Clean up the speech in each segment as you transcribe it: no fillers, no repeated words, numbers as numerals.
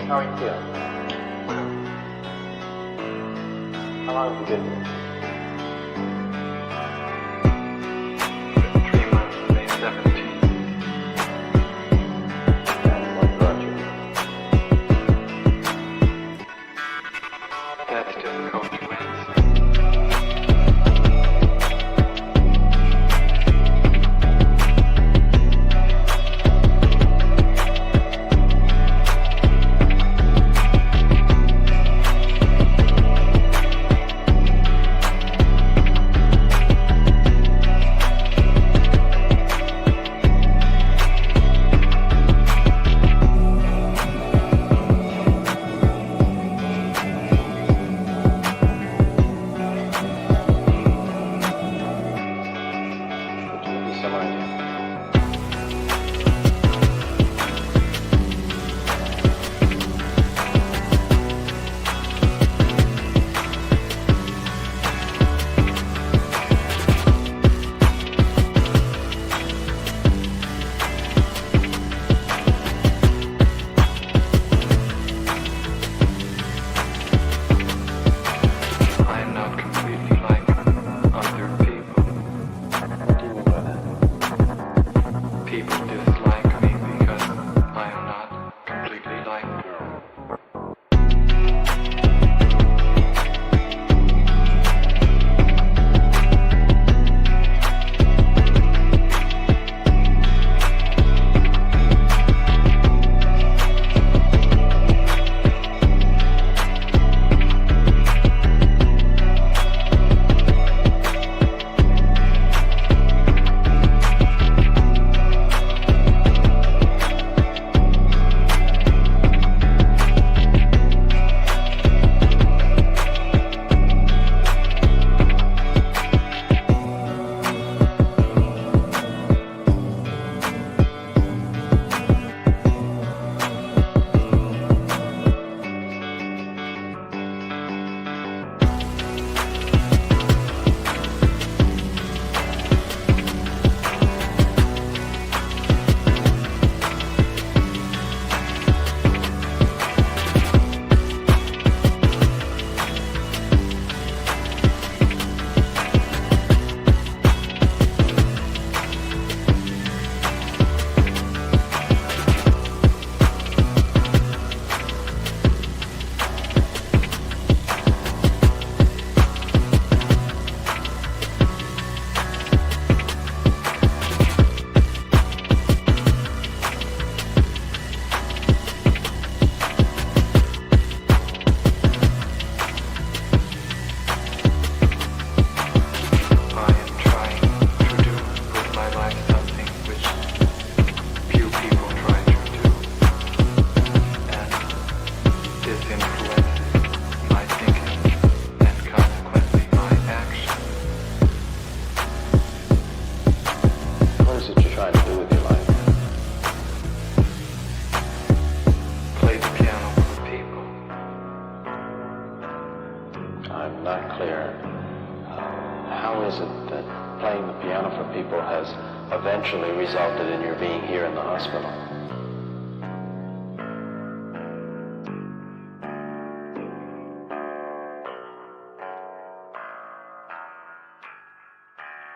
How are you feeling? How long have you been here? 3 months, May 17th. And what brought you here? That's difficult to answer. Eventually resulted in your being here in the hospital.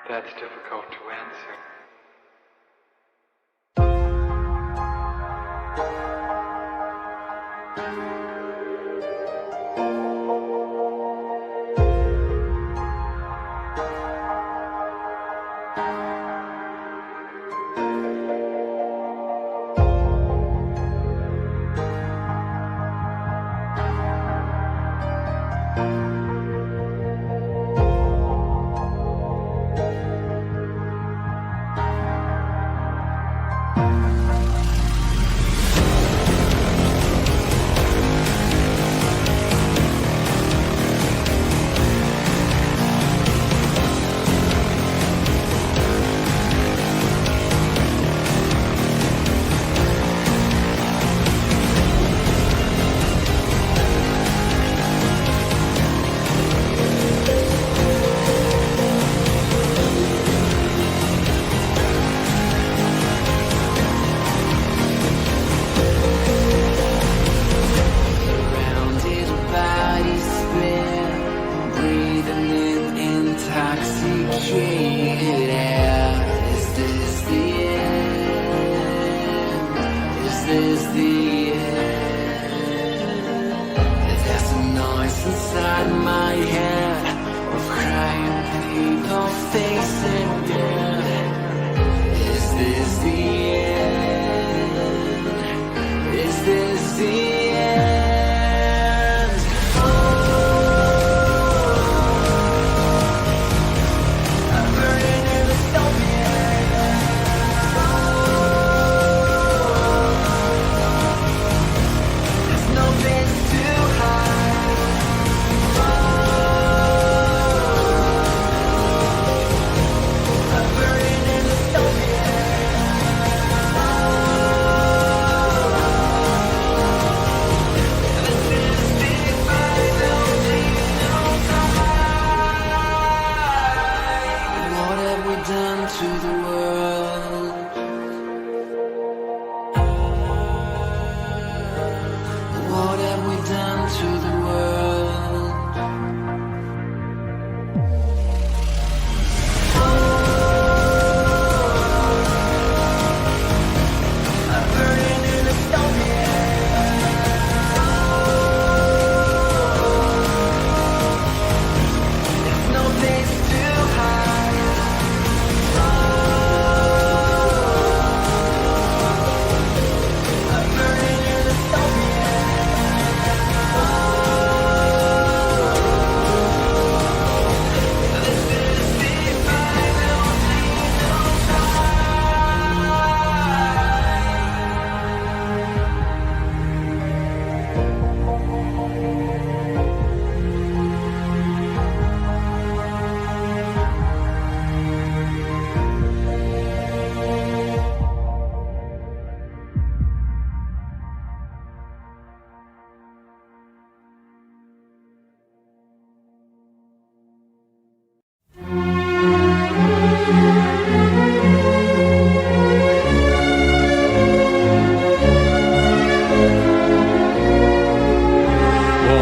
That's difficult to answer. the end. There's a noise inside my head of crying people facing death. Is this the end? Is this the end? I'm burning in the stone here. There's no place to hide. I'm burning in the stone here. This is the final time. What have we done to the world? What have we done to the world? I'm burning in the stone here. There's no place to hide. I'm burning in the stone here. This is the final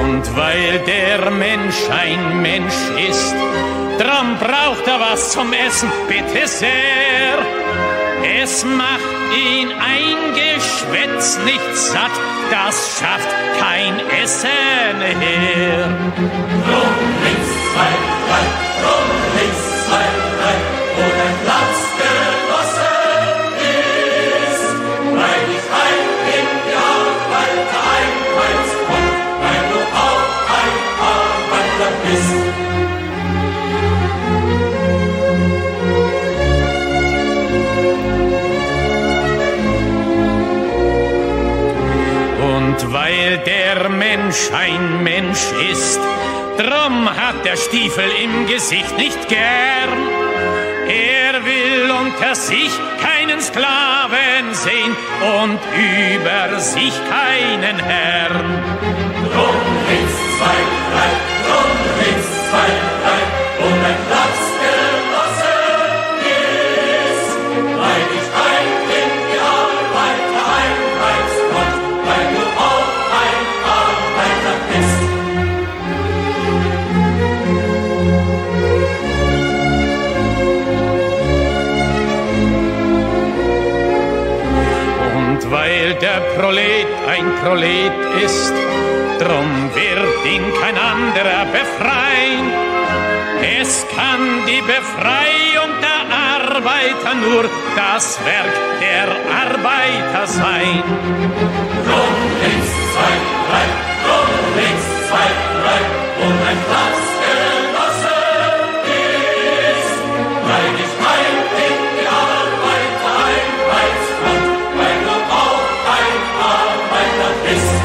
Und weil der Mensch ein Mensch ist, drum braucht er was zum Essen, bitte sehr. Es macht ihn ein Geschwätz nicht satt, das schafft kein Essen her. Drum links, zwei, drei, drum links, zwei, drei, wo dein Platz genossen ist. Weil ich ein in die Arbeit Einheitsgrund, weil du auch ein Arbeiter bist. Und weil der Mensch ein Mensch ist, drum hat der Stiefel im Gesicht nicht gern. Er will unter sich keinen Sklaven sehen und über sich keinen Herrn. Drum links, zwei, drei, drum links, zwei, drei, wo dein Platz genossen ist. Weil ich ein in die Arbeit Einheitsgrund, weil du auch ein Arbeiter bist. Und weil der Prolet ein Prolet ist, drum wird ihn kein anderer befreien. Es kann die Befreiung der Arbeiter nur das Werk der Arbeiter sein. Drum links, zwei, drei, drum links, zwei, drei, wo dein Platz genossen ist. Weil ich ein in die Arbeit Einheitsgrund, weil du auch ein Arbeiter bist.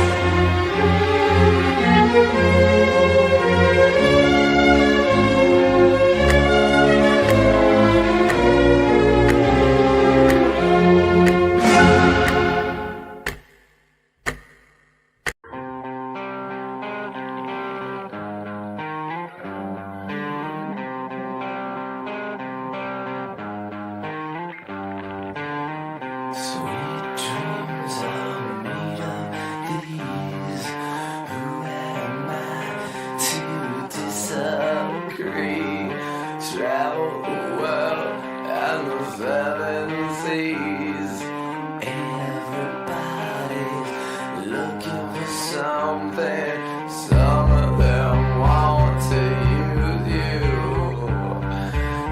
looking for something. Some of them want to use you.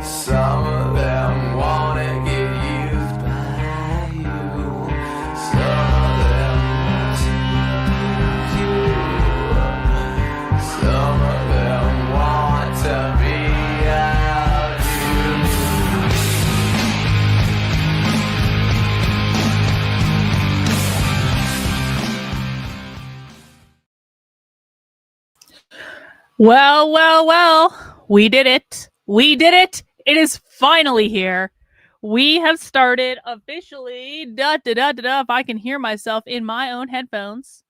Some of them want to get used by you. Some of them want to use you. Some of them want to be out you. Well, well, well, we did it. We did it. It is finally here. We have started officially. If I can hear myself in my own headphones.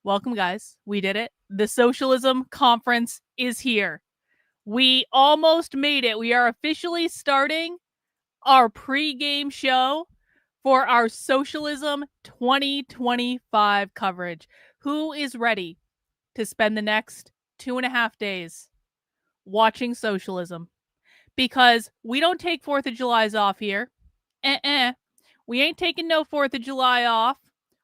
Welcome, guys. We did it. The Socialism Conference is here. We almost made it. We are officially starting our pre-game show for our Socialism 2025 coverage. Who is ready to spend the next 2.5 days watching socialism? Because we don't take 4th of July's off here. We ain't taking no 4th of July off.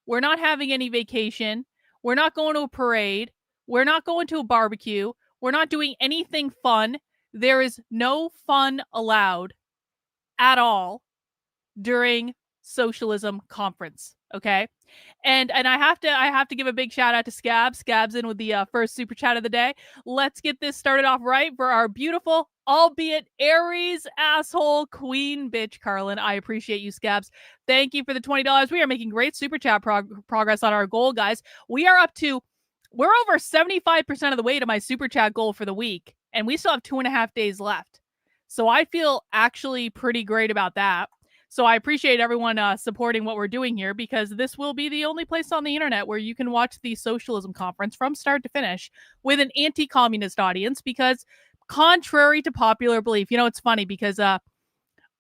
We're not having any vacation. We're not going to a parade. We're not going to a barbecue. We're not doing anything fun. There is no fun allowed at all during Socialism Conference. Okay. And I have to give a big shout out to Scabs in with the first super chat of the day. Let's get this started off right for our beautiful, albeit Aries asshole queen bitch Karlyn. I appreciate you, Scabs. Thank you for the $20. We are making great super chat progress on our goal, guys. We're over 75% of the way to my super chat goal for the week, and we still have 2.5 days left. So I feel actually pretty great about that. So I appreciate everyone supporting what we're doing here, because this will be the only place on the internet where you can watch the Socialism Conference from start to finish with an anti-communist audience, because contrary to popular belief, it's funny because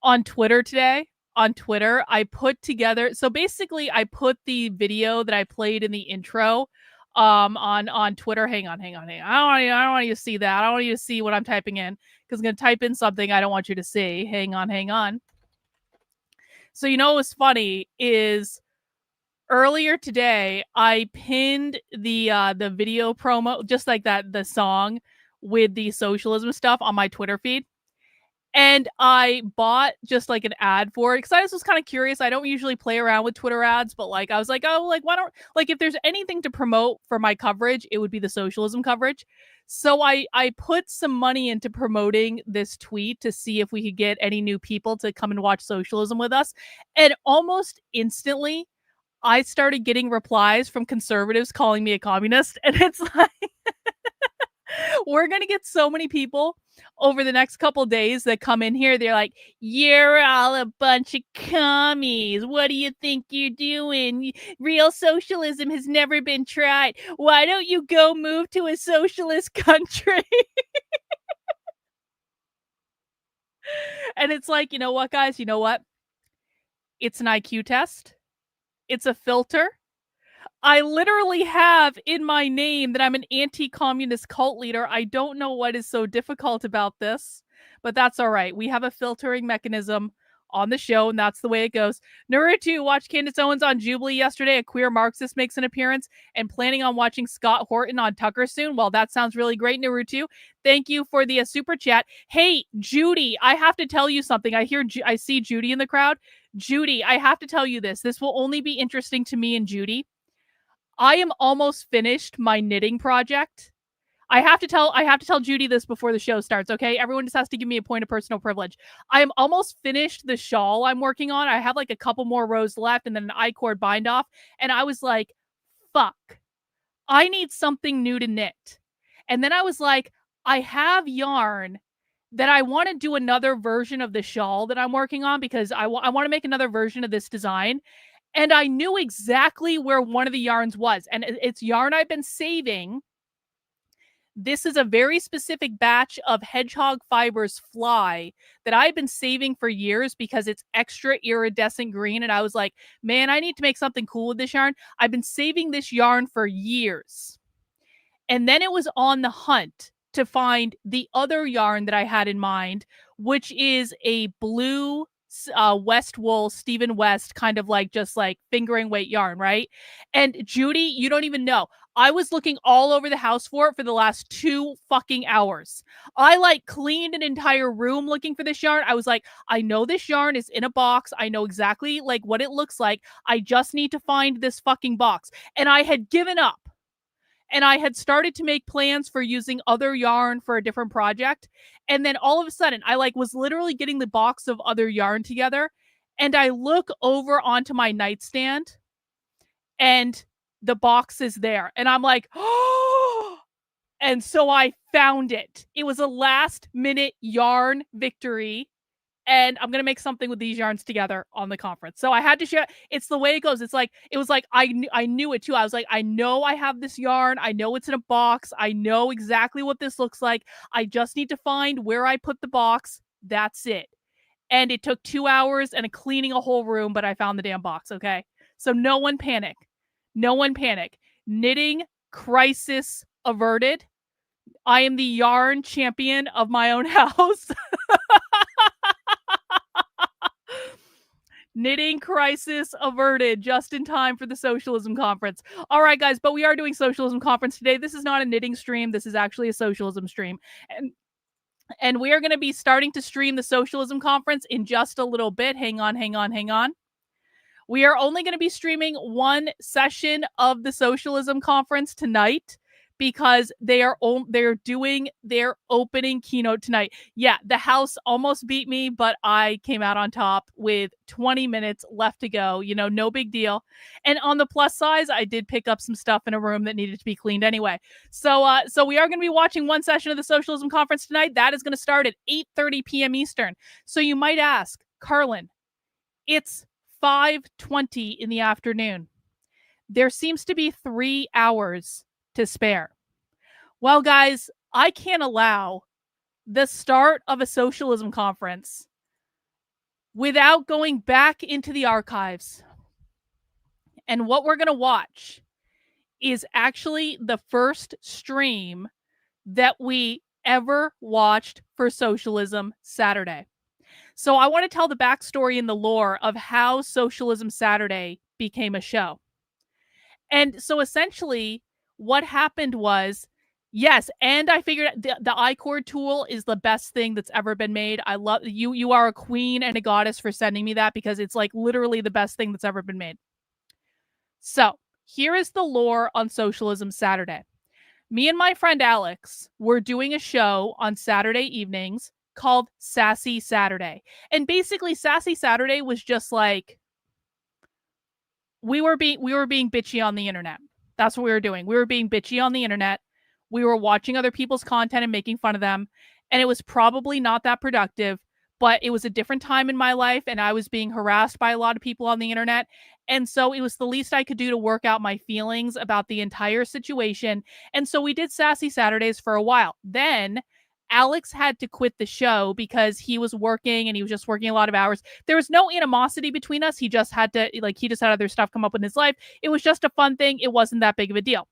on Twitter today, I put together, so basically I put the video that I played in the intro on Twitter. Hang on. I don't want you to see that. I don't want you to see what I'm typing in, because I'm going to type in something I don't want you to see. Hang on. So what's funny is earlier today I pinned the video promo, just like that, the song with the socialism stuff on my Twitter feed. And I bought just like an ad for it, because I just was kind of curious. I don't usually play around with Twitter ads, but I was like, oh, why don't, if there's anything to promote for my coverage, it would be the socialism coverage. So I put some money into promoting this tweet to see if we could get any new people to come and watch socialism with us. And almost instantly, I started getting replies from conservatives calling me a communist. And it's like, we're going to get so many people over the next couple days that come in here. They're like, you're all a bunch of commies. What do you think you're doing? Real socialism has never been tried. Why don't you go move to a socialist country? And it's like, you know what, guys? You know what? It's an IQ test. It's a filter. I literally have in my name that I'm an anti-communist cult leader. I don't know what is so difficult about this, but that's all right. We have a filtering mechanism on the show, and that's the way it goes. Naruto watched Candace Owens on Jubilee yesterday. A queer Marxist makes an appearance, and planning on watching Scott Horton on Tucker soon. Well, that sounds really great, Naruto. Thank you for the super chat. Hey, Judy, I have to tell you something. I see Judy in the crowd. Judy, I have to tell you this. This will only be interesting to me and Judy. I am almost finished my knitting project. I have to tell Judy this before the show starts, okay? Everyone just has to give me a point of personal privilege. I am almost finished the shawl I'm working on. I have a couple more rows left and then an I-cord bind off. And I was like, fuck, I need something new to knit. And then I was like, I have yarn that I want to do another version of the shawl that I'm working on, because I want to make another version of this design. And I knew exactly where one of the yarns was. And it's yarn I've been saving. This is a very specific batch of hedgehog fibers fly that I've been saving for years because it's extra iridescent green. And I was like, man, I need to make something cool with this yarn. I've been saving this yarn for years. And then it was on the hunt to find the other yarn that I had in mind, which is a blue West Wool, Stephen West, kind of like just like fingering weight yarn, right? And Judy, you don't even know. I was looking all over the house for it for the last 2 fucking hours. I like cleaned an entire room looking for this yarn. I was like, I know this yarn is in a box. I know exactly like what it looks like. I just need to find this fucking box. And I had given up. And I had started to make plans for using other yarn for a different project. And then all of a sudden, I like was literally getting the box of other yarn together. And I look over onto my nightstand and the box is there. And I'm like, oh, and so I found it. It was a last minute yarn victory. And I'm going to make something with these yarns together on the conference. So I had to share. It's the way it goes. It's like, it was like, I knew it too. I was like, I know I have this yarn. I know it's in a box. I know exactly what this looks like. I just need to find where I put the box. That's it. And it took 2 hours and cleaning a whole room, but I found the damn box. Okay. So no one panic. No one panic. Knitting crisis averted. I am the yarn champion of my own house. Knitting crisis averted just in time for the Socialism Conference. All right, guys, but we are doing Socialism Conference today. This is not a knitting stream. This is actually a socialism stream. And we are going to be starting to stream the Socialism Conference in just a little bit. Hang on. We are only going to be streaming one session of the Socialism Conference tonight because they're doing their opening keynote tonight. Yeah, the house almost beat me, but I came out on top with 20 minutes left to go. You know, no big deal. And on the plus side, I did pick up some stuff in a room that needed to be cleaned anyway. So we are going to be watching one session of the Socialism Conference tonight. That is going to start at 8:30 p.m. Eastern. So you might ask, Karlyn, it's 5:20 in the afternoon. There seems to be 3 hours to spare. Well, guys, I can't allow the start of a socialism conference without going back into the archives. And what we're going to watch is actually the first stream that we ever watched for Socialism Saturday. So I want to tell the backstory and the lore of how Socialism Saturday became a show. And so essentially what happened was, yes, and I figured the iCord tool is the best thing that's ever been made. I love you. You are a queen and a goddess for sending me that because it's like literally the best thing that's ever been made. So here is the lore on Socialism Saturday. Me and my friend Alex were doing a show on Saturday evenings called Sassy Saturday. And basically Sassy Saturday was just like, we were being bitchy on the internet. That's what we were doing. We were being bitchy on the internet. We were watching other people's content and making fun of them. And it was probably not that productive, but it was a different time in my life. And I was being harassed by a lot of people on the internet. And so it was the least I could do to work out my feelings about the entire situation. And so we did Sassy Saturdays for a while. Then Alex had to quit the show because he was working and he was just working a lot of hours. There was no animosity between us. He just had other stuff come up in his life. It was just a fun thing. It wasn't that big of a deal.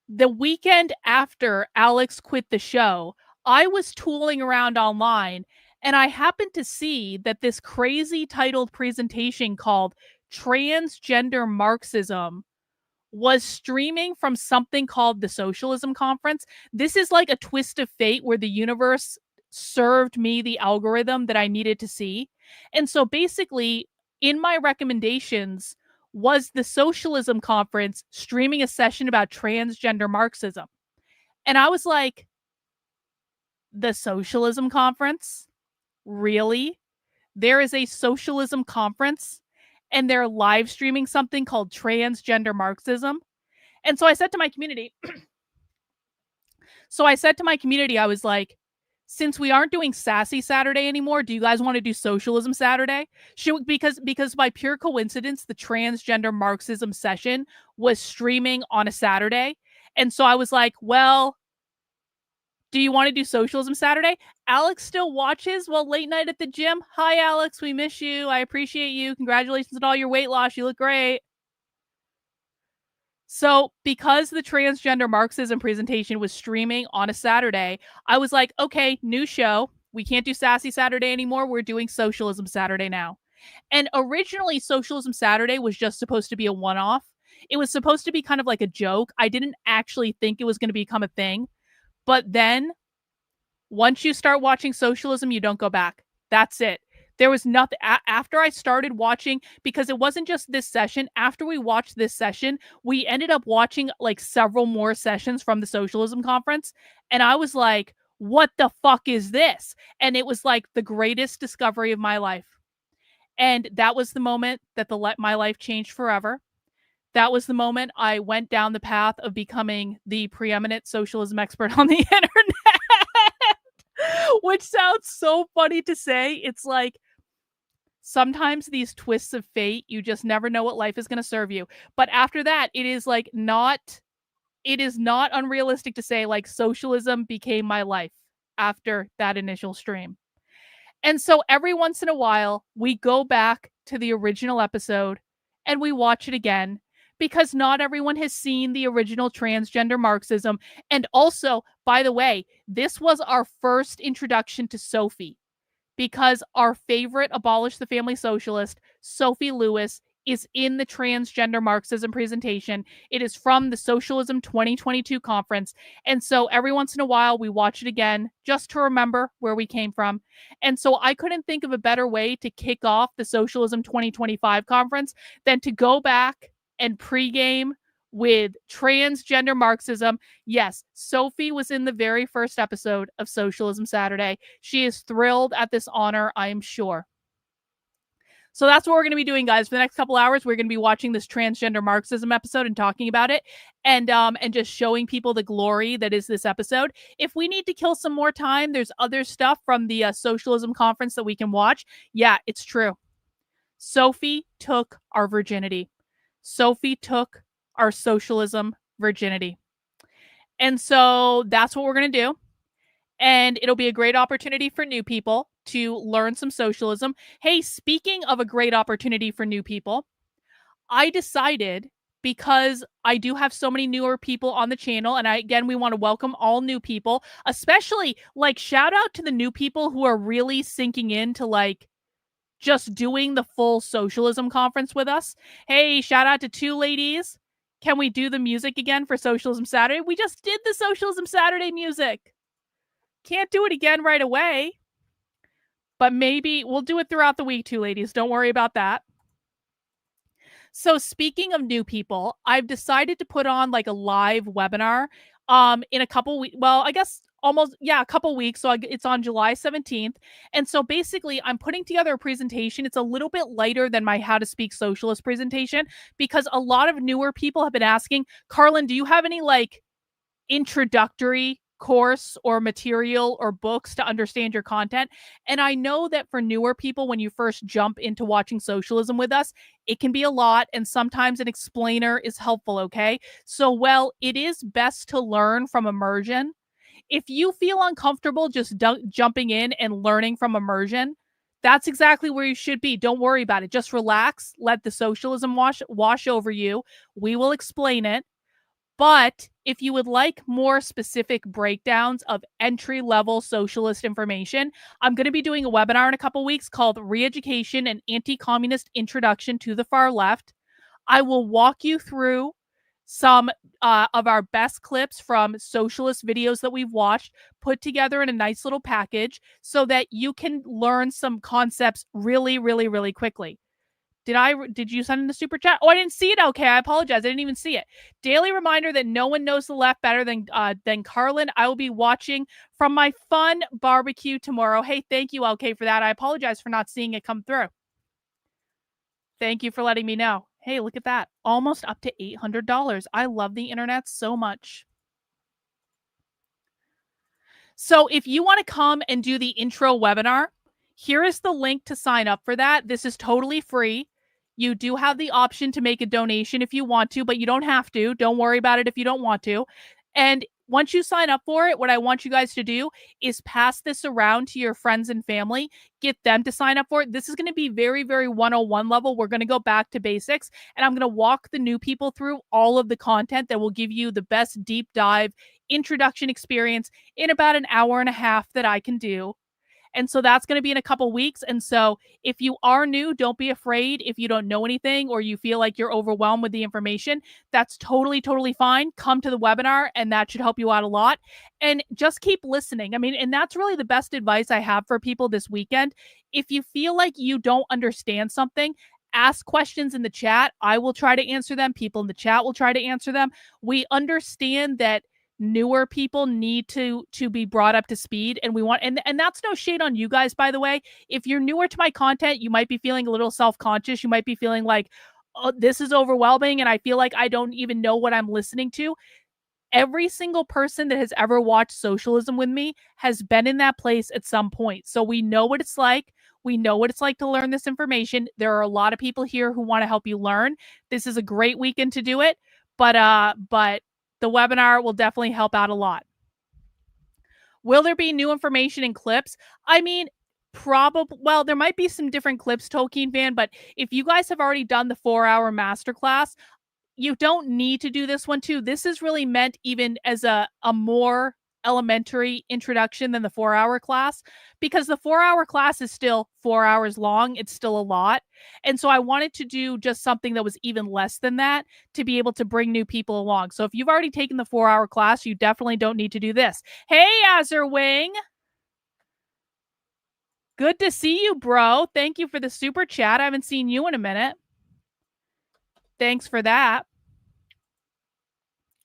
The weekend after Alex quit the show, I was tooling around online and I happened to see that this crazy titled presentation called Transgender Marxism was streaming from something called the Socialism Conference. This is like a twist of fate where the universe served me the algorithm that I needed to see. And so basically, in my recommendations was the Socialism Conference streaming a session about transgender Marxism. And I was like, the Socialism Conference? Really? There is a Socialism Conference? And they're live streaming something called Transgender Marxism. And so I said to my community, I was like, since we aren't doing Sassy Saturday anymore, do you guys want to do Socialism Saturday? Because by pure coincidence, the Transgender Marxism session was streaming on a Saturday. And so I was like, well, do you want to do Socialism Saturday? Alex still watches while late night at the gym. Hi, Alex. We miss you. I appreciate you. Congratulations on all your weight loss. You look great. So because the Transgender Marxism presentation was streaming on a Saturday, I was like, okay, new show. We can't do Sassy Saturday anymore. We're doing Socialism Saturday now. And originally, Socialism Saturday was just supposed to be a one-off. It was supposed to be kind of like a joke. I didn't actually think it was going to become a thing. But then, once you start watching socialism, you don't go back. That's it. There was nothing after I started watching, because it wasn't just this session. After we watched this session, we ended up watching like several more sessions from the socialism conference. And I was like, what the fuck is this? And it was like the greatest discovery of my life. And that was the moment that my life changed forever. That was the moment I went down the path of becoming the preeminent socialism expert on the internet. Which sounds so funny to say. It's like, sometimes these twists of fate, you just never know what life is going to serve you. But after that, it is not unrealistic to say like socialism became my life after that initial stream. And so every once in a while, we go back to the original episode and we watch it again, because not everyone has seen the original Transgender Marxism. And also, by the way, this was our first introduction to Sophie, because our favorite Abolish the Family Socialist, Sophie Lewis, is in the Transgender Marxism presentation. It is from the Socialism 2022 conference. And so every once in a while, we watch it again just to remember where we came from. And so I couldn't think of a better way to kick off the Socialism 2025 conference than to go back and pregame with Transgender Marxism. Yes, Sophie was in the very first episode of Socialism Saturday. She is thrilled at this honor, I am sure. So that's what we're going to be doing, guys. For the next couple hours, we're going to be watching this Transgender Marxism episode and talking about it, and just showing people the glory that is this episode. If we need to kill some more time, there's other stuff from the Socialism conference that we can watch. Yeah, it's true. Sophie took our virginity. Sophie took our socialism virginity. And so that's what we're going to do. And it'll be a great opportunity for new people to learn some socialism. Hey, speaking of a great opportunity for new people, I decided, because I do have so many newer people on the channel, and we want to welcome all new people, especially like shout out to the new people who are really sinking into like just doing the full socialism conference with us. Hey, shout out to two ladies. Can we do the music again for Socialism Saturday? We just did the Socialism Saturday music. Can't do it again right away. But maybe we'll do it throughout the week too, ladies. Don't worry about that. So speaking of new people, I've decided to put on like a live webinar in a couple weeks. Well, I guess a couple weeks. So it's on July 17th. And so basically I'm putting together a presentation. It's a little bit lighter than my How to Speak Socialist presentation, because a lot of newer people have been asking, Karlyn, do you have any like introductory course or material or books to understand your content? And I know that for newer people, when you first jump into watching socialism with us, it can be a lot, and sometimes an explainer is helpful, okay? So, well, it is best to learn from immersion. If you feel uncomfortable just jumping in and learning from immersion, that's exactly where you should be. Don't worry about it. Just relax. Let the socialism wash over you. We will explain it. But if you would like more specific breakdowns of entry-level socialist information, I'm going to be doing a webinar in a couple weeks called Re-Education and Anti-Communist Introduction to the Far Left. I will walk you through some of our best clips from socialist videos that we've watched, put together in a nice little package so that you can learn some concepts really, really, really quickly. Did you send in the super chat? Oh, I didn't see it. Okay, I apologize. I didn't even see it. Daily reminder that no one knows the left better than Karlyn. I will be watching from my fun barbecue tomorrow. Hey, thank you, LK, for that. I apologize for not seeing it come through. Thank you for letting me know. Hey, look at that. Almost up to $800. I love the internet so much. So if you want to come and do the intro webinar, here is the link to sign up for that. This is totally free. You do have the option to make a donation if you want to, but you don't have to. Don't worry about it if you don't want to. And once you sign up for it, what I want you guys to do is pass this around to your friends and family. Get them to sign up for it. This is going to be very, very 101 level. We're going to go back to basics, and I'm going to walk the new people through all of the content that will give you the best deep dive introduction experience in about an hour and a half that I can do. And so that's going to be in a couple weeks. And so if you are new, don't be afraid. If you don't know anything or you feel like you're overwhelmed with the information, that's totally, totally fine. Come to the webinar and that should help you out a lot. And just keep listening. I mean, and that's really the best advice I have for people this weekend. If you feel like you don't understand something, ask questions in the chat. I will try to answer them. People in the chat will try to answer them. We understand that newer people need to be brought up to speed, and we want, and that's no shade on you guys, by the way. If you're newer to my content, you might be feeling a little self-conscious. You might be feeling like, oh, this is overwhelming and I feel like I don't even know what I'm listening to. Every single person that has ever watched Socialism with me has been in that place at some point. So we know what it's like. We know what it's like to learn this information. There are a lot of people here who want to help you learn. This is a great weekend to do it, but the webinar will definitely help out a lot. Will there be new information and clips? I mean, probably. Well, there might be some different clips, Tolkien fan, but if you guys have already done the 4-hour masterclass, you don't need to do this one too. This is really meant even as a more elementary introduction than the 4-hour class, because the 4-hour class is still 4 hours long. It's still a lot. And so I wanted to do just something that was even less than that to be able to bring new people along. So if you've already taken the 4-hour class, you definitely don't need to do this. Hey, Azurwing. Good to see you, bro. Thank you for the super chat. I haven't seen you in a minute. Thanks for that.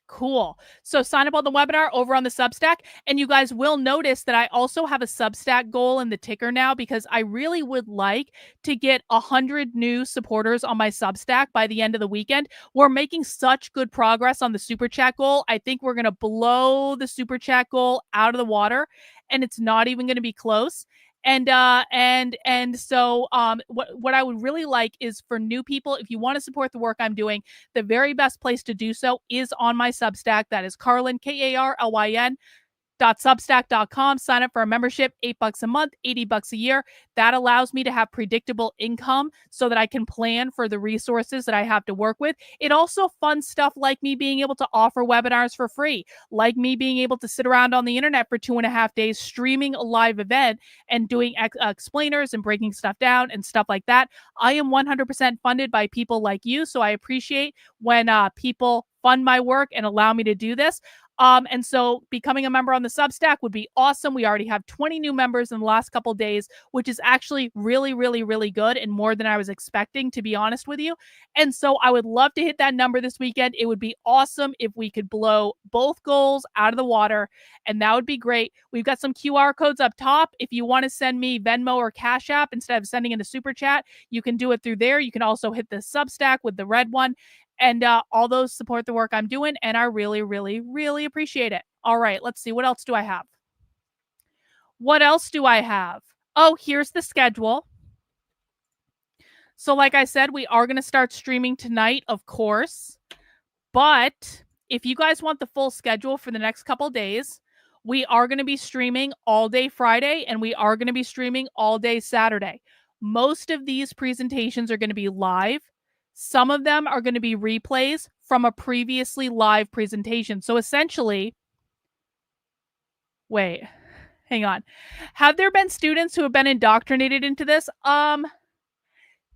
Cool. So sign up on the webinar over on the Substack. And you guys will notice that I also have a Substack goal in the ticker now, because I really would like to get 100 new supporters on my Substack by the end of the weekend. We're making such good progress on the super chat goal. I think we're going to blow the super chat goal out of the water, and it's not even going to be close. And so what I would really like is for new people, if you want to support the work I'm doing, the very best place to do so is on my Substack. That is Karlyn, Karlyn .substack.com. Sign up for a membership, $8 a month, $80 a year. That allows me to have predictable income so that I can plan for the resources that I have to work with. It also funds stuff like me being able to offer webinars for free, like me being able to sit around on the internet for 2.5 days, streaming a live event and doing explainers and breaking stuff down and stuff like that. I am 100% funded by people like you. So I appreciate when people fund my work and allow me to do this. And so becoming a member on the Substack would be awesome. We already have 20 new members in the last couple days, which is actually really, really, really good and more than I was expecting, to be honest with you. And so I would love to hit that number this weekend. It would be awesome if we could blow both goals out of the water, and that would be great. We've got some QR codes up top. If you want to send me Venmo or Cash App instead of sending in a super chat, you can do it through there. You can also hit the Substack with the red one. And all those support the work I'm doing, and I really, really, really appreciate it. All right, let's see. What else do I have? What else do I have? Oh, here's the schedule. So like I said, we are going to start streaming tonight, of course. But if you guys want the full schedule for the next couple days, we are going to be streaming all day Friday, and we are going to be streaming all day Saturday. Most of these presentations are going to be live. Some of them are going to be replays from a previously live presentation. So essentially, wait, hang on. Have there been students who have been indoctrinated into this?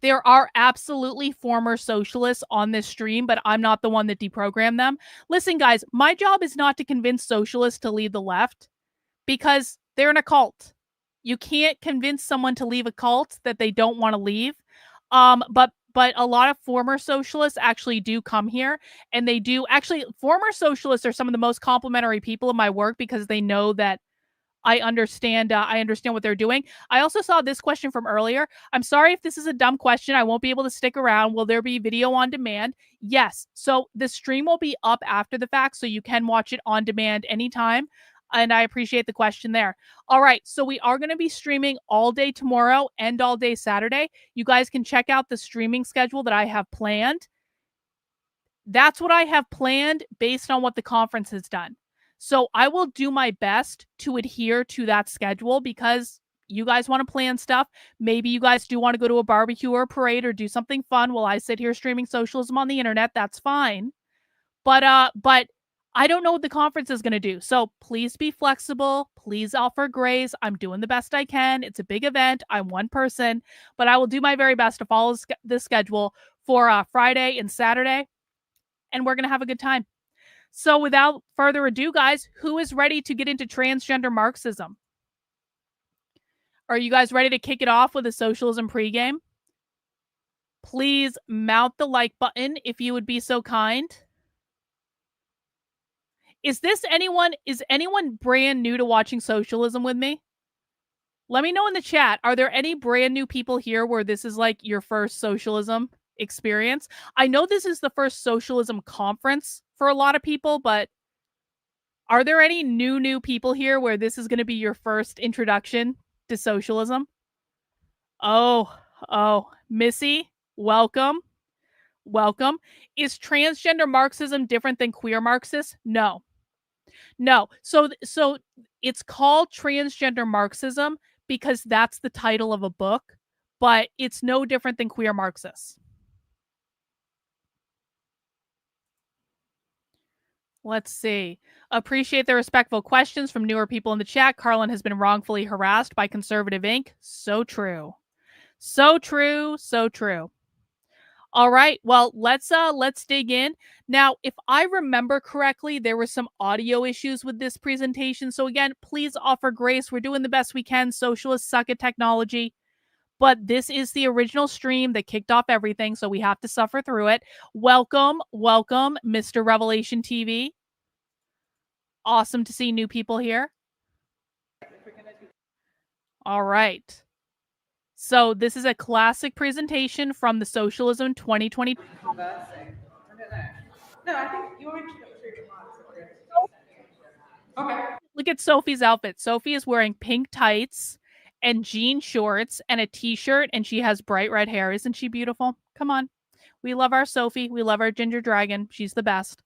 There are absolutely former socialists on this stream, but I'm not the one that deprogrammed them. Listen, guys, my job is not to convince socialists to leave the left, because they're in a cult. You can't convince someone to leave a cult that they don't want to leave. But a lot of former socialists actually do come here, and they do actually. Former socialists are some of the most complimentary people in my work, because they know that I understand what they're doing. I also saw this question from earlier. I'm sorry if this is a dumb question. I won't be able to stick around. Will there be video on demand? Yes. So the stream will be up after the fact, so you can watch it on demand anytime. And I appreciate the question there. All right, so we are going to be streaming all day tomorrow and all day Saturday. You guys can check out the streaming schedule that I have planned. That's what I have planned based on what the conference has done. So I will do my best to adhere to that schedule, because you guys want to plan stuff. Maybe you guys do want to go to a barbecue or a parade or do something fun while I sit here streaming socialism on the internet. That's fine. But I don't know what the conference is going to do. So please be flexible. Please offer grace. I'm doing the best I can. It's a big event. I'm one person, but I will do my very best to follow the schedule for Friday and Saturday, and we're going to have a good time. So without further ado, guys, who is ready to get into transgender Marxism? Are you guys ready to kick it off with a socialism pregame? Please mount the like button if you would be so kind. Is anyone brand new to watching socialism with me? Let me know in the chat. Are there any brand new people here where this is like your first socialism experience? I know this is the first socialism conference for a lot of people, but are there any new people here where this is going to be your first introduction to socialism? Oh, Missy, welcome. Welcome. Is transgender Marxism different than queer Marxist? No. So it's called Transgender Marxism because that's the title of a book, but it's no different than queer Marxists. Let's see. Appreciate the respectful questions from newer people in the chat. Karlyn has been wrongfully harassed by Conservative Inc. So true. So true. So true. All right. Well, let's dig in. Now, if I remember correctly, there were some audio issues with this presentation. So again, please offer grace. We're doing the best we can. Socialists suck at technology. But this is the original stream that kicked off everything, so we have to suffer through it. Welcome, Mr. Revelation TV. Awesome to see new people here. All right. So this is a classic presentation from the Socialism 2020. I don't know. No, I think your introductory remarks are good. Okay. Look at Sophie's outfit. Sophie is wearing pink tights and jean shorts and a t-shirt, and she has bright red hair. Isn't she beautiful? Come on. We love our Sophie. We love our ginger dragon. She's the best.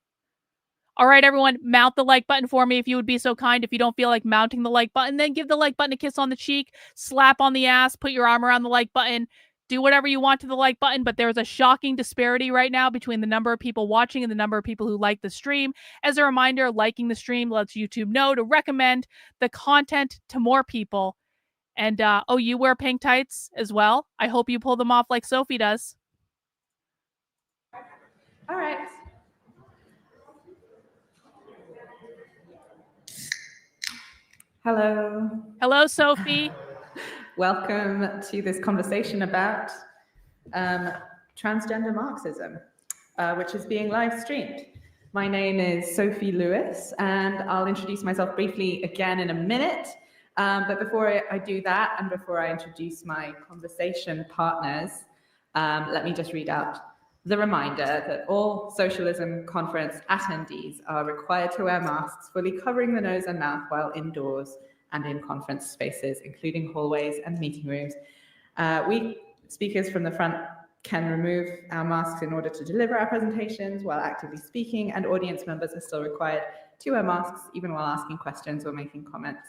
All right, everyone, mount the like button for me if you would be so kind. If you don't feel like mounting the like button, then give the like button a kiss on the cheek, slap on the ass, put your arm around the like button, do whatever you want to the like button. But there's a shocking disparity right now between the number of people watching and the number of people who like the stream. As a reminder, liking the stream lets YouTube know to recommend the content to more people. And, oh, you wear pink tights as well? I hope you pull them off like Sophie does. All right. Hello. Hello, Sophie. Welcome to this conversation about transgender Marxism, which is being live streamed. My name is Sophie Lewis, and I'll introduce myself briefly again in a minute. But before I do that, and before I introduce my conversation partners, let me just read out the reminder that all Socialism Conference attendees are required to wear masks, fully covering the nose and mouth while indoors and in conference spaces, including hallways and meeting rooms. We speakers from the front can remove our masks in order to deliver our presentations while actively speaking, and audience members are still required to wear masks even while asking questions or making comments.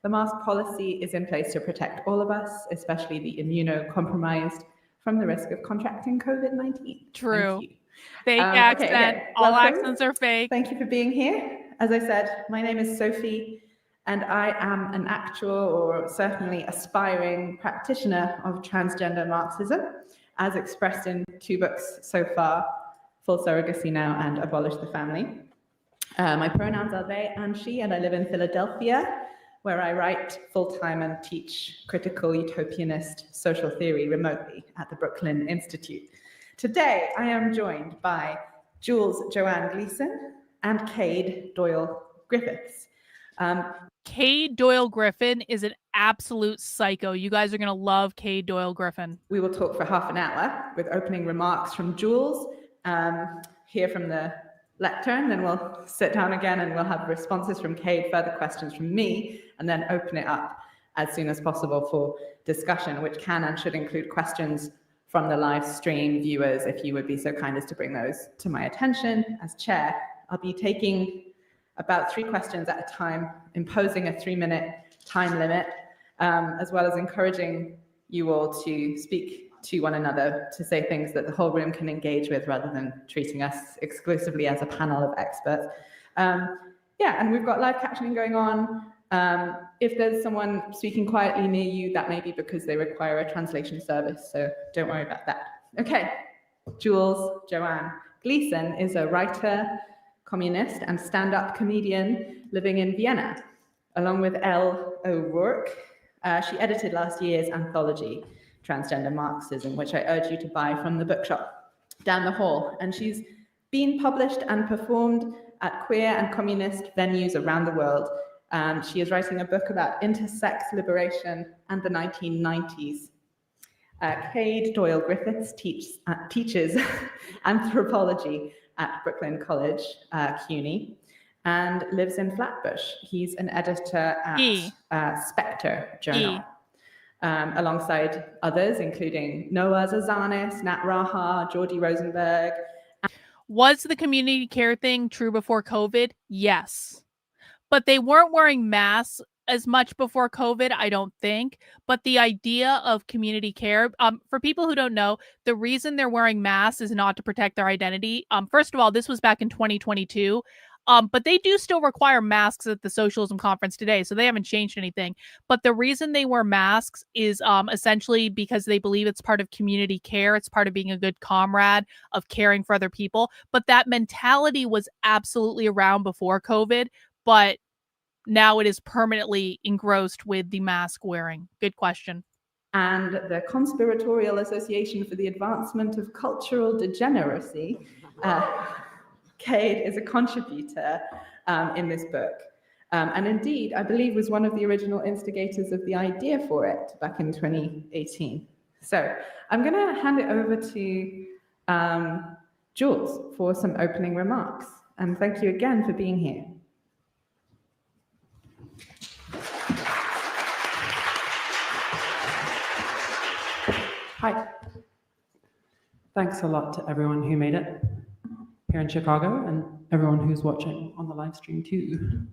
The mask policy is in place to protect all of us, especially the immunocompromised, from the risk of contracting COVID-19. True. Fake accent. Okay, all welcome. accents are fake. Thank you for being here. As I said, my name is Sophie, and I am an actual or certainly aspiring practitioner of transgender Marxism, as expressed in 2 books so far, Full Surrogacy Now and Abolish the Family. My pronouns are they and she, and I live in Philadelphia, where I write full-time and teach critical utopianist social theory remotely at the Brooklyn Institute. Today, I am joined by Jules Joanne Gleason and Cade Doyle Griffiths. Cade Doyle Griffin is an absolute psycho. You guys are going to love Cade Doyle Griffin. We will talk for half an hour with opening remarks from Jules, hear from the lectern, then we'll sit down again and we'll have responses from Cade, further questions from me, and then open it up as soon as possible for discussion, which can and should include questions from the live stream viewers, if you would be so kind as to bring those to my attention. As chair, I'll be taking about 3 questions at a time, imposing a 3-minute time limit, as well as encouraging you all to speak to one another to say things that the whole room can engage with rather than treating us exclusively as a panel of experts. And we've got live captioning going on. If there's someone speaking quietly near you, that may be because they require a translation service, so don't worry about that. Okay, Jules Joanne Gleason is a writer, communist, and stand-up comedian living in Vienna. Along with Elle O'Rourke, she edited last year's anthology, Transgender Marxism, which I urge you to buy from the bookshop down the hall. And she's been published and performed at queer and communist venues around the world. She is writing a book about intersex liberation and the 1990s. Cade Doyle Griffiths teaches anthropology at Brooklyn College, CUNY, and lives in Flatbush. He's an editor at Spectre Journal. Alongside others, including Noah Zazanis, Nat Raha, Jordi Rosenberg. Was the community care thing true before COVID? Yes. But they weren't wearing masks as much before COVID, I don't think. But the idea of community care, for people who don't know, the reason they're wearing masks is not to protect their identity. First of all, this was back in 2022. But they do still require masks at the Socialism conference today, so they haven't changed anything. But the reason they wear masks is essentially because they believe it's part of community care. It's part of being a good comrade, of caring for other people. But that mentality was absolutely around before COVID, but now it is permanently engrossed with the mask wearing. Good question. And the Conspiratorial Association for the Advancement of Cultural Degeneracy. Cade is a contributor in this book. And indeed, I believe was one of the original instigators of the idea for it back in 2018. So I'm going to hand it over to Jules for some opening remarks. And thank you again for being here. Hi. Thanks a lot to everyone who made it here in Chicago and everyone who's watching on the live stream too.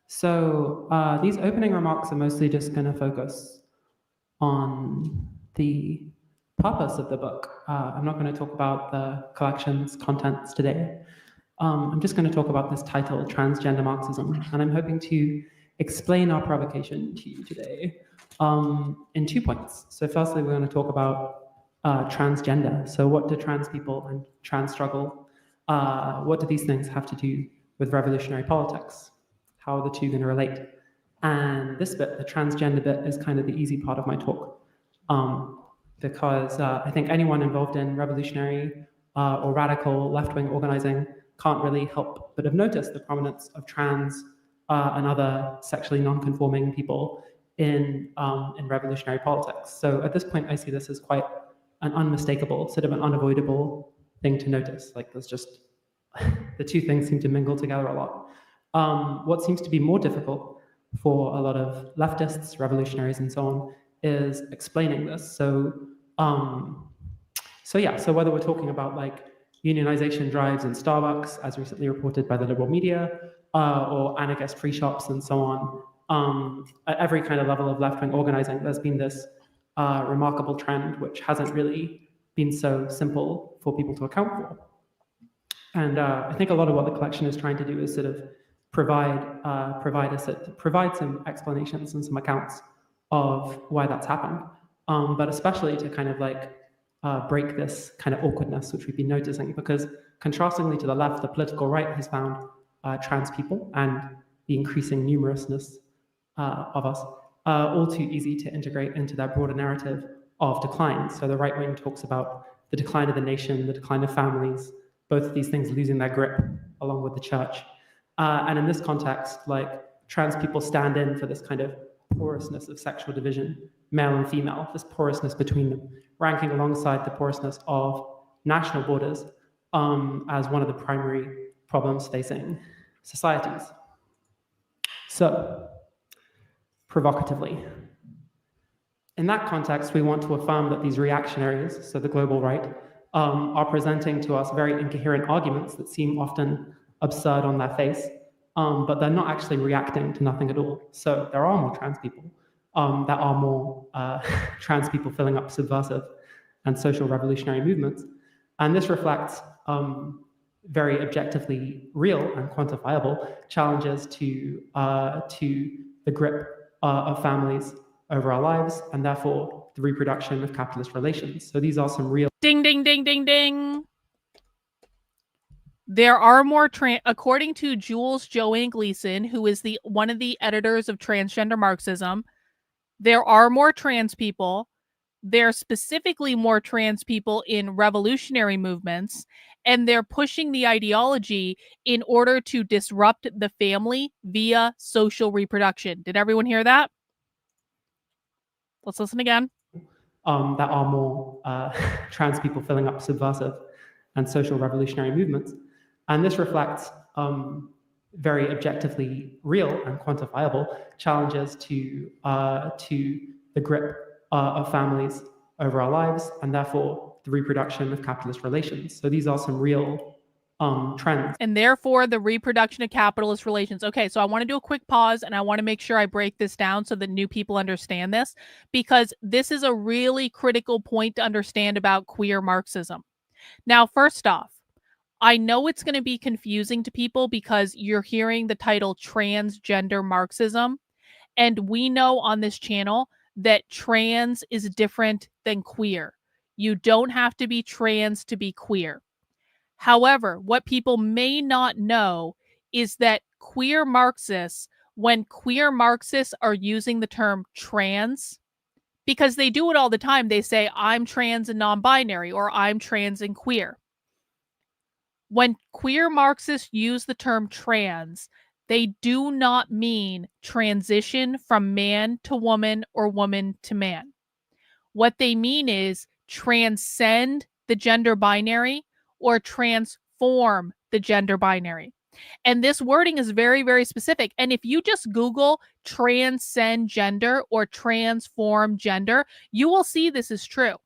So these opening remarks are mostly just going to focus on the purpose of the book. I'm not going to talk about the collection's contents today. I'm just going to talk about this title, Transgender Marxism, and I'm hoping to explain our provocation to you today in 2 points. So firstly, we're going to talk about transgender. So what do trans people and trans struggle, what do these things have to do with revolutionary politics? How are the two going to relate? And this bit, the transgender bit, is kind of the easy part of my talk, because I think anyone involved in revolutionary or radical left-wing organizing can't really help but have noticed the prominence of trans and other sexually non-conforming people in revolutionary politics. So at this point, I see this as quite an unmistakable, sort of an unavoidable thing to notice. Like there's just, the two things seem to mingle together a lot. What seems to be more difficult for a lot of leftists, revolutionaries, and so on, is explaining this. So whether we're talking about like unionization drives in Starbucks, as recently reported by the liberal media, or anarchist free shops and so on, at every kind of level of left-wing organizing, there's been this remarkable trend which hasn't really been so simple for people to account for. And I think a lot of what the collection is trying to do is sort of provide some explanations and some accounts of why that's happened, but especially to kind of like break this kind of awkwardness which we've been noticing, because contrastingly to the left, the political right has found trans people and the increasing numerousness of us all too easy to integrate into that broader narrative of decline. So the right wing talks about the decline of the nation, the decline of families, both of these things losing their grip along with the church. And in this context, like trans people stand in for this kind of porousness of sexual division, male and female, this porousness between them, ranking alongside the porousness of national borders as one of the primary problems facing societies. So, provocatively, in that context, we want to affirm that these reactionaries, so the global right, are presenting to us very incoherent arguments that seem often absurd on their face, but they're not actually reacting to nothing at all. So there are more trans people. There are more trans people filling up subversive and social revolutionary movements. And this reflects very objectively real and quantifiable challenges to the grip of families over our lives, and therefore the reproduction of capitalist relations. So these are some real... Ding, ding, ding, ding, ding. There are more, according to Jules Joanne Gleason, who is one of the editors of Transgender Marxism, there are more trans people. There are specifically more trans people in revolutionary movements, and they're pushing the ideology in order to disrupt the family via social reproduction. Did everyone hear that? Let's listen again. That are more trans people filling up subversive and social revolutionary movements. And this reflects very objectively real and quantifiable challenges to the grip of families over our lives, and therefore the reproduction of capitalist relations. So these are some real trends. And therefore the reproduction of capitalist relations. Okay, so I want to do a quick pause, and I want to make sure I break this down so that new people understand this, because this is a really critical point to understand about queer Marxism. Now, first off, I know it's going to be confusing to people because you're hearing the title Transgender Marxism, and we know on this channel that trans is different than queer. You don't have to be trans to be queer. However, what people may not know is that queer Marxists, when queer Marxists are using the term trans, because they do it all the time, they say, I'm trans and non-binary, or I'm trans and queer. When queer Marxists use the term trans, they do not mean transition from man to woman or woman to man. What they mean is transcend the gender binary or transform the gender binary. And this wording is very, very specific. And if you just Google transcend gender or transform gender, you will see this is true.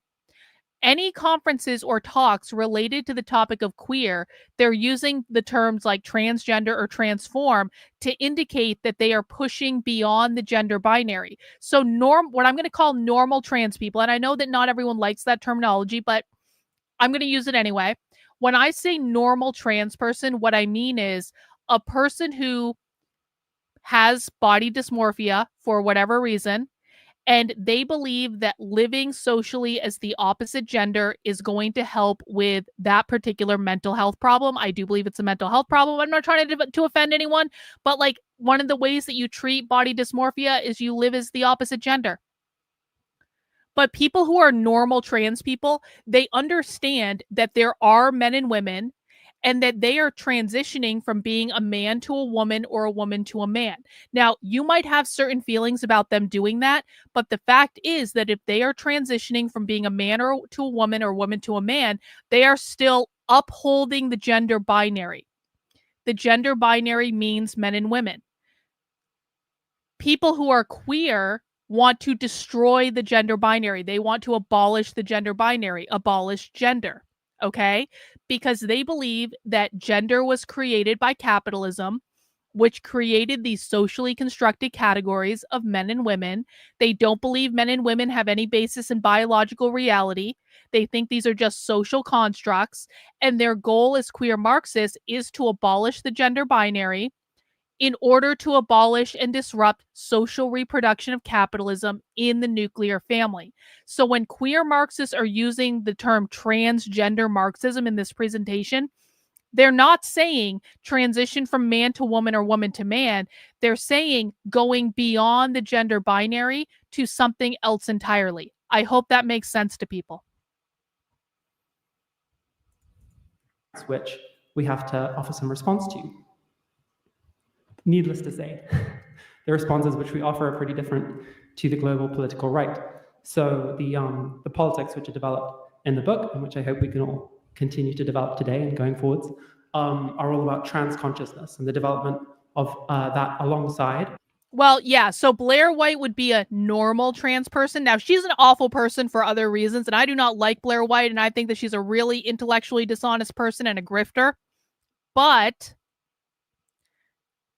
Any conferences or talks related to the topic of queer, they're using the terms like transgender or transform to indicate that they are pushing beyond the gender binary. So what I'm going to call normal trans people, and I know that not everyone likes that terminology, but I'm going to use it anyway. When I say normal trans person, what I mean is a person who has body dysmorphia for whatever reason, and they believe that living socially as the opposite gender is going to help with that particular mental health problem. I do believe it's a mental health problem. I'm not trying to offend anyone, but like one of the ways that you treat body dysmorphia is you live as the opposite gender. But people who are normal trans people, they understand that there are men and women, and that they are transitioning from being a man to a woman or a woman to a man. Now, you might have certain feelings about them doing that, but the fact is that if they are transitioning from being a man to a woman or woman to a man, they are still upholding the gender binary. The gender binary means men and women. People who are queer want to destroy the gender binary. They want to abolish the gender binary, abolish gender. Okay? Because they believe that gender was created by capitalism, which created these socially constructed categories of men and women. They don't believe men and women have any basis in biological reality. They think these are just social constructs. And their goal as queer Marxists is to abolish the gender binary in order to abolish and disrupt social reproduction of capitalism in the nuclear family. So when queer Marxists are using the term transgender Marxism in this presentation, they're not saying transition from man to woman or woman to man. They're saying going beyond the gender binary to something else entirely. I hope that makes sense to people. Which we have to offer some response to. Needless to say, the responses which we offer are pretty different to the global political right. So the politics which are developed in the book, and which I hope we can all continue to develop today and going forwards, are all about trans consciousness and the development of that alongside. Well, yeah, so Blair White would be a normal trans person. Now, she's an awful person for other reasons, and I do not like Blair White, and I think that she's a really intellectually dishonest person and a grifter. But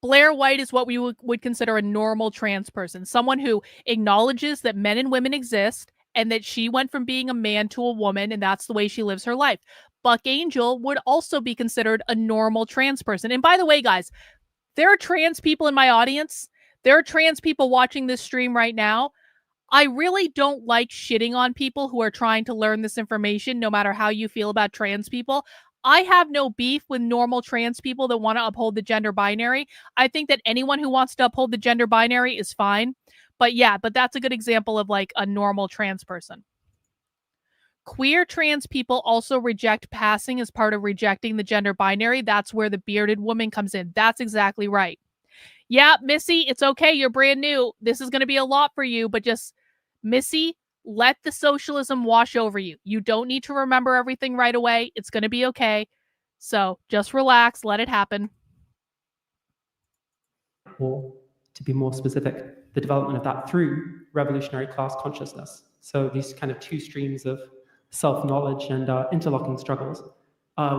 Blair White is what we would consider a normal trans person, someone who acknowledges that men and women exist and that she went from being a man to a woman, and that's the way she lives her life. Buck Angel would also be considered a normal trans person. And by the way, guys, there are trans people in my audience. There are trans people watching this stream right now. I really don't like shitting on people who are trying to learn this information, no matter how you feel about trans people. I have no beef with normal trans people that want to uphold the gender binary. I think that anyone who wants to uphold the gender binary is fine. But yeah, but that's a good example of like a normal trans person. Queer trans people also reject passing as part of rejecting the gender binary. That's where the bearded woman comes in. That's exactly right. Yeah, Missy, it's okay. You're brand new. This is going to be a lot for you, but just, Missy, let the socialism wash over you. You don't need to remember everything right away. It's going to be okay. So just relax. Let it happen. Or to be more specific, the development of that through revolutionary class consciousness. So these kind of two streams of self-knowledge and interlocking struggles,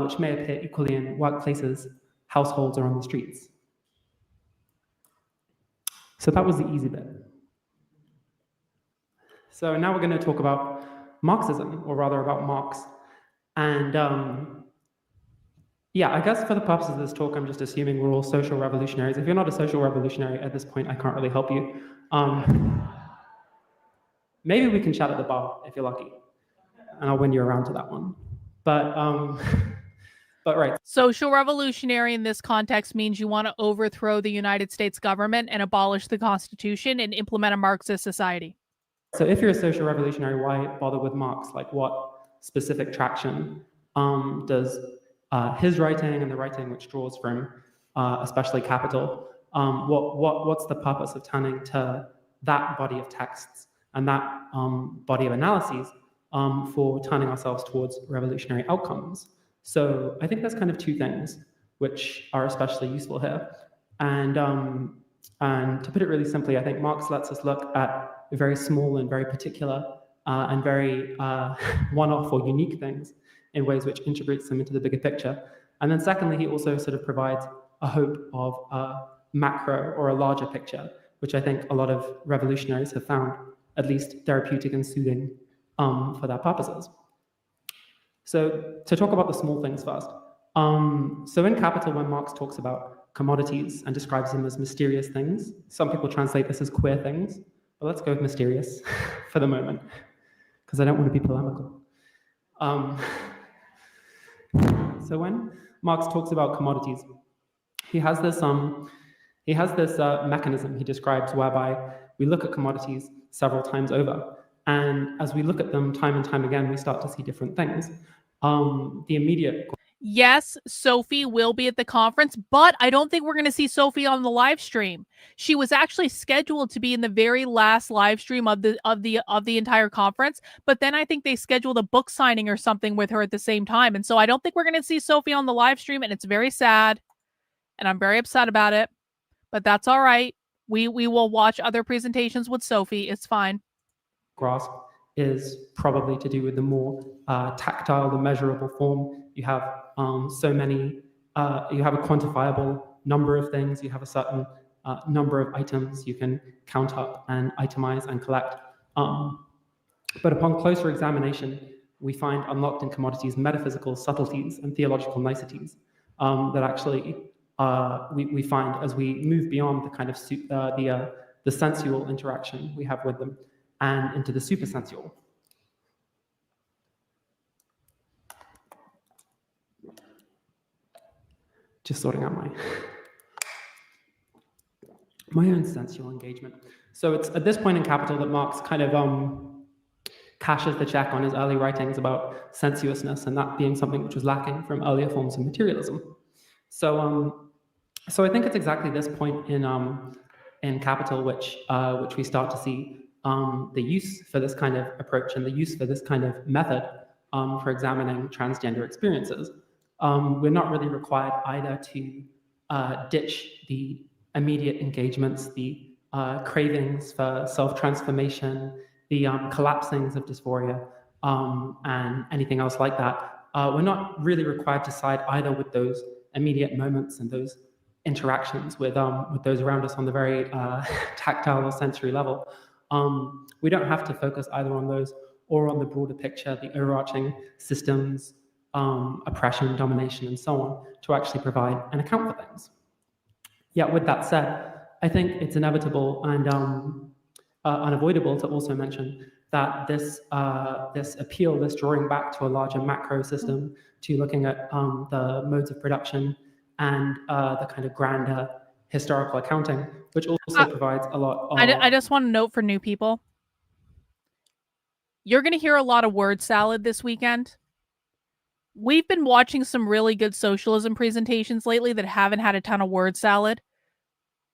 which may appear equally in workplaces, households, or on the streets. So that was the easy bit. So now we're going to talk about Marxism, or rather about Marx. And yeah, I guess for the purposes of this talk, I'm just assuming we're all social revolutionaries. If you're not a social revolutionary at this point, I can't really help you. Maybe we can chat at the bar if you're lucky, and I'll win you around to that one. But right. Social revolutionary in this context means you want to overthrow the United States government and abolish the Constitution and implement a Marxist society. So if you're a social revolutionary, why bother with Marx? Like, what specific traction does his writing and the writing which draws from, especially Capital, what's the purpose of turning to that body of texts and that body of analyses for turning ourselves towards revolutionary outcomes? So I think there's kind of two things which are especially useful here. And to put it really simply, I think Marx lets us look at very small and very particular and very one-off or unique things in ways which integrates them into the bigger picture. And then secondly, he also sort of provides a hope of a macro or a larger picture, which I think a lot of revolutionaries have found at least therapeutic and soothing for their purposes. So to talk about the small things first. So in Capital, when Marx talks about commodities and describes them as mysterious things, some people translate this as queer things, but let's go with mysterious for the moment, because I don't want to be polemical. So when Marx talks about commodities, he has this mechanism he describes whereby we look at commodities several times over. And as we look at them time and time again, we start to see different things. The immediate... Yes, Sophie will be at the conference, but I don't think we're going to see Sophie on the live stream. She was actually scheduled to be in the very last live stream of the entire conference, but then I think they scheduled a book signing or something with her at the same time. And so I don't think we're going to see Sophie on the live stream, and it's very sad, and I'm very upset about it, but that's all right. We will watch other presentations with Sophie. It's fine. Grasp is probably to do with the more tactile, the measurable form. You have so many, you have a quantifiable number of things, you have a certain number of items you can count up and itemize and collect. But upon closer examination, we find unlocked in commodities metaphysical subtleties and theological niceties that actually we find as we move beyond the kind of the sensual interaction we have with them and into the supersensual. Just sorting out my own sensual engagement. So it's at this point in Capital that Marx kind of cashes the check on his early writings about sensuousness, and that being something which was lacking from earlier forms of materialism. So I think it's exactly this point in Capital which we start to see the use for this kind of approach and the use for this kind of method for examining transgender experiences. We're not really required either to ditch the immediate engagements, the cravings for self-transformation, the collapsings of dysphoria, and anything else like that. We're not really required to side either with those immediate moments and those interactions with those around us on the very tactile or sensory level. We don't have to focus either on those or on the broader picture, the overarching systems, oppression, domination, and so on, to actually provide an account for things. Yet with that said, I think it's inevitable and unavoidable to also mention that this appeal, this drawing back to a larger macro system, to looking at the modes of production and the kind of grander historical accounting, which also provides a lot of... I just want to note for new people, you're going to hear a lot of word salad this weekend. We've been watching some really good socialism presentations lately that haven't had a ton of word salad,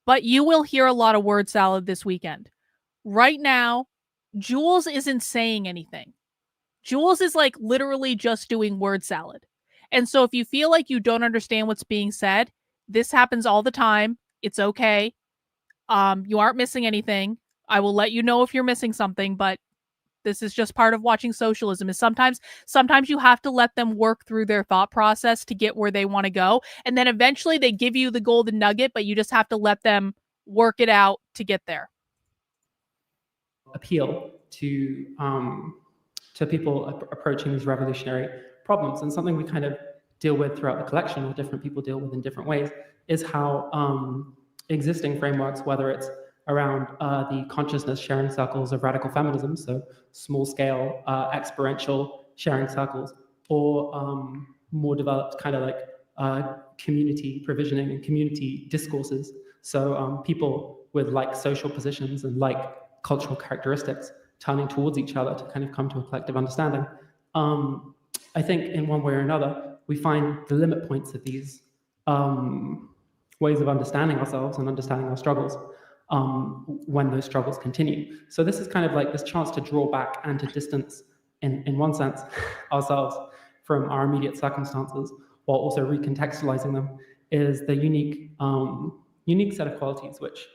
but you will hear a lot of word salad this weekend. Right now, Jules isn't saying anything. Jules is like literally just doing word salad. And so if you feel like you don't understand what's being said, this happens all the time. It's okay. You aren't missing anything. I will let you know if you're missing something, but this is just part of watching socialism. Is sometimes you have to let them work through their thought process to get where they want to go. And then eventually they give you the golden nugget, but you just have to let them work it out to get there. Appeal to people approaching these revolutionary problems, and something we kind of deal with throughout the collection, or different people deal with in different ways, is how existing frameworks, whether it's around the consciousness sharing circles of radical feminism, so small-scale experiential sharing circles, or more developed kind of like community provisioning and community discourses. So people with like social positions and like cultural characteristics turning towards each other to kind of come to a collective understanding. I think in one way or another, we find the limit points of these ways of understanding ourselves and understanding our struggles when those struggles continue. So this is kind of like this chance to draw back and to distance, in one sense, ourselves from our immediate circumstances, while also recontextualizing them, is the unique set of qualities which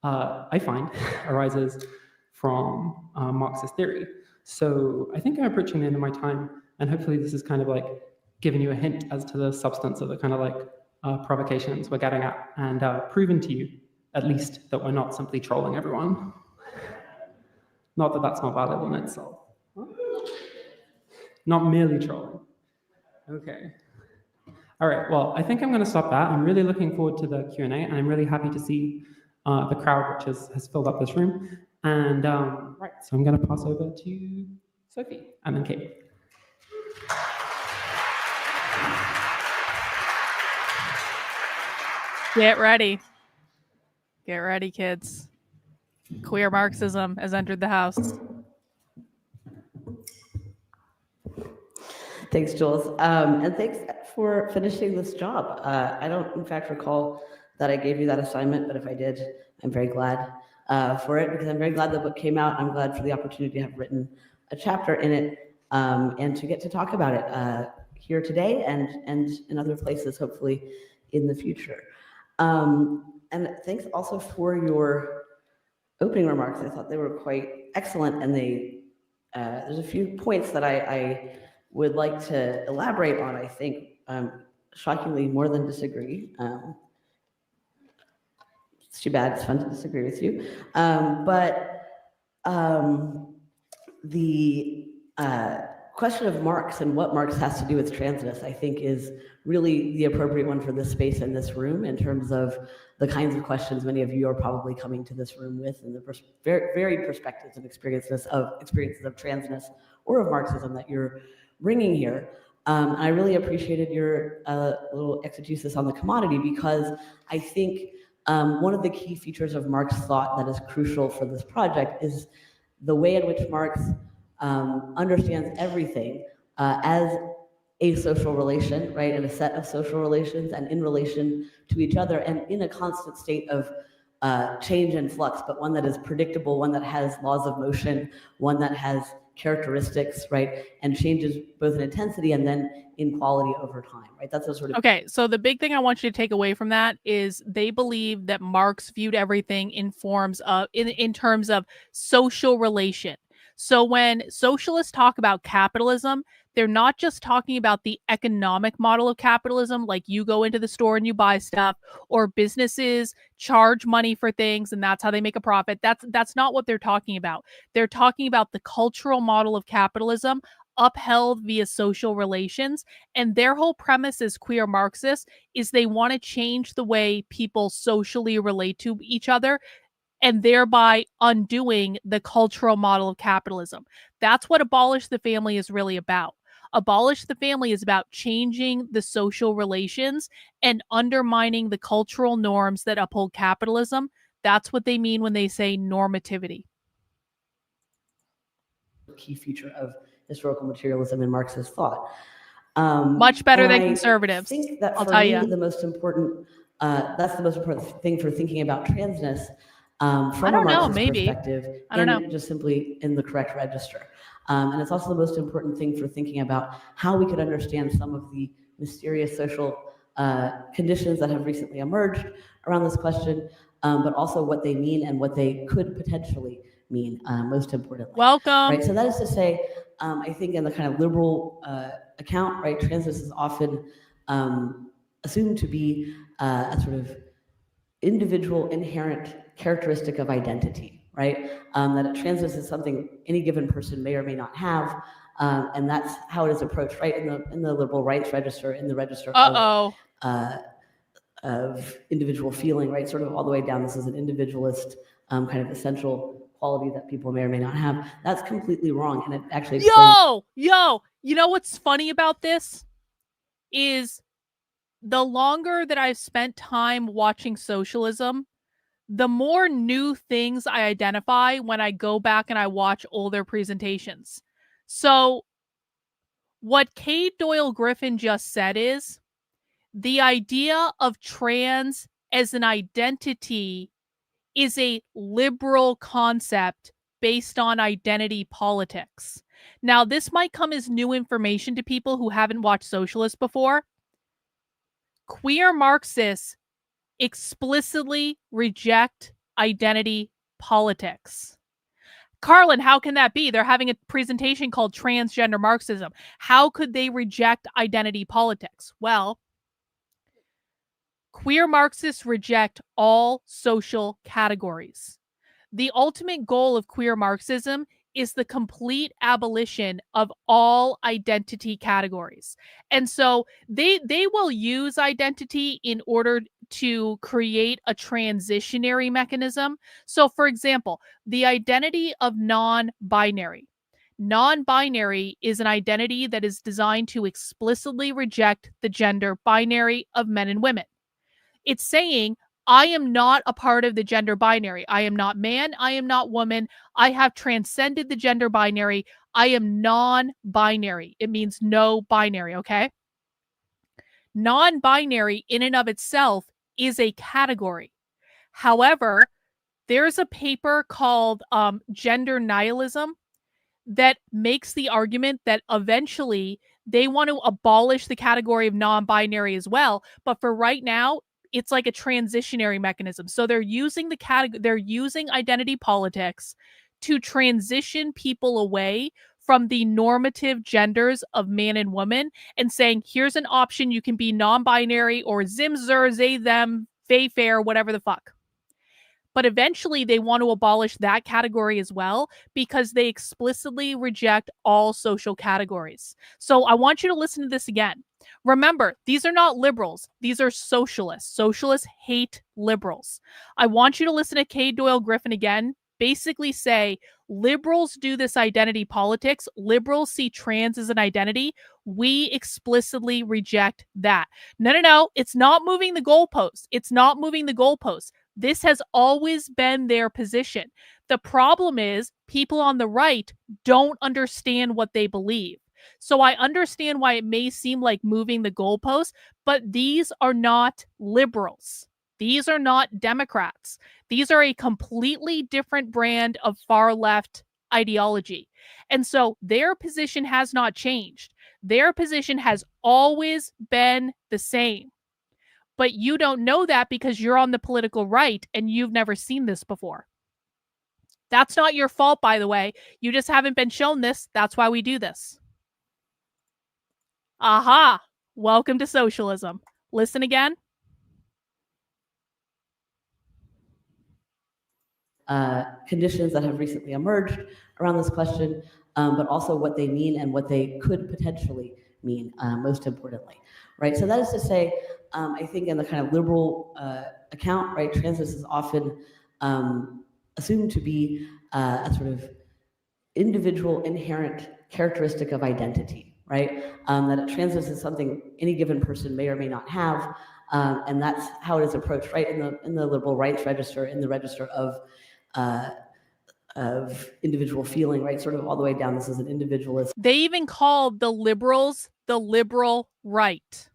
I find arises from Marxist theory. So I think I'm approaching the end of my time, and hopefully this is kind of like giving you a hint as to the substance of the kind of like provocations we're getting at, and proven to you, at least, that we're not simply trolling everyone. Not that that's not valid in itself. Not merely trolling. Okay. All right, well, I think I'm going to stop that. I'm really looking forward to the Q&A, and I'm really happy to see the crowd, which has filled up this room. And right, so I'm going to pass over to Sophie and then Kate. Get ready. Get ready, kids. Queer Marxism has entered the house. Thanks, Jules. And thanks for finishing this job. I don't, in fact, recall that I gave you that assignment, but if I did, I'm very glad for it, because I'm very glad the book came out. I'm glad for the opportunity to have written a chapter in it, and to get to talk about it here today and in other places, hopefully in the future. And thanks also for your opening remarks. I thought they were quite excellent, and there's a few points that I would like to elaborate on. I think shockingly more than disagree. It's too bad. It's fun to disagree with you, but the question of Marx and what Marx has to do with transness, I think, is really the appropriate one for this space and this room, in terms of the kinds of questions many of you are probably coming to this room with, and the varied perspectives and experiences of transness or of Marxism that you're bringing here. I really appreciated your little exegesis on the commodity, because I think one of the key features of Marx thought that is crucial for this project is the way in which Marx understands everything as a social relation, right, and a set of social relations, and in relation to each other, and in a constant state of change and flux, but one that is predictable, one that has laws of motion, one that has characteristics, right, and changes both in intensity and then in quality over time, right? That's a sort of... Okay, so the big thing I want you to take away from that is they believe that Marx viewed everything in terms of social relation. So when socialists talk about capitalism, they're not just talking about the economic model of capitalism, like you go into the store and you buy stuff, or businesses charge money for things and that's how they make a profit. That's not what they're talking about. They're talking about the cultural model of capitalism upheld via social relations. And their whole premise as queer Marxists is they want to change the way people socially relate to each other and thereby undoing the cultural model of capitalism. That's what Abolish the Family is really about. Abolish the Family is about changing the social relations and undermining the cultural norms that uphold capitalism. That's what they mean when they say normativity. Key feature of historical materialism and Marxist thought. Much better and than I conservatives. think that I'll for tell me, you. the most important, that's the most important thing for thinking about transness from I a don't know, Marxist maybe. perspective, I don't know. just simply in the correct register. And it's also the most important thing for thinking about how we could understand some of the mysterious social conditions that have recently emerged around this question, but also what they mean and what they could potentially mean, most importantly. Welcome. Right, so that is to say, I think in the kind of liberal account, right, transness is often assumed to be a sort of individual inherent characteristic of identity, right? That transness is something any given person may or may not have, and that's how it is approached, right? In the liberal rights register, in the register of individual feeling, right? Sort of all the way down. This is an individualist kind of essential quality that people may or may not have. That's completely wrong, and it actually explains. Yo, you know what's funny about this is the longer that I've spent time watching socialism, the more new things I identify when I go back and I watch older presentations. So what Kate Doyle Griffin just said is the idea of trans as an identity is a liberal concept based on identity politics. Now, this might come as new information to people who haven't watched Socialist before. Queer Marxists explicitly reject identity politics. Karlyn, how can that be? They're having a presentation called Transgender Marxism. How could they reject identity politics? Well, queer Marxists reject all social categories. The ultimate goal of queer Marxism is the complete abolition of all identity categories. And so they will use identity in order to create a transitionary mechanism. So for example, the identity of non-binary. Non-binary is an identity that is designed to explicitly reject the gender binary of men and women. It's saying, I am not a part of the gender binary. I am not man. I am not woman. I have transcended the gender binary. I am non-binary. It means no binary, okay? Non-binary in and of itself is a category. However, there's a paper called Gender Nihilism that makes the argument that eventually they want to abolish the category of non-binary as well. But for right now, it's like a transitionary mechanism. So they're using they're using identity politics to transition people away from the normative genders of man and woman and saying, here's an option. You can be non-binary or zim, zer, they, them, fey, fair, whatever the fuck. But eventually they want to abolish that category as well because they explicitly reject all social categories. So I want you to listen to this again. Remember, these are not liberals. These are socialists. Socialists hate liberals. I want you to listen to Kay Doyle Griffin again. Basically say, liberals do this identity politics. Liberals see trans as an identity. We explicitly reject that. No. It's not moving the goalpost. It's not moving the goalpost. This has always been their position. The problem is people on the right don't understand what they believe. So I understand why it may seem like moving the goalpost, but these are not liberals. These are not Democrats. These are a completely different brand of far left ideology. And so their position has not changed. Their position has always been the same. But you don't know that because you're on the political right and you've never seen this before. That's not your fault, by the way. You just haven't been shown this. That's why we do this. Aha! Welcome to socialism. Listen again. Conditions that have recently emerged around this question, but also what they mean and what they could potentially mean, most importantly, right? So that is to say, I think in the kind of liberal account, right, transness is often assumed to be a sort of individual inherent characteristic of identity, right? That transness is something any given person may or may not have, and that's how it is approached, right? In the liberal rights register, in the register of individual feeling, right? Sort of all the way down. This is an individualist. They even called the liberals the liberal right.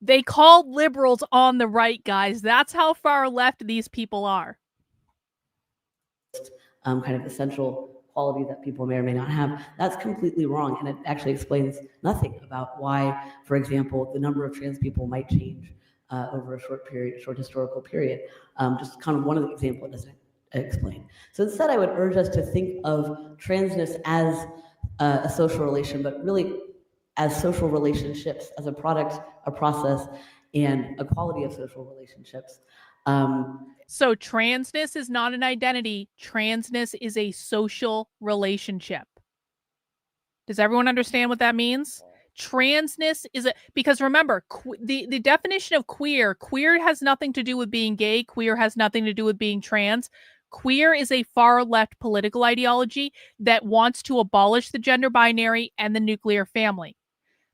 They called liberals on the right, guys. That's how far left these people are. Kind of essential quality that people may or may not have. That's completely wrong, and it actually explains nothing about why, for example, the number of trans people might change over a short historical period. Just kind of one of the examples it doesn't explain. So instead, I would urge us to think of transness as a social relation, but really as social relationships, as a product, a process, and a quality of social relationships. So transness is not an identity. Transness is a social relationship. Does everyone understand what that means? Transness is because remember, the definition of queer has nothing to do with being gay. Queer has nothing to do with being trans. Queer is a far left political ideology that wants to abolish the gender binary and the nuclear family.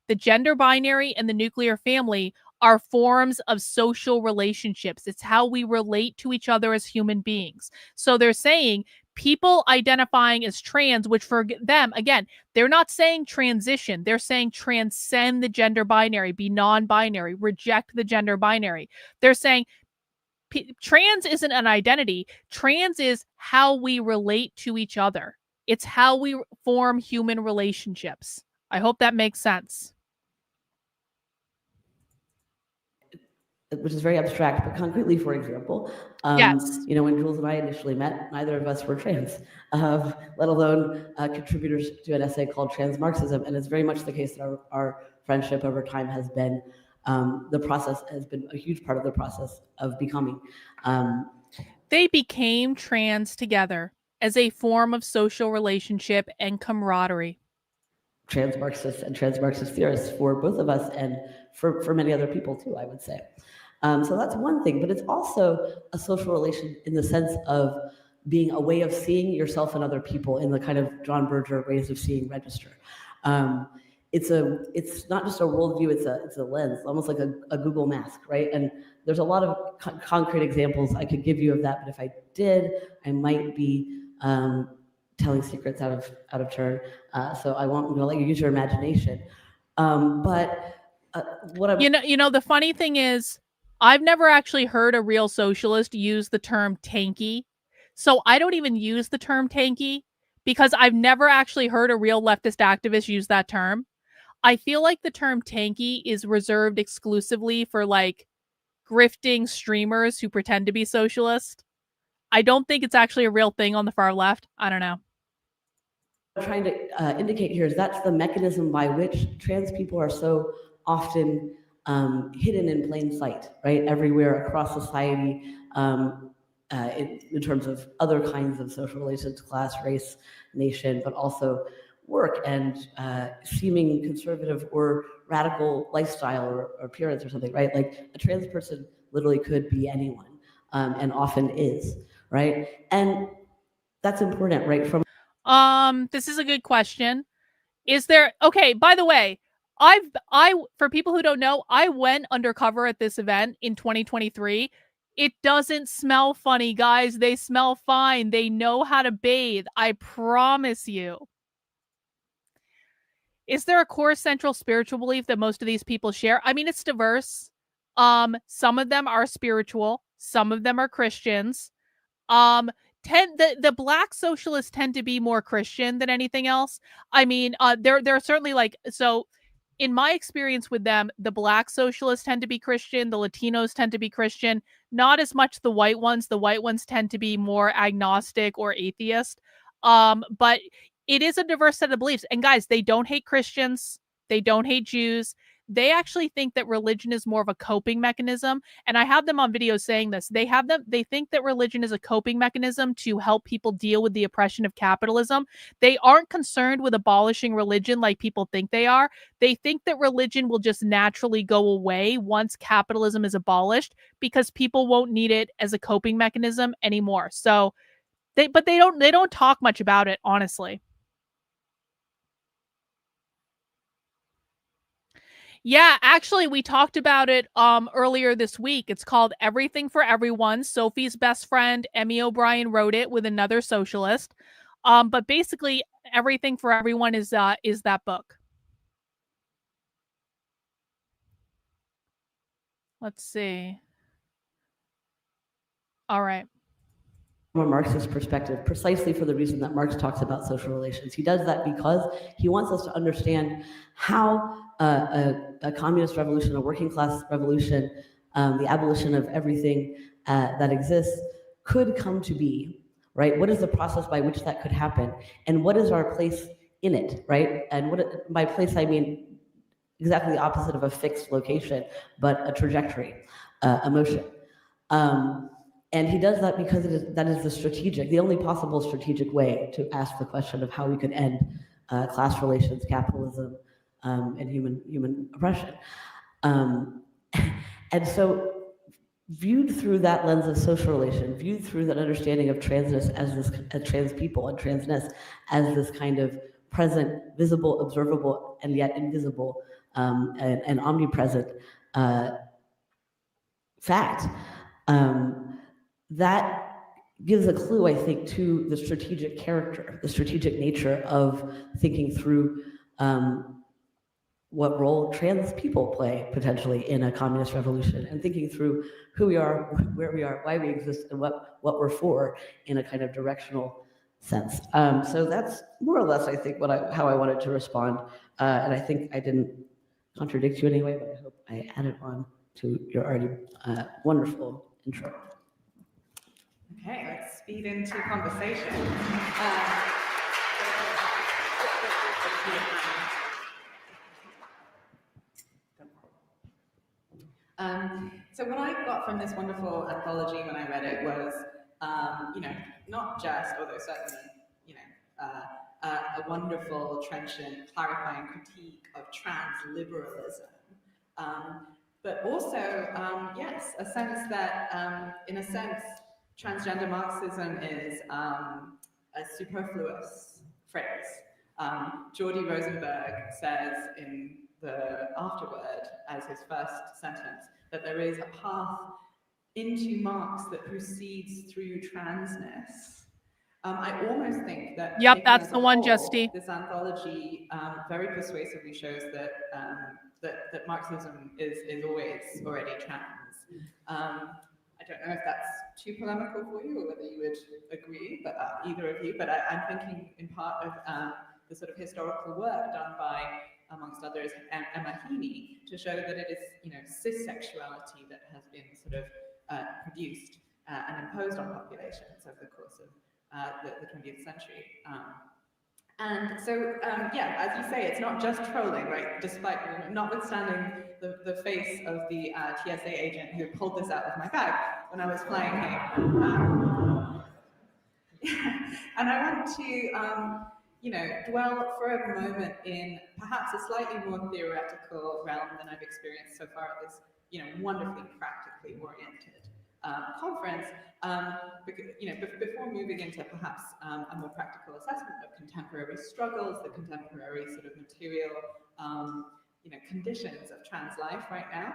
The gender binary and the nuclear family are forms of social relationships. It's how we relate to each other as human beings. So they're saying people identifying as trans, which for them, again, they're not saying transition. They're saying transcend the gender binary, be non-binary, reject the gender binary. They're saying trans isn't an identity. Trans is how we relate to each other. It's how we form human relationships. I hope that makes sense. Which is very abstract, but concretely, for example, yes. You know, when Jules and I initially met, neither of us were trans, let alone contributors to an essay called Trans Marxism. And it's very much the case that our friendship over time has been, the process has been a huge part of the process of becoming. They became trans together as a form of social relationship and camaraderie. Trans Marxists and trans Marxist theorists for both of us and for many other people too, I would say. So that's one thing, but it's also a social relation in the sense of being a way of seeing yourself and other people in the kind of John Berger ways of seeing register. It's not just a worldview, it's a lens, almost like a Google mask, right? And there's a lot of concrete examples I could give you of that, but if I did, I might be telling secrets out of turn. So I won't, I'm gonna let you use your imagination. But what I'm... You know, the funny thing is, I've never actually heard a real socialist use the term tanky. So I don't even use the term tanky because I've never actually heard a real leftist activist use that term. I feel like the term tanky is reserved exclusively for like grifting streamers who pretend to be socialist. I don't think it's actually a real thing on the far left. I don't know. What I'm trying to indicate here is that's the mechanism by which trans people are so often hidden in plain sight, right? Everywhere across society, in terms of other kinds of social relations, class, race, nation, but also work and seeming conservative or radical lifestyle or appearance or something, right? Like a trans person literally could be anyone, and often is, right? And that's important, right? This is a good question. Is there, okay, by the way, for people who don't know, I went undercover at this event in 2023. It doesn't smell funny, guys. They smell fine. They know how to bathe. I promise you. Is there a core central spiritual belief that most of these people share? I mean, it's diverse. Some of them are spiritual. Some of them are Christians. The black socialists tend to be more Christian than anything else. I mean, they're certainly like, so in my experience with them, the black socialists tend to be Christian, the Latinos tend to be Christian, not as much the white ones. The white ones tend to be more agnostic or atheist. But it is a diverse set of beliefs. And guys, they don't hate Christians. They don't hate Jews. They actually think that religion is more of a coping mechanism. And I have them on video saying this. They think that religion is a coping mechanism to help people deal with the oppression of capitalism. They aren't concerned with abolishing religion like people think they are. They think that religion will just naturally go away once capitalism is abolished because people won't need it as a coping mechanism anymore. So they don't talk much about it, honestly. Yeah, actually, we talked about it earlier this week. It's called Everything for Everyone. Sophie's best friend, Emmy O'Brien, wrote it with another socialist. But basically, Everything for Everyone is that book. Let's see. All right. From a Marxist perspective, precisely for the reason that Marx talks about social relations. He does that because he wants us to understand how a communist revolution, a working class revolution, the abolition of everything that exists could come to be, right? What is the process by which that could happen? And what is our place in it, right? And by place, I mean exactly the opposite of a fixed location, but a trajectory, a motion. And he does that because that is the only possible strategic way to ask the question of how we could end class relations, capitalism, and human oppression. And so, viewed through that lens of social relation, viewed through that understanding of transness as trans people and transness as this kind of present, visible, observable, and yet invisible and omnipresent fact. That gives a clue, I think, to the strategic character, the strategic nature of thinking through what role trans people play potentially in a communist revolution, and thinking through who we are, where we are, why we exist, and what we're for in a kind of directional sense. So that's more or less, I think, how I wanted to respond. And I think I didn't contradict you anyway, but I hope I added on to your already wonderful intro. Okay, let's speed into conversation. So what I got from this wonderful anthology when I read it was, not just, although certainly, a wonderful, trenchant, clarifying critique of trans-liberalism, but also, yes, a sense that, in a sense, transgender Marxism is a superfluous phrase. Jordi Rosenberg says in the afterword, as his first sentence, that there is a path into Marx that proceeds through transness. I almost think that that's the one, Justy. This anthology very persuasively shows that that Marxism is always already trans. I don't know if that's too polemical for you or whether you would agree, but either of you. But I'm thinking in part of the sort of historical work done by, amongst others, Emma Heaney, to show that it is, cis-sexuality that has been sort of produced and imposed on populations over the course of the 20th century. And so, as you say, it's not just trolling, right? Despite, notwithstanding the face of the TSA agent who pulled this out of my bag when I was flying here. And I want to, dwell for a moment in perhaps a slightly more theoretical realm than I've experienced so far at this, wonderfully practically oriented conference. Before moving into perhaps a more practical assessment of contemporary struggles, the contemporary sort of material, conditions of trans life right now,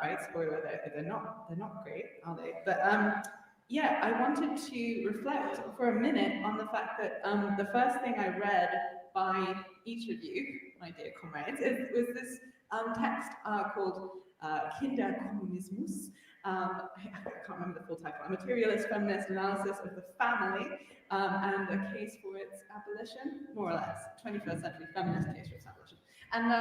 right? Spoiler, they're not great, are they? But I wanted to reflect for a minute on the fact that the first thing I read by each of you, my dear comrades, was this text called Kinderkommunismus. I can't remember the full title. A materialist feminist analysis of the family and a case for its abolition, more or less, 21st century feminist case for its abolition. And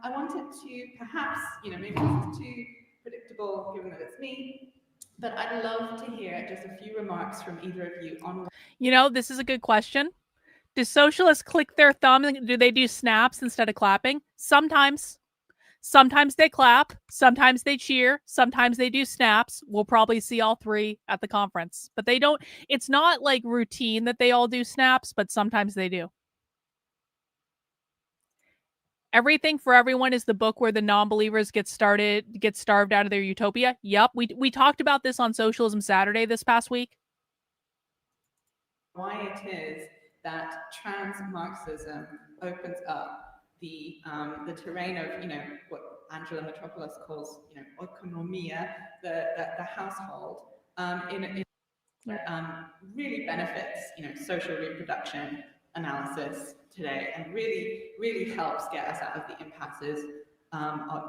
I wanted to perhaps, maybe this is too predictable given that it's me, but I'd love to hear just a few remarks from either of you on. This is a good question. Do socialists click their thumb and do they do snaps instead of clapping? Sometimes. Sometimes they clap, sometimes they cheer, sometimes they do snaps. We'll probably see all three at the conference. But they don't, it's not like routine that they all do snaps, but sometimes they do. Everything for Everyone is the book where the non-believers get starved out of their utopia. Yep, we talked about this on Socialism Saturday this past week. Why it is that trans Marxism opens up the terrain of, what Angela Metropoulos calls, oikonomia, the household, really benefits, social reproduction analysis today, and really helps get us out of the impasses,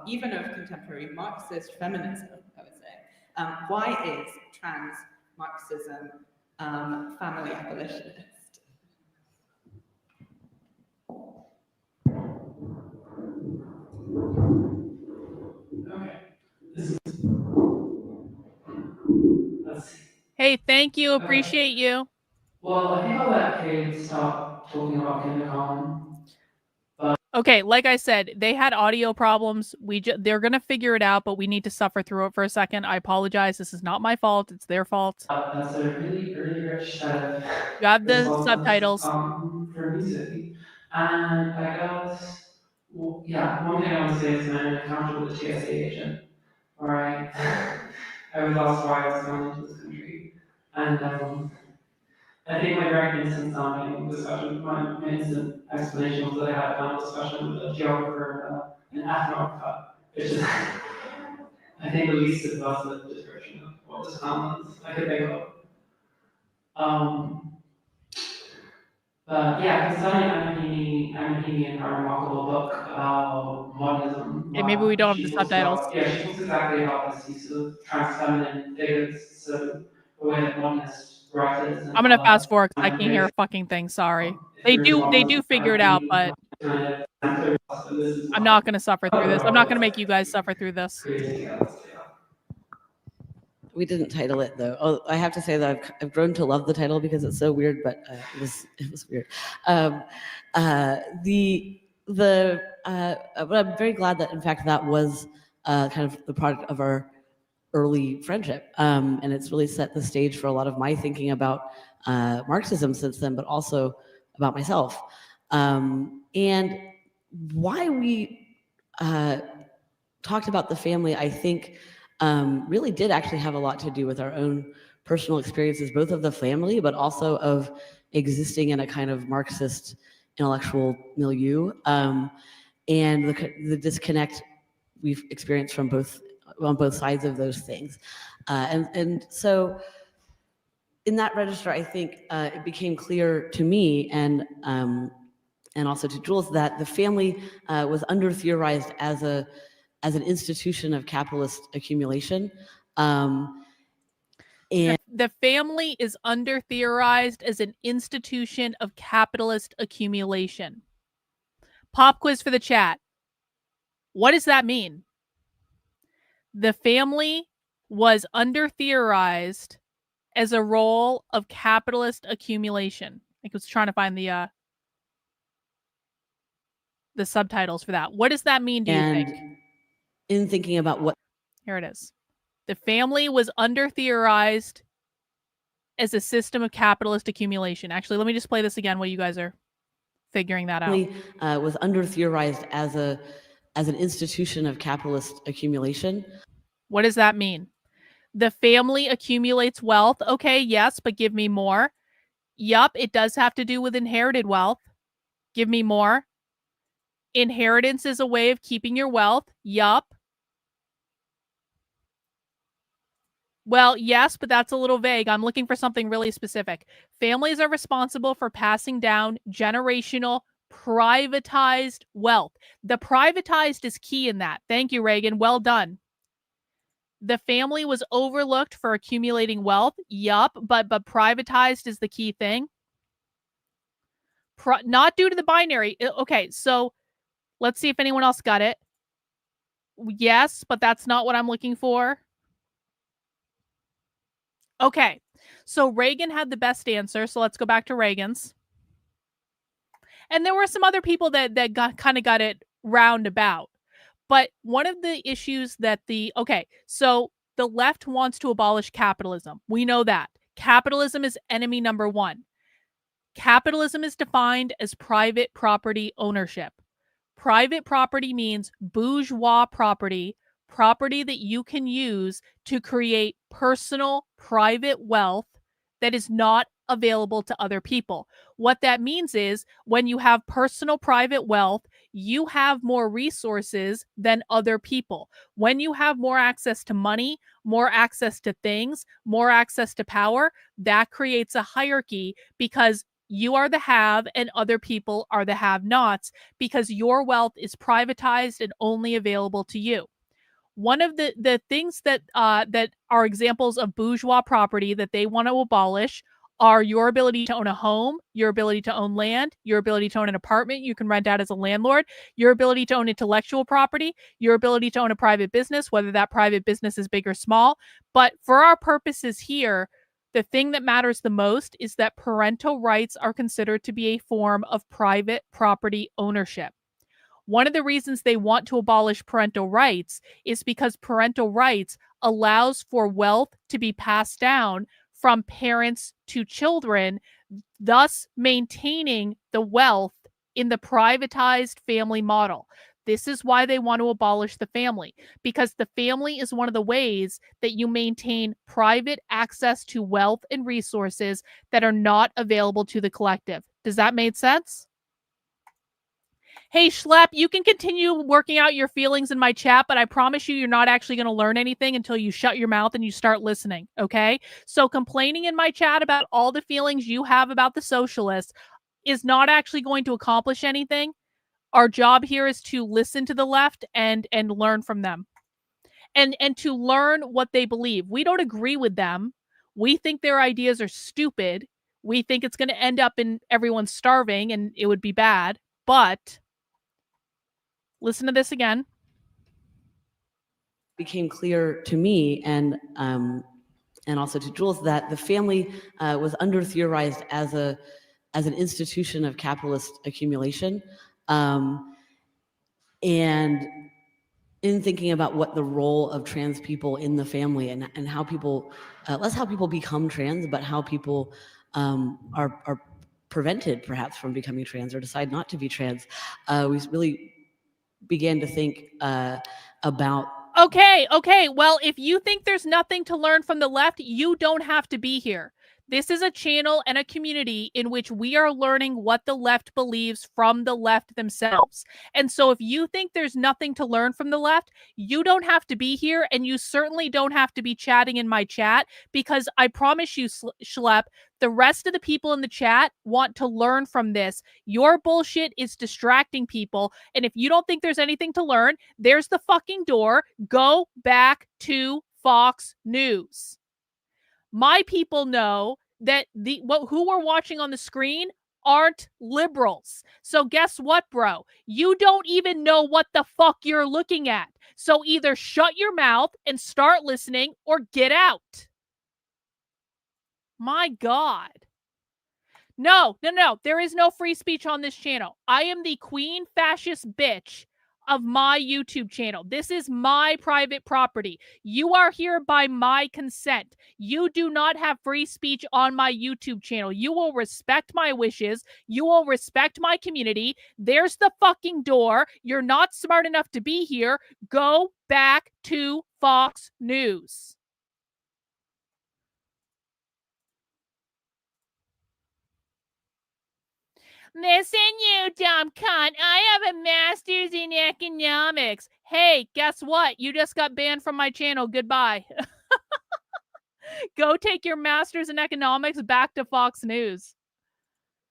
even of contemporary Marxist feminism, I would say. Why is trans Marxism family abolitionist? Hey, thank you. Appreciate you. Well, I think I'll let Kate stop talking about Kindergarten. Okay, like I said, they had audio problems. They're gonna figure it out, but we need to suffer through it for a second. I apologize. This is not my fault. It's their fault. That's a really, really rich set of You have the responses, subtitles. for music. And I guess, well, yeah, one thing I want to say is that I'm encountered with a TSA agent, where I was asked why I was going into this country. And I think my very instant sounding discussion, my instant explanation was that I had a panel discussion with a geographer and an ethnographer, which is, I think, the least advanced description of what this panel is I could think of. But yeah, concerning Anahini and her remarkable book about modernism. Okay, maybe we don't have the subtitles. She talks exactly about this use of trans feminine figures, so the way that modernist writers. I'm gonna fast forward because I can't hear a fucking thing. Sorry. They do figure it out, but I'm not gonna suffer through this. I'm not gonna make you guys suffer through this. We didn't title it though. Oh, I have to say that I've grown to love the title because it's so weird, but it was weird. But I'm very glad that in fact that was kind of the product of our early friendship, and it's really set the stage for a lot of my thinking about Marxism since then, but also about myself, and why we talked about the family. I think. Really did actually have a lot to do with our own personal experiences, both of the family, but also of existing in a kind of Marxist intellectual milieu, and the disconnect we've experienced from on both sides of those things. And so in that register, I think it became clear to me and also to Jules that the family was under-theorized as an institution of capitalist accumulation. And the family is under-theorized as an institution of capitalist accumulation. Pop quiz for the chat. What does that mean? The family was under-theorized as a role of capitalist accumulation. I was trying to find the subtitles for that. What does that mean, do you think? In thinking about what... Here it is. The family was under-theorized as a system of capitalist accumulation. Actually, let me just play this again while you guys are figuring that out. Was under-theorized as an institution of capitalist accumulation. What does that mean? The family accumulates wealth. Okay, yes, but give me more. Yup, it does have to do with inherited wealth. Give me more. Inheritance is a way of keeping your wealth. Yup. Well, yes, but that's a little vague. I'm looking for something really specific. Families are responsible for passing down generational privatized wealth. The privatized is key in that. Thank you, Reagan. Well done. The family was overlooked for accumulating wealth. Yup, but privatized is the key thing. Not due to the binary. Okay, so let's see if anyone else got it. Yes, but that's not what I'm looking for. Okay, so Reagan had the best answer, so let's go back to Reagan's. And there were some other people that got it roundabout. But one of the issues that so the left wants to abolish capitalism. We know that. Capitalism is enemy number one. Capitalism is defined as private property ownership. Private property means bourgeois property, property that you can use to create personal private wealth that is not available to other people. What that means is when you have personal private wealth, you have more resources than other people. When you have more access to money, more access to things, more access to power, that creates a hierarchy because you are the have and other people are the have-nots because your wealth is privatized and only available to you. One of the things that are examples of bourgeois property that they want to abolish are your ability to own a home, your ability to own land, your ability to own an apartment you can rent out as a landlord, your ability to own intellectual property, your ability to own a private business, whether that private business is big or small. But for our purposes here, the thing that matters the most is that parental rights are considered to be a form of private property ownership. One of the reasons they want to abolish parental rights is because parental rights allows for wealth to be passed down from parents to children, thus maintaining the wealth in the privatized family model. This is why they want to abolish the family, because the family is one of the ways that you maintain private access to wealth and resources that are not available to the collective. Does that make sense? Hey, Schlep, you can continue working out your feelings in my chat, but I promise you're not actually going to learn anything until you shut your mouth and you start listening, okay? So complaining in my chat about all the feelings you have about the socialists is not actually going to accomplish anything. Our job here is to listen to the left and learn from them and to learn what they believe. We don't agree with them. We think their ideas are stupid. We think it's going to end up in everyone starving and it would be bad, but listen to this again. Became clear to me and also to Jules that the family was under-theorized as an institution of capitalist accumulation. And in thinking about what the role of trans people in the family and how people, less how people become trans, but how people are prevented perhaps from becoming trans or decide not to be trans, we really began to think about. Okay. Well, if you think there's nothing to learn from the left, you don't have to be here. This is a channel and a community in which we are learning what the left believes from the left themselves. And so if you think there's nothing to learn from the left, you don't have to be here, and you certainly don't have to be chatting in my chat, because I promise you, Schlep, the rest of the people in the chat want to learn from this. Your bullshit is distracting people, and if you don't think there's anything to learn, there's the fucking door. Go back to Fox News. My people know that who we're watching on the screen aren't liberals. So guess what, bro? You don't even know what the fuck you're looking at. So either shut your mouth and start listening or get out. My God. No. There is no free speech on this channel. I am the queen fascist bitch of my YouTube channel. This is my private property. You are here by my consent. You do not have free speech on my YouTube channel. You will respect my wishes. You will respect my community. There's the fucking door. You're not smart enough to be here. Go back to Fox News. Listen, you dumb cunt. I have a master's in economics. Hey, guess what? You just got banned from my channel. Goodbye. Go take your master's in economics back to Fox News.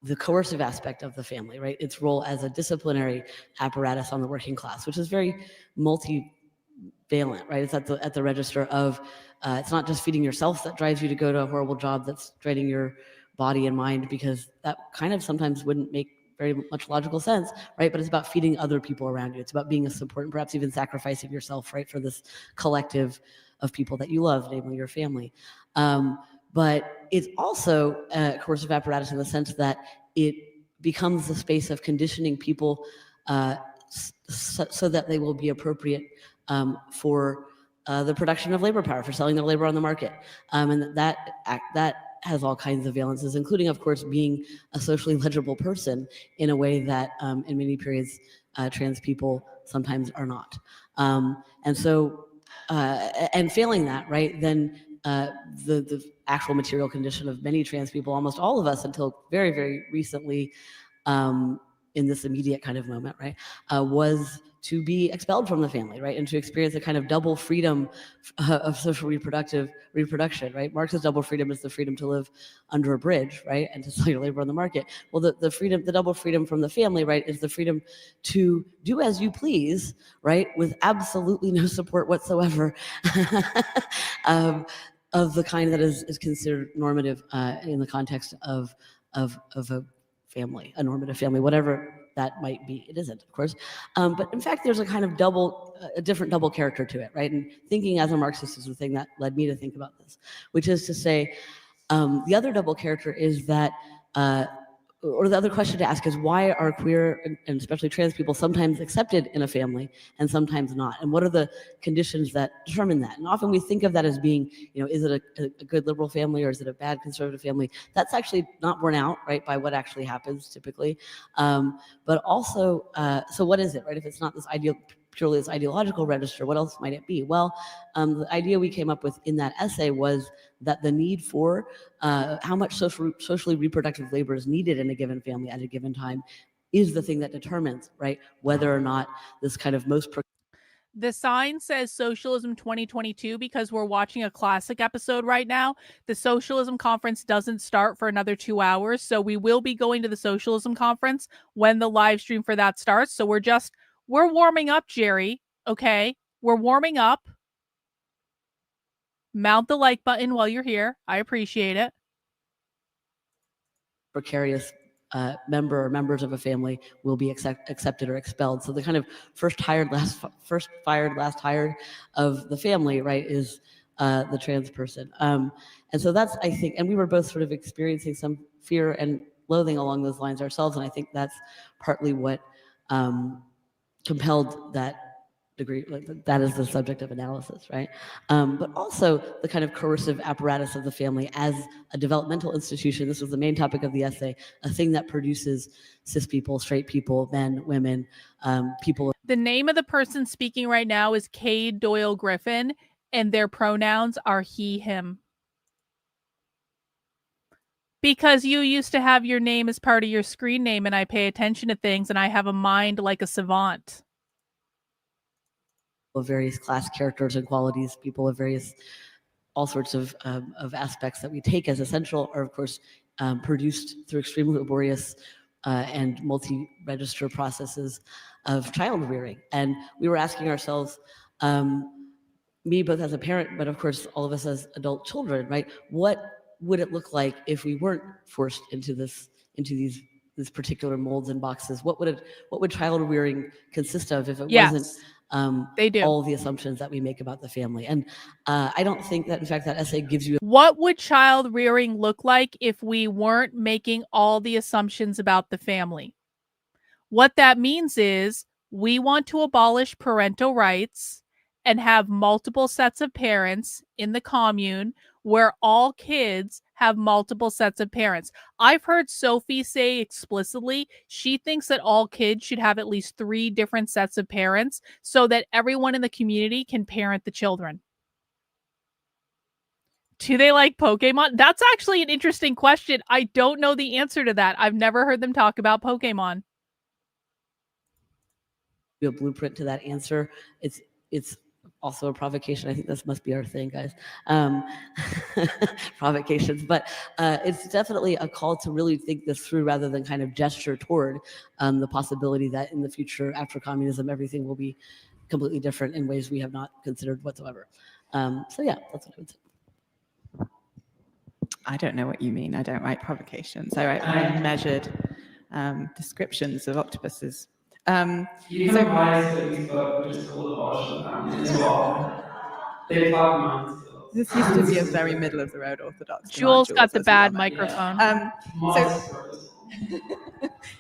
The coercive aspect of the family, right? Its role as a disciplinary apparatus on the working class, which is very multivalent, right? It's at the register of, it's not just feeding yourself that drives you to go to a horrible job that's draining your body and mind, because that kind of sometimes wouldn't make very much logical sense, right? But it's about feeding other people around you. It's about being a support and perhaps even sacrificing yourself, right, for this collective of people that you love, namely your family. But it's also a coercive apparatus in the sense that it becomes the space of conditioning people so that they will be appropriate for the production of labor power, for selling their labor on the market. And that has all kinds of valences, including, of course, being a socially legible person in a way that in many periods trans people sometimes are not. And so, and failing that, right, then the actual material condition of many trans people, almost all of us until very, very recently, in this immediate kind of moment, right, was to be expelled from the family, right, and to experience a kind of double freedom of social reproduction, right? Marx's double freedom is the freedom to live under a bridge, right, and to sell your labor on the market. Well, the double freedom from the family, right, is the freedom to do as you please, right, with absolutely no support whatsoever of the kind that is considered normative in the context of a family, a normative family, whatever that might be. It isn't, of course. But in fact, there's a kind of a different double character to it, right? And thinking as a Marxist is the thing that led me to think about this, which is to say, the other double character is that, or the other question to ask is, why are queer and especially trans people sometimes accepted in a family and sometimes not? And what are the conditions that determine that? And often we think of that as being, is it a good liberal family or is it a bad conservative family? That's actually not borne out, right, by what actually happens typically. But also, so what is it, right? If it's not this purely this ideological register, what else might it be? Well, the idea we came up with in that essay was that the need for how much socially reproductive labor is needed in a given family at a given time is the thing that determines, right, whether or not this kind of The sign says Socialism 2022 because we're watching a classic episode right now. The Socialism Conference doesn't start for another 2 hours, so we will be going to the Socialism Conference when the live stream for that starts. So we're warming up, Jerry, okay? We're warming up. Mount the like button while you're here. I appreciate it. precarious member or members of a family will be accepted or expelled. So the kind of first fired, last hired of the family, right, is the trans person. And so that's, I think, and we were both sort of experiencing some fear and loathing along those lines ourselves, and I think that's partly what compelled that degree, like that is the subject of analysis, right? But also the kind of coercive apparatus of the family as a developmental institution. This was the main topic of the essay, a thing that produces cis people, straight people, men, women, people. The name of the person speaking right now is Cade Doyle Griffin, and their pronouns are he, him. Because you used to have your name as part of your screen name, and I pay attention to things, and I have a mind like a savant. Of various class characters and qualities, people of various, all sorts of aspects that we take as essential are, of course, produced through extremely laborious and multi-register processes of child rearing. And we were asking ourselves, me both as a parent, but of course all of us as adult children, right? What would it look like if we weren't forced into these particular molds and boxes? What would child rearing consist of if it wasn't they do all the assumptions that we make about the family? And I don't think that, in fact, that essay gives you. What would child rearing look like if we weren't making all the assumptions about the family? What that means is we want to abolish parental rights and have multiple sets of parents in the commune where all kids have multiple sets of parents. I've heard Sophie say explicitly she thinks that all kids should have at least 3 different sets of parents so that everyone in the community can parent the children. Do they like Pokemon? That's actually an interesting question. I don't know the answer to that. I've never heard them talk about Pokemon. A blueprint to that answer. It's also a provocation. I think this must be our thing, guys. Provocations, but it's definitely a call to really think this through rather than kind of gesture toward the possibility that in the future, after communism, everything will be completely different in ways we have not considered whatsoever. So yeah, that's what I would say. I don't know what you mean. I don't write provocations. I write measured descriptions of octopuses. You can advise that we spoke just a little abortion as well. They talk minds. This used to be a very middle of the road orthodox. Jules got the bad microphone.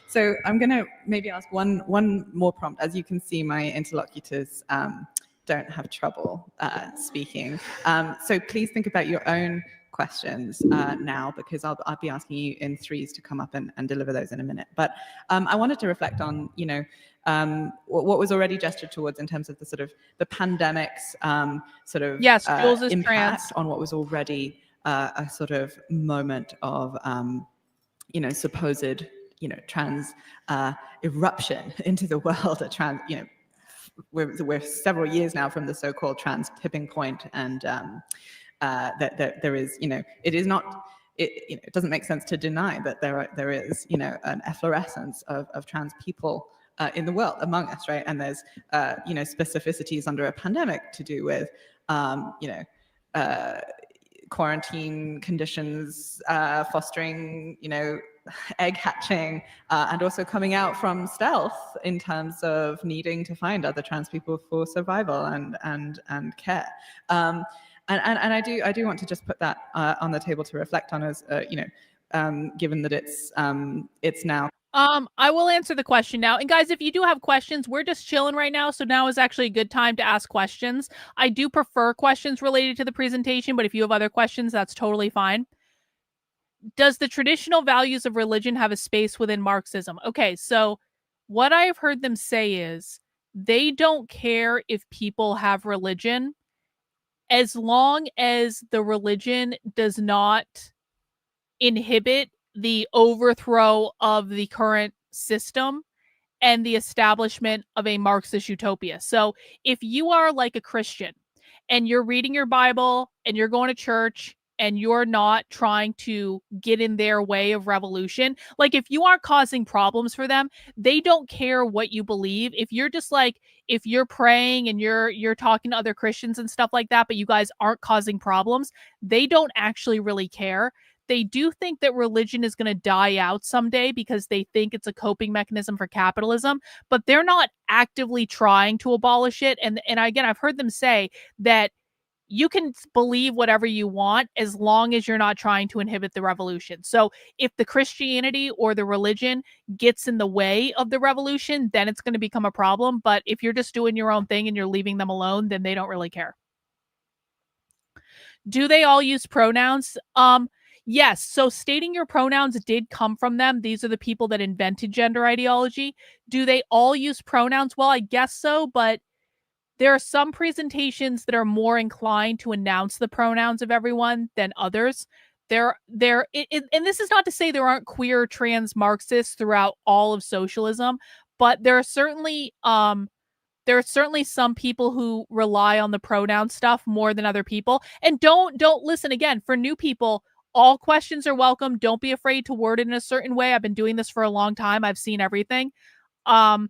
So I'm going to maybe ask one more prompt. As you can see, my interlocutors don't have trouble speaking. So please think about your own questions now, because I'll be asking you in threes to come up and deliver those in a minute. But I wanted to reflect on, what was already gestured towards in terms of the sort of the pandemic's Yes, Jules is impact trans. on what was already a sort of moment of, supposed, trans eruption into the world, a trans, we're several years now from the so-called trans tipping point, and that there is, it is not, it doesn't make sense to deny that there is, an efflorescence of trans people in the world among us, right? And there's, specificities under a pandemic to do with, quarantine conditions, fostering, egg hatching, and also coming out from stealth in terms of needing to find other trans people for survival and care. And I do want to just put that on the table to reflect on, as given that it's now. I will answer the question now. And guys, if you do have questions, we're just chilling right now. So now is actually a good time to ask questions. I do prefer questions related to the presentation, but if you have other questions, that's totally fine. Does the traditional values of religion have a space within Marxism? Okay, so what I've heard them say is they don't care if people have religion as long as the religion does not inhibit the overthrow of the current system and the establishment of a Marxist utopia. So if you are like a Christian and you're reading your Bible and you're going to church and you're not trying to get in their way of revolution, like if you aren't causing problems for them, they don't care what you believe. If you're just like, if you're praying and you're talking to other Christians and stuff like that, but you guys aren't causing problems, they don't actually really care. They do think that religion is going to die out someday because they think it's a coping mechanism for capitalism, but they're not actively trying to abolish it. And again, I've heard them say that you can believe whatever you want as long as you're not trying to inhibit the revolution. So if the Christianity or the religion gets in the way of the revolution, then it's going to become a problem. But if you're just doing your own thing and you're leaving them alone, then they don't really care. Do they all use pronouns? Yes. So stating your pronouns did come from them. These are the people that invented gender ideology. Do they all use pronouns? Well, I guess so, but there are some presentations that are more inclined to announce the pronouns of everyone than others. And this is not to say there aren't queer trans Marxists throughout all of socialism, but there are certainly some people who rely on the pronoun stuff more than other people. And don't listen, again, for new people, all questions are welcome. Don't be afraid to word it in a certain way. I've been doing this for a long time. I've seen everything. I'm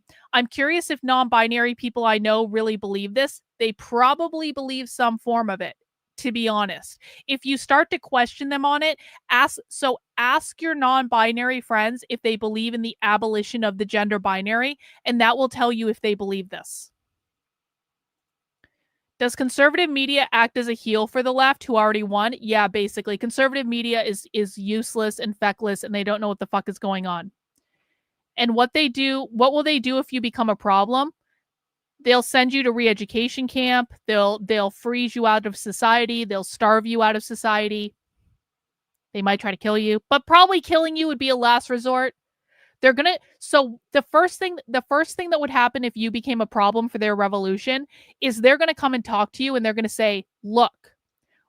curious if non-binary people I know really believe this. They probably believe some form of it, to be honest. If you start to question them on it, ask your non-binary friends if they believe in the abolition of the gender binary, and that will tell you if they believe this. Does conservative media act as a heel for the left who already won? Yeah, basically. Conservative media is useless and feckless, and they don't know what the fuck is going on. And what will they do if you become a problem? They'll send you to re-education camp. They'll freeze you out of society. They'll starve you out of society. They might try to kill you, but probably killing you would be a last resort. So the first thing that would happen if you became a problem for their revolution is they're going to come and talk to you and they're going to say, look,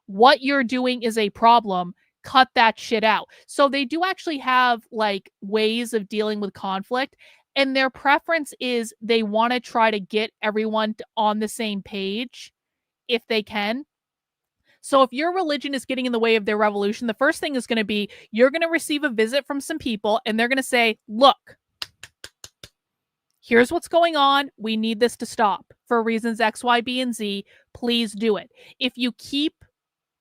what you're doing is a problem. Cut that shit out. So they do actually have like ways of dealing with conflict, and their preference is they want to try to get everyone on the same page if they can. So if your religion is getting in the way of their revolution, the first thing is going to be you're going to receive a visit from some people and they're going to say, look, here's what's going on. We need this to stop for reasons X, Y, B, and Z. Please do it. If you keep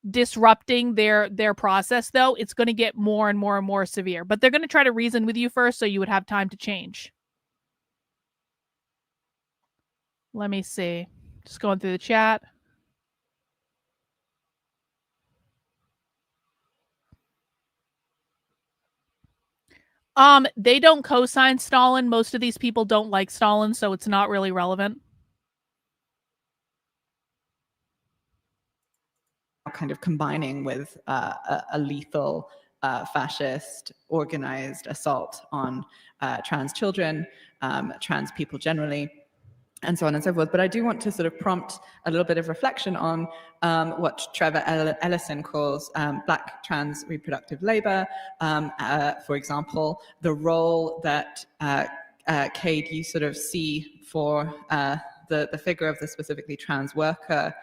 disrupting their process, though, it's going to get more and more and more severe. But they're going to try to reason with you first so you would have time to change. Let me see. Just going through the chat. They don't co-sign Stalin. Most of these people don't like Stalin, so it's not really relevant. Kind of combining with a lethal fascist organized assault on trans children, trans people generally, and so on and so forth. But I do want to sort of prompt a little bit of reflection on what Trevor Ellison calls Black trans reproductive labor. For example, the role that Cade, you sort of see for the figure of the specifically trans worker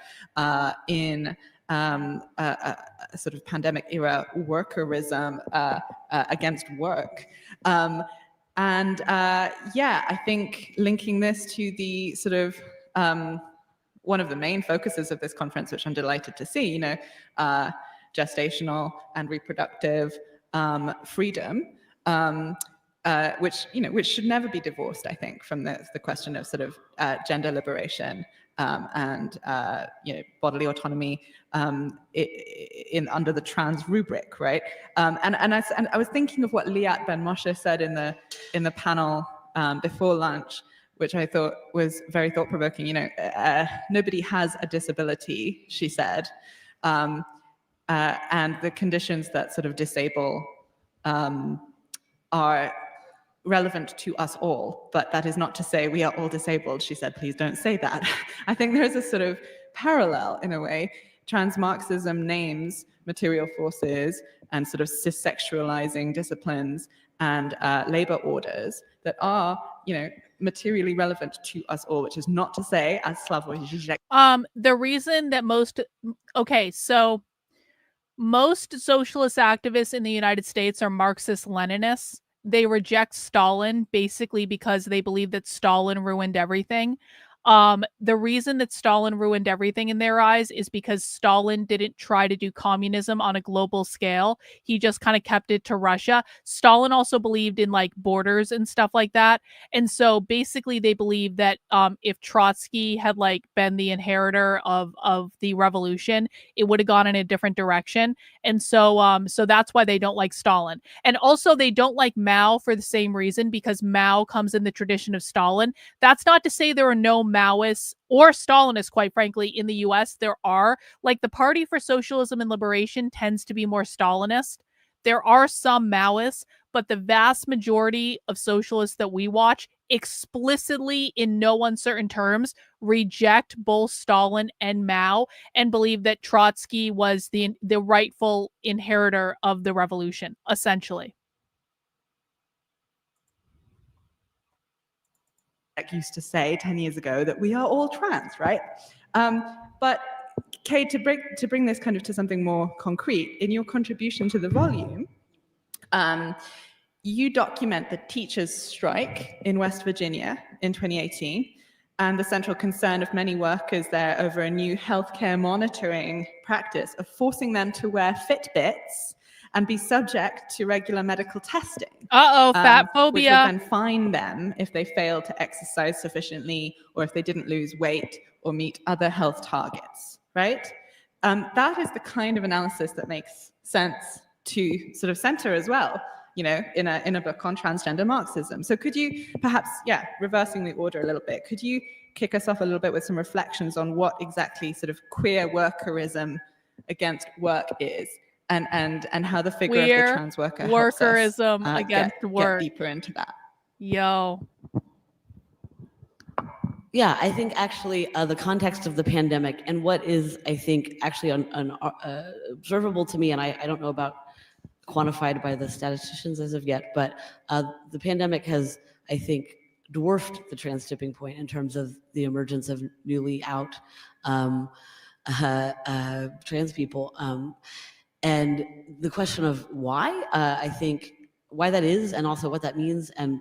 in a sort of pandemic era workerism against work. Yeah, I think linking this to the sort of one of the main focuses of this conference, which I'm delighted to see, you know, gestational and reproductive freedom, which should never be divorced, I think, from the question of sort of gender liberation and bodily autonomy under the trans rubric, right? And I was thinking of what Liat Ben Moshe said in the panel before lunch, which I thought was very thought-provoking. You know, nobody has a disability, she said, and the conditions that sort of disable are relevant to us all, but that is not to say we are all disabled. She said, please don't say that. I think there's a sort of parallel in a way. Trans Marxism names material forces and sort of cis-sexualizing disciplines and labor orders that are, you know, materially relevant to us all, which is not to say, as Slavoj Žižek. The reason that most socialist activists in the United States are Marxist-Leninists. They reject Stalin basically because they believe that Stalin ruined everything. The reason that Stalin ruined everything in their eyes is because Stalin didn't try to do communism on a global scale. He just kind of kept it to Russia. Stalin also believed in like borders and stuff like that. And so basically they believed that if Trotsky had like been the inheritor of the revolution, it would have gone in a different direction. And so so that's why they don't like Stalin. And also they don't like Mao for the same reason, because Mao comes in the tradition of Stalin. That's not to say there are no Maoists or Stalinists, quite frankly, in the US. There are. Like, the Party for Socialism and Liberation tends to be more Stalinist. There are some Maoists, but the vast majority of socialists that we watch explicitly, in no uncertain terms, reject both Stalin and Mao and believe that Trotsky was the rightful inheritor of the revolution, essentially. Used to say 10 years ago that we are all trans, right? But Kate, to bring this kind of to something more concrete, in your contribution to the volume, you document the teachers' strike in West Virginia in 2018 and the central concern of many workers there over a new healthcare monitoring practice of forcing them to wear Fitbits and be subject to regular medical testing. Fat phobia. Which would then fine them if they failed to exercise sufficiently or if they didn't lose weight or meet other health targets, right? That is the kind of analysis that makes sense to sort of center as well, you know, in a book on transgender Marxism. So could you perhaps, reversing the order a little bit, could you kick us off a little bit with some reflections on what exactly sort of queer workerism against work is? And how the figure of the trans worker helps us against work. Get deeper into that. Yo. Yeah, I think actually the context of the pandemic and what is, I think, actually observable to me, and I don't know about quantified by the statisticians as of yet, but the pandemic has, I think, dwarfed the trans tipping point in terms of the emergence of newly out trans people. And the question of why, I think, why that is, and also what that means, and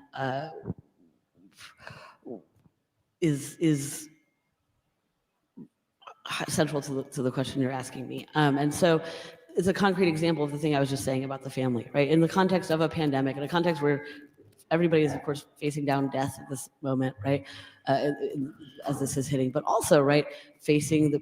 is central to the question you're asking me. And so it's a concrete example of the thing I was just saying about the family, right? In the context of a pandemic, in a context where everybody is, of course, facing down death at this moment, right? As this is hitting, but also, right, facing the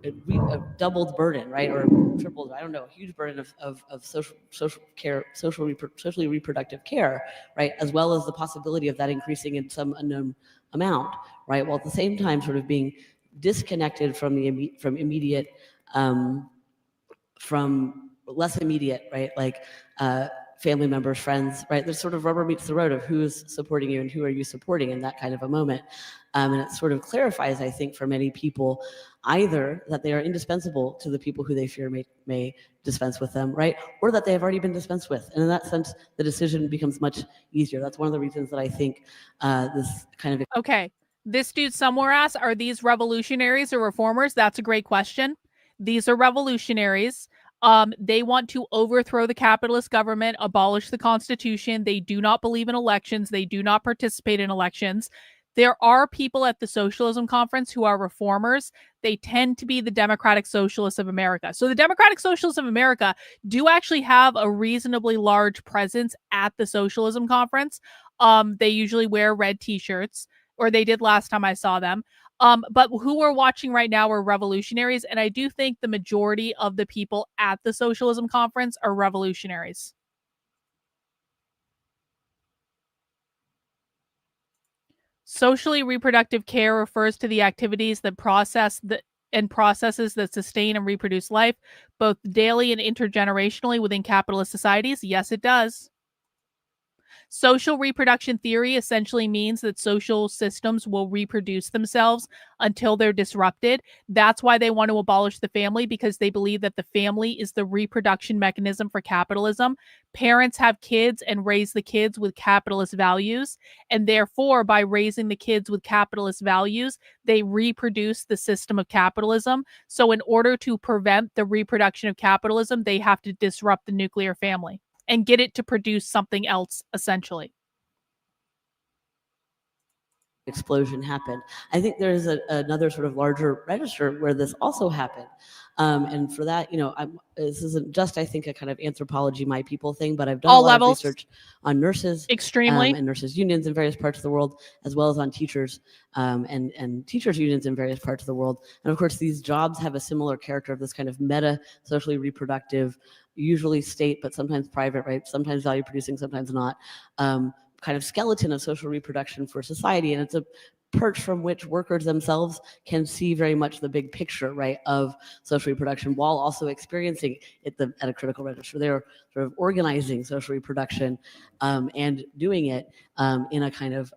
a doubled burden, right, or tripled, I don't know, a huge burden of social care, socially reproductive care, right, as well as the possibility of that increasing in some unknown amount, right, while at the same time sort of being disconnected from immediate, from less immediate, right, like family members, friends, right? There's sort of rubber meets the road of who's supporting you and who are you supporting in that kind of a moment. And it sort of clarifies, I think, for many people, either that they are indispensable to the people who they fear may dispense with them, right? Or that they have already been dispensed with. And in that sense, the decision becomes much easier. That's one of the reasons that I think this kind of... Okay. This dude somewhere asks, are these revolutionaries or reformers? That's a great question. These are revolutionaries. They want to overthrow the capitalist government, abolish the Constitution. They do not believe in elections. They do not participate in elections. There are people at the Socialism Conference who are reformers. They tend to be the Democratic Socialists of America. So the Democratic Socialists of America do actually have a reasonably large presence at the Socialism Conference. They usually wear red t-shirts, or they did last time I saw them. But who we're watching right now are revolutionaries, and I do think the majority of the people at the Socialism Conference are revolutionaries. Socially reproductive care refers to the activities that processes that sustain and reproduce life, both daily and intergenerationally within capitalist societies. Yes, it does. Social reproduction theory essentially means that social systems will reproduce themselves until they're disrupted. That's why they want to abolish the family, because they believe that the family is the reproduction mechanism for capitalism. Parents have kids and raise the kids with capitalist values, and therefore, by raising the kids with capitalist values, they reproduce the system of capitalism. So in order to prevent the reproduction of capitalism, they have to disrupt the nuclear family and get it to produce something else, essentially. Explosion happened. I think there is another sort of larger register where this also happened. And for that, you know, this isn't just, I think, a kind of anthropology, my people thing, but I've done All a lot levels. of research on nurses, Extremely. and nurses unions in various parts of the world, as well as on teachers and teachers unions in various parts of the world. And of course, these jobs have a similar character of this kind of meta, socially reproductive, usually state, but sometimes private, right? Sometimes value producing, sometimes not, kind of skeleton of social reproduction for society. And it's a perch from which workers themselves can see very much the big picture, right, of social reproduction, while also experiencing it at a critical register. They're sort of organizing social reproduction and doing it in a kind of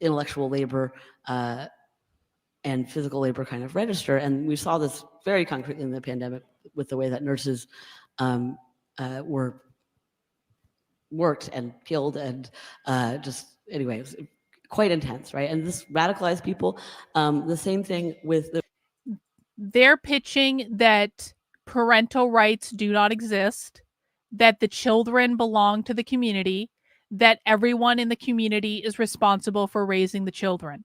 intellectual labor and physical labor kind of register. And we saw this very concretely in the pandemic with the way that nurses were worked and killed and just, anyway, it was quite intense, right? And this radicalized people. The same thing with the... They're pitching that parental rights do not exist, that the children belong to the community, that everyone in the community is responsible for raising the children.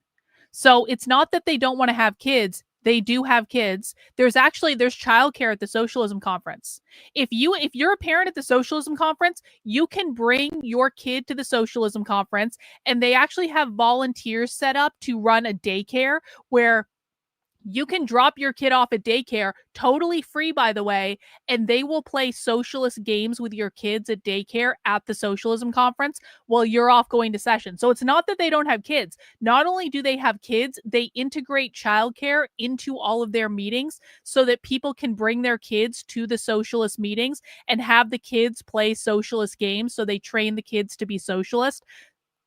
So it's not that they don't want to have kids. They do have kids. There's childcare at the Socialism Conference. If you're a parent at the Socialism Conference, you can bring your kid to the Socialism Conference, and they actually have volunteers set up to run a daycare where you can drop your kid off at daycare, totally free, by the way, and they will play socialist games with your kids at daycare at the Socialism Conference while you're off going to session. So it's not that they don't have kids. Not only do they have kids, they integrate childcare into all of their meetings so that people can bring their kids to the socialist meetings and have the kids play socialist games, so they train the kids to be socialist.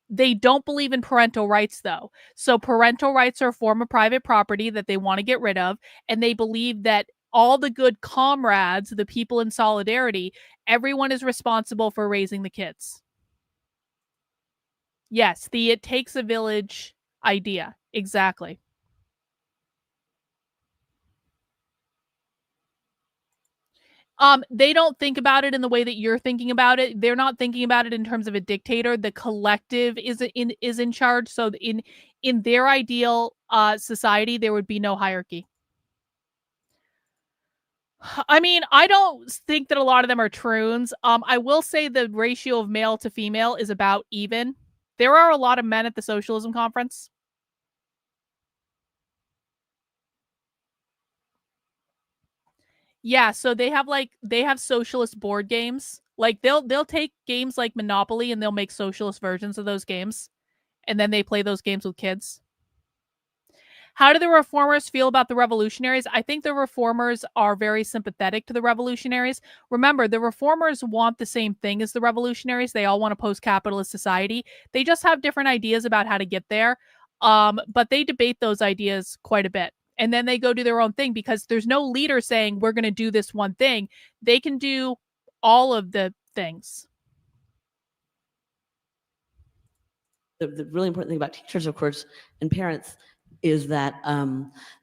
They don't believe in parental rights, though. So parental rights are a form of private property that they want to get rid of. And they believe that all the good comrades, the people in solidarity, everyone is responsible for raising the kids. Yes, the it takes a village idea. Exactly. They don't think about it in the way that you're thinking about it. They're not thinking about it in terms of a dictator. The collective is in charge. So in their ideal society, there would be no hierarchy. I mean, I don't think that a lot of them are troons. I will say the ratio of male to female is about even. There are a lot of men at the Socialism Conference. Yeah, so they have socialist board games. Like they'll take games like Monopoly and they'll make socialist versions of those games, and then they play those games with kids. How do the reformers feel about the revolutionaries? I think the reformers are very sympathetic to the revolutionaries. Remember, the reformers want the same thing as the revolutionaries. They all want a post-capitalist society. They just have different ideas about how to get there. But they debate those ideas quite a bit. And then they go do their own thing because there's no leader saying we're going to do this one thing. They can do all of the things. The really important thing about teachers, of course, and parents is that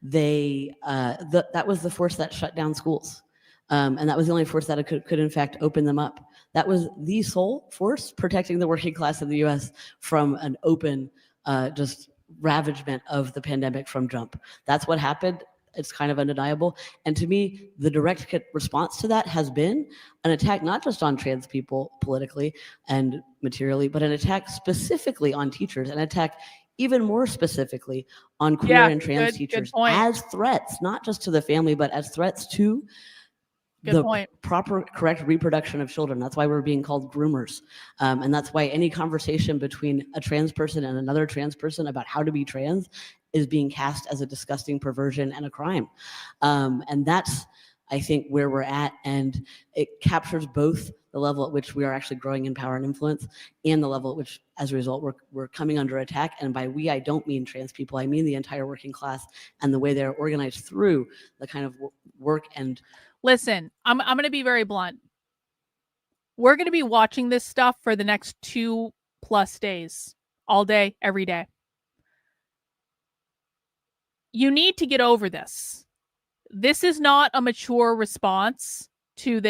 that was the force that shut down schools. And that was the only force that could in fact open them up. That was the sole force protecting the working class in the US from an open just ravagement of the pandemic from jump. That's what happened. It's kind of undeniable. And to me, the direct response to that has been an attack not just on trans people politically and materially, but an attack specifically on teachers, an attack even more specifically on queer and trans teachers as threats, not just to the family, but as threats to the proper, correct reproduction of children. That's why we're being called groomers. And that's why any conversation between a trans person and another trans person about how to be trans is being cast as a disgusting perversion and a crime. And that's, I think, where we're at. And it captures both the level at which we are actually growing in power and influence and the level at which, as a result, we're coming under attack. And by we, I don't mean trans people. I mean the entire working class and the way they're organized through the kind of work and... Listen, I'm going to be very blunt. We're going to be watching this stuff for the next 2+ days, all day, every day. You need to get over this. This is not a mature response to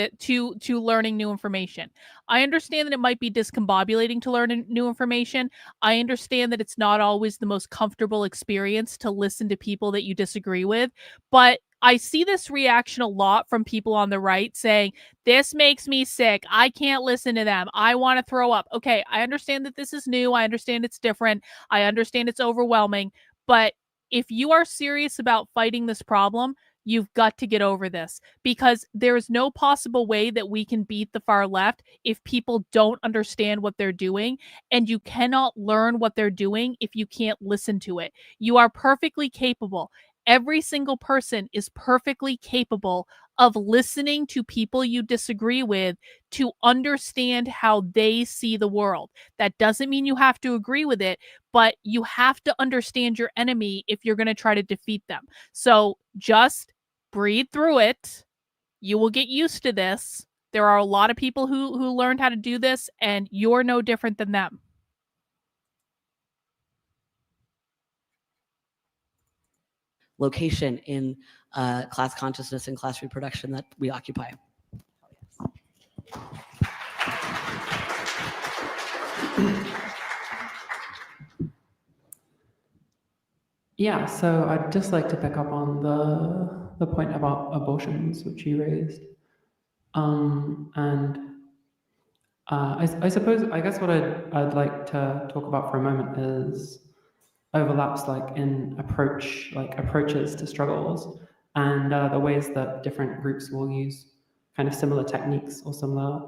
learning new information. I understand that it might be discombobulating to learn new information. I understand that it's not always the most comfortable experience to listen to people that you disagree with, but I see this reaction a lot from people on the right saying, this makes me sick. I can't listen to them. I want to throw up. Okay, I understand that this is new. I understand it's different. I understand it's overwhelming. But if you are serious about fighting this problem, you've got to get over this, because there is no possible way that we can beat the far left if people don't understand what they're doing, and you cannot learn what they're doing if you can't listen to it. You are perfectly capable. Every single person is perfectly capable of listening to people you disagree with to understand how they see the world. That doesn't mean you have to agree with it, but you have to understand your enemy if you're going to try to defeat them. So just breathe through it. You will get used to this. There are a lot of people who learned how to do this, and you're no different than them. Location in class consciousness and class reproduction that we occupy. Yeah, so I'd just like to pick up on the point about abortions, which you raised. I suppose, I guess what I'd like to talk about for a moment is overlaps like in approaches to struggles, and the ways that different groups will use kind of similar techniques or similar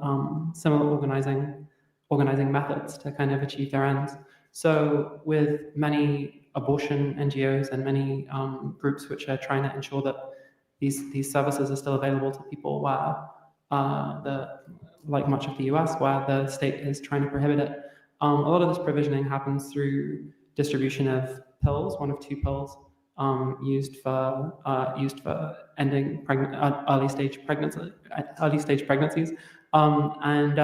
organizing methods to kind of achieve their ends. So with many abortion NGOs and many groups which are trying to ensure that these services are still available to people, where like much of the US, where the state is trying to prohibit it, a lot of this provisioning happens through distribution of pills, one of two pills used for ending early stage pregnancies, and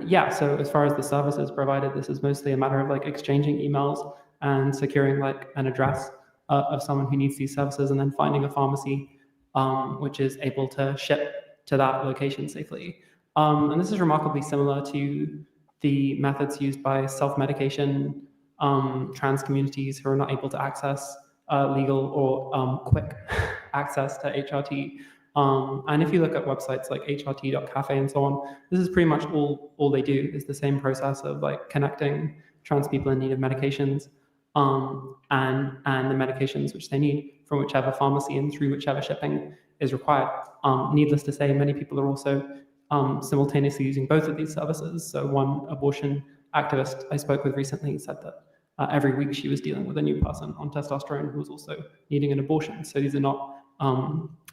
yeah. So as far as the services provided, this is mostly a matter of like exchanging emails and securing like an address of someone who needs these services, and then finding a pharmacy which is able to ship to that location safely. And this is remarkably similar to the methods used by self-medication trans communities who are not able to access legal or quick access to HRT. And if you look at websites like hrt.cafe and so on, this is pretty much all they do is the same process of like connecting trans people in need of medications and the medications which they need from whichever pharmacy and through whichever shipping is required. Needless to say, many people are also simultaneously using both of these services. So one abortion activist I spoke with recently said that every week she was dealing with a new person on testosterone who was also needing an abortion. So these are not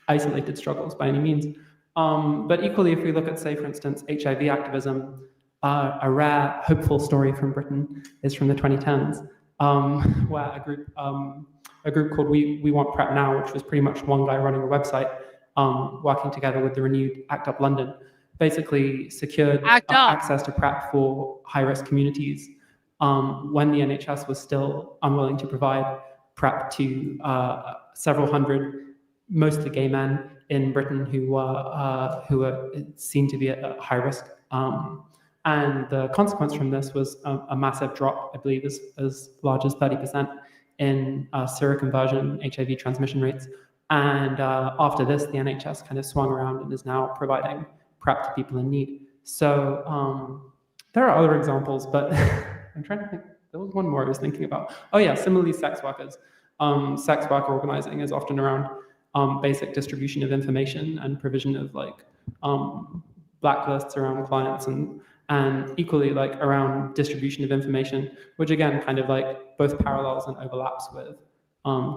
isolated struggles by any means. But equally, if we look at, say, for instance, HIV activism, a rare, hopeful story from Britain is from the 2010s, where a group called We Want PrEP Now, which was pretty much one guy running a website, working together with the renewed ACT UP London, basically secured access to PrEP for high-risk communities when the NHS was still unwilling to provide PrEP to several hundred, mostly gay men in Britain who were seen to be at high risk. And the consequence from this was a massive drop, I believe as large as 30% in seroconversion HIV transmission rates. And after this, the NHS kind of swung around and is now providing PrEP to people in need. So there are other examples, but I'm trying to think. There was one more I was thinking about. Oh yeah, similarly, sex workers. Sex worker organizing is often around basic distribution of information and provision of like blacklists around clients and equally like around distribution of information, which again kind of like both parallels and overlaps with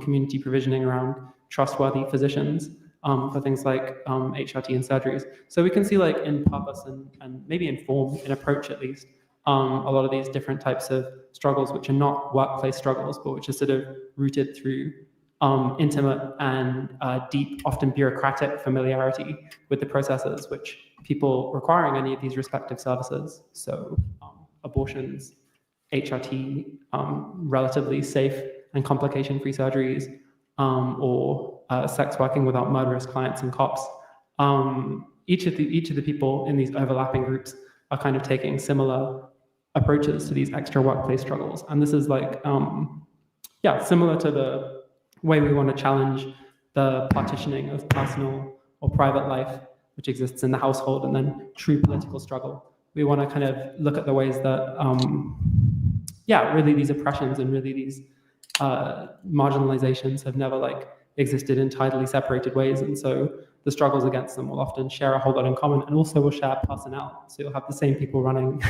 community provisioning around trustworthy physicians for things like HRT and surgeries. So we can see like in purpose and maybe in form, in approach at least, a lot of these different types of struggles which are not workplace struggles, but which are sort of rooted through intimate and deep, often bureaucratic familiarity with the processes which people requiring any of these respective services, so abortions, HRT, relatively safe and complication-free surgeries, or sex working without murderous clients and cops. Each of the people in these overlapping groups are kind of taking similar approaches to these extra workplace struggles. And this is like, similar to the way we want to challenge the partitioning of personal or private life, which exists in the household, and then true political struggle. We want to kind of look at the ways that, really these oppressions and really these marginalizations have never like existed in tidily separated ways. And so the struggles against them will often share a whole lot in common, and also will share personnel. So you'll have the same people running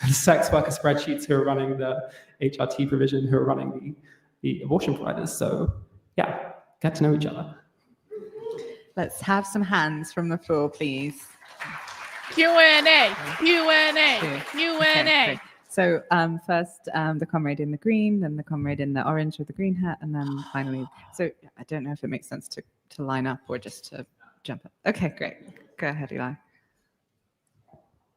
the sex worker spreadsheets who are running the HRT provision, who are running the abortion providers. So yeah, get to know each other. Let's have some hands from the floor, please. Q&A. Okay, so first, the comrade in the green, then the comrade in the orange with the green hat, and then finally, so I don't know if it makes sense to line up or just to jump up. Okay, great. Go ahead, Eli.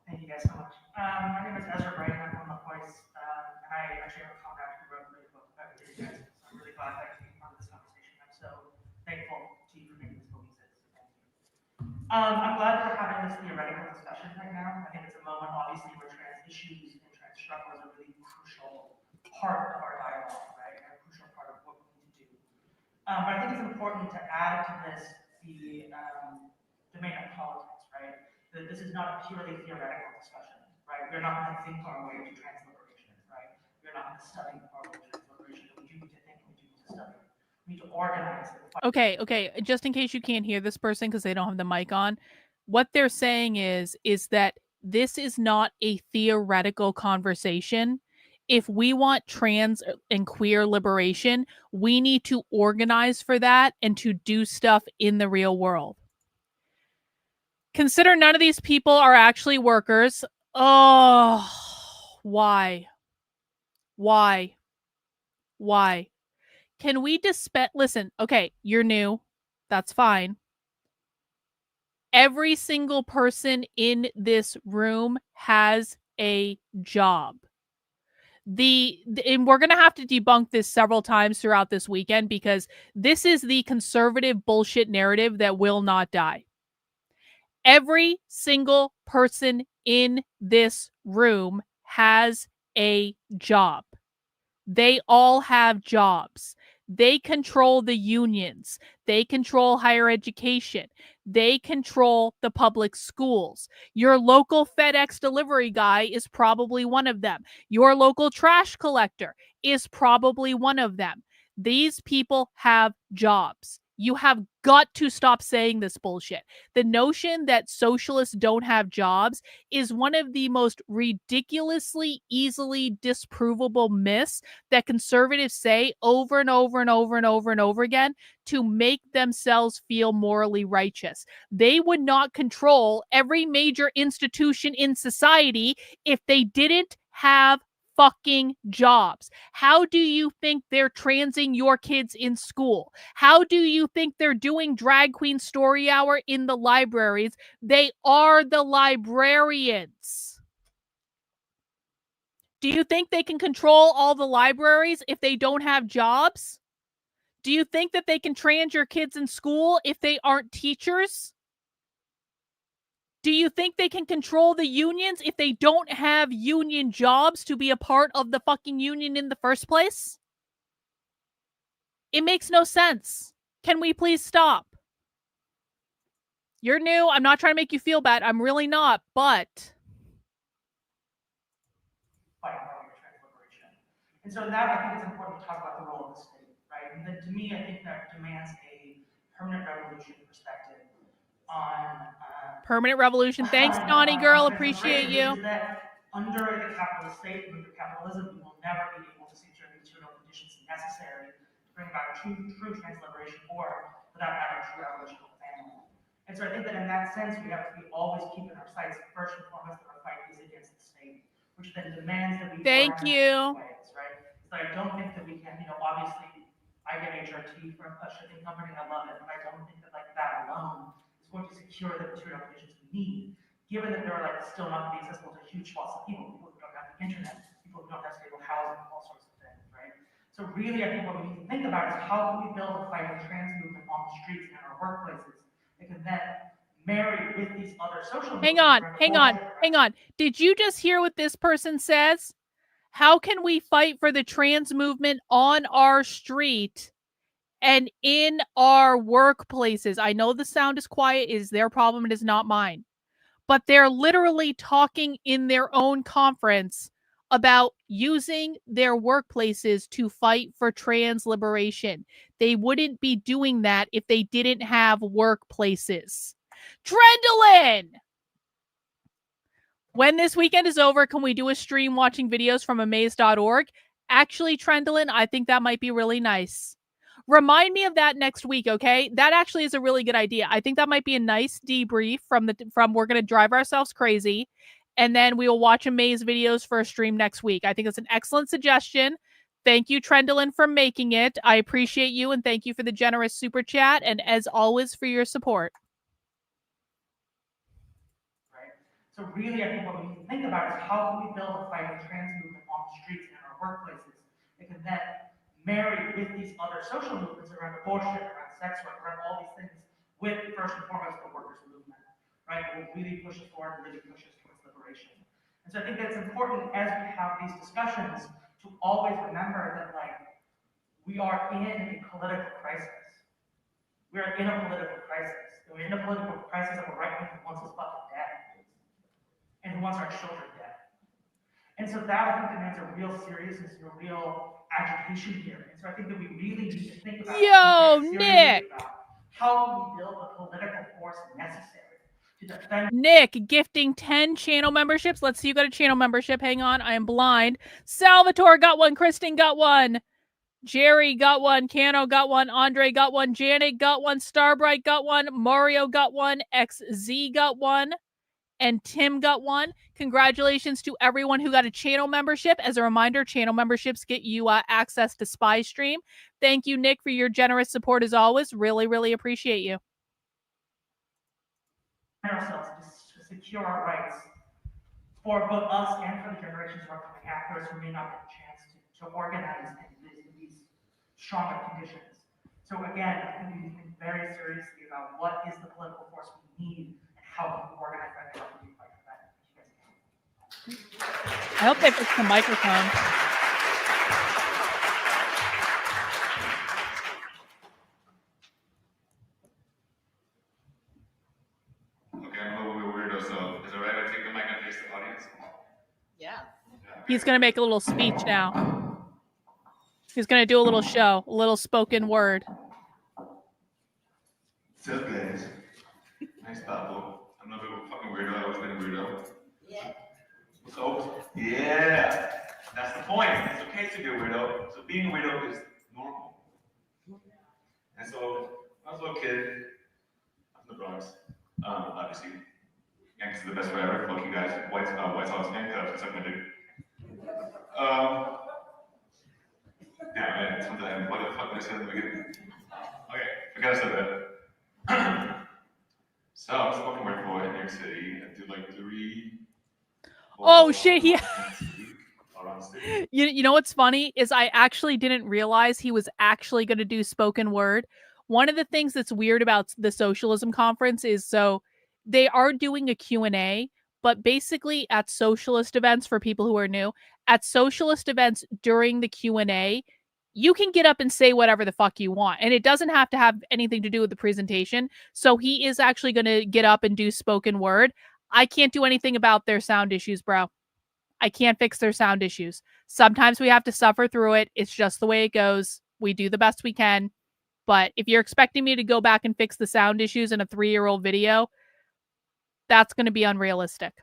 Thank you guys so much. My name is Ezra Bright. I'm from The Voice, and I actually have a comrade who wrote a great book about you guys. So I'm really glad that I can be part of this conversation. I'm so thankful to you for making this book exist. Thank you. I'm glad we're having this theoretical discussion right now. I think it's a moment, obviously, where trans issues and trans struggle is a really crucial part of our dialogue, right? And a crucial part of what we need to do. But I think it's important to add to this the domain of politics, right? That this is not a purely theoretical discussion, right? We're not going to think our way to trans liberation, right? We're not going to study our way to trans liberation, but we do need to think and we do need to study. We need to organize it. Okay. Just in case you can't hear this person because they don't have the mic on, what they're saying is that this is not a theoretical conversation. If we want trans and queer liberation, we need to organize for that and to do stuff in the real world. Consider none of these people are actually workers. Oh, why? Can we listen, okay, you're new. That's fine. Every single person in this room has a job. And we're going to have to debunk this several times throughout this weekend because this is the conservative bullshit narrative that will not die. Every single person in this room has a job. They all have jobs. They control the unions. They control higher education. They control the public schools. Your local FedEx delivery guy is probably one of them. Your local trash collector is probably one of them. These people have jobs. You have got to stop saying this bullshit. The notion that socialists don't have jobs is one of the most ridiculously easily disprovable myths that conservatives say over and over and over and over and over again to make themselves feel morally righteous. They would not control every major institution in society if they didn't have fucking jobs. How do you think they're transing your kids in school? How do you think they're doing drag queen story hour in the libraries? They are the librarians. Do you think they can control all the libraries if they don't have jobs? Do you think that they can trans your kids in school if they aren't teachers? Do you think they can control the unions if they don't have union jobs to be a part of the fucking union in the first place? It makes no sense. Can we please stop? You're new. I'm not trying to make you feel bad. I'm really not, but... And so now I think it's important to talk about the role of the state, right? And then to me, I think that demands a permanent revolution perspective on... Permanent revolution. Thanks, Donnie girl. Appreciate you. That under the capitalist state, under capitalism, we will never be able to secure the material conditions necessary to bring about true trans-liberation or, without having a true abolition of the family. And so I think that in that sense, we have to be always keeping our sights first and foremost that our fight is against the state, which then demands that we Thank you. ways, right? So I don't think that we can, obviously I get HRT from a shipping company, I love it, but I don't think that that alone is going to secure the material conditions we need, given that they're still not going to be accessible to huge swaths of people who don't have the internet, people who don't have stable housing, all sorts of things, right? So really, I think what we need to think about is how can we build a fight of trans movement on the streets and in our workplaces that can then marry with these other social movements. Hang on. Did you just hear what this person says? How can we fight for the trans movement on our street and in our workplaces? I know the sound is quiet. It is their problem. It is not mine. But they're literally talking in their own conference about using their workplaces to fight for trans liberation. They wouldn't be doing that if they didn't have workplaces. Trendolin! When this weekend is over, can we do a stream watching videos from amaze.org? Actually, Trendolin, I think that might be really nice. Remind me of that next week, okay? That actually is a really good idea. I think that might be a nice debrief from we're going to drive ourselves crazy, and then we will watch Amaze videos for a stream next week. I think it's an excellent suggestion. Thank you, Trendolin, for making it. I appreciate you, and thank you for the generous super chat, and as always, for your support. So really, I think what we need to think about is how can we build a fight of trans movement on the streets and in our workplaces that can then marry with these other social movements around abortion, around sex work, around all these things, with first and foremost the workers' movement, right? It will really push us forward, really push us towards liberation. And so I think that's important as we have these discussions to always remember that we are in a political crisis. We are in a political crisis. And we're in a political crisis of a right wing who wants us fucking dead. And who wants our children dead. And so that, I think, demands a real seriousness and a real agitation here. And so I think that we really need to think about Nick! How can we build the political force necessary to defend... Nick, gifting 10 channel memberships. Let's see, you got a channel membership. Hang on, I am blind. Salvatore got one. Kristen got one. Jerry got one. Cano got one. Andre got one. Janet got one. Starbright got one. Mario got one. XZ got one. And Tim got one. Congratulations to everyone who got a channel membership. As a reminder, channel memberships get you access to Spy Stream. Thank you, Nick, for your generous support as always. Really, really appreciate you. Ourselves to secure our rights for both us and for the generations who are coming after us who may not get a chance to organize in these stronger conditions. So again, I think we need to think very seriously about what is the political force we need. How can we organize that and how can we fight for that? I hope they fix the microphone. He's going to make a little speech now. He's going to do a little show, a little spoken word. What's up, guys? Nice Pablo. I'm not a fucking weirdo. I've always been a weirdo. Yeah. So, yeah. That's the point. It's okay to be a weirdo. So being a weirdo is normal. And so, I was a little kid. I'm from the Bronx. Obviously. Yanks is the best way ever. Fuck you guys. White Sox handcuffs. That's what I'm gonna do. Yeah, man. Sometimes, what the fuck did I say in the beginning? Okay, forgot I said that. So I was a fucking work boy in New York City. I did like 3. Oh shit! You know what's funny is I actually didn't realize he was actually going to do spoken word. One of the things that's weird about the Socialism Conference is so they are doing a Q&A, but basically at socialist events, for people who are new, at socialist events during the Q&A, you can get up and say whatever the fuck you want. And it doesn't have to have anything to do with the presentation. So he is actually going to get up and do spoken word. I can't do anything about their sound issues, bro. I can't fix their sound issues. Sometimes we have to suffer through it. It's just the way it goes. We do the best we can. But if you're expecting me to go back and fix the sound issues in a 3-year-old video, that's going to be unrealistic.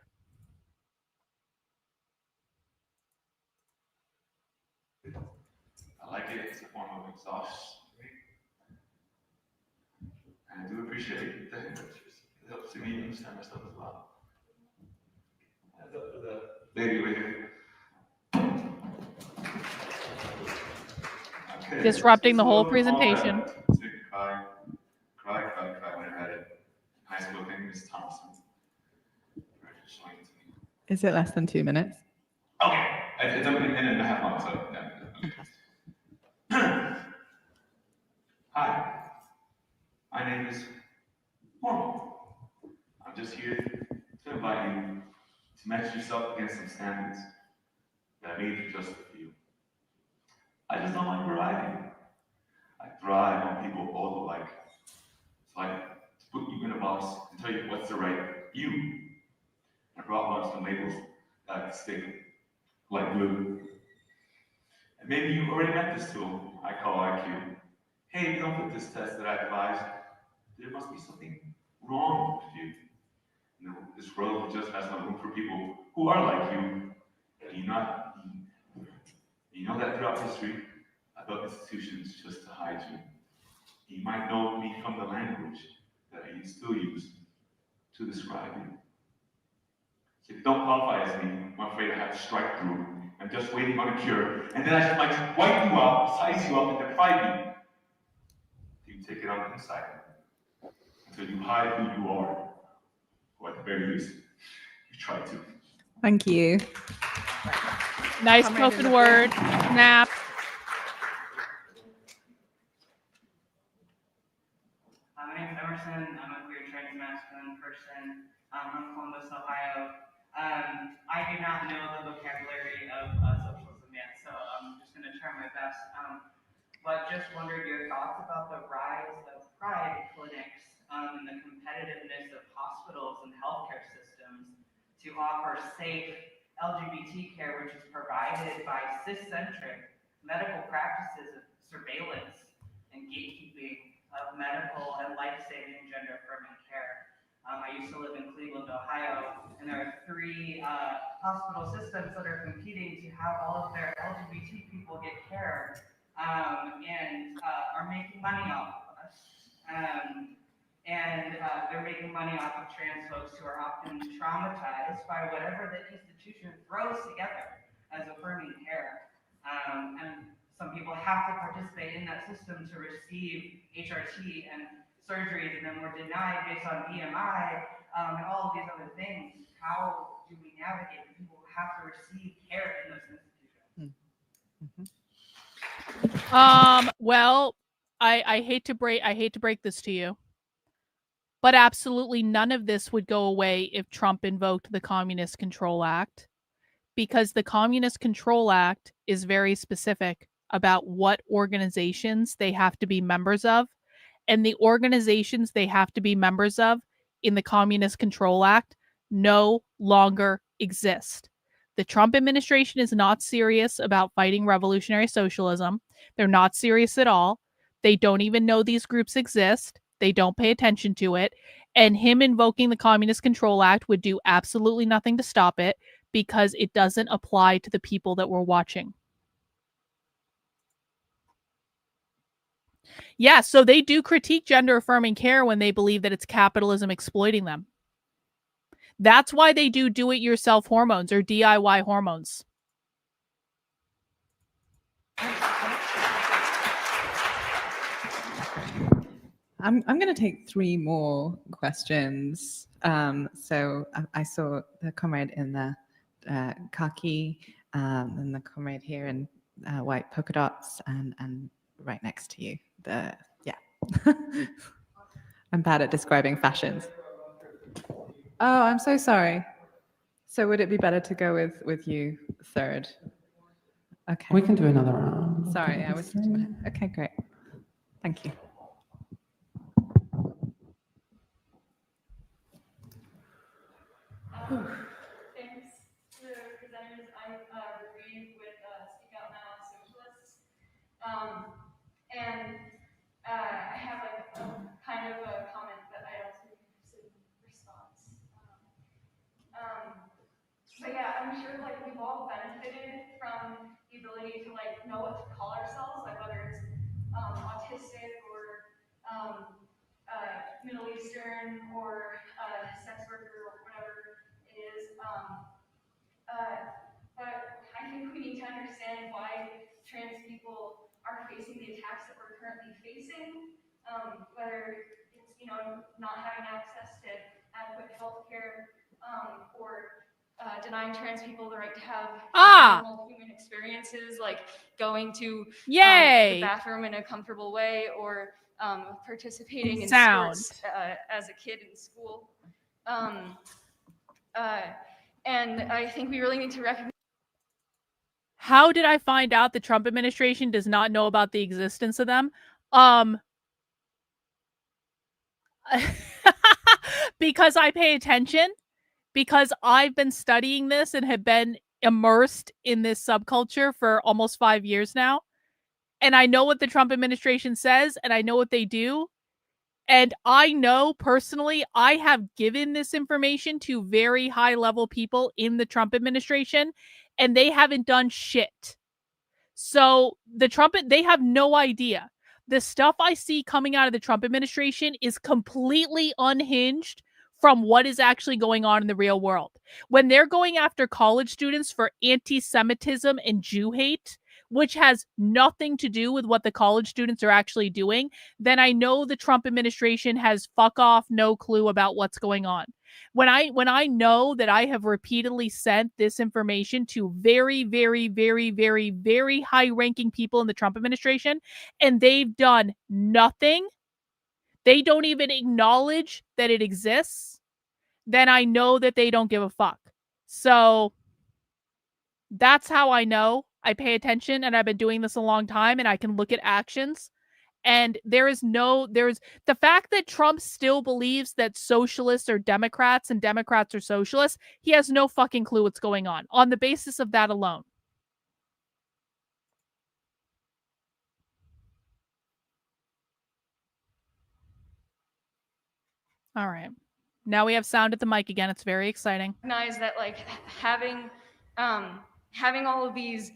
I like it. It's a form of exhaustion. And I do appreciate that. It helps me understand myself as well. Lady right here. Okay. Disrupting the whole presentation. Cry when I read it. High school thing, Miss Thompson. Is it less than 2 minutes? Okay. It's a minute and a half long, so yeah. Hi. My name is Normal. I'm just here to invite you to match yourself against some standards that I made just for you. I just don't like variety. I thrive on people all alike. So I like to put you in a box and tell you what's the right you. I brought along some labels that stick like glue. And maybe you already met this tool I call IQ. Hey, don't put this test that I devised. There must be something wrong with you. You know, this world just has no room for people who are like you. You know that throughout history, I built institutions just to hide you. You might know me from the language that I still use to describe you. So if you don't qualify as me, I'm afraid I have to strike through. I'm just waiting on a cure, and then I just might wipe you out, size you up, and deprive you. You take it on the inside until you hide who you are, or at the very least, you try to. Thank you. Nice spoken word. Snap. My name's Emerson. I'm a queer trans masculine person. I'm from Columbus, Ohio. I do not know the vocabulary of socialism yet, so I'm just going to try my best. But just wondered your thoughts about the rise of pride clinics and the competitiveness of hospitals and healthcare systems to offer safe LGBT care, which is provided by cis-centric medical practices of surveillance and gatekeeping of medical and life-saving gender-affirming care. I used to live in Cleveland, Ohio, and there are 3 hospital systems that are competing to have all of their LGBT people get care and are making money off of us. They're making money off of trans folks who are often traumatized by whatever the institution throws together as affirming care. And some people have to participate in that system to receive HRT and surgeries, and then we're denied based on BMI and all of these other things. How do we navigate when people have to receive care in those institutions? Well, I hate to break this to you, but absolutely none of this would go away if Trump invoked the Communist Control Act, because the Communist Control Act is very specific about what organizations they have to be members of, and the organizations they have to be members of in the Communist Control Act no longer exist. The Trump administration is not serious about fighting revolutionary socialism. They're not serious at all. They don't even know these groups exist. They don't pay attention to it. And him invoking the Communist Control Act would do absolutely nothing to stop it because it doesn't apply to the people that we're watching. Yeah, so they do critique gender affirming care when they believe that it's capitalism exploiting them. That's why they do it yourself hormones or DIY hormones. I'm going to take 3 more questions. So I saw the comrade in the khaki, and the comrade here in white polka dots, and right next to you. I'm bad at describing fashions. Oh, I'm so sorry. So would it be better to go with you third? Okay. We can do another round. Sorry, I was. Okay, great. Thank you. Thanks to the presenters. I'm Marie with Speak Out Now Socialists. And I have like a kind of a comment, but I also be interested in response. But yeah, I'm sure like we've all benefited from the ability to like know what to call ourselves, like whether it's autistic or Middle Eastern or sex worker or whatever it is. But I think we need to understand why trans people are facing the attacks that we're currently facing, whether it's not having access to adequate health care, or denying trans people the right to have normal human experiences, like going to the bathroom in a comfortable way, or participating in sports as a kid in school. And I think we really need to recognize. How did I find out the Trump administration does not know about the existence of them? Because I pay attention, because I've been studying this and have been immersed in this subculture for almost 5 years now. And I know what the Trump administration says, and I know what they do. And I know personally, I have given this information to very high level people in the Trump administration, and they haven't done shit. So they have no idea. The stuff I see coming out of the Trump administration is completely unhinged from what is actually going on in the real world. When they're going after college students for anti-Semitism and Jew hate, which has nothing to do with what the college students are actually doing, then I know the Trump administration has fuck off no clue about what's going on. When I know that I have repeatedly sent this information to very, very, very, very, very high-ranking people in the Trump administration, and they've done nothing, they don't even acknowledge that it exists, then I know that they don't give a fuck. So that's how I know. I pay attention, and I've been doing this a long time, and I can look at actions. And there's the fact that Trump still believes that socialists are Democrats and Democrats are socialists. He has no fucking clue what's going on the basis of that alone. All right. Now we have sound at the mic again. It's very exciting. Recognize that like having all of these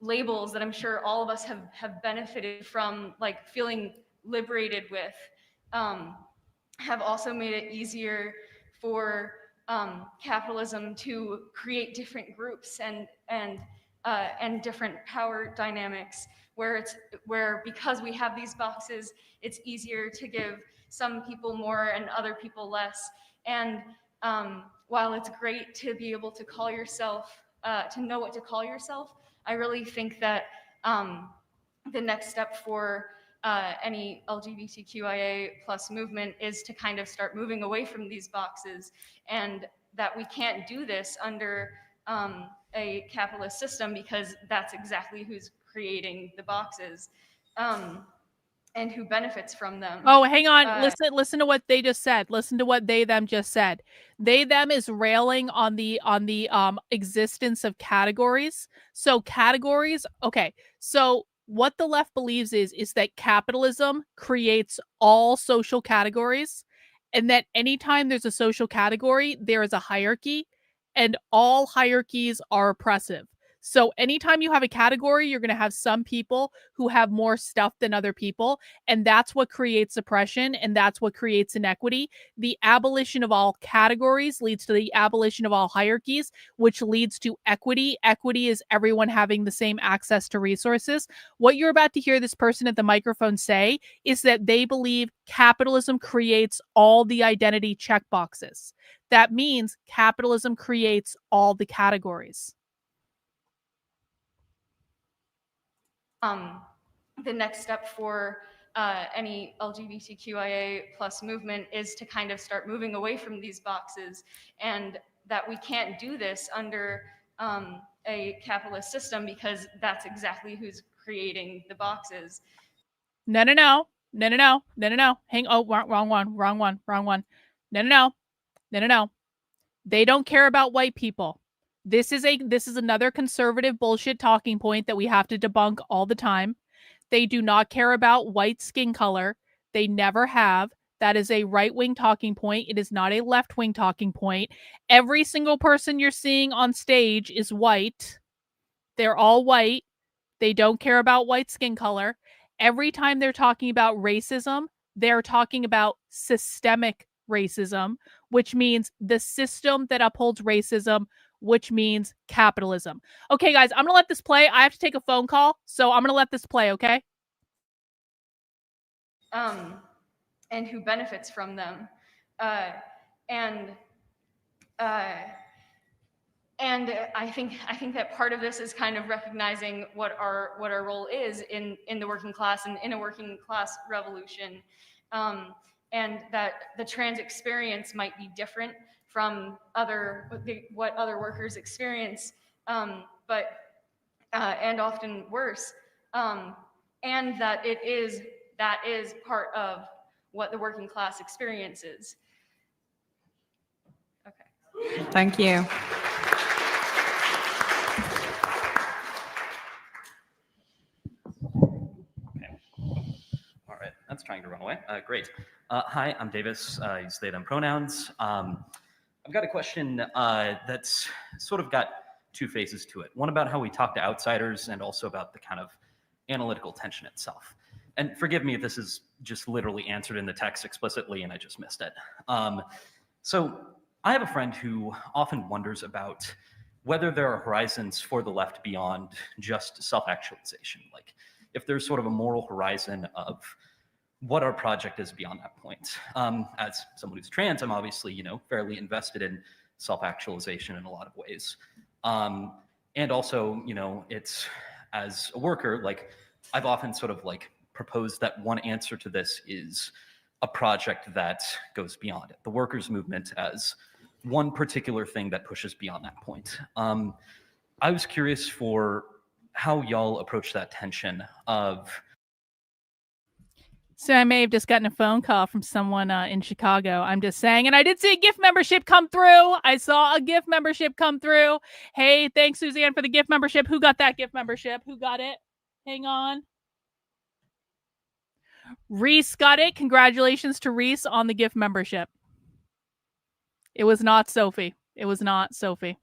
labels that I'm sure all of us have benefited from, like feeling liberated with, have also made it easier for capitalism to create different groups and different power dynamics where because we have these boxes, it's easier to give some people more and other people less. And while it's great to be able to call yourself, to know what to call yourself, I really think that the next step for any LGBTQIA plus movement is to kind of start moving away from these boxes, and that we can't do this under a capitalist system because that's exactly who's creating the boxes. and who benefits from them. Oh, hang on. Listen to what they just said. Listen to what they them just said. They them is railing on the existence of categories. So categories, okay. So what the left believes is that capitalism creates all social categories, and that anytime there's a social category, there is a hierarchy, and all hierarchies are oppressive. So anytime you have a category, you're going to have some people who have more stuff than other people, and that's what creates oppression, and that's what creates inequity. The abolition of all categories leads to the abolition of all hierarchies, which leads to equity. Equity is everyone having the same access to resources. What you're about to hear this person at the microphone say is that they believe capitalism creates all the identity checkboxes. That means capitalism creates all the categories. The next step for any LGBTQIA plus movement is to kind of start moving away from these boxes, and that we can't do this under a capitalist system, because that's exactly who's creating the boxes. No. Hang, oh, wrong one. No. They don't care about white people. This is another conservative bullshit talking point that we have to debunk all the time. They do not care about white skin color. They never have. That is a right-wing talking point. It is not a left-wing talking point. Every single person you're seeing on stage is white. They're all white. They don't care about white skin color. Every time they're talking about racism, they're talking about systemic racism, which means the system that upholds racism, which means capitalism. Okay, guys, I'm going to let this play. I have to take a phone call, so I'm going to let this play, okay? And who benefits from them. And I think that part of this is kind of recognizing what our role is in the working class and in a working class revolution, and that the trans experience might be different from what other workers experience, but and often worse, and that is part of what the working class experiences. Okay. Thank you. Okay. All right, that's trying to run away. Great. Hi, I'm Davis. I use they, them pronouns. I've got a question that's sort of got two phases to it. One about how we talk to outsiders, and also about the kind of analytical tension itself. And forgive me if this is just literally answered in the text explicitly and I just missed it. So I have a friend who often wonders about whether there are horizons for the left beyond just self-actualization. Like if there's sort of a moral horizon of what our project is beyond that point. As someone who's trans, I'm obviously, fairly invested in self-actualization in a lot of ways. And also, it's as a worker, like I've often sort of like proposed that one answer to this is a project that goes beyond it. The workers' movement as one particular thing that pushes beyond that point. I was curious for how y'all approach that tension of. So I may have just gotten a phone call from someone in Chicago. I'm just saying. And I did see a gift membership come through. I saw a gift membership come through. Hey, thanks, Suzanne, for the gift membership. Who got that gift membership? Who got it? Hang on. Reese got it. Congratulations to Reese on the gift membership. It was not Sophie. It was not Sophie.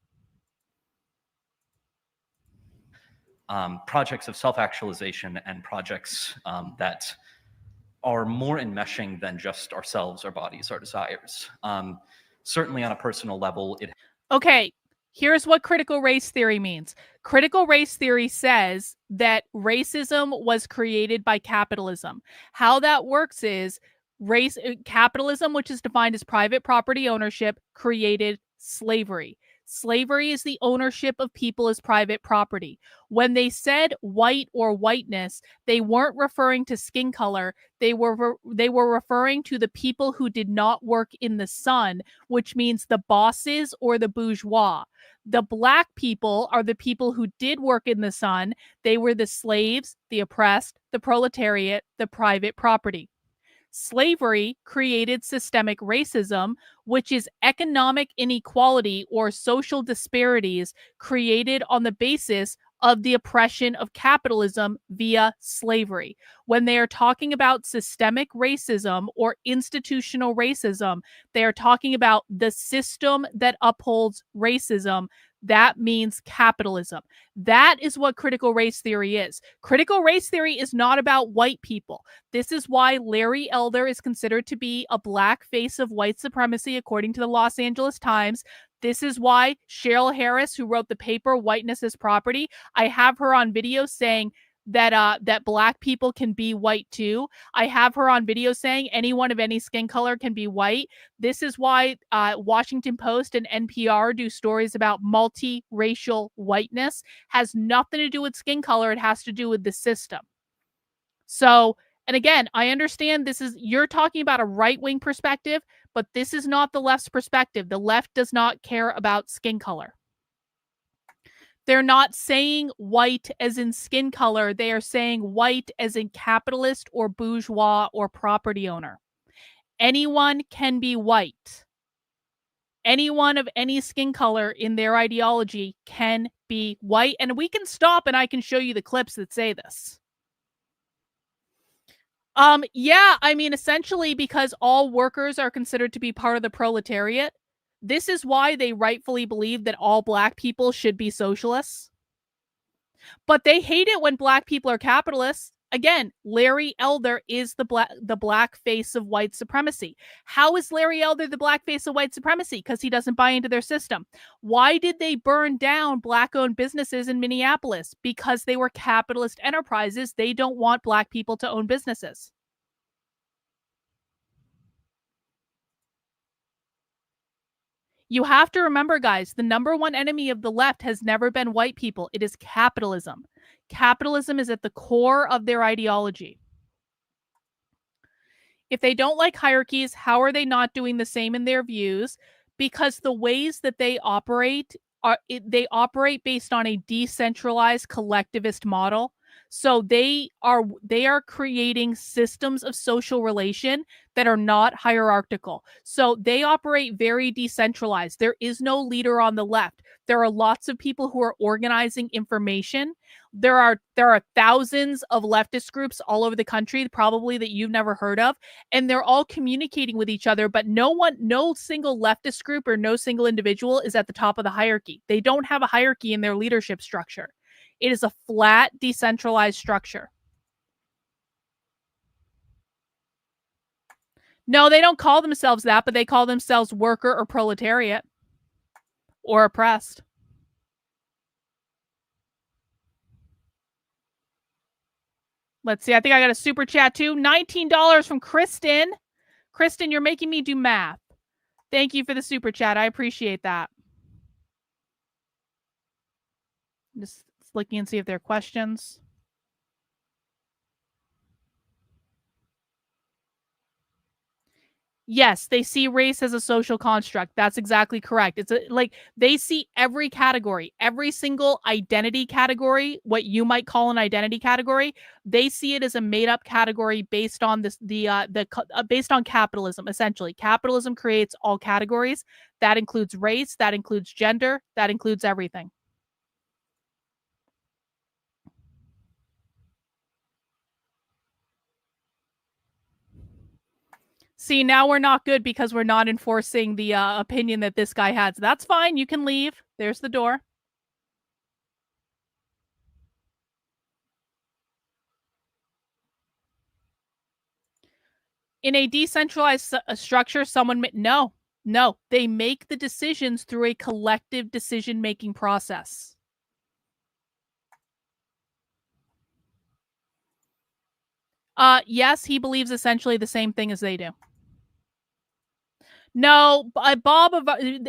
Projects of self-actualization and projects that are more enmeshing than just ourselves, our bodies, our desires. Certainly on a personal level, it. Okay, here's what critical race theory means. Critical race theory says that racism was created by capitalism. How that works is capitalism, which is defined as private property ownership, created slavery. Slavery is the ownership of people as private property. When they said white or whiteness, they weren't referring to skin color. They were referring to the people who did not work in the sun, which means the bosses or the bourgeois. The black people are the people who did work in the sun. They were the slaves, the oppressed, the proletariat, the private property. Slavery created systemic racism, which is economic inequality or social disparities created on the basis of the oppression of capitalism via slavery. When they are talking about systemic racism or institutional racism, they are talking about the system that upholds racism. That means capitalism. That is what critical race theory is. Critical race theory is not about white people. This is why Larry Elder is considered to be a black face of white supremacy, according to the Los Angeles Times. This is why Cheryl Harris, who wrote the paper Whiteness is Property, I have her on video saying that black people can be white too. I have her on video saying anyone of any skin color can be white. This is why Washington Post and NPR do stories about multiracial whiteness. Has nothing to do with skin color. It has to do with the system. So, and again, I understand you're talking about a right-wing perspective, but this is not the left's perspective. The left does not care about skin color. They're not saying white as in skin color. They are saying white as in capitalist or bourgeois or property owner. Anyone can be white. Anyone of any skin color in their ideology can be white. And we can stop and I can show you the clips that say this. Yeah, I mean, essentially because all workers are considered to be part of the proletariat. This is why they rightfully believe that all black people should be socialists. But they hate it when black people are capitalists. Again, Larry Elder is the black face of white supremacy. How is Larry Elder the black face of white supremacy? Because he doesn't buy into their system. Why did they burn down black-owned businesses in Minneapolis? Because they were capitalist enterprises. They don't want black people to own businesses. You have to remember, guys, the number one enemy of the left has never been white people. It is capitalism. Capitalism is at the core of their ideology. If they don't like hierarchies, how are they not doing the same in their views? Because the ways that they operate operate based on a decentralized collectivist model. So they are creating systems of social relation that are not hierarchical. So they operate very decentralized. There is no leader on the left. There are lots of people who are organizing information. There are thousands of leftist groups all over the country, probably that you've never heard of, and they're all communicating with each other, but no single leftist group or no single individual is at the top of the hierarchy. They don't have a hierarchy in their leadership structure. It is a flat, decentralized structure. No, they don't call themselves that, but they call themselves worker or proletariat or oppressed. Let's see. I think I got a super chat too. $19 from Kristen. Kristen, you're making me do math. Thank you for the super chat. I appreciate that. Just looking and see if there are questions. Yes, they see race as a social construct. That's exactly correct. It's like they see every category, every single identity category, what you might call an identity category. They see it as a made-up category based on based on capitalism. Essentially, capitalism creates all categories. That includes race. That includes gender. That includes everything. See, now we're not good because we're not enforcing the opinion that this guy had. So that's fine. You can leave. There's the door. In a decentralized structure, no, they make the decisions through a collective decision-making process. Yes, he believes essentially the same thing as they do. No, Bob,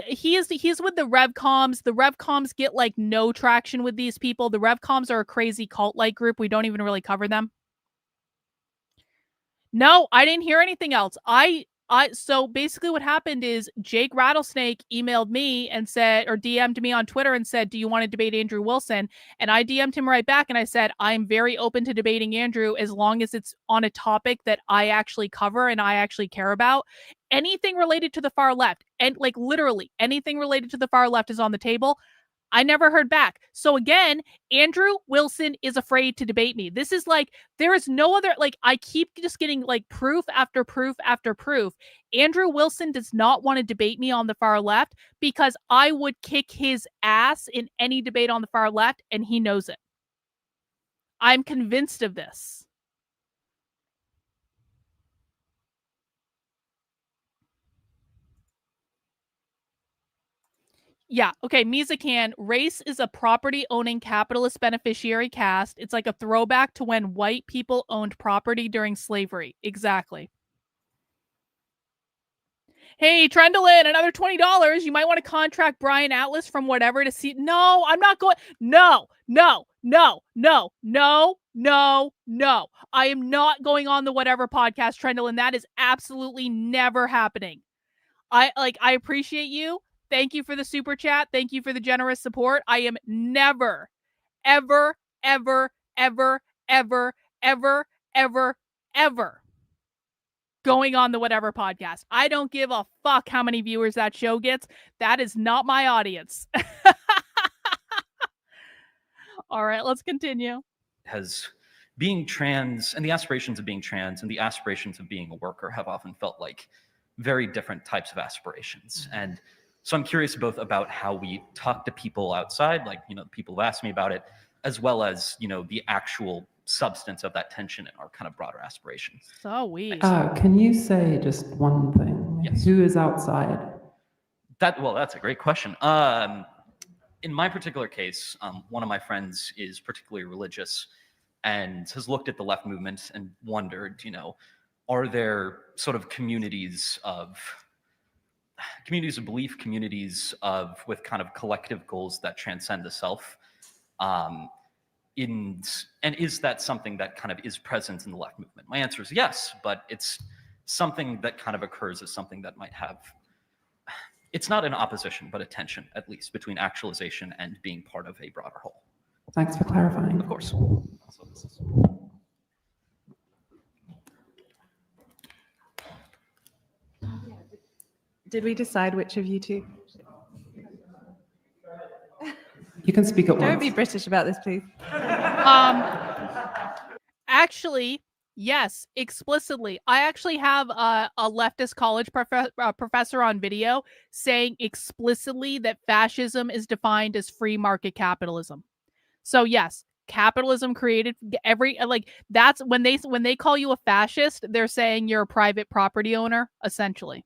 he's with the RevComs. The RevComs get like no traction with these people. The RevComs are a crazy cult-like group. We don't even really cover them. No, I didn't hear anything else. I So basically what happened is Jake Rattlesnake emailed me and said, or DM'd me on Twitter and said, do you want to debate Andrew Wilson? And I DM'd him right back and I said, I'm very open to debating Andrew as long as it's on a topic that I actually cover and I actually care about. Anything related to the far left, and like literally anything related to the far left is on the table. I never heard back. So again, Andrew Wilson is afraid to debate me. This is like, there is no other, like, I keep just getting like proof after proof after proof. Andrew Wilson does not want to debate me on the far left because I would kick his ass in any debate on the far left, and he knows it. I'm convinced of this. Yeah, okay, Mizakan, race is a property-owning capitalist beneficiary caste. It's like a throwback to when white people owned property during slavery. Exactly. Hey, Trendlin, another $20. You might want to contract Brian Atlas from whatever to see. No, I'm not going. No. I am not going on the whatever podcast, Trendlin. That is absolutely never happening. I appreciate you. Thank you for the super chat. Thank you for the generous support. I am never, ever, ever, ever, ever, ever, ever, ever going on the whatever podcast. I don't give a fuck how many viewers that show gets. That is not my audience. All right, let's continue. Has being trans and the aspirations of being trans and the aspirations of being a worker have often felt like very different types of aspirations. And so I'm curious both about how we talk to people outside, like, you know, people who ask me about it, as well as, you know, the actual substance of that tension in our kind of broader aspirations. So weird. Can you say just one thing? Yes. Who is outside? That's a great question. In my particular case, one of my friends is particularly religious and has looked at the left movement and wondered, you know, are there sort of communities of belief, communities with kind of collective goals that transcend the self? And is that something that kind of is present in the left movement? My answer is yes, but it's something that kind of occurs as something that might have, it's not an opposition, but a tension, at least, between actualization and being part of a broader whole. Thanks for clarifying. Of course. Did we decide which of you two? You can speak at once. Don't be British about this, please. Actually, yes, explicitly. I actually have a leftist college professor on video saying explicitly that fascism is defined as free market capitalism. So yes, capitalism created that's when they call you a fascist, they're saying you're a private property owner, essentially.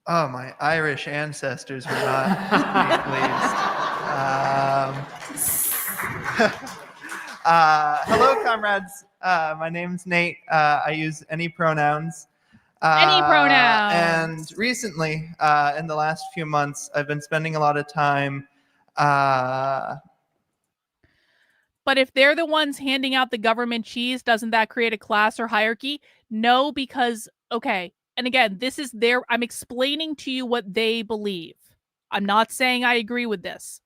Oh, my Irish ancestors were not pleased. Hello, comrades. My name's Nate. I use any pronouns. Any pronouns. And recently, in the last few months, I've been spending a lot of time. But if they're the ones handing out the government cheese, doesn't that create a class or hierarchy? No, because, okay. And again, I'm explaining to you what they believe. I'm not saying I agree with this.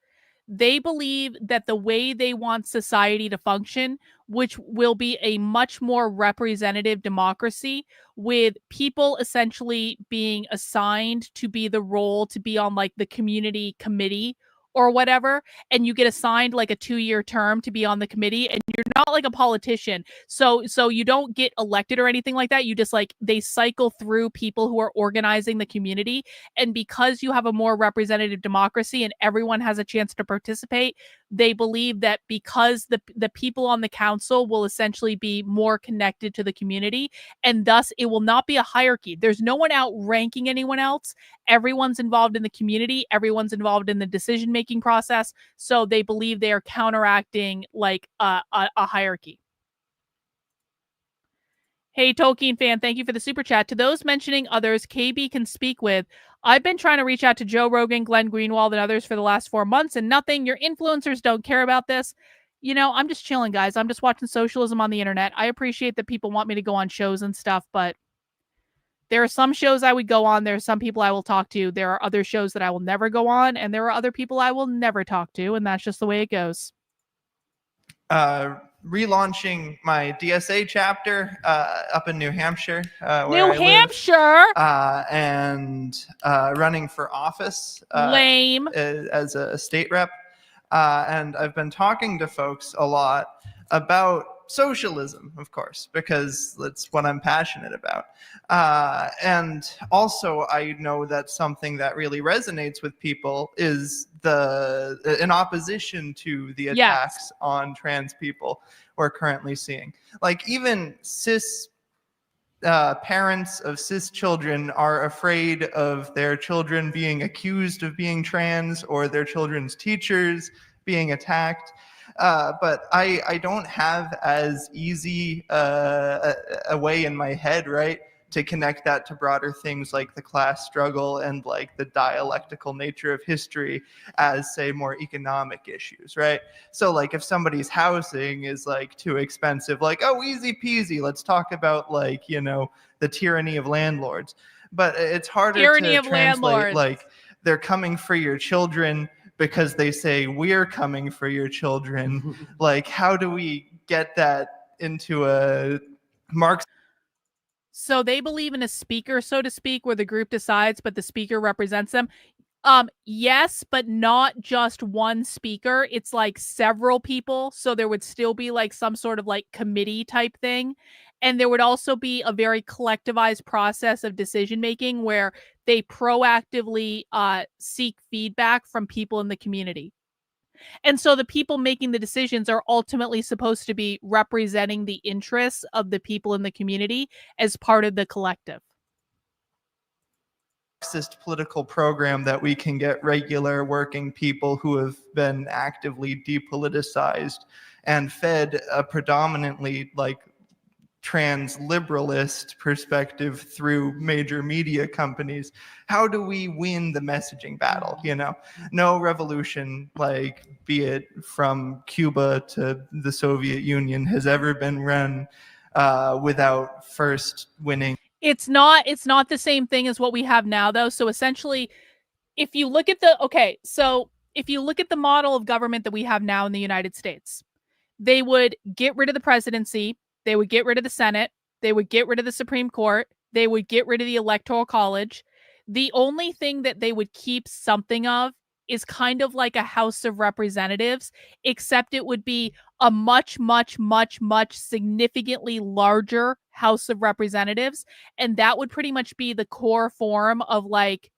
They believe that the way they want society to function, which will be a much more representative democracy with people essentially being assigned to be the role to be on like the community committee or whatever, and you get assigned like a 2-year term to be on the committee, and you're not like a politician. So you don't get elected or anything like that. You just like, they cycle through people who are organizing the community. And because you have a more representative democracy and everyone has a chance to participate, they believe that because the people on the council will essentially be more connected to the community, and thus it will not be a hierarchy. There's no one outranking anyone else. Everyone's involved in the community. Everyone's involved in the decision-making process. So they believe they are counteracting like a hierarchy. Hey, Tolkien fan, thank you for the super chat. To those mentioning others KB can speak with, I've been trying to reach out to Joe Rogan, Glenn Greenwald, and others for the last 4 months, and nothing. Your influencers don't care about this. you know, I'm just chilling, guys. I'm just watching socialism on the internet. I appreciate that people want me to go on shows and stuff, but there are some shows I would go on. There are some people I will talk to. There are other shows that I will never go on, and there are other people I will never talk to, and that's just the way it goes. Relaunching my DSA chapter up in New Hampshire, where New I Hampshire, live, and running for office. Lame. As a state rep, and I've been talking to folks a lot about socialism, of course, because that's what I'm passionate about. And also, I know that something that really resonates with people is in opposition to the attacks on trans people we're currently seeing. Like, even cis parents of cis children are afraid of their children being accused of being trans or their children's teachers being attacked. But I don't have as easy a way in my head, right, to connect that to broader things like the class struggle and like the dialectical nature of history as, say, more economic issues, right? So like if somebody's housing is like too expensive, like, oh, easy peasy, let's talk about like, you know, the tyranny of landlords. But it's harder to translate like they're coming for your children because they say we're coming for your children. Like, how do we get that into a Marx? So they believe in a speaker, so to speak, where the group decides, but the speaker represents them. Yes, but not just one speaker. It's like several people. So there would still be like some sort of like committee type thing. And there would also be a very collectivized process of decision making where they proactively seek feedback from people in the community. And so the people making the decisions are ultimately supposed to be representing the interests of the people in the community as part of the collective. Marxist political program that we can get regular working people who have been actively depoliticized and fed a predominantly like trans liberalist perspective through major media companies. How do we win the messaging battle? You know, no revolution, like be it from Cuba to the Soviet Union, has ever been run without first winning. It's not the same thing as what we have now, though. So essentially, if you look at the model of government that we have now in the United States, they would get rid of the presidency, they would get rid of the Senate, they would get rid of the Supreme Court, they would get rid of the Electoral College. The only thing that they would keep something of is kind of like a House of Representatives, except it would be a much, much, much, much significantly larger House of Representatives. And that would pretty much be the core form of like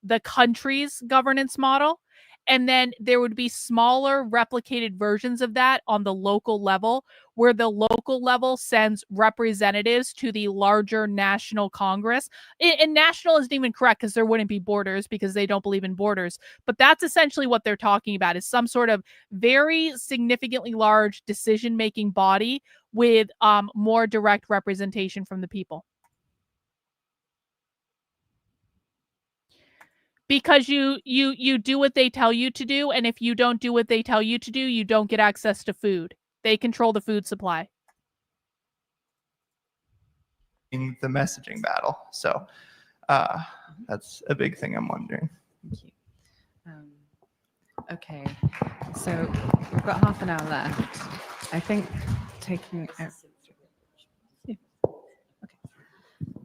the country's governance model. And then there would be smaller replicated versions of that on the local level, where the local level sends representatives to the larger national Congress. And national isn't even correct because there wouldn't be borders because they don't believe in borders. But that's essentially what they're talking about, is some sort of very significantly large decision-making body with more direct representation from the people. Because you do what they tell you to do, and if you don't do what they tell you to do, you don't get access to food. They control the food supply. In the messaging battle. So that's a big thing I'm wondering. Thank you. Okay, so we've got half an hour left. I think taking...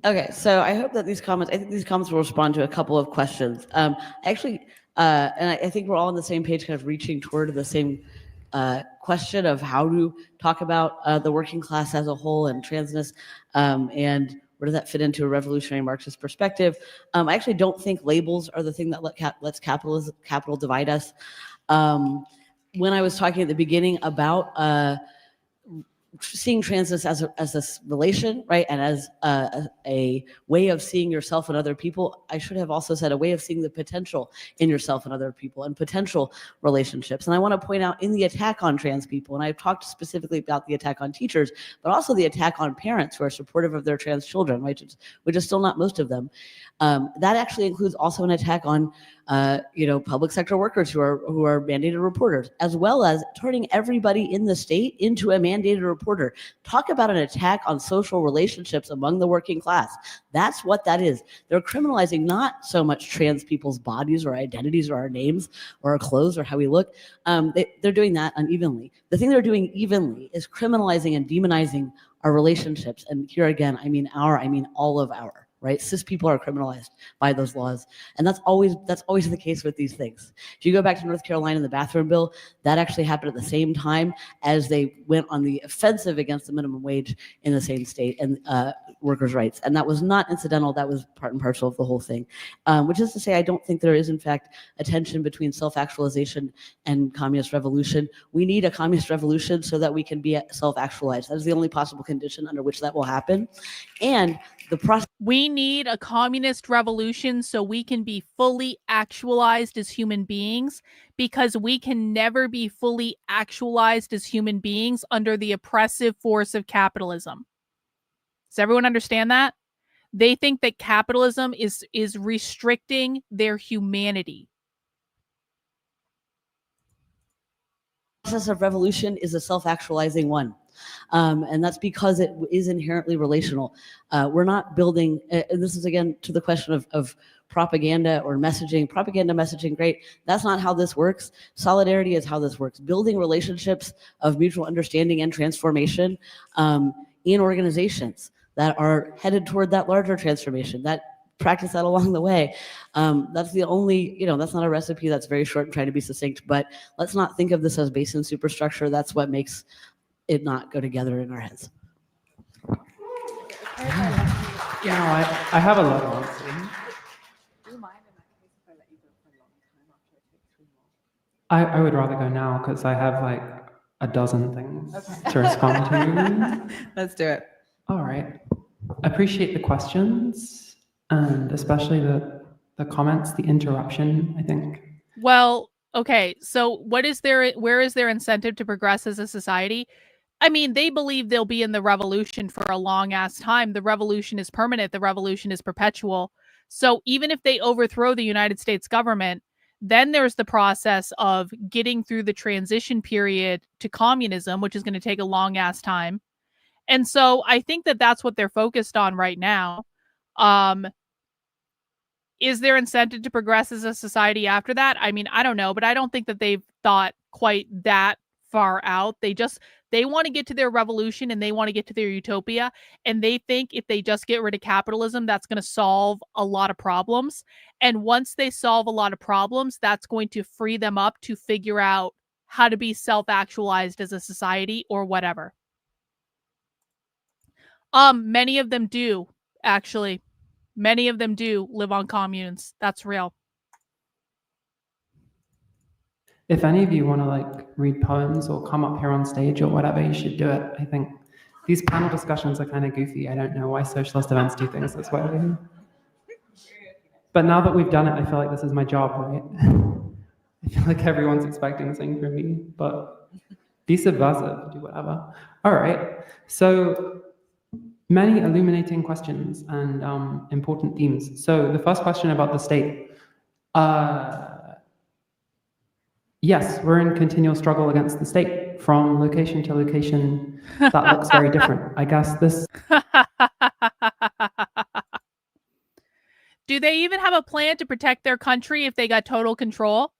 Okay, so I hope that these comments will respond to a couple of questions. Actually, and I think we're all on the same page, kind of reaching toward the same question of how to talk about the working class as a whole and transness, and where does that fit into a revolutionary Marxist perspective. I actually don't think labels are the thing that lets capital divide us. When I was talking at the beginning about seeing transness as a relation, right, and as a way of seeing yourself and other people, I should have also said a way of seeing the potential in yourself and other people and potential relationships. And I want to point out, in the attack on trans people, and I've talked specifically about the attack on teachers, but also the attack on parents who are supportive of their trans children, which is still not most of them. That actually includes also an attack on public sector workers who are mandated reporters, as well as turning everybody in the state into a mandated reporter. Talk about an attack on social relationships among the working class. That's what that is. They're criminalizing not so much trans people's bodies or identities or our names or our clothes or how we look. They're doing that unevenly. The thing they're doing evenly is criminalizing and demonizing our relationships. And here again, I mean all of our. Right? Cis people are criminalized by those laws. And that's always the case with these things. If you go back to North Carolina and the bathroom bill, that actually happened at the same time as they went on the offensive against the minimum wage in the same state and workers' rights. And that was not incidental, that was part and parcel of the whole thing. Which is to say, I don't think there is in fact a tension between self-actualization and communist revolution. We need a communist revolution so that we can be self-actualized. That is the only possible condition under which that will happen. And the process. We need a communist revolution so we can be fully actualized as human beings, because we can never be fully actualized as human beings under the oppressive force of capitalism. Does everyone understand that? They think that capitalism is restricting their humanity. The process of revolution is a self-actualizing one. And that's because it is inherently relational. We're not building, and this is again to the question of propaganda or messaging. Propaganda messaging, great. That's not how this works. Solidarity is how this works. Building relationships of mutual understanding and transformation in organizations that are headed toward that larger transformation, that practice that along the way. That's the only, that's not a recipe that's very short and trying to be succinct, but let's not think of this as base and superstructure. That's what makes it not go together in our heads. I have a lot of answers. I would rather go now because I have like a dozen things to respond to. Let's do it. All right. Appreciate the questions and especially the comments, the interruption, I think. Well, okay. So where is their incentive to progress as a society? I mean, they believe they'll be in the revolution for a long ass time. The revolution is permanent. The revolution is perpetual. So even if they overthrow the United States government, then there's the process of getting through the transition period to communism, which is going to take a long ass time. And so I think that that's what they're focused on right now. Is there incentive to progress as a society after that? I mean, I don't know, but I don't think that they've thought quite that far out. They want to get to their revolution and they want to get to their utopia. And they think if they just get rid of capitalism, that's going to solve a lot of problems. And once they solve a lot of problems, that's going to free them up to figure out how to be self-actualized as a society or whatever. Many of them do, actually. Many of them do live on communes. That's real. If any of you want to read poems or come up here on stage or whatever, you should do it. I think these panel discussions are kind of goofy. I don't know why socialist events do things this way. But now that we've done it, I feel like this is my job, right? I feel like everyone's expecting something from me, but be subversive, do whatever. All right, so many illuminating questions and important themes. So the first question about the state. Yes, we're in continual struggle against the state from location to location. That looks very different. I guess this. Do they even have a plan to protect their country if they got total control?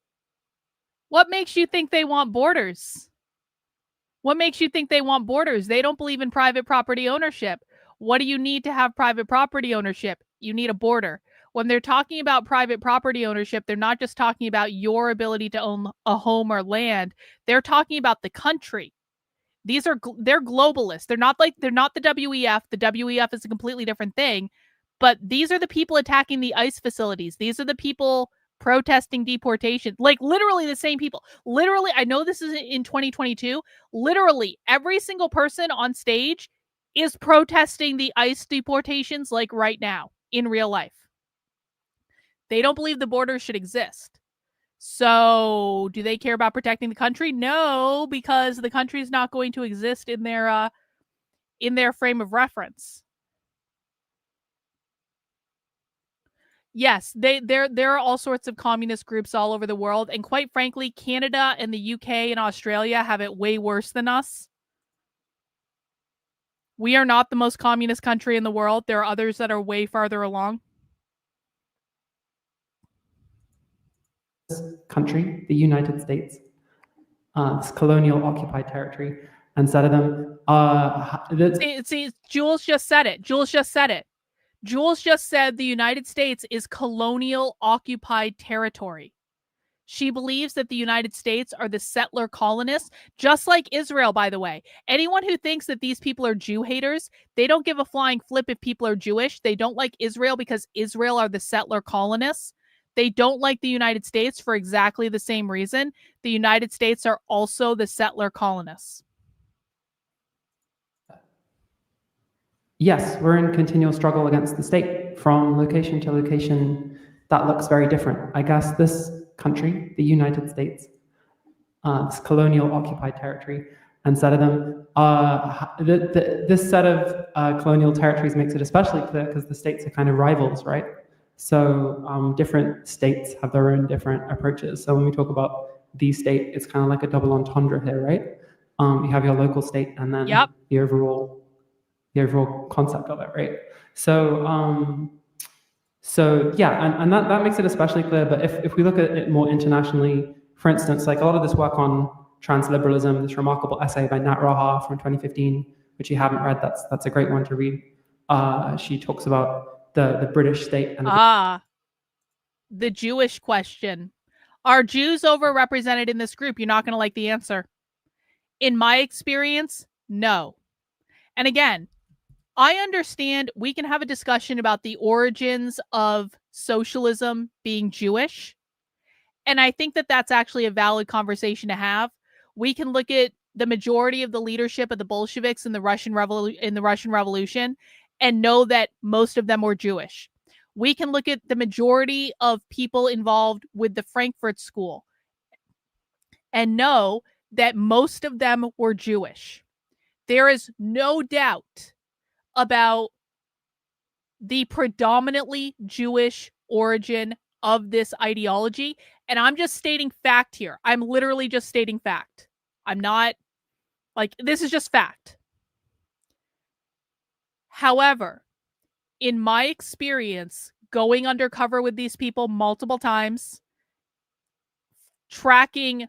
What makes you think they want borders? What makes you think they want borders? They don't believe in private property ownership. What do you need to have private property ownership? You need a border. When they're talking about private property ownership, they're not just talking about your ability to own a home or land. They're talking about the country. They're globalists. They're not the WEF. The WEF is a completely different thing. But these are the people attacking the ICE facilities. These are the people protesting deportation. Like literally the same people. Literally, I know this is in 2022. Literally every single person on stage is protesting the ICE deportations like right now in real life. They don't believe the borders should exist. So do they care about protecting the country? No, because the country is not going to exist in their frame of reference. Yes, there are all sorts of communist groups all over the world, and quite frankly, Canada and the UK and Australia have it way worse than us. We are not the most communist country in the world. There are others that are way farther along. This country, the United States, this colonial occupied territory, and said to them, see, Jules just said it. Jules just said the United States is colonial occupied territory. She believes that the United States are the settler colonists, just like Israel, by the way. Anyone who thinks that these people are Jew haters, they don't give a flying flip if people are Jewish. They don't like Israel because Israel are the settler colonists. They don't like the United States for exactly the same reason. The United States are also the settler colonists. yes, we're in continual struggle against the state from location to location. That looks very different. I guess this country, the United States, this colonial occupied territory, and said to them, this set of colonial territories makes it especially clear because the states are kind of rivals, right? So different states have their own different approaches. So when we talk about the state, it's kind of like a double entendre here, right? You have your local state and then the overall concept of it, right? So yeah, and that makes it especially clear. But if we look at it more internationally, for instance, like a lot of this work on transliberalism, this remarkable essay by Nat Raha from 2015, which you haven't read, that's a great one to read. She talks about the British state and the Jewish question. Are Jews overrepresented in this group? You're not going to like the answer. In my experience, no. And again, I understand we can have a discussion about the origins of socialism being Jewish. And I think that that's actually a valid conversation to have. We can look at the majority of the leadership of the Bolsheviks in the Russian Revolution and know that most of them were Jewish. We can look at the majority of people involved with the Frankfurt School and know that most of them were Jewish. There is no doubt about the predominantly Jewish origin of this ideology. And I'm just stating fact here. I'm literally just stating fact. I'm not this is just fact. However, in my experience, going undercover with these people multiple times, tracking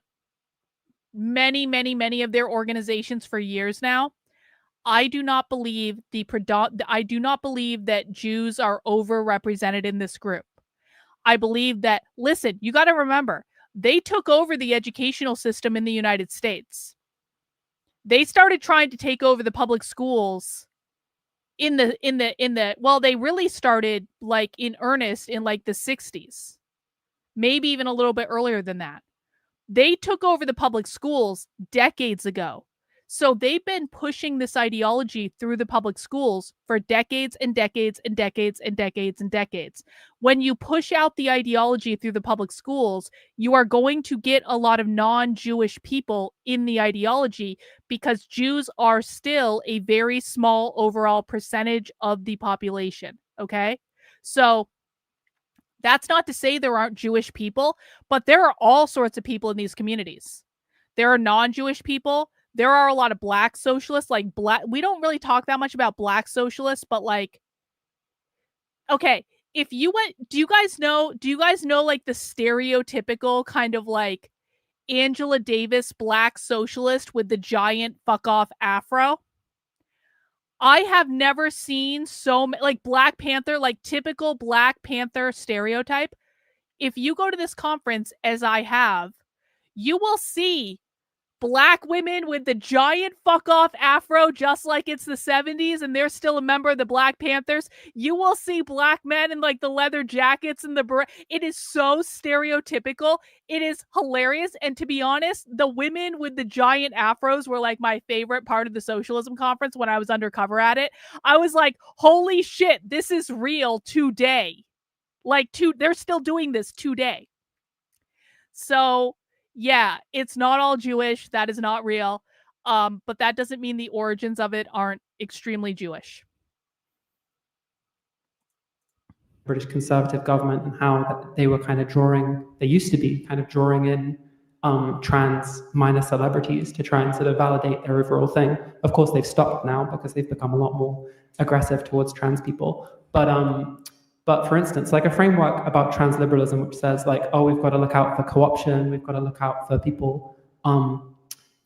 many of their organizations for years now, I do not believe that Jews are overrepresented in this group. I believe that, listen, you got to remember, they took over the educational system in the United States. They started trying to take over the public schools they really started in earnest in the 60s. Maybe even a little bit earlier than that. They took over the public schools decades ago. So they've been pushing this ideology through the public schools for decades and decades and decades and decades and decades. When you push out the ideology through the public schools, you are going to get a lot of non-Jewish people in the ideology because Jews are still a very small overall percentage of the population. Okay? So that's not to say there aren't Jewish people, but there are all sorts of people in these communities. There are non-Jewish people. There are a lot of black socialists, we don't really talk that much about black socialists, but okay, if you went, do you guys know the stereotypical kind of Angela Davis black socialist with the giant fuck off afro? I have never seen so many, Black Panther, typical Black Panther stereotype. If you go to this conference, as I have, you will see Black women with the giant fuck off afro, just like it's the 70s, and they're still a member of the Black Panthers. You will see Black men in the leather jackets and it is so stereotypical. It is hilarious. And to be honest, the women with the giant afros were my favorite part of the Socialism Conference when I was undercover at it. I was like, holy shit, this is real today. They're still doing this today. So yeah, it's not all Jewish. That is not real. But that doesn't mean the origins of it aren't extremely Jewish. British Conservative government and how they were kind of they used to be kind of drawing in trans minor celebrities to try and sort of validate their overall thing. Of course, they've stopped now because they've become a lot more aggressive towards trans people. But for instance, like a framework about transliberalism, which says like, oh, we've got to look out for co-option, we've got to look out for people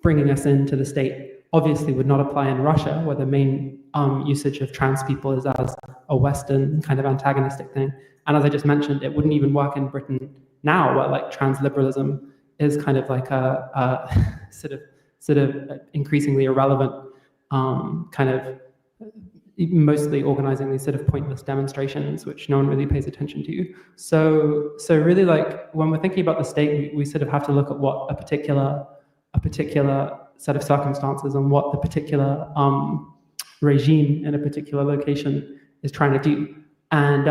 bringing us into the state, obviously would not apply in Russia, where the main usage of trans people is as a Western kind of antagonistic thing. And as I just mentioned, it wouldn't even work in Britain now, where like transliberalism is kind of like a sort of increasingly irrelevant kind of mostly organizing these sort of pointless demonstrations, which no one really pays attention to. So really, like when we're thinking about the state, we sort of have to look at what a particular set of circumstances and what the particular regime in a particular location is trying to do. And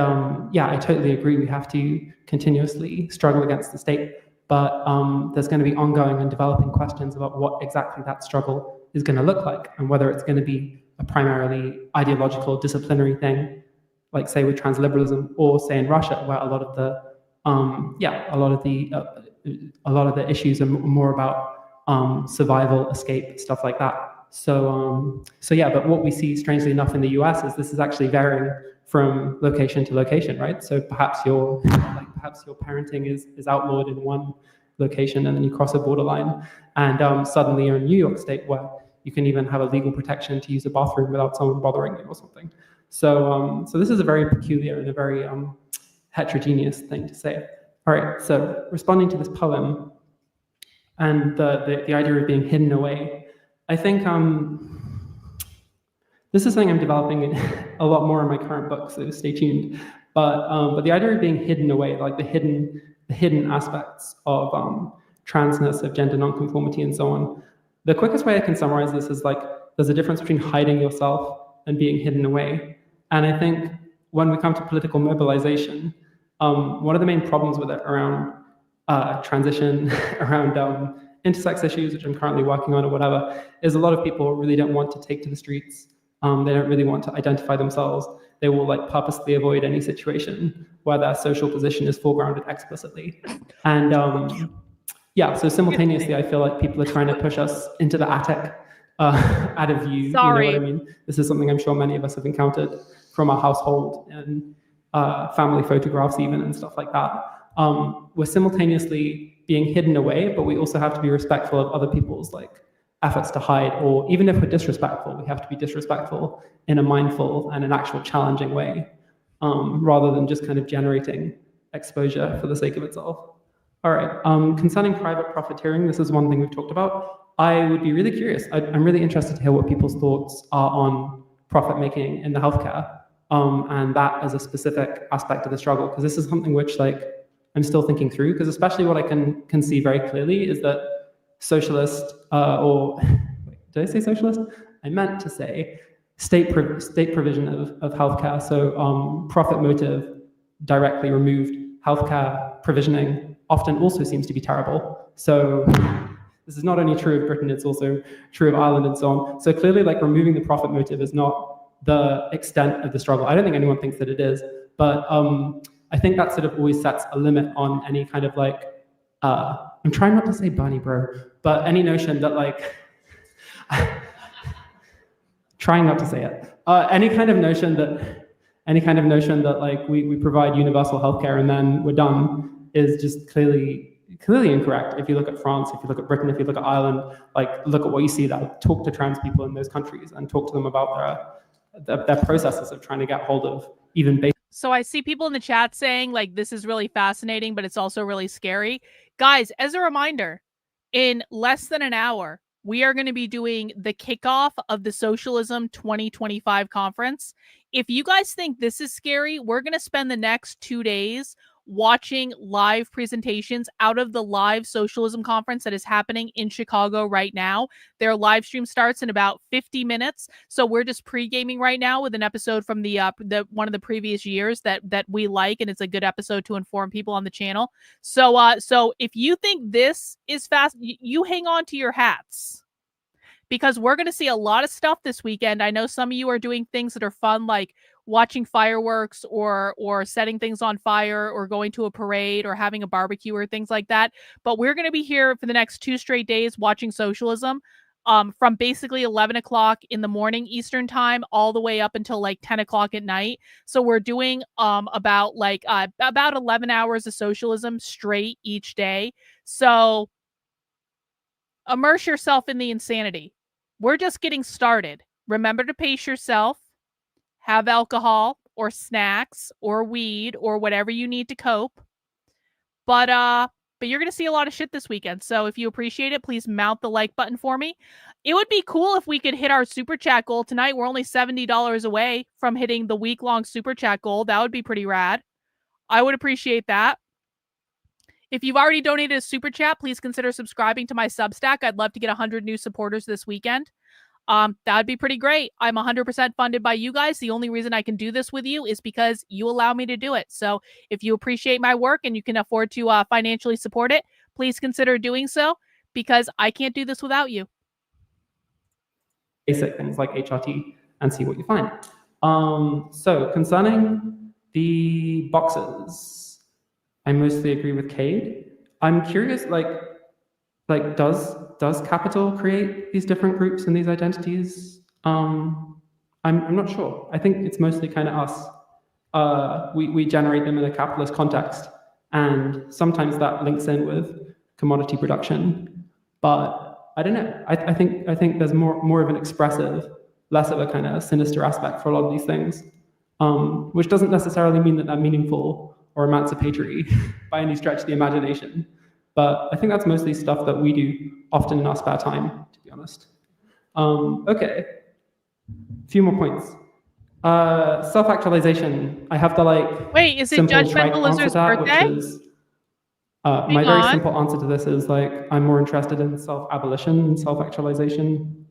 yeah, I totally agree. We have to continuously struggle against the state, but there's going to be ongoing and developing questions about what exactly that struggle is going to look like, and whether it's going to be a primarily ideological, disciplinary thing, like say with transliberalism, or say in Russia, where a lot of the issues are more about survival, escape, stuff like that. So yeah, but what we see, strangely enough, in the US is this is actually varying from location to location, right? So perhaps your parenting is outlawed in one location, and then you cross a borderline, and suddenly you're in New York State, where you can even have a legal protection to use a bathroom without someone bothering you or something. So this is a very peculiar and a very heterogeneous thing to say. All right, so responding to this poem and the idea of being hidden away, I think this is something I'm developing a lot more in my current book, so stay tuned. But the idea of being hidden away, like the hidden aspects of transness, of gender nonconformity, and so on. The quickest way I can summarize this is like there's a difference between hiding yourself and being hidden away. And I think when we come to political mobilization, one of the main problems with it around transition, around intersex issues, which I'm currently working on or whatever, is a lot of people really don't want to take to the streets. They don't really want to identify themselves. They will like purposely avoid any situation where their social position is foregrounded explicitly. And yeah, so simultaneously, I feel like people are trying to push us into the attic out of view. Sorry. You know what I mean? This is something I'm sure many of us have encountered from our household and family photographs even and stuff like that. We're simultaneously being hidden away, but we also have to be respectful of other people's like efforts to hide, or even if we're disrespectful, we have to be disrespectful in a mindful and an actual challenging way, rather than just kind of generating exposure for the sake of itself. All right, concerning private profiteering, this is one thing we've talked about. I would be really curious. I'm really interested to hear what people's thoughts are on profit making in the healthcare, and that as a specific aspect of the struggle, because this is something which like I'm still thinking through, because especially what I can see very clearly is that socialist, or wait, did I say socialist? I meant to say state provision of healthcare. So profit motive directly removed healthcare provisioning often also seems to be terrible. So this is not only true of Britain, it's also true of Ireland and so on. So clearly, like, removing the profit motive is not the extent of the struggle. I don't think anyone thinks that it is, but I think that sort of always sets a limit on any kind of like, I'm trying not to say bunny bro, but any notion that like, trying not to say it, any kind of notion that like we provide universal healthcare and then we're done is just clearly incorrect. If you look at France, if you look at Britain, if you look at Ireland, like look at what you see there. Talk to trans people in those countries and talk to them about their processes of trying to get hold of even basic. So I see people in the chat saying like this is really fascinating, but it's also really scary. Guys, as a reminder, in less than an hour, we are going to be doing the kickoff of the Socialism 2025 conference. If you guys think this is scary, we're going to spend the next 2 days watching live presentations out of the live socialism conference that is happening in Chicago right now. Their live stream starts in about 50 minutes. So we're just pre-gaming right now with an episode from the one of the previous years that we like, and it's a good episode to inform people on the channel. So if you think this is fast, you hang on to your hats, because we're going to see a lot of stuff this weekend. I know some of you are doing things that are fun, like watching fireworks or setting things on fire or going to a parade or having a barbecue or things like that. But we're going to be here for the next 2 straight days watching socialism. From basically 11 o'clock in the morning Eastern time all the way up until like 10 o'clock at night. So we're doing about 11 hours of socialism straight each day. So immerse yourself in the insanity. We're just getting started. Remember to pace yourself, have alcohol or snacks or weed or whatever you need to cope. But you're going to see a lot of shit this weekend. So if you appreciate it, please mount the like button for me. It would be cool if we could hit our super chat goal tonight. We're only $70 away from hitting the week-long super chat goal. That would be pretty rad. I would appreciate that. If you've already donated a super chat, please consider subscribing to my Substack. I'd love to get 100 new supporters this weekend. That would be pretty great. I'm 100% funded by you guys. The only reason I can do this with you is because you allow me to do it. So if you appreciate my work and you can afford to financially support it, please consider doing so, because I can't do this without you. Basic things like HRT and see what you find. So concerning the boxes, I mostly agree with Cade. I'm curious, like does capital create these different groups and these identities? I'm not sure. I think it's mostly kind of us. We generate them in a capitalist context, and sometimes that links in with commodity production. But I don't know. I think there's more of an expressive, less of a kind of sinister aspect for a lot of these things, which doesn't necessarily mean that they're meaningful or emancipatory by any stretch of the imagination. But I think that's mostly stuff that we do often in our spare time, to be honest. Okay, a few more points. Self-actualization. I have the Wait, is it simple Judgmental trite answer Lizard's to that, birthday? which is my very simple answer to this is I'm more interested in self-abolition and self-actualization.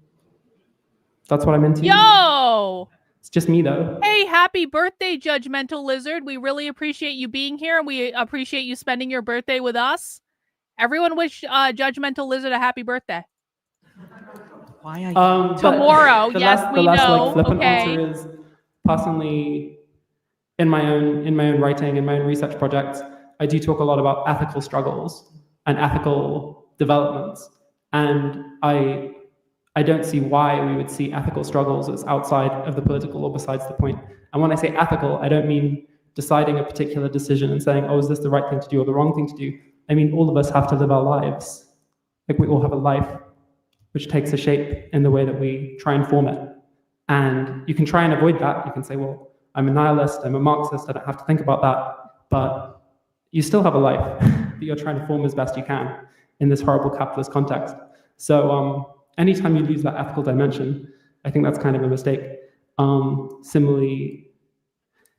That's what I'm into. Yo! It's just me though. Hey, happy birthday, Judgmental Lizard. We really appreciate you being here, and we appreciate you spending your birthday with us. Everyone wish Judgmental Lizard a happy birthday. Why are you tomorrow? The Yes, last, we the last know. flippant Okay. answer is personally in my own writing, in my own research projects, I do talk a lot about ethical struggles and ethical developments, and I don't see why we would see ethical struggles as outside of the political or besides the point. And when I say ethical, I don't mean deciding a particular decision and saying, oh, is this the right thing to do or the wrong thing to do? I mean, all of us have to live our lives. Like, we all have a life which takes a shape in the way that we try and form it. And you can try and avoid that. You can say, well, I'm a nihilist, I'm a Marxist, I don't have to think about that. But you still have a life that you're trying to form as best you can in this horrible capitalist context. So anytime you lose that ethical dimension, I think that's kind of a mistake. Similarly,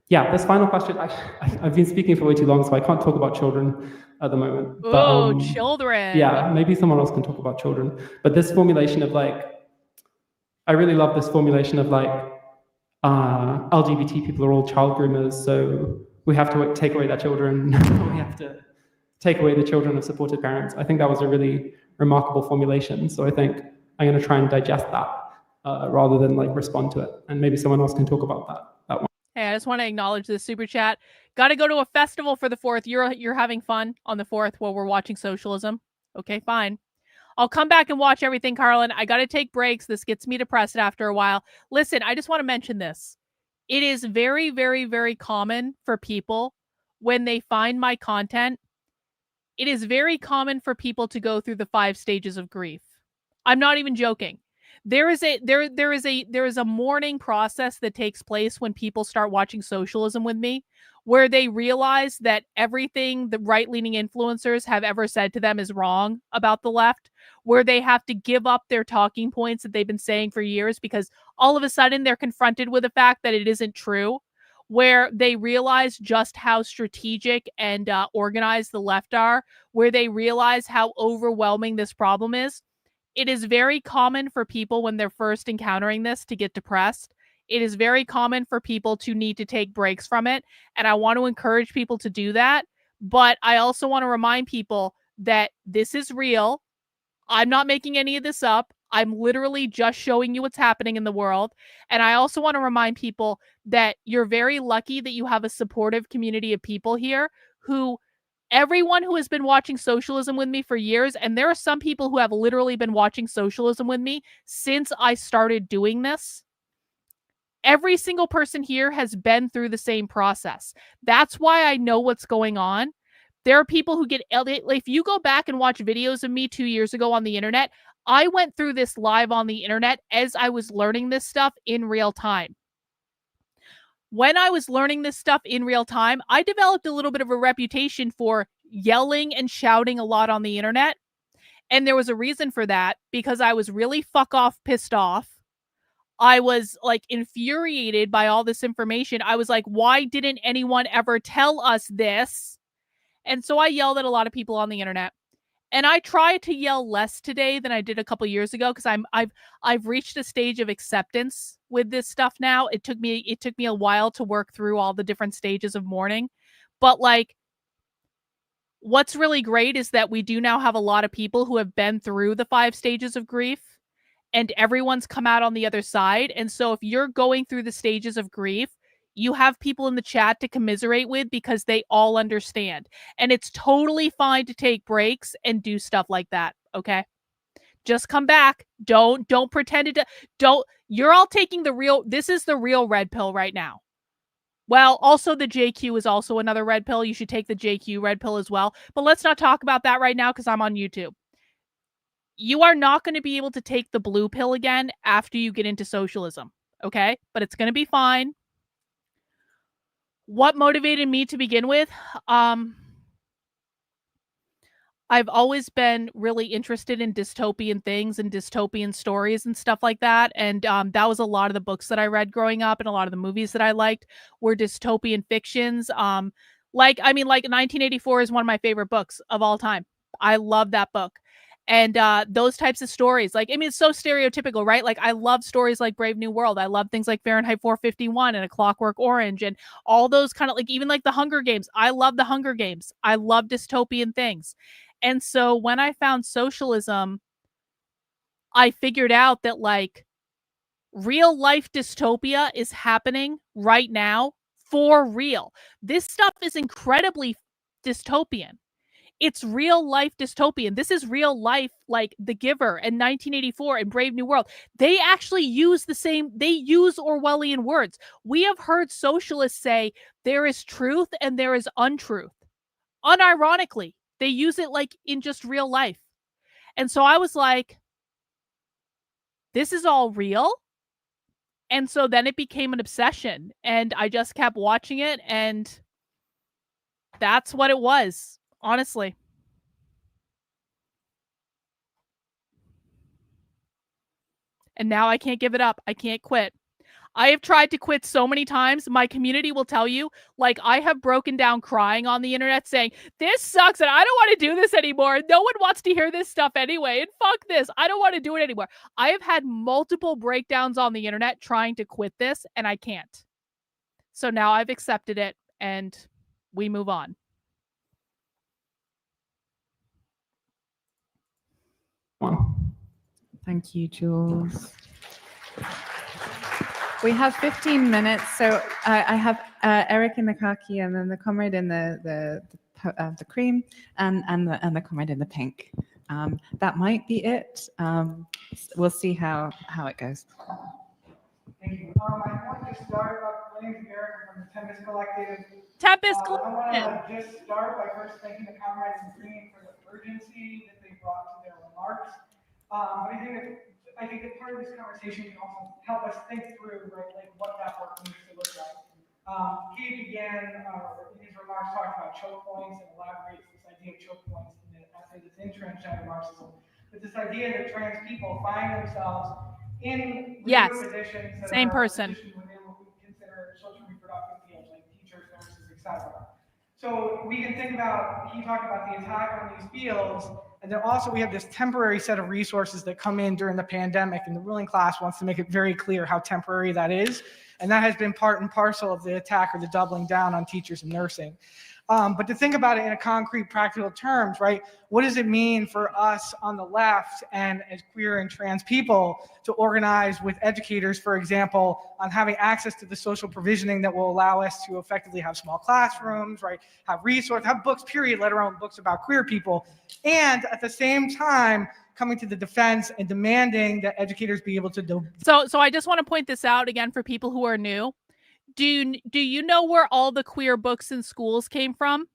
yeah, this final question, I've been speaking for way too long, so I can't talk about children at the moment. Oh, children. Yeah, maybe someone else can talk about children. But this formulation of I really love this formulation of LGBT people are all child groomers, so we have to take away their children. We have to take away the children of supported parents. I think that was a really remarkable formulation. So I think I'm going to try and digest that rather than respond to it. And maybe someone else can talk about that one. Hey, I just want to acknowledge this super chat. Got to go to a festival for the 4th. You're having fun on the 4th while we're watching socialism. Okay, fine. I'll come back and watch everything, Karlyn. I got to take breaks. This gets me depressed after a while. Listen, I just want to mention this. It is very, very, very common for people when they find my content. It is very common for people to go through the 5 stages of grief. I'm not even joking. There is a mourning process that takes place when people start watching socialism with me, where they realize that everything the right-leaning influencers have ever said to them is wrong about the left, where they have to give up their talking points that they've been saying for years because all of a sudden they're confronted with the fact that it isn't true, where they realize just how strategic and organized the left are, where they realize how overwhelming this problem is. It is very common for people when they're first encountering this to get depressed. It is very common for people to need to take breaks from it. And I want to encourage people to do that. But I also want to remind people that this is real. I'm not making any of this up. I'm literally just showing you what's happening in the world. And I also want to remind people that you're very lucky that you have a supportive community of people here who, everyone who has been watching socialism with me for years, and there are some people who have literally been watching socialism with me since I started doing this. Every single person here has been through the same process. That's why I know what's going on. There are people who get, if you go back and watch videos of me 2 years ago on the internet, I went through this live on the internet as I was learning this stuff in real time. When I was learning this stuff in real time, I developed a little bit of a reputation for yelling and shouting a lot on the internet. And there was a reason for that, because I was really fuck off pissed off. I was like infuriated by all this information. I was like, why didn't anyone ever tell us this? And so I yelled at a lot of people on the internet. And I try to yell less today than I did a couple years ago, because I've reached a stage of acceptance with this stuff now. It took me a while to work through all the different stages of mourning. But like, what's really great is that we do now have a lot of people who have been through the 5 stages of grief, and everyone's come out on the other side. And so if you're going through the stages of grief, you have people in the chat to commiserate with, because they all understand. And it's totally fine to take breaks and do stuff like that, okay? Just come back. Don't pretend it. You're all taking this is the real red pill right now. Well, also the JQ is also another red pill. You should take the JQ red pill as well. But let's not talk about that right now, because I'm on YouTube. You are not going to be able to take the blue pill again after you get into socialism, okay? But it's going to be fine. What motivated me to begin with? I've always been really interested in dystopian things and dystopian stories and stuff like that. And that was a lot of the books that I read growing up, and a lot of the movies that I liked were dystopian fictions. Like 1984 is one of my favorite books of all time. I love that book. And those types of stories, it's so stereotypical, right? Like, I love stories like Brave New World. I love things like Fahrenheit 451 and A Clockwork Orange and all those kind of, even like the Hunger Games. I love the Hunger Games. I love dystopian things. And so when I found socialism, I figured out that real life dystopia is happening right now for real. This stuff is incredibly dystopian. It's real life dystopian. This is real life, like The Giver and 1984 and Brave New World. They actually use they use Orwellian words. We have heard socialists say there is truth and there is untruth. Unironically, they use it in just real life. And so I was like, this is all real. And so then it became an obsession, and I just kept watching it, and that's what it was. Honestly. And now I can't give it up. I can't quit. I have tried to quit so many times. My community will tell you, I have broken down crying on the internet saying, this sucks and I don't want to do this anymore. No one wants to hear this stuff anyway. And fuck this. I don't want to do it anymore. I have had multiple breakdowns on the internet trying to quit this, and I can't. So now I've accepted it, and we move on. Thank you, Jules. We have 15 minutes, so I have Eric in the khaki, and then the comrade in the cream, and the comrade in the pink. That might be it. We'll see how it goes. Thank you. I want to start up. My name is Eric. I'm from the Tempest Collective. Tempest I want to just start by first thanking the comrades in green for the urgency that they brought to their remarks. But I think that part of this conversation can also help us think through, right, what that work needs to look like. Key began in his remarks talking about choke points and elaborates this idea of choke points in the essay that's in Transgender Marxism. But this idea that trans people find themselves in positions that are positioned within what we consider social reproductive fields, like teachers, nurses, etc. So we can think about, he talked about the attack on these fields, and then also we have this temporary set of resources that come in during the pandemic, and the ruling class wants to make it very clear how temporary that is. And that has been part and parcel of the attack or the doubling down on teachers and nursing. But to think about it in a concrete, practical terms, right? What does it mean for us on the left and as queer and trans people to organize with educators, for example, on having access to the social provisioning that will allow us to effectively have small classrooms, right? Have resources, have books, period, let alone books about queer people. And at the same time, coming to the defense and demanding that educators be able to do. So I just want to point this out again for people who are new. Do you know where all the queer books in schools came from?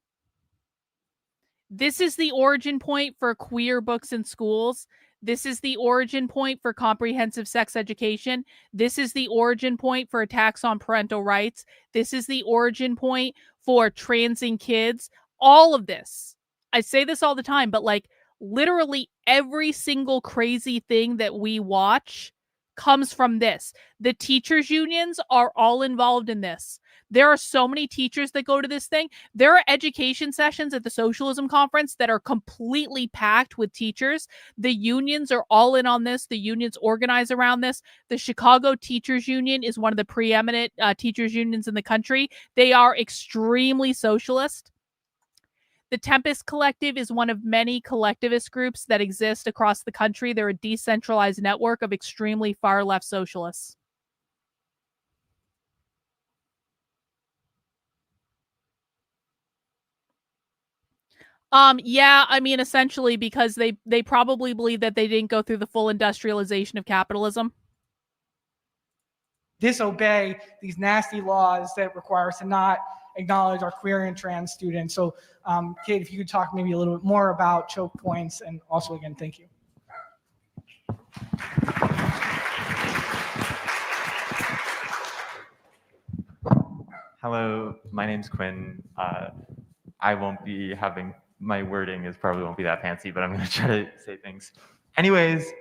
This is the origin point for queer books in schools. This is the origin point for comprehensive sex education. This is the origin point for attacks on parental rights. This is the origin point for transing kids. All of this. I say this all the time, but like literally every single crazy thing that we watch comes from this. The teachers' unions are all involved in this. There are so many teachers that go to this thing. There are education sessions at the Socialism Conference that are completely packed with teachers. The unions are all in on this. The unions organize around this. The Chicago Teachers Union is one of the preeminent teachers unions in the country. They are extremely socialist. The Tempest Collective is one of many collectivist groups that exist across the country. They're a decentralized network of extremely far-left socialists. Yeah, I mean, essentially because they probably believe that they didn't go through the full industrialization of capitalism. Disobey these nasty laws that require us to not acknowledge our queer and trans students. So, Kate, if you could talk maybe a little bit more about choke points, and also again, thank you. Hello, my name's Quinn. I won't be having, my wording probably won't be that fancy, but I'm gonna try to say things. Anyways,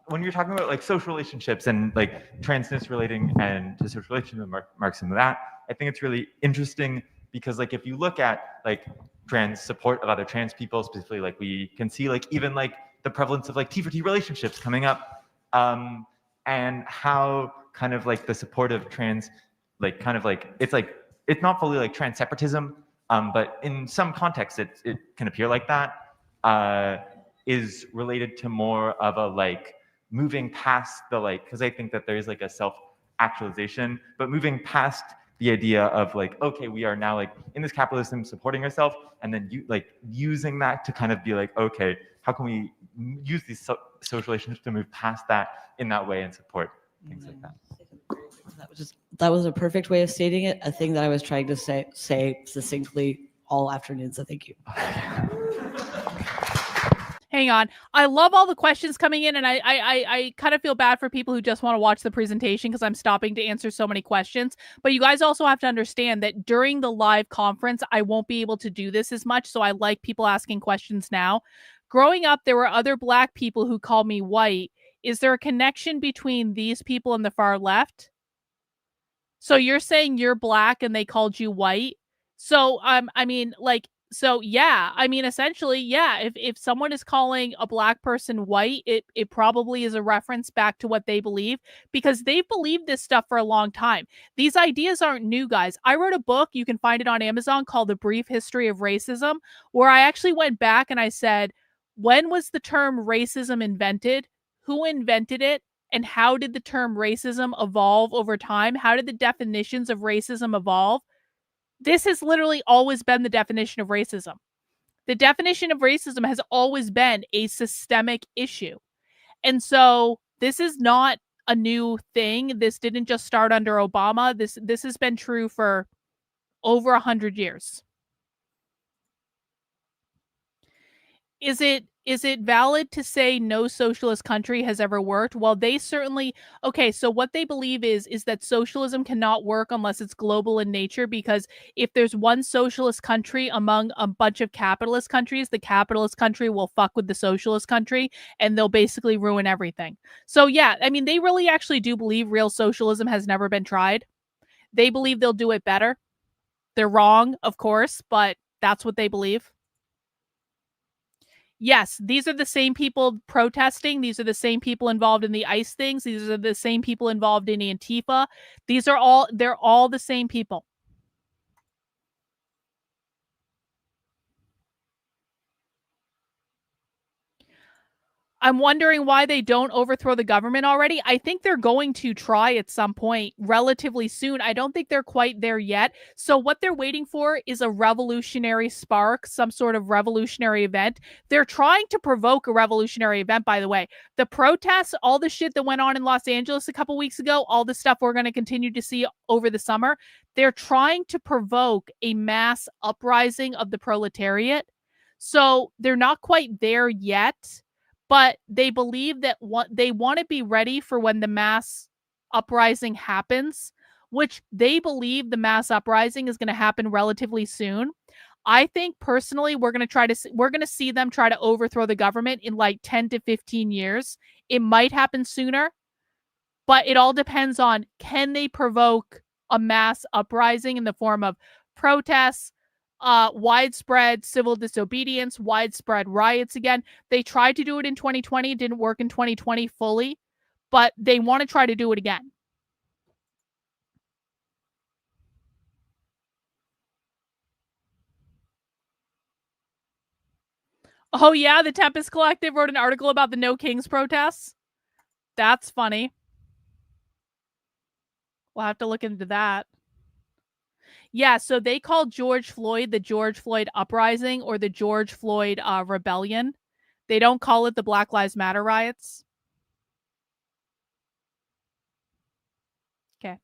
when you're talking about like social relationships and like transness relating and to social relations and Marxism and that, I think it's really interesting because like if you look at like trans support of other trans people, specifically like we can see like even like the prevalence of like T for T relationships coming up, and how kind of like the support of trans, like kind of like it's not fully like trans separatism, but in some contexts it can appear like that, is related to more of a like moving past the like, because I think that there is like a self-actualization, but moving past the idea of like, okay, we are now like in this capitalism supporting ourselves, and then you like using that to kind of be like, okay, how can we use these social relationships to move past that in that way and support things like that. That was a perfect way of stating it, a thing that I was trying to say succinctly all afternoon, so thank you. Hang on. I love all the questions coming in, and I kind of feel bad for people who just want to watch the presentation because I'm stopping to answer so many questions. But you guys also have to understand that during the live conference, I won't be able to do this as much, so I like people asking questions now. Growing up, there were other Black people who called me white. Is there a connection between these people and the far left? So you're saying you're Black and they called you white? So, I mean, like, so yeah, I mean, essentially, yeah, if someone is calling a Black person white, it probably is a reference back to what they believe, because they've believed this stuff for a long time. These ideas aren't new, guys. I wrote a book, you can find it on Amazon, called The Brief History of Racism, where I actually went back and I said, when was the term racism invented? Who invented it? And how did the term racism evolve over time? How did the definitions of racism evolve? This has literally always been the definition of racism. The definition of racism has always been a systemic issue. And so this is not a new thing. This didn't just start under Obama. This has been true for over 100 years. Is it valid to say no socialist country has ever worked? Well, they certainly, okay, so what they believe is that socialism cannot work unless it's global in nature, because if there's one socialist country among a bunch of capitalist countries, the capitalist country will fuck with the socialist country and they'll basically ruin everything. So yeah, I mean, they really actually do believe real socialism has never been tried. They believe they'll do it better. They're wrong, of course, but that's what they believe. Yes, these are the same people protesting. These are the same people involved in the ICE things. These are the same people involved in Antifa. They're all the same people. I'm wondering why they don't overthrow the government already. I think they're going to try at some point relatively soon. I don't think they're quite there yet. So what they're waiting for is a revolutionary spark, some sort of revolutionary event. They're trying to provoke a revolutionary event, by the way. The protests, all the shit that went on in Los Angeles a couple weeks ago, all the stuff we're going to continue to see over the summer, they're trying to provoke a mass uprising of the proletariat. So they're not quite there yet. But they believe that they want to be ready for when the mass uprising happens, which they believe the mass uprising is going to happen relatively soon. I think personally, we're going to see them try to overthrow the government in like 10 to 15 years. It might happen sooner, but it all depends on, can they provoke a mass uprising in the form of protests, widespread civil disobedience, widespread riots again. They tried to do it in 2020. It didn't work in 2020 fully, but they want to try to do it again. Oh yeah, the Tempest Collective wrote an article about the No Kings protests. That's funny. We'll have to look into that. Yeah, so they called George Floyd the George Floyd Uprising or the George Floyd Rebellion. They don't call it the Black Lives Matter riots. Okay.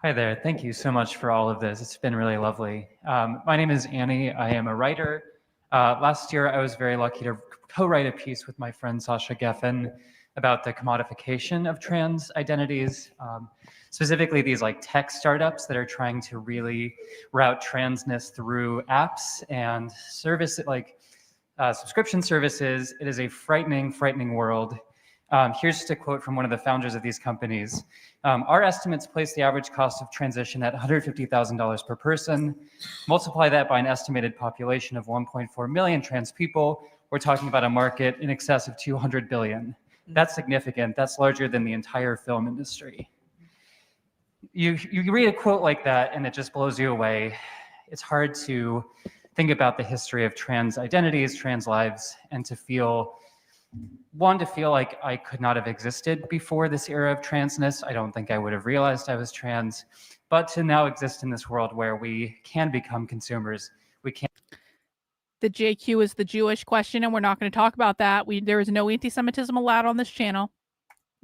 Hi there. Thank you so much for all of this. It's been really lovely. My name is Annie. I am a writer. Last year, I was very lucky to co-write a piece with my friend Sasha Geffen about the commodification of trans identities, specifically these like tech startups that are trying to really route transness through apps and subscription services. It is a frightening, frightening world. Here's just a quote from one of the founders of these companies. Our estimates place the average cost of transition at $150,000 per person. Multiply that by an estimated population of 1.4 million trans people. We're talking about a market in excess of 200 billion. That's significant. That's larger than the entire film industry. You read a quote like that and it just blows you away. It's hard to think about the history of trans identities, trans lives, and to feel like I could not have existed before this era of transness. I don't think I would have realized I was trans, but to now exist in this world where we can become consumers, we can. The JQ is the Jewish question, and we're not going to talk about that. There is no anti-Semitism allowed on this channel.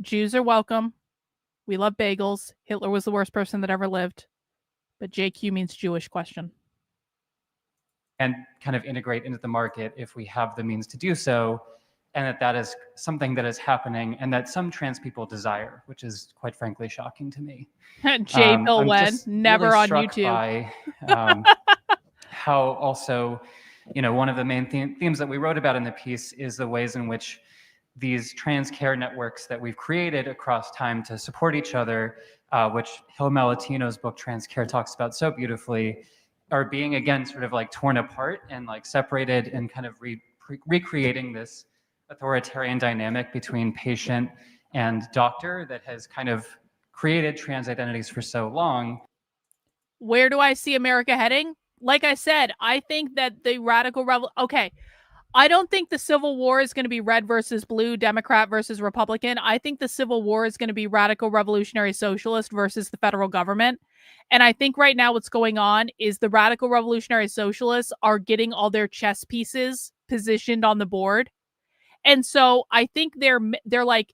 Jews are welcome. We love bagels. Hitler was the worst person that ever lived. But JQ means Jewish question. And kind of integrate into the market if we have the means to do so, and that is something that is happening and that some trans people desire, which is quite frankly shocking to me. J. Bill Wen, never really on struck YouTube. By, how also, one of the main themes that we wrote about in the piece is the ways in which these trans care networks that we've created across time to support each other, which Gil Malatino's book Trans Care talks about so beautifully, are being again sort of like torn apart and like separated and kind of recreating this authoritarian dynamic between patient and doctor that has kind of created trans identities for so long. Where do I see America heading? Like I said, I think that the radical I don't think the Civil War is going to be red versus blue, Democrat versus Republican. I think the Civil War is going to be radical revolutionary socialist versus the federal government. And I think right now what's going on is the radical revolutionary socialists are getting all their chess pieces positioned on the board. And so I think they're like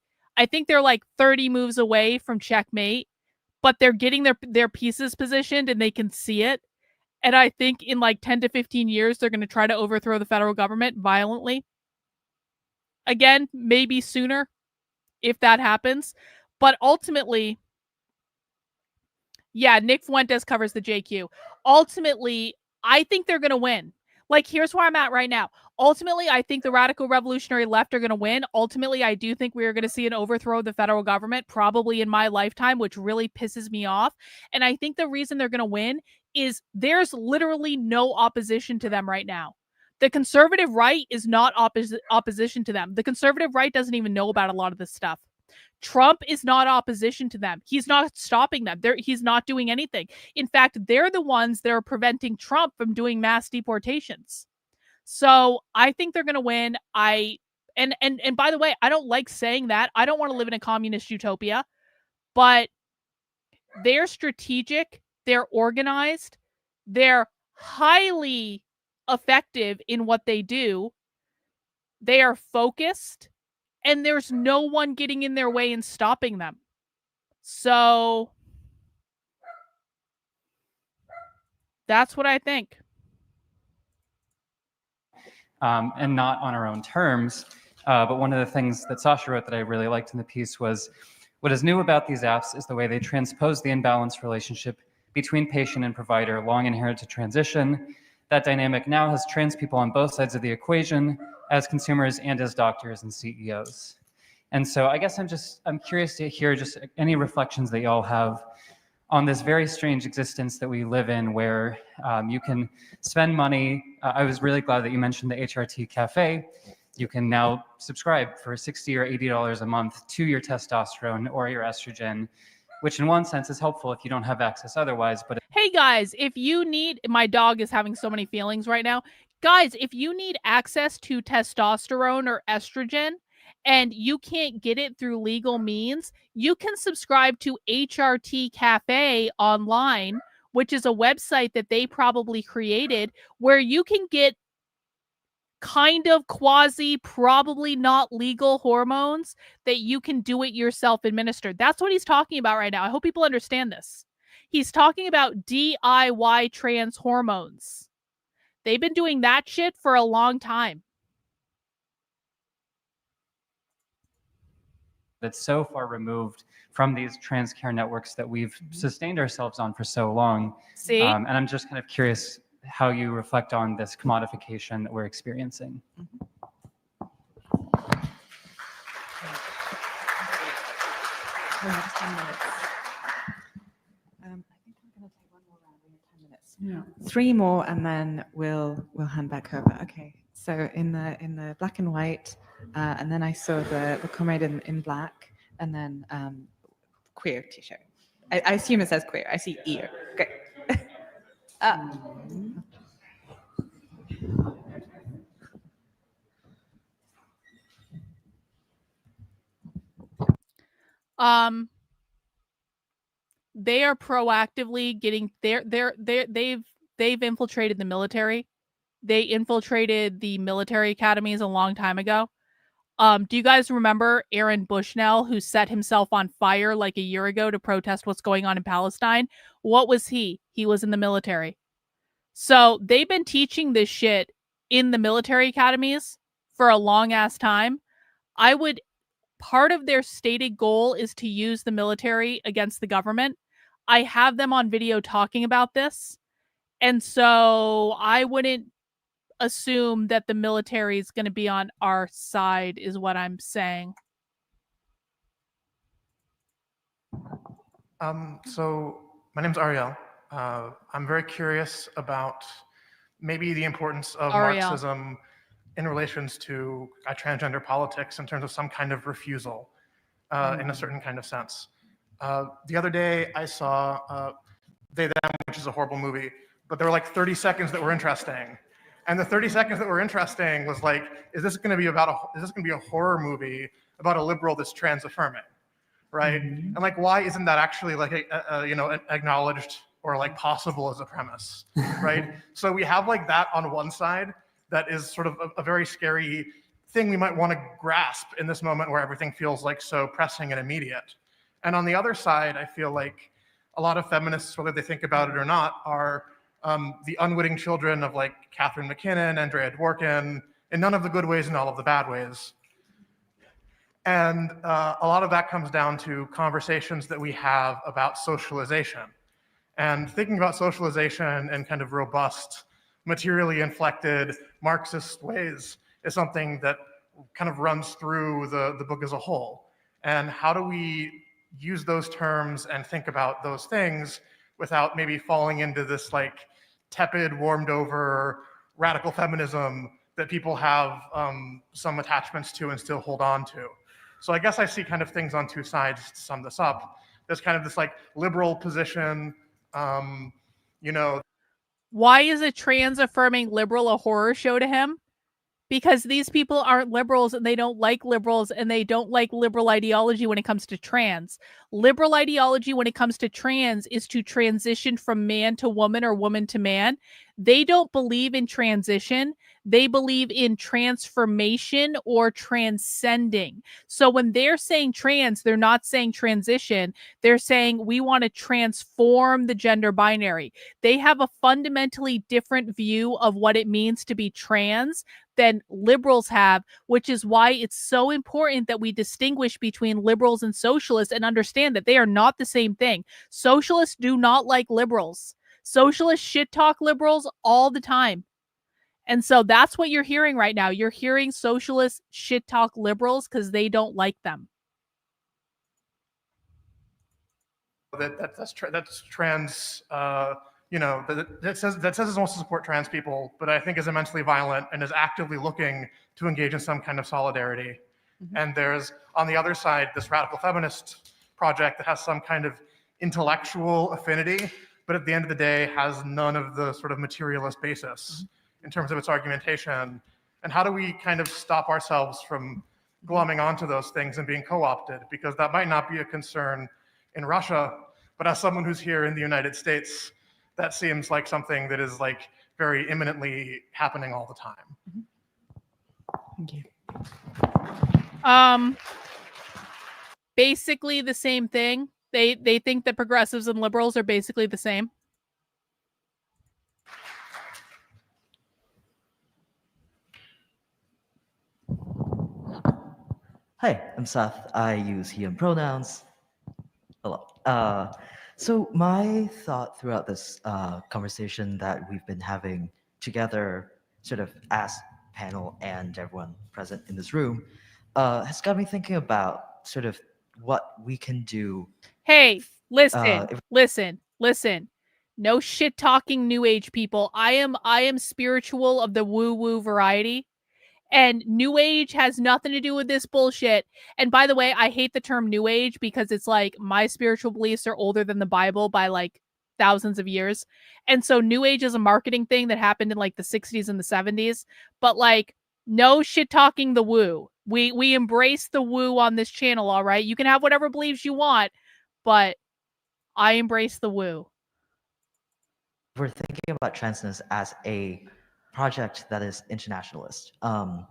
30 moves away from checkmate, but they're getting their pieces positioned and they can see it. And I think in like 10 to 15 years, they're going to try to overthrow the federal government violently. Again, maybe sooner if that happens. But ultimately, yeah, Nick Fuentes covers the JQ. Ultimately, I think they're going to win. Like, here's where I'm at right now. Ultimately, I think the radical revolutionary left are going to win. Ultimately, I do think we are going to see an overthrow of the federal government, probably in my lifetime, which really pisses me off. And I think the reason they're going to win is there's literally no opposition to them right now. The conservative right is not opposition to them. The conservative right doesn't even know about a lot of this stuff. Trump is not opposition to them. He's not stopping them. He's not doing anything. In fact, they're the ones that are preventing Trump from doing mass deportations. So I think they're going to win. And by the way, I don't like saying that. I don't want to live in a communist utopia, but they're strategic, they're organized, they're highly effective in what they do. They are focused, and there's no one getting in their way and stopping them. So that's what I think. And not on our own terms. But one of the things that Sasha wrote that I really liked in the piece was, what is new about these apps is the way they transpose the imbalanced relationship between patient and provider, long inherent to transition. That dynamic now has trans people on both sides of the equation, as consumers and as doctors and CEOs. And so I guess I'm curious to hear just any reflections that y'all have on this very strange existence that we live in, where you can spend money. I was really glad that you mentioned the HRT Cafe. You can now subscribe for $60 or $80 a month to your testosterone or your estrogen, which in one sense is helpful if you don't have access otherwise. But hey guys, if you need, my dog is having so many feelings right now. Guys, if you need access to testosterone or estrogen and you can't get it through legal means, you can subscribe to HRT Cafe online, which is a website that they probably created, where you can get kind of quasi, probably not legal hormones that you can do it yourself administered. That's what he's talking about right now. I hope people understand this. He's talking about DIY trans hormones. They've been doing that shit for a long time. that's so far removed from these trans care networks that we've sustained ourselves on for so long. See? And I'm just kind of curious how you reflect on this commodification that we're experiencing. Yeah. 3 more, and then we'll hand back over. Okay. So in the black and white, and then I saw the comrade in black, and then queer t-shirt. I assume it says queer. I see ear. Great. They are proactively getting they've infiltrated the military. They infiltrated the military academies a long time ago. Do you guys remember Aaron Bushnell, who set himself on fire like a year ago to protest what's going on in Palestine? What was he? He was in the military. So they've been teaching this shit in the military academies for a long ass time. Part of their stated goal is to use the military against the government. I have them on video talking about this. And so I wouldn't assume that the military is going to be on our side, is what I'm saying. So my name's Ariel. I'm very curious about maybe the importance of Marxism in relations to transgender politics in terms of some kind of refusal in a certain kind of sense. The other day I saw They Them, which is a horrible movie, but there were like 30 seconds that were interesting. And the 30 seconds that were interesting was like, is this going to be a horror movie about a liberal that's trans affirming, right? Mm-hmm. And like, why isn't that actually like acknowledged or like possible as a premise, right? So we have like that on one side that is sort of a very scary thing we might want to grasp in this moment where everything feels like so pressing and immediate. And on the other side, I feel like a lot of feminists, whether they think about it or not, are the unwitting children of like Catherine McKinnon, Andrea Dworkin, in none of the good ways and all of the bad ways. And a lot of that comes down to conversations that we have about socialization. And thinking about socialization in kind of robust, materially inflected Marxist ways is something that kind of runs through the book as a whole. And how do we use those terms and think about those things without maybe falling into this like tepid, warmed over radical feminism that people have some attachments to and still hold on to. So I guess I see kind of things on two sides to sum this up. There's kind of this like liberal position, you know. Why is a trans affirming liberal a horror show to him? Because these people aren't liberals and they don't like liberals and they don't like liberal ideology when it comes to trans. Liberal ideology when it comes to trans is to transition from man to woman or woman to man. They don't believe in transition. They believe in transformation or transcending. So when they're saying trans, they're not saying transition. They're saying we want to transform the gender binary. They have a fundamentally different view of what it means to be trans than liberals have, which is why it's so important that we distinguish between liberals and socialists and understand that they are not the same thing. Socialists do not like liberals. Socialists shit talk liberals all the time. And so that's what you're hearing right now. You're hearing socialists shit talk liberals because they don't like them. That's trans, you know, that says it wants to support trans people, but I think is immensely violent and is actively looking to engage in some kind of solidarity. Mm-hmm. And there's, on the other side, this radical feminist project that has some kind of intellectual affinity, but at the end of the day has none of the sort of materialist basis in terms of its argumentation. And how do we kind of stop ourselves from glomming onto those things and being co-opted? Because that might not be a concern in Russia, but as someone who's here in the United States, that seems like something that is like very imminently happening all the time. Thank you. Basically the same thing. They think that progressives and liberals are basically the same. Hi, I'm Seth. I use he and pronouns. Hello. So my thought throughout this conversation that we've been having together, sort of as panel and everyone present in this room, has got me thinking about sort of what we can do. Hey, listen. No shit talking new age people. I am spiritual of the woo woo variety. And new age has nothing to do with this bullshit. And by the way, I hate the term new age because it's like my spiritual beliefs are older than the Bible by like thousands of years. And so new age is a marketing thing that happened in like the 60s and the 70s. But like no shit talking the woo. We embrace the woo on this channel, all right? You can have whatever beliefs you want, but I embrace the woo. We're thinking about transness as a project that is internationalist. I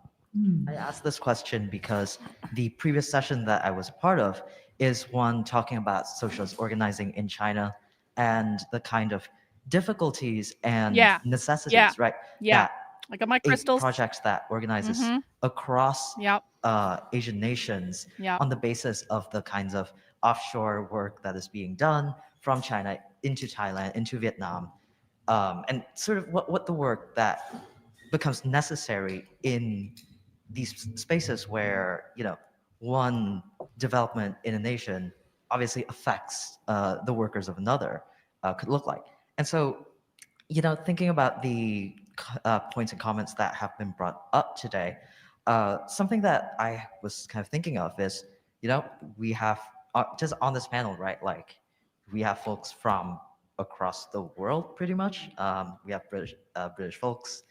asked this question because the previous session that I was a part of is one talking about socialist organizing in China and the kind of difficulties and necessities, right? Yeah. I got my crystals. Projects that organizes across Asian nations on the basis of the kinds of offshore work that is being done from China into Thailand, into Vietnam, and sort of what the work that becomes necessary in these spaces where, you know, one development in a nation obviously affects the workers of another could look like. And so, you know, thinking about the points and comments that have been brought up today, something that I was kind of thinking of is, you know, we have just on this panel, right? Like we have folks from across the world, pretty much. We have British folks.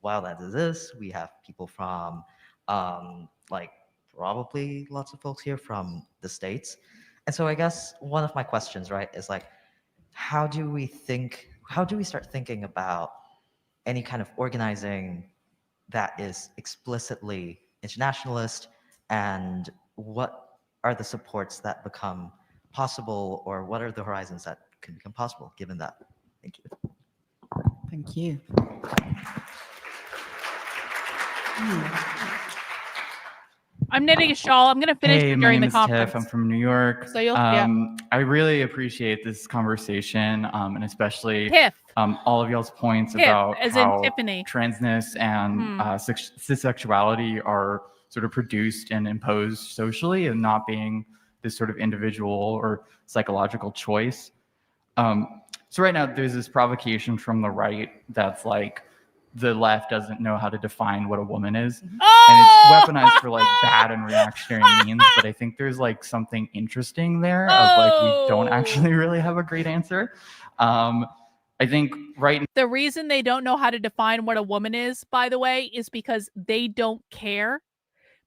Wild as it is, we have people from like probably lots of folks here from the States. And so I guess one of my questions, right, is like, how do we start thinking about any kind of organizing that is explicitly internationalist, and what are the supports that become possible, or what are the horizons that can become possible given that? Thank you. Thank you. I'm knitting a shawl. I'm going to finish it during the conference. Tiff. I'm from New York. So you'll, I really appreciate this conversation, and especially Tiff. All of y'all's points Tiff, about as in how Tiffany. transness and cissexuality are sort of produced and imposed socially, and not being this sort of individual or psychological choice. So right now there's this provocation from the right that's like, the left doesn't know how to define what a woman is. Oh! And it's weaponized for like bad and reactionary means, but I think there's like something interesting there of like we don't actually really have a great answer. I think the reason they don't know how to define what a woman is, by the way, is because they don't care.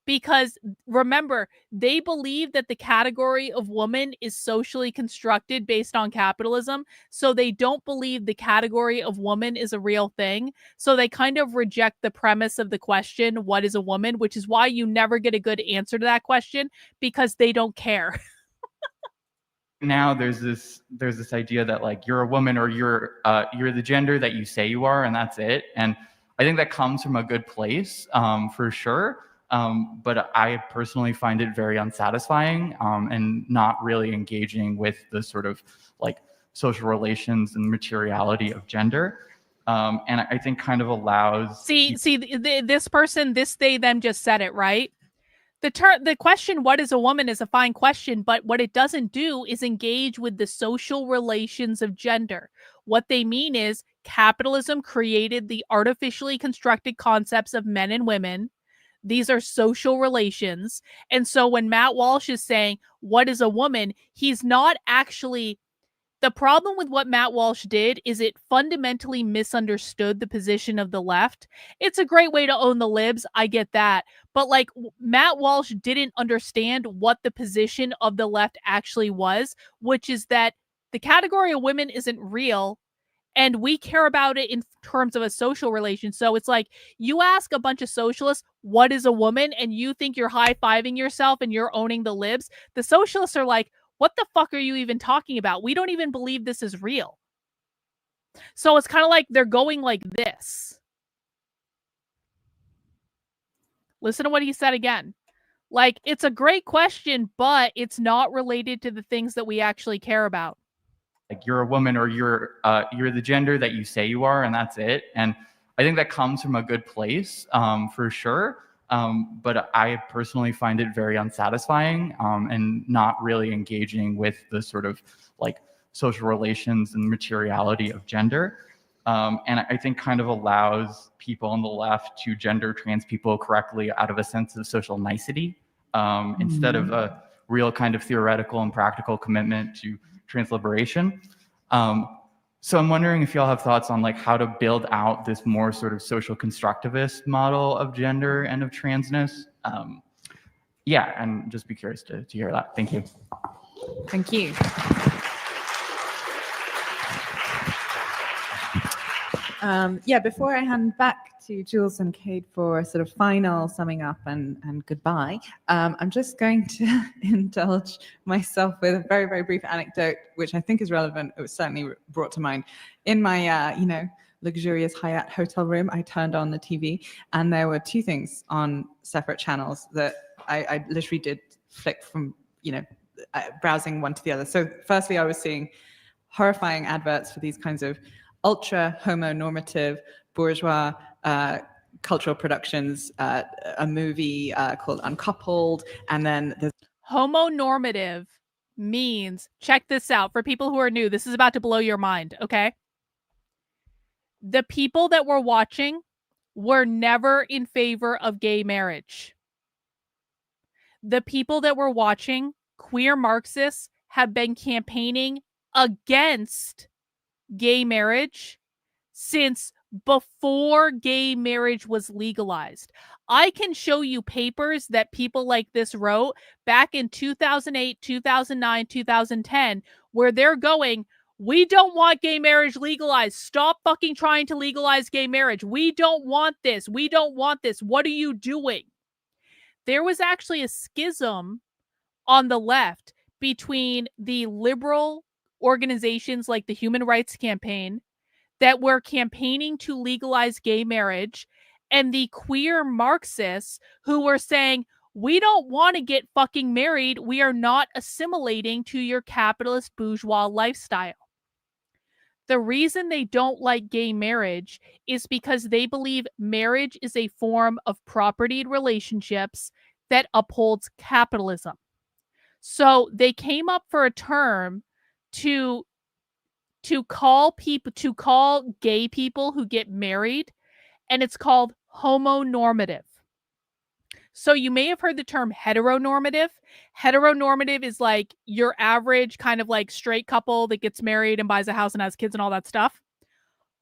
Because remember, they believe that the category of woman is socially constructed based on capitalism. So they don't believe the category of woman is a real thing. So they kind of reject the premise of the question, what is a woman? Which is why you never get a good answer to that question, because they don't care. Now there's this idea that like you're a woman or you're the gender that you say you are, and that's it. And I think that comes from a good place, for sure. But I personally find it very unsatisfying, and not really engaging with the sort of like social relations and materiality of gender. And I think kind of allows this person, this they them just said it, right? The question, what is a woman, is a fine question, but what it doesn't do is engage with the social relations of gender. What they mean is capitalism created the artificially constructed concepts of men and women. These are social relations. And so when Matt Walsh is saying, what is a woman? He's not actually... The problem with what Matt Walsh did is it fundamentally misunderstood the position of the left. It's a great way to own the libs. I get that. But like Matt Walsh didn't understand what the position of the left actually was, which is that the category of women isn't real. And we care about it in terms of a social relation. So it's like you ask a bunch of socialists, what is a woman? And you think you're high-fiving yourself and you're owning the libs. The socialists are like, what the fuck are you even talking about? We don't even believe this is real. So it's kind of like they're going like this. Listen to what he said again. Like, it's a great question, but it's not related to the things that we actually care about. Like you're a woman or you're the gender that you say you are, and that's it. And I think that comes from a good place, for sure. But I personally find it very unsatisfying, and not really engaging with the sort of like social relations and materiality of gender. And I think kind of allows people on the left to gender trans people correctly out of a sense of social nicety, instead of a real kind of theoretical and practical commitment to trans liberation. So I'm wondering if y'all have thoughts on like how to build out this more sort of social constructivist model of gender and of transness. Yeah, and just be curious to hear that. Thank you. Thank you. Yeah, before I hand back to Jules and Kate for sort of final summing up and goodbye, I'm just going to indulge myself with a very, very brief anecdote, which I think is relevant. It was certainly brought to mind. In my, luxurious Hyatt hotel room, I turned on the TV, and there were two things on separate channels that I literally did flick from, browsing one to the other. So firstly, I was seeing horrifying adverts for these kinds of ultra homonormative bourgeois cultural productions, a movie called Uncoupled, and then there's Homonormative means, check this out for people who are new, this is about to blow your mind, okay? The people that were watching were never in favor of gay marriage. The people that were watching, queer Marxists, have been campaigning against gay marriage since before gay marriage was legalized. I can show you papers that people like this wrote back in 2008, 2009, 2010, where they're going, we don't want gay marriage legalized. Stop fucking trying to legalize gay marriage. We don't want this. We don't want this. What are you doing? There was actually a schism on the left between the liberal organizations like the Human Rights Campaign that were campaigning to legalize gay marriage and the queer Marxists who were saying, we don't want to get fucking married. We are not assimilating to your capitalist bourgeois lifestyle. The reason they don't like gay marriage is because they believe marriage is a form of propertied relationships that upholds capitalism. So they came up for a term to call gay people who get married and it's called homonormative. So you may have heard the term heteronormative. Heteronormative is like your average kind of like straight couple that gets married and buys a house and has kids and all that stuff.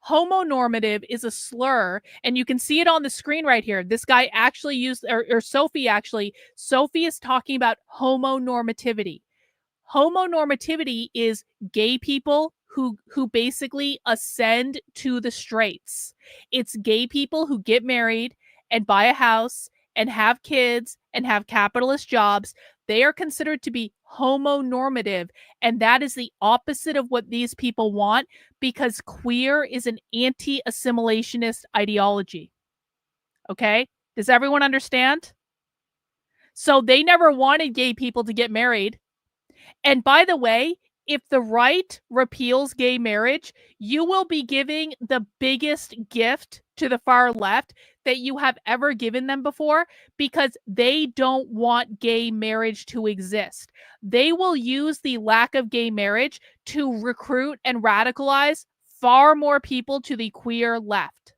Homonormative is a slur, and you can see it on the screen right here. This guy actually used, or Sophie is talking about homonormativity. Homonormativity is gay people who basically ascend to the straights. It's gay people who get married and buy a house and have kids and have capitalist jobs. They are considered to be homonormative, and that is the opposite of what these people want, because queer is an anti-assimilationist ideology. Okay? Does everyone understand? So they never wanted gay people to get married. And by the way, if the right repeals gay marriage, you will be giving the biggest gift to the far left that you have ever given them before, because they don't want gay marriage to exist. They will use the lack of gay marriage to recruit and radicalize far more people to the queer left.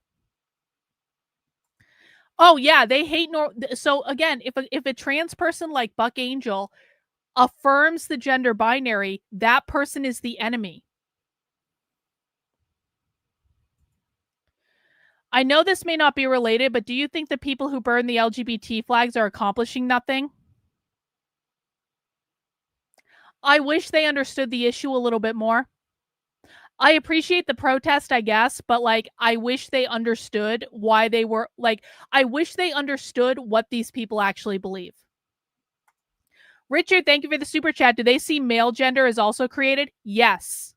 Oh yeah, they hate so again, if a trans person like Buck Angel affirms the gender binary, that person is the enemy. I know this may not be related, but do you think the people who burn the LGBT flags are accomplishing nothing? I wish they understood the issue a little bit more. I appreciate the protest, I guess, but like, I wish they understood why they were like, I wish they understood what these people actually believe. Richard, thank you for the super chat. Do they see male gender is also created? Yes.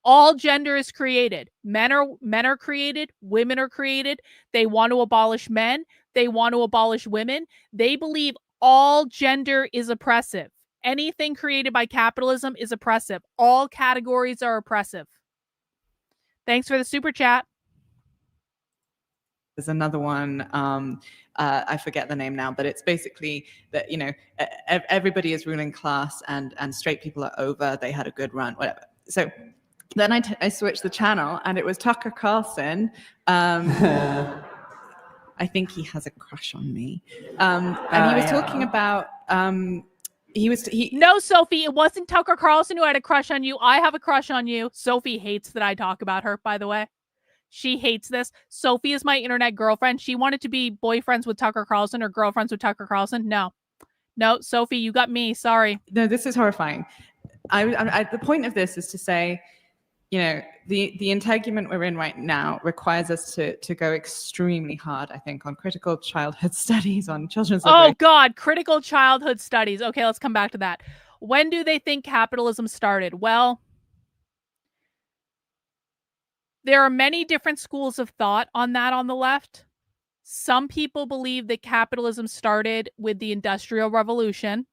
All gender is created. Men are created. Women are created. They want to abolish men. They want to abolish women. They believe all gender is oppressive. Anything created by capitalism is oppressive. All categories are oppressive. Thanks for the super chat. There's another one, I forget the name now, but it's basically that, you know, everybody is ruling class and straight people are over. They had a good run, whatever. So then I switched the channel and it was Tucker Carlson. I think he has a crush on me. And he was talking about, No, Sophie, it wasn't Tucker Carlson who had a crush on you. I have a crush on you. Sophie hates that I talk about her, by the way. She hates this. Sophie is my internet girlfriend. She wanted to be boyfriends with Tucker Carlson or girlfriends with Tucker Carlson. No, Sophie, you got me. Sorry. No, this is horrifying. The point of this is to say, you know, the integument we're in right now requires us to go extremely hard, I think, on critical childhood studies, on children's liberation. Oh, God, critical childhood studies. Okay, let's come back to that. When do they think capitalism started? Well, there are many different schools of thought on that on the left. Some people believe that capitalism started with the Industrial Revolution.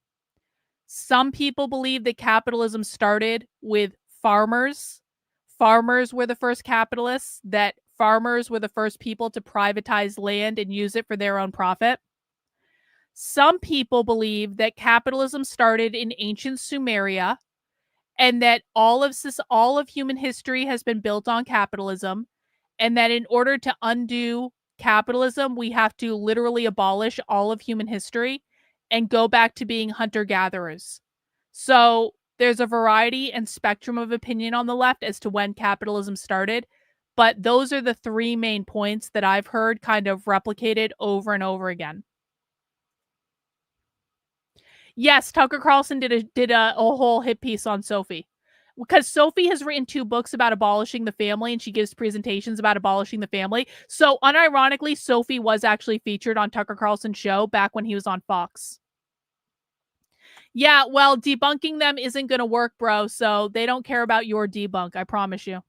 Some people believe that capitalism started with farmers. Farmers were the first capitalists, that farmers were the first people to privatize land and use it for their own profit. Some people believe that capitalism started in ancient Sumeria, and that all of human history has been built on capitalism, and that in order to undo capitalism, we have to literally abolish all of human history and go back to being hunter-gatherers. So there's a variety and spectrum of opinion on the left as to when capitalism started, but those are the three main points that I've heard kind of replicated over and over again. Yes, Tucker Carlson did a whole hit piece on Sophie, because Sophie has written 2 books about abolishing the family, and she gives presentations about abolishing the family. So unironically, Sophie was actually featured on Tucker Carlson's show back when he was on Fox. Yeah, well, debunking them isn't going to work, bro. So they don't care about your debunk, I promise you.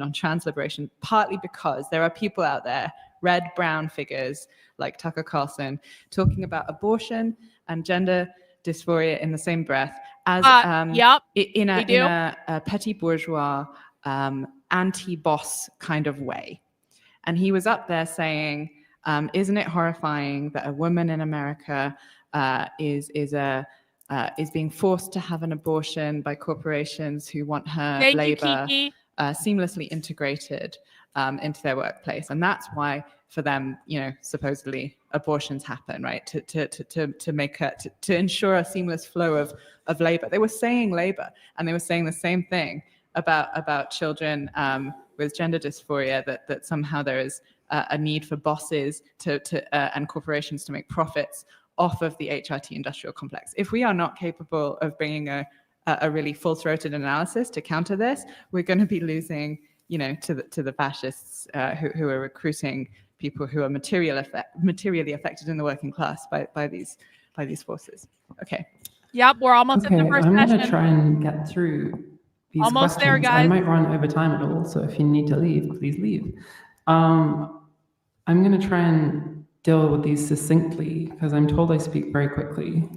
On trans liberation, partly because there are people out there, red, brown figures like Tucker Carlson, talking about abortion and gender dysphoria in the same breath as in a petty bourgeois, anti-boss kind of way. And he was up there saying, isn't it horrifying that a woman in America is being forced to have an abortion by corporations who want her labor? seamlessly integrated into their workplace. And that's why, for them, supposedly abortions happen, right? To ensure a seamless flow of labor. They were saying labor, and they were saying the same thing about children with gender dysphoria, that somehow there is a need for bosses and corporations to make profits off of the HRT industrial complex. If we are not capable of bringing a really full-throated analysis to counter this, we're going to be losing, to the fascists who are recruiting people who are materially affected in the working class by these forces. Okay. Yep, we're almost at the first I'm session. going to try and get through these Almost questions. there, guys. I might run over time at all, so if you need to leave, please leave. I'm going to try and deal with these succinctly, because I'm told I speak very quickly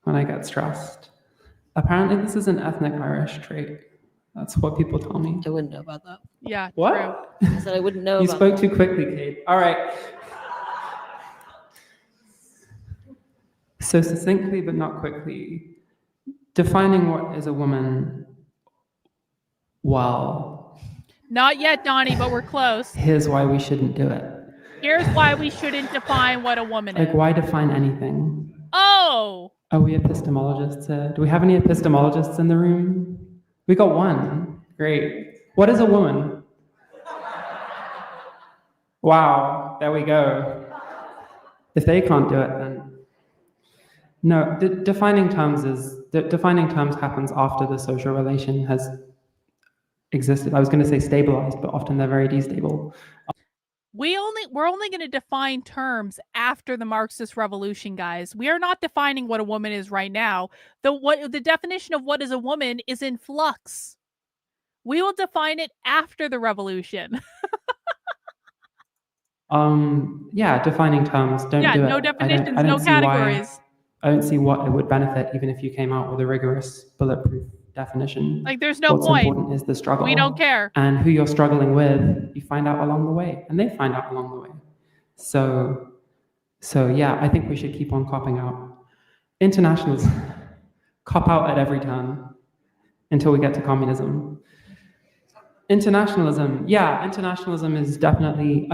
when I get stressed. Apparently, this is an ethnic Irish trait. That's what people tell me. I wouldn't know about that. Yeah, what? true. I said I wouldn't know You about spoke that. too quickly, Kate. All right. So succinctly, but not quickly, defining what is a woman, well, Not yet, Donnie, but we're close. here's why we shouldn't do it. Here's why we shouldn't define what a woman Like, is. why define anything? Oh! Are we epistemologists here? Do we have any epistemologists in the room? We got one. Great. What is a woman? Wow, there we go. If they can't do it, then no. Defining terms happens after the social relation has existed. I was going to say stabilized, but often they're very destable. We're only going to define terms after the Marxist revolution, guys. We are not defining what a woman is right now. The definition of what is a woman is in flux. We will define it after the revolution. Yeah, defining terms. Don't do it. No definitions, I don't no see categories. I don't see what it would benefit, even if you came out with a rigorous, bulletproof definition. Like, there's no What's point. important is the struggle. We don't care. And who you're struggling with, you find out along the way, and they find out along the way. So yeah, I think we should keep on copping out. Internationalism, cop out at every turn until we get to communism. Internationalism is definitely,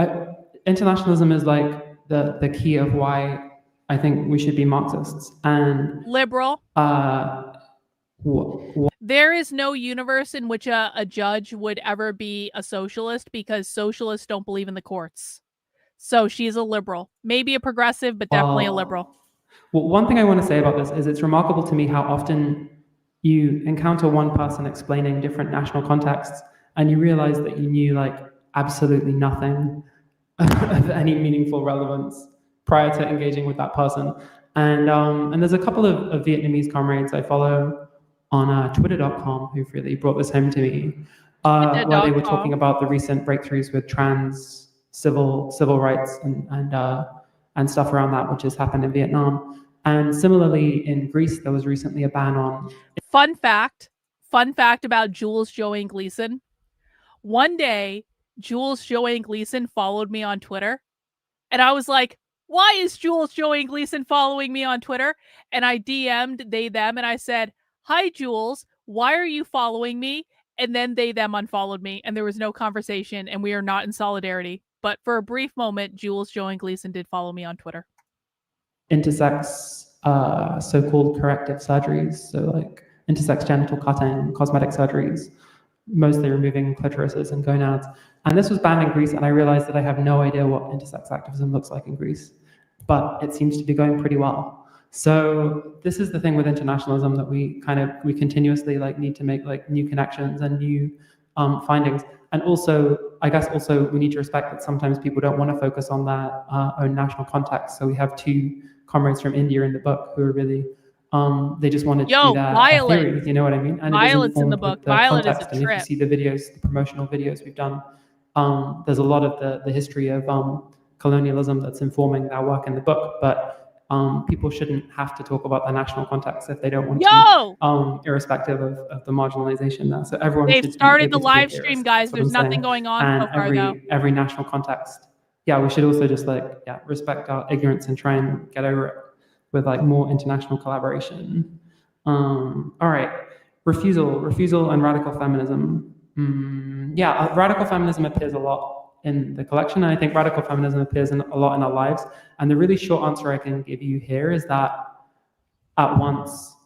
internationalism is like the key of why I think we should be Marxists. And liberal. There is no universe in which a judge would ever be a socialist, because socialists don't believe in the courts. So she's a liberal, maybe a progressive, but definitely a liberal. Well, one thing I want to say about this is it's remarkable to me how often you encounter one person explaining different national contexts, and you realize that you knew like absolutely nothing of any meaningful relevance prior to engaging with that person. And there's a couple of Vietnamese comrades I follow on twitter.com who've really brought this home to me, where they were talking about the recent breakthroughs with trans civil rights and stuff around that, which has happened in Vietnam. And similarly, in Greece, there was recently a ban on... Fun fact about Jules Joanne Gleason. One day, Jules Joanne Gleason followed me on Twitter, and I was like, why is Jules Joanne Gleason following me on Twitter? And I DM'd they, them, and I said, hi, Jules, why are you following me? And then they, them unfollowed me, and there was no conversation, and we are not in solidarity. But for a brief moment, Jules Joanne Gleason did follow me on Twitter. Intersex so-called corrective surgeries, so like intersex genital cutting, cosmetic surgeries, mostly removing clitorises and gonads. And this was banned in Greece, and I realized that I have no idea what intersex activism looks like in Greece, but it seems to be going pretty well. So this is the thing with internationalism, that we continuously like need to make like new connections and new findings. And also, I guess also we need to respect that sometimes people don't want to focus on their own national context. So we have two comrades from India in the book who are really, they just wanted to do that theory, you know what I mean? And Violet's in the book. Violet is a And if trip. you see the videos, the promotional videos we've done, there's a lot of the history of colonialism that's informing that work in the book, but people shouldn't have to talk about the national context if they don't want to, irrespective of the marginalization there. So everyone They've should started be the able to be a live stream, theorist. guys. That's what There's I'm nothing saying. going on And so far, though. every national context. Yeah, we should also just respect our ignorance and try and get over it with like more international collaboration. All right, refusal and radical feminism. Radical feminism appears a lot in the collection, and I think radical feminism appears a lot in our lives. And the really short answer I can give you here is that at once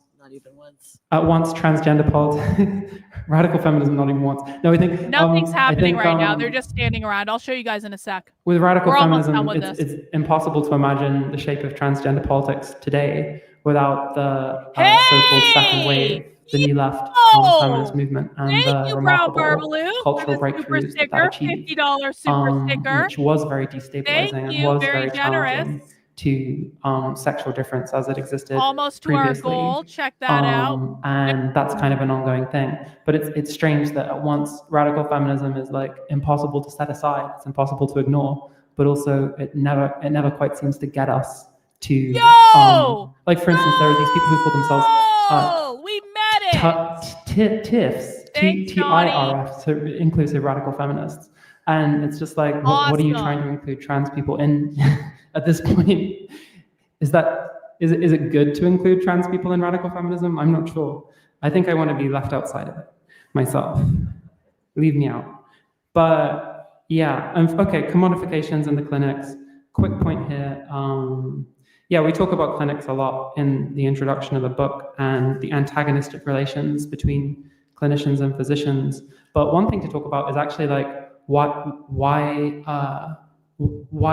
transgender politics, radical feminism, not even once. No, I think nothing's happening right now. now. They're just standing around. I'll show you guys in a sec. With radical We're almost feminism, done with this. it's impossible to imagine the shape of transgender politics today without the so-called second wave, the new left feminist movement, and the remarkable cultural breakthroughs that achieved, $50 super sticker. which was very destabilizing and was very challenging to sexual difference as it existed almost to previously. our goal. Check that out. And that's kind of an ongoing thing. But it's strange that at once radical feminism is like impossible to set aside, it's impossible to ignore, but also it never quite seems to get us to like, for instance, there are these people who call themselves we met it. TIRFs, TIRFs, so inclusive radical feminists. And it's just like, what are you trying to include trans people in at this point? Is it good to include trans people in radical feminism? I'm not sure. I think I want to be left outside of it myself. Leave me out. But yeah, okay, commodifications in the clinics. Quick point here. We talk about clinics a lot in the introduction of the book and the antagonistic relations between clinicians and physicians. But one thing to talk about is actually like, why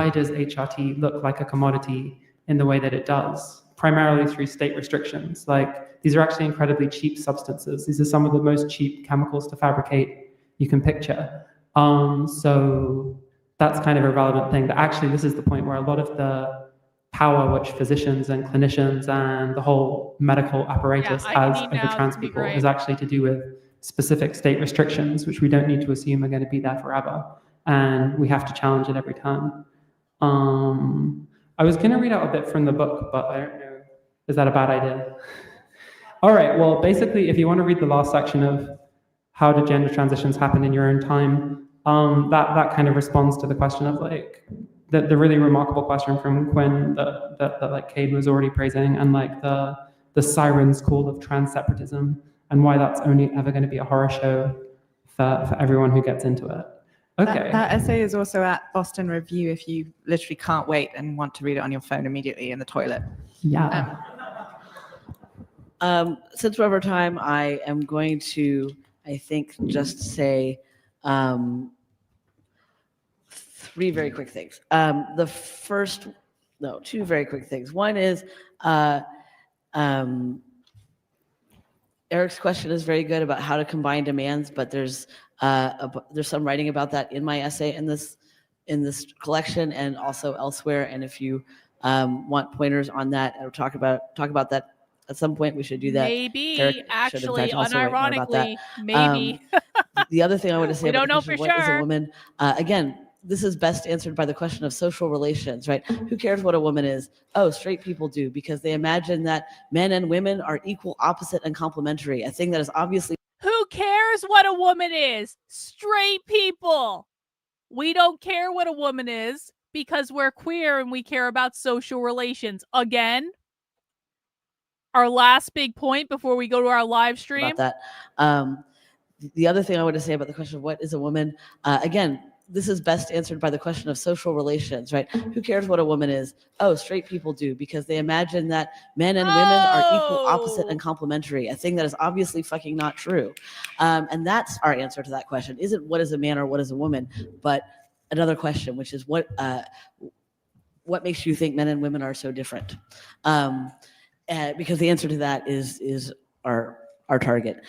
does HRT look like a commodity in the way that it does? Primarily through state restrictions. Like, these are actually incredibly cheap substances. These are some of the most cheap chemicals to fabricate you can picture. So that's kind of a relevant thing. That actually, this is the point where a lot of the power which physicians and clinicians and the whole medical apparatus has over trans people is actually to do with specific state restrictions, which we don't need to assume are going to be there forever. And we have to challenge it every time. I was going to read out a bit from the book, but I don't know. Is that a bad idea? All right, well, basically, if you want to read the last section of how do gender transitions happen in your own time, that kind of responds to the question of like, the really remarkable question from Quinn that like Cade was already praising, and like the siren's call of trans separatism, and why that's only ever going to be a horror show for everyone who gets into it. Okay. That essay is also at Boston Review if you literally can't wait and want to read it on your phone immediately in the toilet. Yeah. Since we're over time, I am going to, I think, just say three very quick things. Two very quick things. One is Eric's question is very good about how to combine demands, but there's some writing about that in my essay in this collection and also elsewhere. And if you want pointers on that or talk about that at some point, we should do that. Maybe, Eric actually, unironically, maybe. The other thing I want to say we about don't know for what is a sure. woman, again, this is best answered by the question of social relations, right? Who cares what a woman is? Oh, straight people do, because they imagine that men and women are equal, opposite, and complementary, a thing that is obviously... Who cares what a woman is? Straight people. We don't care what a woman is because we're queer and we care about social relations. Again, our last big point before we go to our live stream. About that. The other thing I want to say about the question of what is a woman, again, this is best answered by the question of social relations, right? Who cares what a woman is? Oh, straight people do, because they imagine that men and women are equal, opposite, and complementary, a thing that is obviously fucking not true. And that's our answer to that question. Isn't what is a man or what is a woman, but another question, which is what makes you think men and women are so different? Because the answer to that is our target.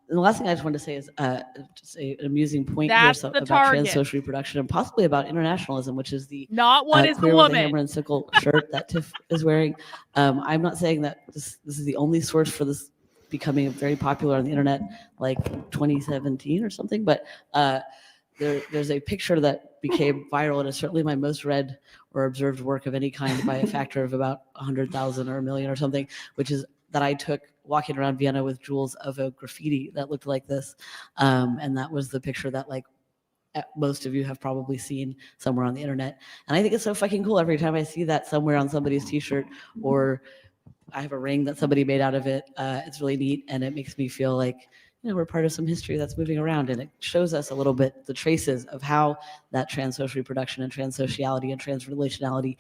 And the last thing I just wanted to say is just an amusing point here about trans social reproduction and possibly about internationalism, which is the not what is the Queer woman with a Hammer and Sickle shirt that Tiff is wearing. I'm not saying that this is the only source for this becoming very popular on the internet, like 2017 or something, but there's a picture that became viral and is certainly my most read or observed work of any kind by a factor of about 100,000 or a million or something, which is that I took walking around Vienna with jewels of a graffiti that looked like this. And that was the picture that like most of you have probably seen somewhere on the internet. And I think it's so fucking cool every time I see that somewhere on somebody's t-shirt, or I have a ring that somebody made out of it. It's really neat. And it makes me feel like, we're part of some history that's moving around, and it shows us a little bit the traces of how that trans-social reproduction and trans-sociality and trans-relationality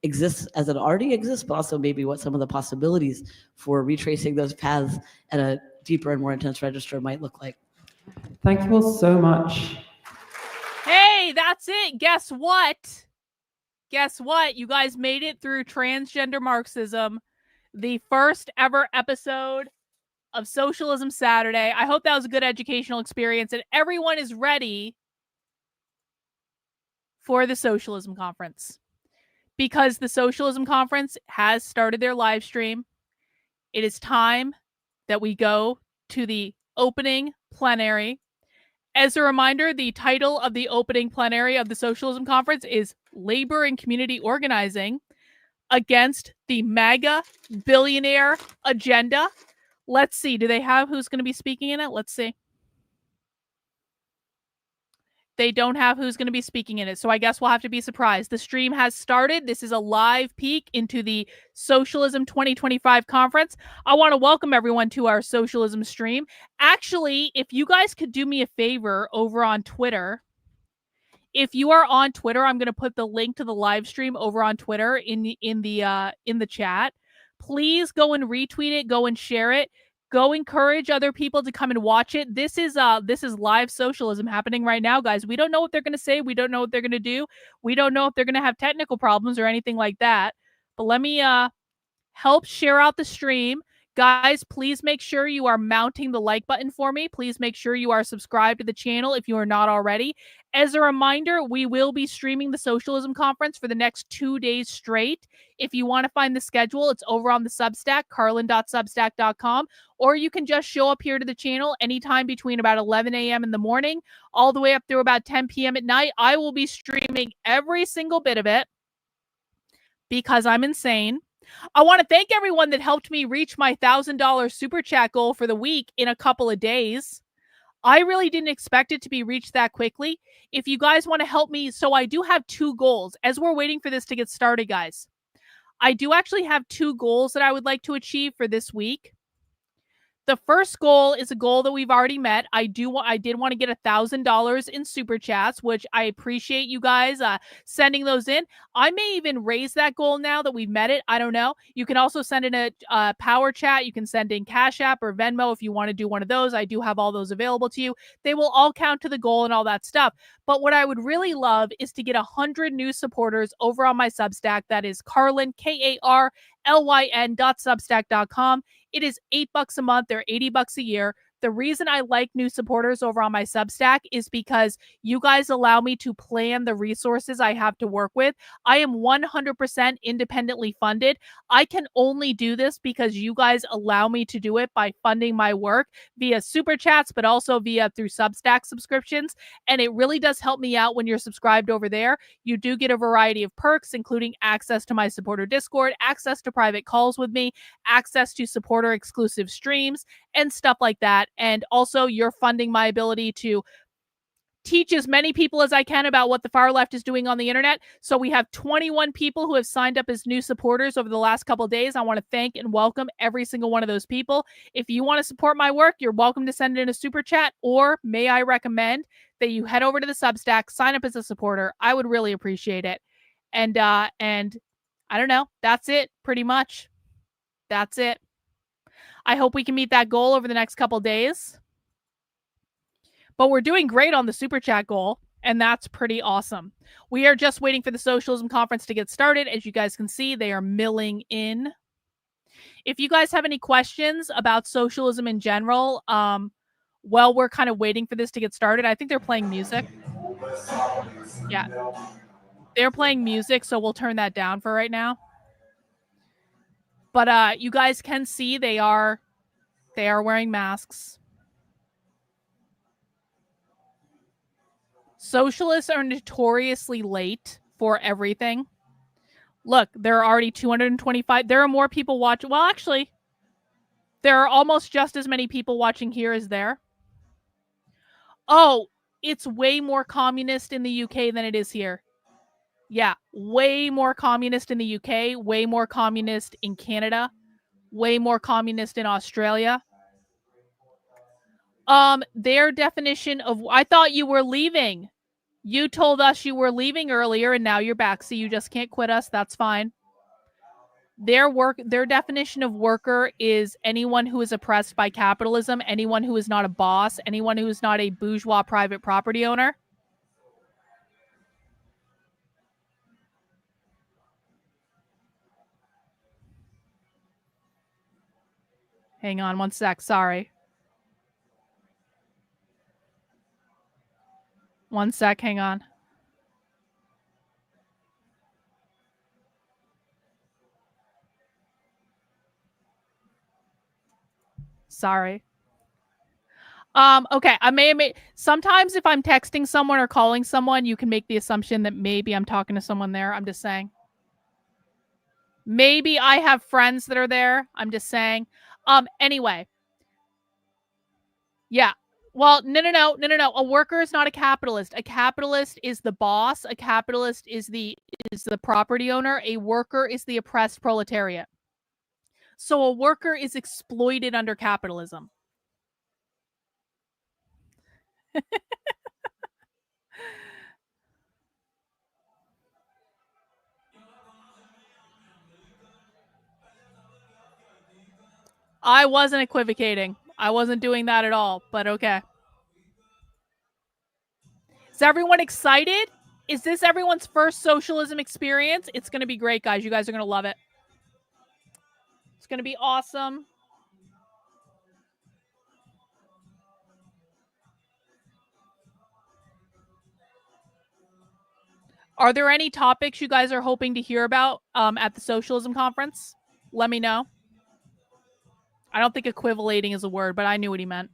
exists as it already exists, but also maybe what some of the possibilities for retracing those paths at a deeper and more intense register might look like. Thank you all so much. Hey, that's it. Guess what? Guess what? You guys made it through Transgender Marxism, the first ever episode of Socialism Saturday. I hope that was a good educational experience and everyone is ready for the Socialism Conference, because the Socialism Conference has started their live stream. It is time that we go to the opening plenary. As a reminder, the title of the opening plenary of the Socialism Conference is Labor and Community Organizing Against the MAGA Billionaire Agenda. Let's see. Do they have who's going to be speaking in it? Let's see. They don't have who's going to be speaking in it, so I guess we'll have to be surprised. The stream has started. This is a live peek into the Socialism 2025 conference. I want to welcome everyone to our Socialism stream. Actually, if you guys could do me a favor over on Twitter, if you are on Twitter, I'm going to put the link to the live stream over on Twitter in the chat. Please go and retweet it, go and share it. Go encourage other people to come and watch it. This is live socialism happening right now, guys. We don't know what they're going to say. We don't know what they're going to do. We don't know if they're going to have technical problems or anything like that. But let me help share out the stream. Guys, please make sure you are mounting the like button for me. Please make sure you are subscribed to the channel if you are not already. As a reminder, we will be streaming the Socialism Conference for the next 2 days straight. If you want to find the schedule, it's over on the Substack, karlyn.substack.com, or you can just show up here to the channel anytime between about 11 a.m. in the morning all the way up through about 10 p.m. at night. I will be streaming every single bit of it because I'm insane. I want to thank everyone that helped me reach my $1,000 super chat goal for the week in a couple of days. I really didn't expect it to be reached that quickly. If you guys want to help me, so I do have 2 goals as we're waiting for this to get started, guys. I do actually have 2 goals that I would like to achieve for this week. The first goal is a goal that we've already met. I did want to get $1,000 in super chats, which I appreciate you guys sending those in. I may even raise that goal now that we've met it. I don't know. You can also send in a power chat. You can send in Cash App or Venmo if you want to do one of those. I do have all those available to you. They will all count to the goal and all that stuff. But what I would really love is to get 100 new supporters over on my Substack. That is Karlyn, KARLYN.substack.com. It is $8 a month. They're $80 a year. The reason I like new supporters over on my Substack is because you guys allow me to plan the resources I have to work with. I am 100% independently funded. I can only do this because you guys allow me to do it by funding my work via super chats, but also through Substack subscriptions. And it really does help me out when you're subscribed over there. You do get a variety of perks, including access to my supporter Discord, access to private calls with me, access to supporter exclusive streams, and stuff like that. And also you're funding my ability to teach as many people as I can about what the far left is doing on the internet. So we have 21 people who have signed up as new supporters over the last couple of days. I want to thank and welcome every single one of those people. If you want to support my work, you're welcome to send in a super chat, or may I recommend that you head over to the Substack, sign up as a supporter. I would really appreciate it. And I don't know. That's it, pretty much. That's it. I hope we can meet that goal over the next couple days. But we're doing great on the super chat goal, and that's pretty awesome. We are just waiting for the Socialism Conference to get started. As you guys can see, they are milling in. If you guys have any questions about socialism in general, while we're kind of waiting for this to get started, I think they're playing music. Yeah. They're playing music, so we'll turn that down for right now. But you guys can see they are wearing masks. Socialists are notoriously late for everything. Look, there are already 225. There are more people watching. Well, actually, there are almost just as many people watching here as there. Oh, it's way more communist in the UK than it is here. Yeah, way more communist in the UK, way more communist in Canada, way more communist in Australia. Their definition of, I thought you were leaving. You told us you were leaving earlier and now you're back. So you just can't quit us. That's fine. Their definition of worker is anyone who is oppressed by capitalism, anyone who is not a boss, anyone who is not a bourgeois private property owner. Hang on one sec. Sorry. One sec. Hang on. Sorry. Okay. I may have made, sometimes if I'm texting someone or calling someone, you can make the assumption that maybe I'm talking to someone there. I'm just saying. Maybe I have friends that are there. I'm just saying. Anyway. Yeah. Well, no. A worker is not a capitalist. A capitalist is the boss. A capitalist is the property owner. A worker is the oppressed proletariat. So a worker is exploited under capitalism. I wasn't equivocating. I wasn't doing that at all, but okay. Is everyone excited? Is this everyone's first socialism experience? It's going to be great, guys. You guys are going to love it. It's going to be awesome. Are there any topics you guys are hoping to hear about at the socialism conference? Let me know. I don't think equivalating is a word, but I knew what he meant.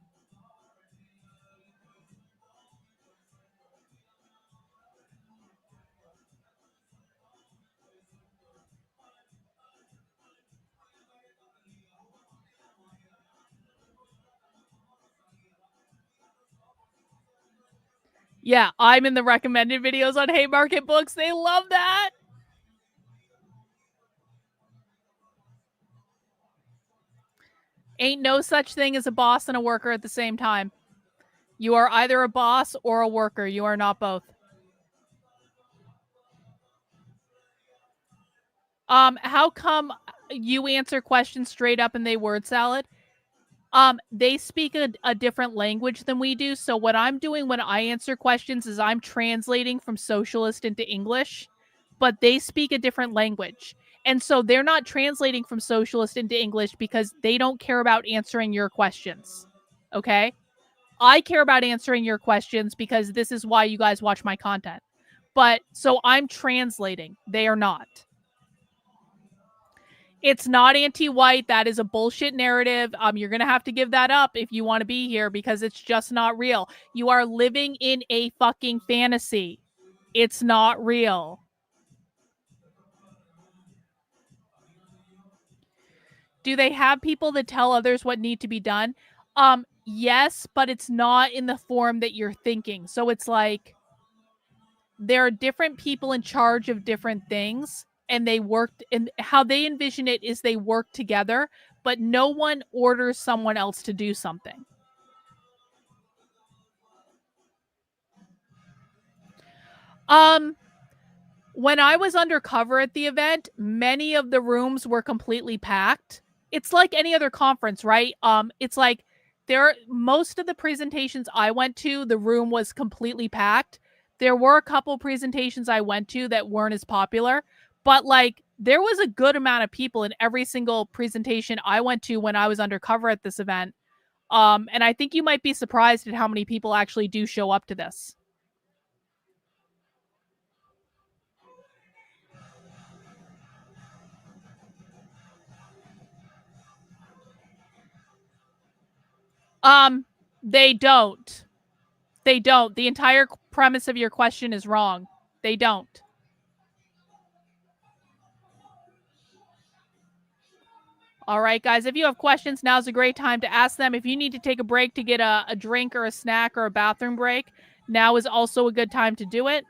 Yeah, I'm in the recommended videos on Haymarket Books. They love that. Ain't no such thing as a boss and a worker at the same time. You are either a boss or a worker. You are not both. How come you answer questions straight up and they word salad? They speak a different language than we do. So what I'm doing when I answer questions is I'm translating from socialist into English, but they speak a different language. And so they're not translating from socialist into English because they don't care about answering your questions. Okay? I care about answering your questions because this is why you guys watch my content. But so I'm translating. They are not. It's not anti-white. That is a bullshit narrative. You're going to have to give that up if you want to be here because it's just not real. You are living in a fucking fantasy. It's not real. Do they have people that tell others what need to be done? Yes, but it's not in the form that you're thinking. So it's like there are different people in charge of different things. And they worked, and how they envision it is they work together, but no one orders someone else to do something. When I was undercover at the event, many of the rooms were completely packed. It's like any other conference, right? It's like most of the presentations I went to, the room was completely packed. There were a couple presentations I went to that weren't as popular, but like there was a good amount of people in every single presentation I went to when I was undercover at this event. And I think you might be surprised at how many people actually do show up to this. They don't. They don't. The entire premise of your question is wrong. They don't. All right, guys, if you have questions, now's a great time to ask them. If you need to take a break to get a drink or a snack or a bathroom break, now is also a good time to do it.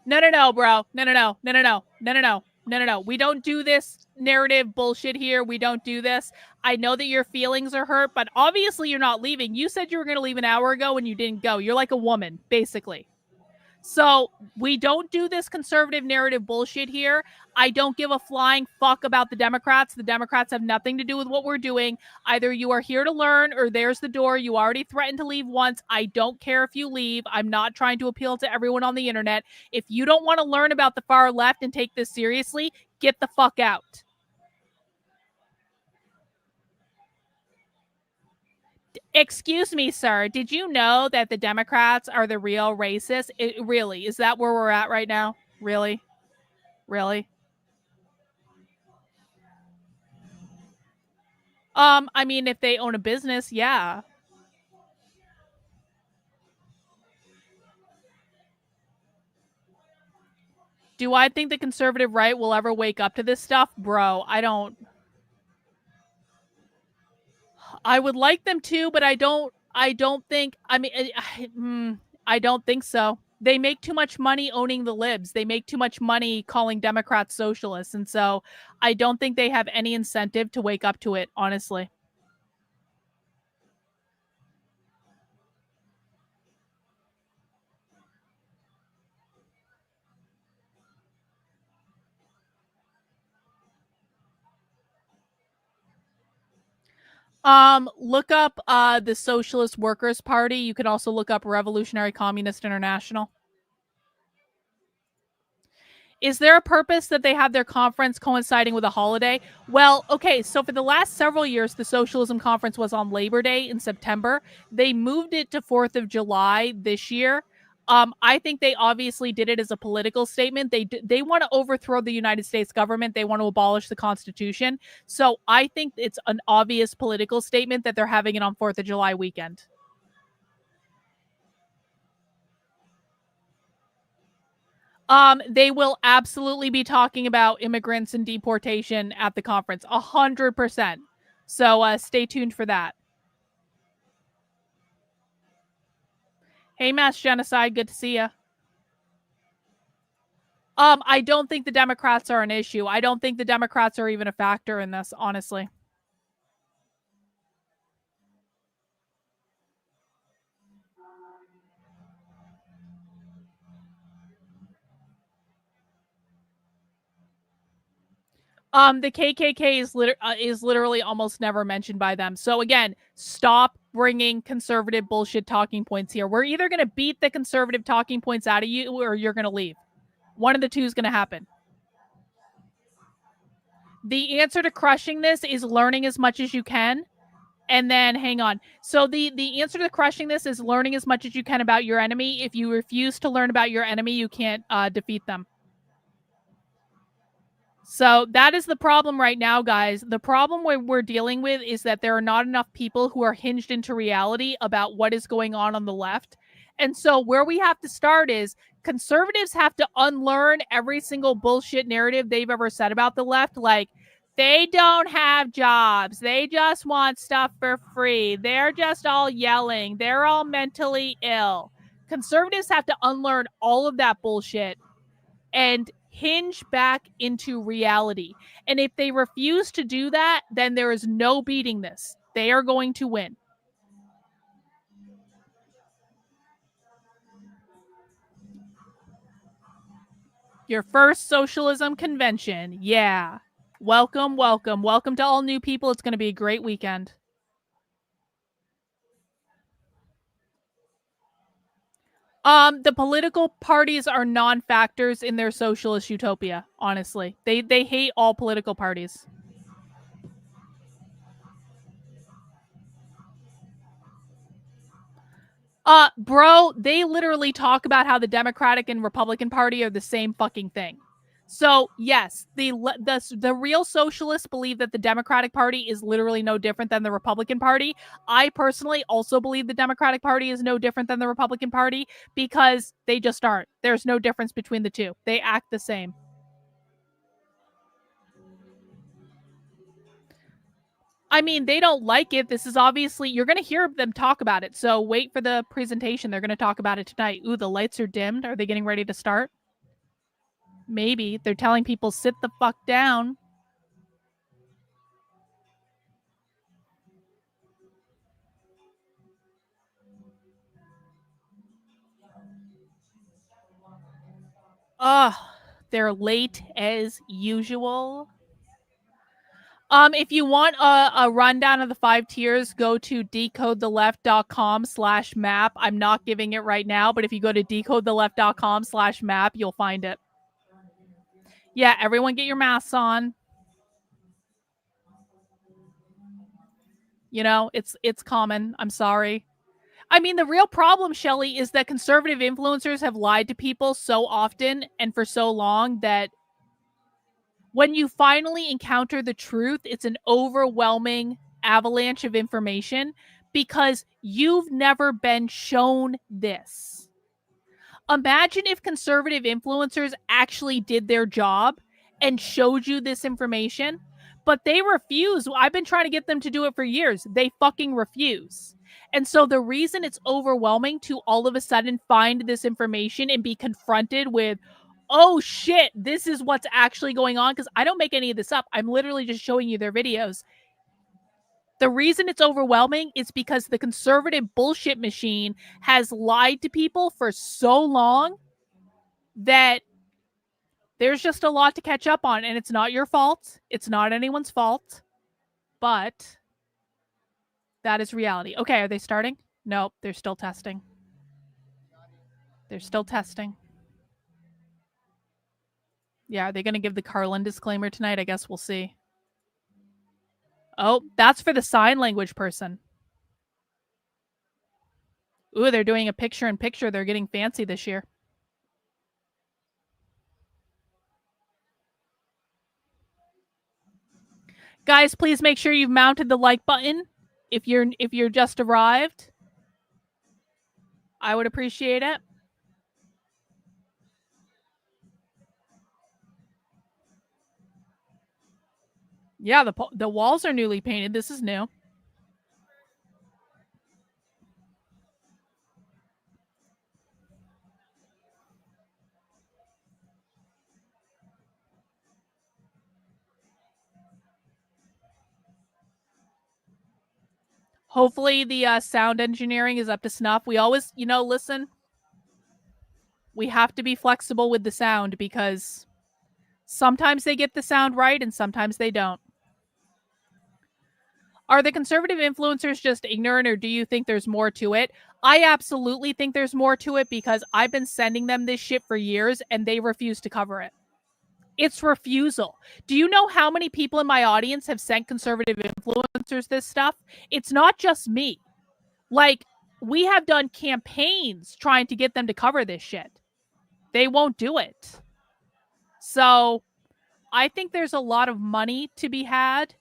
No, bro. No. We don't do this narrative bullshit here. We don't do this. I know that your feelings are hurt, but obviously you're not leaving. You said you were going to leave an hour ago and you didn't go. You're like a woman, basically. So we don't do this conservative narrative bullshit here. I don't give a flying fuck about the Democrats. The Democrats have nothing to do with what we're doing. Either you are here to learn or there's the door. You already threatened to leave once. I don't care if you leave. I'm not trying to appeal to everyone on the internet. If you don't want to learn about the far left and take this seriously, get the fuck out. Excuse me, sir. Did you know that the Democrats are the real racists? Really? Is that where we're at right now? Really? I mean, if they own a business, yeah. Do I think the conservative right will ever wake up to this stuff? Bro, I don't. I would like them to, but I don't think, I don't think so. They make too much money owning the libs. They make too much money calling Democrats socialists. And so I don't think they have any incentive to wake up to it, honestly. Look up the Socialist Workers Party. You can also look up Revolutionary Communist International. Is there a purpose that they have their conference coinciding with a holiday? Well, okay, so for the last several years, the Socialism Conference was on Labor Day in September. They moved it to 4th of July this year. I think they obviously did it as a political statement. They want to overthrow the United States government. They want to abolish the Constitution. So I think it's an obvious political statement that they're having it on 4th of July weekend. They will absolutely be talking about immigrants and deportation at the conference, 100%. So stay tuned for that. Hey, mass genocide, good to see ya. I don't think the Democrats are an issue. I don't think the Democrats are even a factor in this, honestly. The KKK is literally almost never mentioned by them. So again, stop bringing conservative bullshit talking points here. We're either going to beat the conservative talking points out of you or you're going to leave. One of the two is going to happen. The answer to crushing this is learning as much as you can. And then, hang on. So the answer to crushing this is learning as much as you can about your enemy. If you refuse to learn about your enemy, you can't defeat them. So that is the problem right now, guys. The problem we're dealing with is that there are not enough people who are hinged into reality about what is going on the left. And so where we have to start is conservatives have to unlearn every single bullshit narrative they've ever said about the left. Like, they don't have jobs. They just want stuff for free. They're just all yelling. They're all mentally ill. Conservatives have to unlearn all of that bullshit and hinge back into reality. And if they refuse to do that, then there is no beating this. They are going to win. Your first socialism convention. Yeah. Welcome, welcome. Welcome to all new people. It's going to be a great weekend. The political parties are non-factors in their socialist utopia, honestly. They hate all political parties. Bro, they literally talk about how the Democratic and Republican Party are the same fucking thing. So, yes, the real socialists believe that the Democratic Party is literally no different than the Republican Party. I personally also believe the Democratic Party is no different than the Republican Party because they just aren't. There's no difference between the two. They act the same. I mean, they don't like it. This is obviously, you're going to hear them talk about it. So wait for the presentation. They're going to talk about it tonight. Ooh, the lights are dimmed. Are they getting ready to start? Maybe. They're telling people sit the fuck down. Ugh, they're late as usual. If you want a rundown of the 5 tiers, go to decodetheleft.com/map. I'm not giving it right now, but if you go to decodetheleft.com/map, you'll find it. Yeah, everyone get your masks on. You know, it's common. I'm sorry. I mean, the real problem, Shelley, is that conservative influencers have lied to people so often and for so long that when you finally encounter the truth, it's an overwhelming avalanche of information because you've never been shown this. Imagine if conservative influencers actually did their job and showed you this information, but they refuse. I've been trying to get them to do it for years. They fucking refuse. And so the reason it's overwhelming to all of a sudden find this information and be confronted with, oh shit, this is what's actually going on, because I don't make any of this up. I'm literally just showing you their videos. The reason it's overwhelming is because the conservative bullshit machine has lied to people for so long that there's just a lot to catch up on, and it's not your fault. It's not anyone's fault, but that is reality. Okay, are they starting? Nope, they're still testing. They're still testing. Yeah, are they going to give the Karlyn disclaimer tonight? I guess we'll see. Oh, that's for the sign language person. Ooh, they're doing a picture-in-picture. They're getting fancy this year. Guys, please make sure you've mounted the like button if you're just arrived. I would appreciate it. Yeah, the walls are newly painted. This is new. Hopefully the sound engineering is up to snuff. We always, listen, we have to be flexible with the sound because sometimes they get the sound right and sometimes they don't. Are the conservative influencers just ignorant, or do you think there's more to it? I absolutely think there's more to it because I've been sending them this shit for years and they refuse to cover it. It's refusal. Do you know how many people in my audience have sent conservative influencers this stuff? It's not just me. Like, we have done campaigns trying to get them to cover this shit. They won't do it. So I think there's a lot of money to be had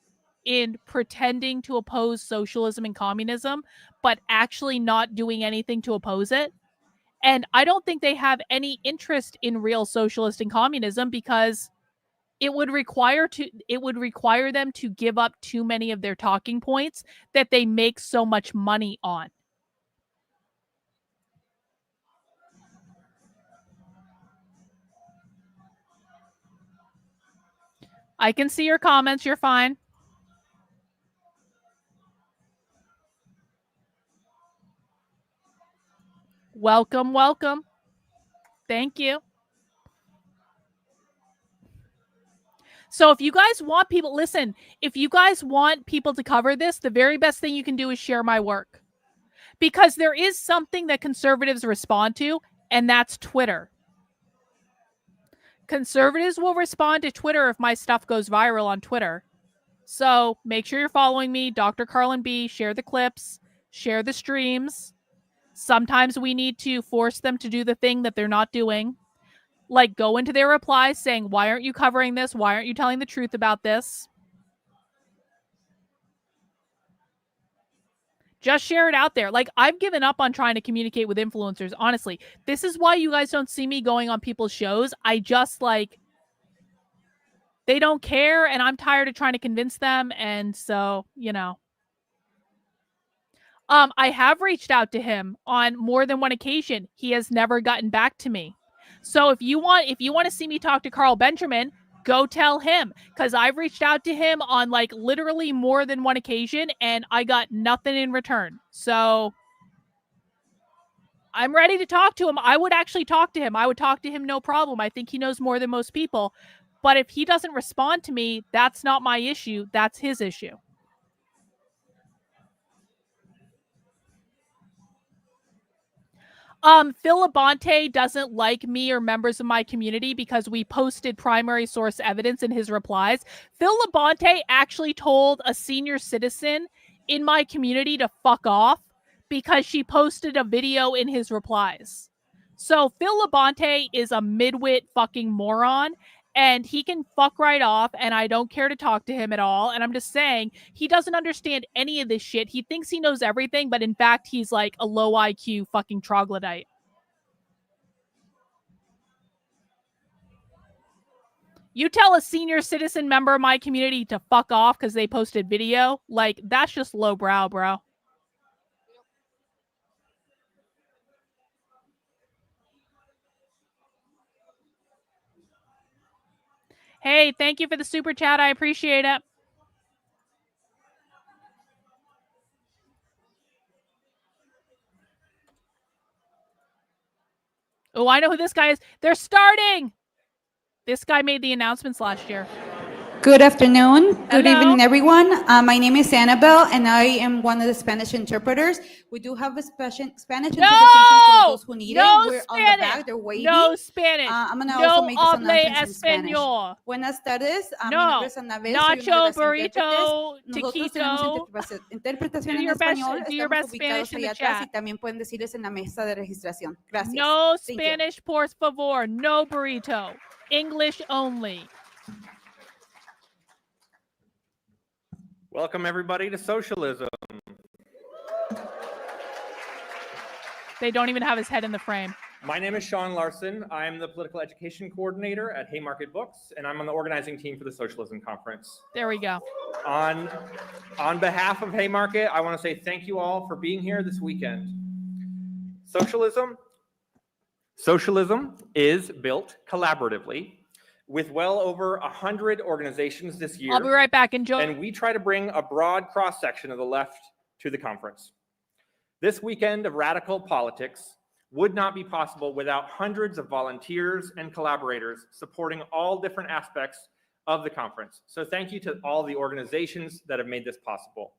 in pretending to oppose socialism and communism, but actually not doing anything to oppose it. And I don't think they have any interest in real socialist and communism because it would require them to give up too many of their talking points that they make so much money on. I can see your comments. You're fine. Welcome, welcome. Thank you. So if you guys want people, listen, if you guys want people to cover this, the very best thing you can do is share my work. Because there is something that conservatives respond to, and that's Twitter. Conservatives will respond to Twitter if my stuff goes viral on Twitter. So make sure you're following me, Dr. Karlyn B. Share the clips, share the streams. Sometimes we need to force them to do the thing that they're not doing. Like, go into their replies saying, why aren't you covering this? Why aren't you telling the truth about this? Just share it out there. Like, I've given up on trying to communicate with influencers, honestly. This is why you guys don't see me going on people's shows. I just, they don't care, and I'm tired of trying to convince them, and so, I have reached out to him on more than one occasion. He has never gotten back to me. So if you want to see me talk to Carl Benjamin, go tell him, because I've reached out to him on like literally more than one occasion and I got nothing in return. So I'm ready to talk to him. I would actually talk to him. I would talk to him, no problem. I think he knows more than most people. But if he doesn't respond to me, that's not my issue. That's his issue. Phil Labonte doesn't like me or members of my community because we posted primary source evidence in his replies. Phil Labonte actually told a senior citizen in my community to fuck off because she posted a video in his replies. So Phil Labonte is a midwit fucking moron, and he can fuck right off, and I don't care to talk to him at all. And I'm just saying, he doesn't understand any of this shit. He thinks he knows everything, but in fact, he's like a low IQ fucking troglodyte. You tell a senior citizen member of my community to fuck off because they posted video, like, that's just lowbrow, bro. Hey, thank you for the super chat. I appreciate it. Oh, I know who this guy is. They're starting. This guy made the announcements last year. Good afternoon. Good Hello. evening, everyone. My name is Annabelle, and I am one of the Spanish interpreters. We do have a Spanish interpretation for those who need it. We're on the back. They're waiting. No Spanish. I'm going to No also make this hable announcement in Spanish. español. Buenas tardes. Mi No. nombre es Anabel. Nacho, soy una de las burrito, intérpretes. Nosotros taquito. tenemos interpretación Do en your best- español. do your Estamos best ubicados Spanish in ahí the atrás chat. y también pueden decirles en la mesa de registración. Gracias. No Thank you. Spanish, por favor. No burrito. English only. Welcome, everybody, to Socialism. They don't even have his head in the frame. My name is Sean Larson. I'm the Political Education Coordinator at Haymarket Books, and I'm on the organizing team for the Socialism Conference. There we go. On behalf of Haymarket, I want to say thank you all for being here this weekend. Socialism is built collaboratively with well over 100 organizations this year. I'll be right back. Enjoy. And we try to bring a broad cross-section of the left to the conference. This weekend of radical politics would not be possible without hundreds of volunteers and collaborators supporting all different aspects of the conference. So thank you to all the organizations that have made this possible.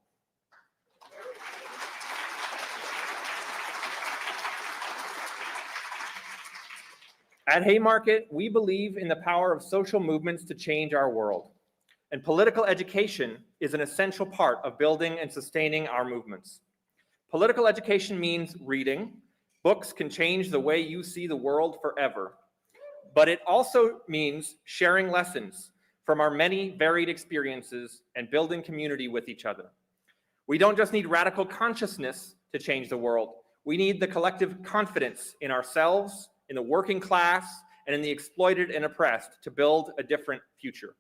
At Haymarket, we believe in the power of social movements to change our world, and political education is an essential part of building and sustaining our movements. Political education means reading. Books can change the way you see the world forever, but it also means sharing lessons from our many varied experiences and building community with each other. We don't just need radical consciousness to change the world. We need the collective confidence in ourselves, in the working class, and in the exploited and oppressed to build a different future.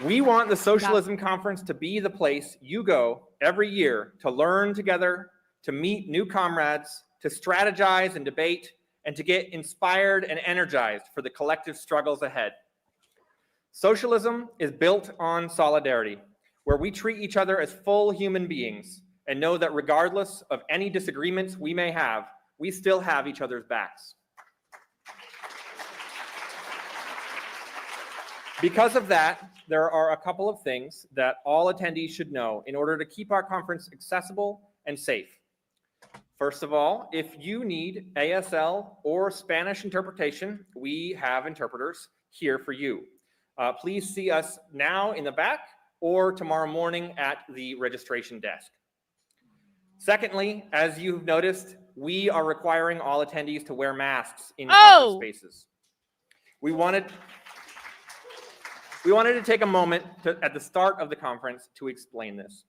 We want the Socialism Conference to be the place you go every year to learn together, to meet new comrades, to strategize and debate, and to get inspired and energized for the collective struggles ahead. Socialism is built on solidarity, where we treat each other as full human beings and know that regardless of any disagreements we may have, we still have each other's backs. Because of that, there are a couple of things that all attendees should know in order to keep our conference accessible and safe. First of all, if you need ASL or Spanish interpretation, we have interpreters here for you. Please see us now in the back or tomorrow morning at the registration desk. Secondly, as you've noticed, we are requiring all attendees to wear masks in conference spaces. We wanted to take a moment at the start of the conference to explain this.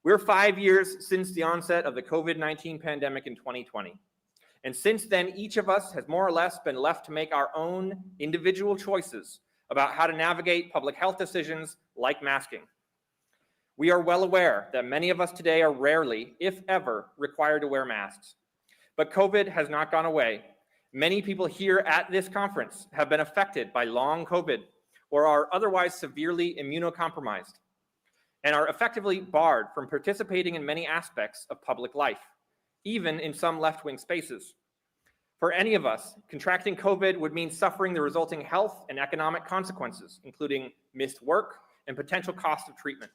We're 5 years since the onset of the COVID-19 pandemic in 2020. And since then, each of us has more or less been left to make our own individual choices about how to navigate public health decisions like masking. We are well aware that many of us today are rarely, if ever, required to wear masks. But COVID has not gone away. Many people here at this conference have been affected by long COVID or are otherwise severely immunocompromised and are effectively barred from participating in many aspects of public life, even in some left-wing spaces. For any of us, contracting COVID would mean suffering the resulting health and economic consequences, including missed work and potential cost of treatment.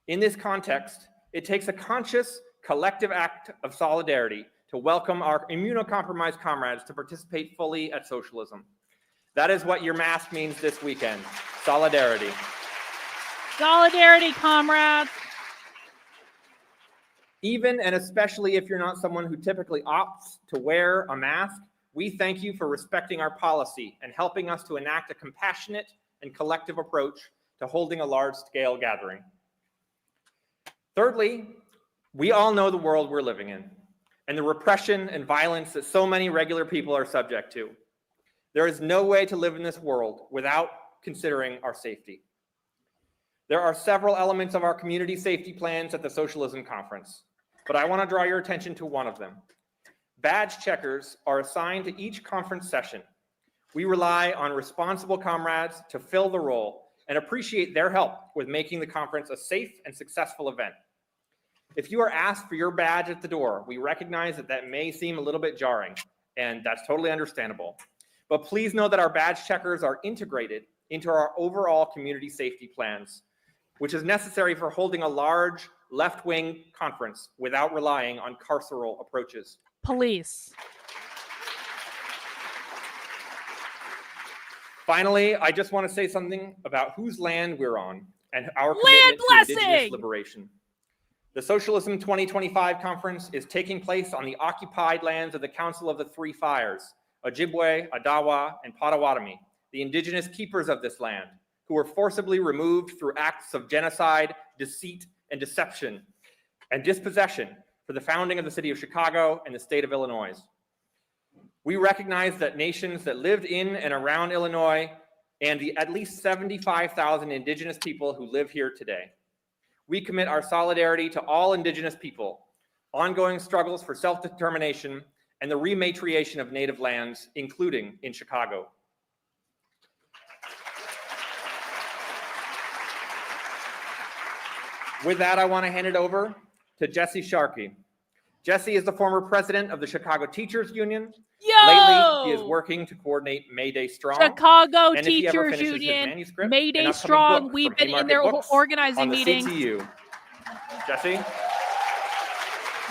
In this context, it takes a conscious, collective act of solidarity to welcome our immunocompromised comrades to participate fully at socialism. That is what your mask means this weekend. Solidarity. Solidarity, comrades. Even and especially if you're not someone who typically opts to wear a mask, we thank you for respecting our policy and helping us to enact a compassionate and collective approach to holding a large-scale gathering. Thirdly, we all know the world we're living in and the repression and violence that so many regular people are subject to. There is no way to live in this world without considering our safety. There are several elements of our community safety plans at the Socialism Conference, but I want to draw your attention to one of them. Badge checkers are assigned to each conference session. We rely on responsible comrades to fill the role and appreciate their help with making the conference a safe and successful event. If you are asked for your badge at the door, we recognize that that may seem a little bit jarring, and that's totally understandable. But please know that our badge checkers are integrated into our overall community safety plans, which is necessary for holding a large left-wing conference without relying on carceral approaches. Police. Finally, I just want to say something about whose land we're on and our commitment to Indigenous liberation. The Socialism 2025 conference is taking place on the occupied lands of the Council of the Three Fires, Ojibwe, Adawa, and Potawatomi, the indigenous keepers of this land, who were forcibly removed through acts of genocide, deceit, and deception, and dispossession for the founding of the city of Chicago and the state of Illinois. We recognize that nations that lived in and around Illinois and the at least 75,000 indigenous people who live here today. We commit our solidarity to all indigenous people, ongoing struggles for self-determination, and the rematriation of native lands, including in Chicago. With that, I want to hand it over to Jesse Sharkey. Jesse is the former president of the Chicago Teachers Union. Yo! Lately, he is working to coordinate May Day Strong. Chicago And if he ever Teachers finishes his Union, manuscript, May an Day upcoming Strong. book We've from been in Haymarket their Books organizing on the meetings. CTU. Jesse?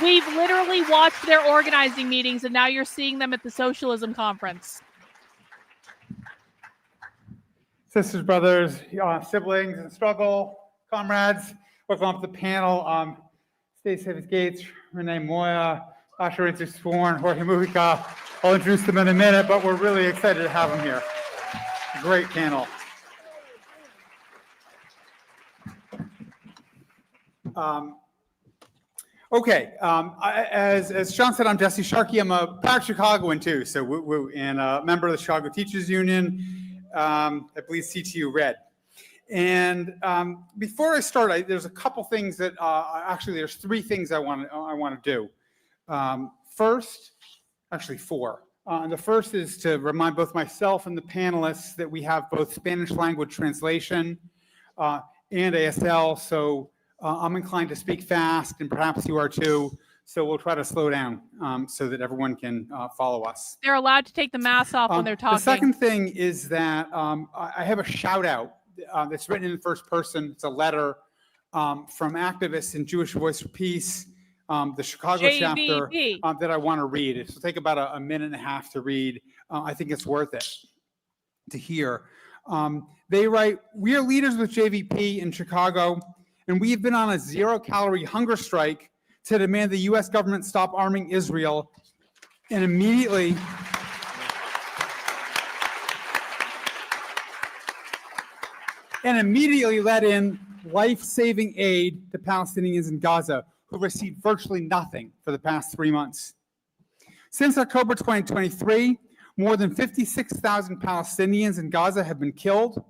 We've literally watched their organizing meetings, and now you're seeing them at the Socialism Conference. Sisters, brothers, siblings in struggle, comrades, welcome up to the panel. Stacey Gates, Renee Moya, Asher Inter Sworn, Jorge Mujica. I'll introduce them in a minute, but we're really excited to have them here. Great panel. As Sean said, I'm Jesse Sharkey. I'm a proud Chicagoan too, so woo-woo, and a member of the Chicago Teachers Union. I believe CTU Red. And before I start, there's a couple things that actually there's three things I want to do. First, actually four. And the first is to remind both myself and the panelists that we have both Spanish language translation and ASL. So I'm inclined to speak fast, and perhaps you are too. So we'll try to slow down so that everyone can follow us. They're allowed to take the mask off when they're talking. The second thing is that I have a shout out that's written in the first person. It's a letter from activists in Jewish Voice for Peace, the Chicago chapter that I want to read. It'll take about a minute and a half to read. I think it's worth it to hear. They write, "We are leaders with JVP in Chicago, and we have been on a zero-calorie hunger strike to demand the U.S. government stop arming Israel and immediately let in life-saving aid to Palestinians in Gaza, who received virtually nothing for the past 3 months. Since October 2023, more than 56,000 Palestinians in Gaza have been killed,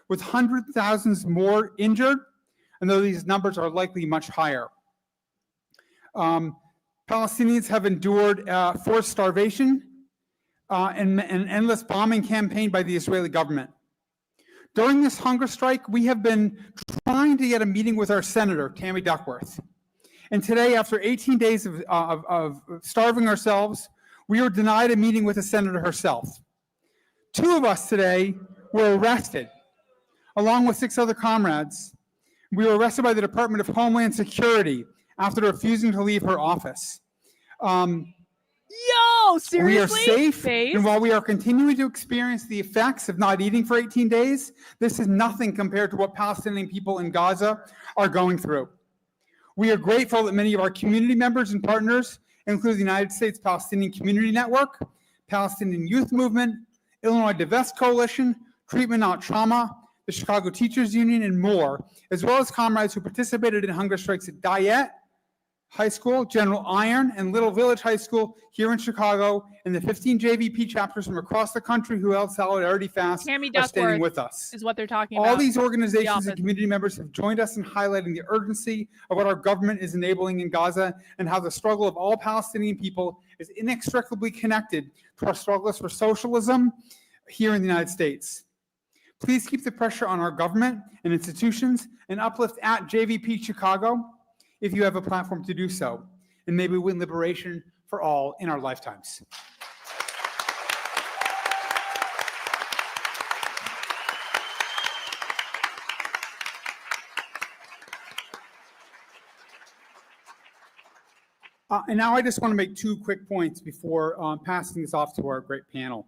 with hundreds of thousands more injured. and though these numbers are likely much higher. Palestinians have endured forced starvation and an endless bombing campaign by the Israeli government. During this hunger strike, we have been trying to get a meeting with our senator, Tammy Duckworth. And today, after 18 days of starving ourselves, we were denied a meeting with the senator herself. 2 of us today were arrested, along with 6 other comrades. We were arrested by the Department of Homeland Security after refusing to leave her office. Yo, seriously? We are safe, and while we are continuing to experience the effects of not eating for 18 days, this is nothing compared to what Palestinian people in Gaza are going through. We are grateful that many of our community members and partners, including the United States Palestinian Community Network, Palestinian Youth Movement, Illinois Divest Coalition, Treatment Not Trauma, the Chicago Teachers Union, and more, as well as comrades who participated in hunger strikes at Dyett High School, General Iron, and Little Village High School here in Chicago, and the 15 JVP chapters from across the country who held Solidarity Fast Tammy are standing Duckworth with us. is what they're talking about. All these organizations The and opposite. community members have joined us in highlighting the urgency of what our government is enabling in Gaza and how the struggle of all Palestinian people is inextricably connected to our struggles for socialism here in the United States. Please keep the pressure on our government and institutions and uplift at JVP Chicago if you have a platform to do so, and maybe win liberation for all in our lifetimes. And now I just want to make 2 quick points before passing this off to our great panel.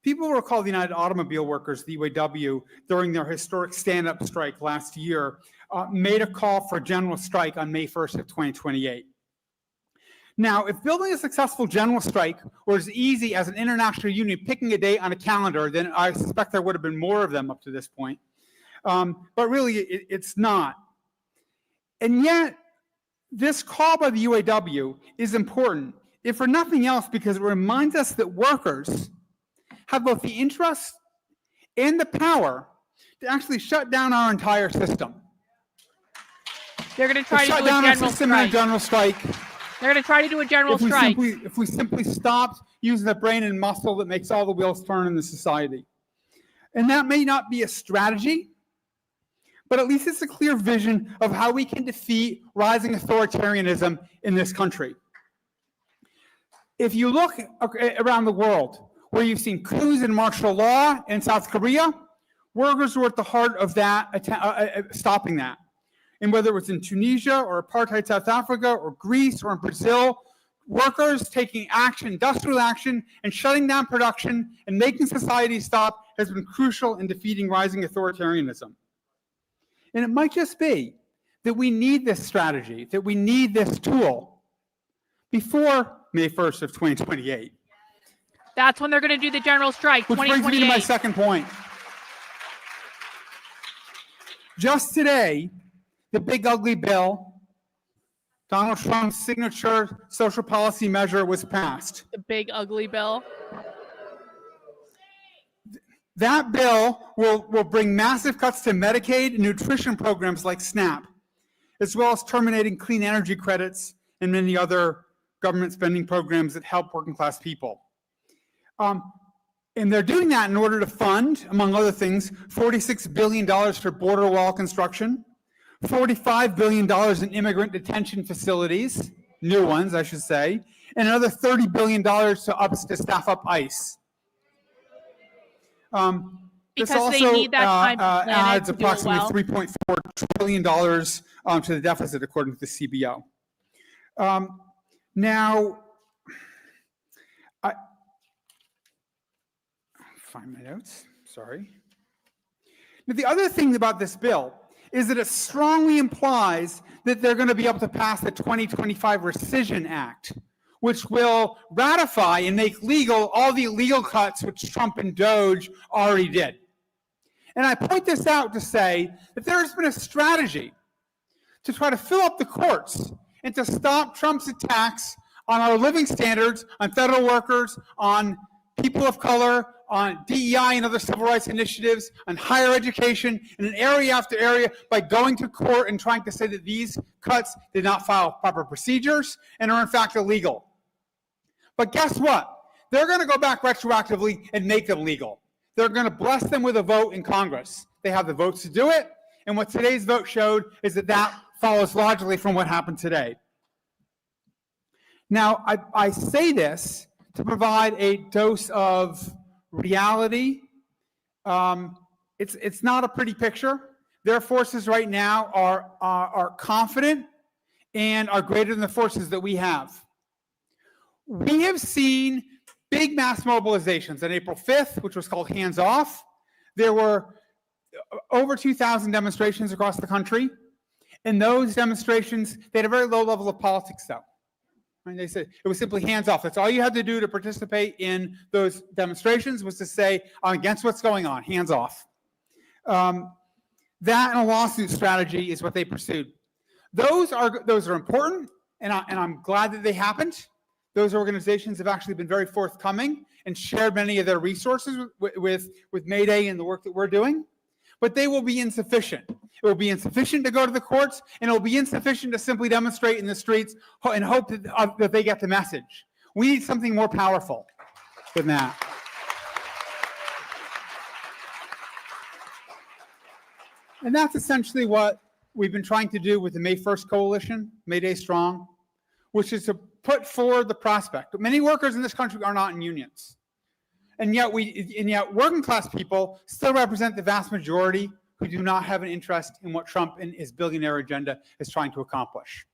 People will recall the United Automobile Workers, the UAW, during their historic stand-up strike last year, made a call for a general strike on May 1st of 2028. Now, if building a successful general strike were as easy as an international union picking a date on a calendar, then I suspect there would have been more of them up to this point. But really, it's not. And yet, this call by the UAW is important, if for nothing else, because it reminds us that workers have both the interest and the power to actually shut down our entire system. They're going to try to shut do a down our general system in a strike. general strike. They're going to try to do a general strike. If we simply stopped using the brain and muscle that makes all the wheels turn in the society. And that may not be a strategy, but at least it's a clear vision of how we can defeat rising authoritarianism in this country. If you look around the world, where you've seen coups and martial law in South Korea, workers were at the heart of that, stopping that. And whether it was in Tunisia or apartheid South Africa or Greece or in Brazil, workers taking action, industrial action, and shutting down production and making society stop has been crucial in defeating rising authoritarianism. And it might just be that we need this strategy, that we need this tool before May 1st of 2028. That's when they're going to do the general strike, Which brings me to 2028. my second point. Just today, the big ugly bill, Donald Trump's signature social policy measure, was passed. The big ugly bill. That bill will bring massive cuts to Medicaid and nutrition programs like SNAP, as well as terminating clean energy credits and many other government spending programs that help working class people. And they're doing that in order to fund, among other things, $46 billion for border wall construction, $45 billion in immigrant detention facilities, new ones, I should say, and another $30 billion to staff up ICE. This Because they also need that time planet adds to do it approximately well. $3.4 trillion to the deficit, according to the CBO. Now, find my notes, sorry. Now, the other thing about this bill is that it strongly implies that they're going to be able to pass the 2025 Rescission Act, which will ratify and make legal all the illegal cuts which Trump and Doge already did. And I point this out to say that there's been a strategy to try to fill up the courts and to stop Trump's attacks on our living standards, on federal workers, on people of color, on DEI and other civil rights initiatives, on higher education, and in area after area by going to court and trying to say that these cuts did not follow proper procedures and are in fact illegal. But guess what? They're going to go back retroactively and make them legal. They're going to bless them with a vote in Congress. They have the votes to do it, and what today's vote showed is that that follows logically from what happened today. Now, I say this to provide a dose of reality. It's not a pretty picture. Their forces right now are confident and are greater than the forces that we have. We have seen big mass mobilizations. On April 5th, which was called Hands Off, there were over 2,000 demonstrations across the country. In those demonstrations, they had a very low level of politics, though. And they said it was simply hands off. That's all you had to do to participate in those demonstrations was to say, I'm against what's going on, hands off. That and a lawsuit strategy is what they pursued. Those are important, and I'm glad that they happened. Those organizations have actually been very forthcoming and shared many of their resources with Mayday and the work that we're doing. But they will be insufficient. It will be insufficient to go to the courts, and it will be insufficient to simply demonstrate in the streets and hope that they get the message. We need something more powerful than that. And that's essentially what we've been trying to do with the May 1st Coalition, Mayday Strong, which is to put forward the prospect. But many workers in this country are not in unions. And yet working class people still represent the vast majority who do not have an interest in what Trump and his billionaire agenda is trying to accomplish.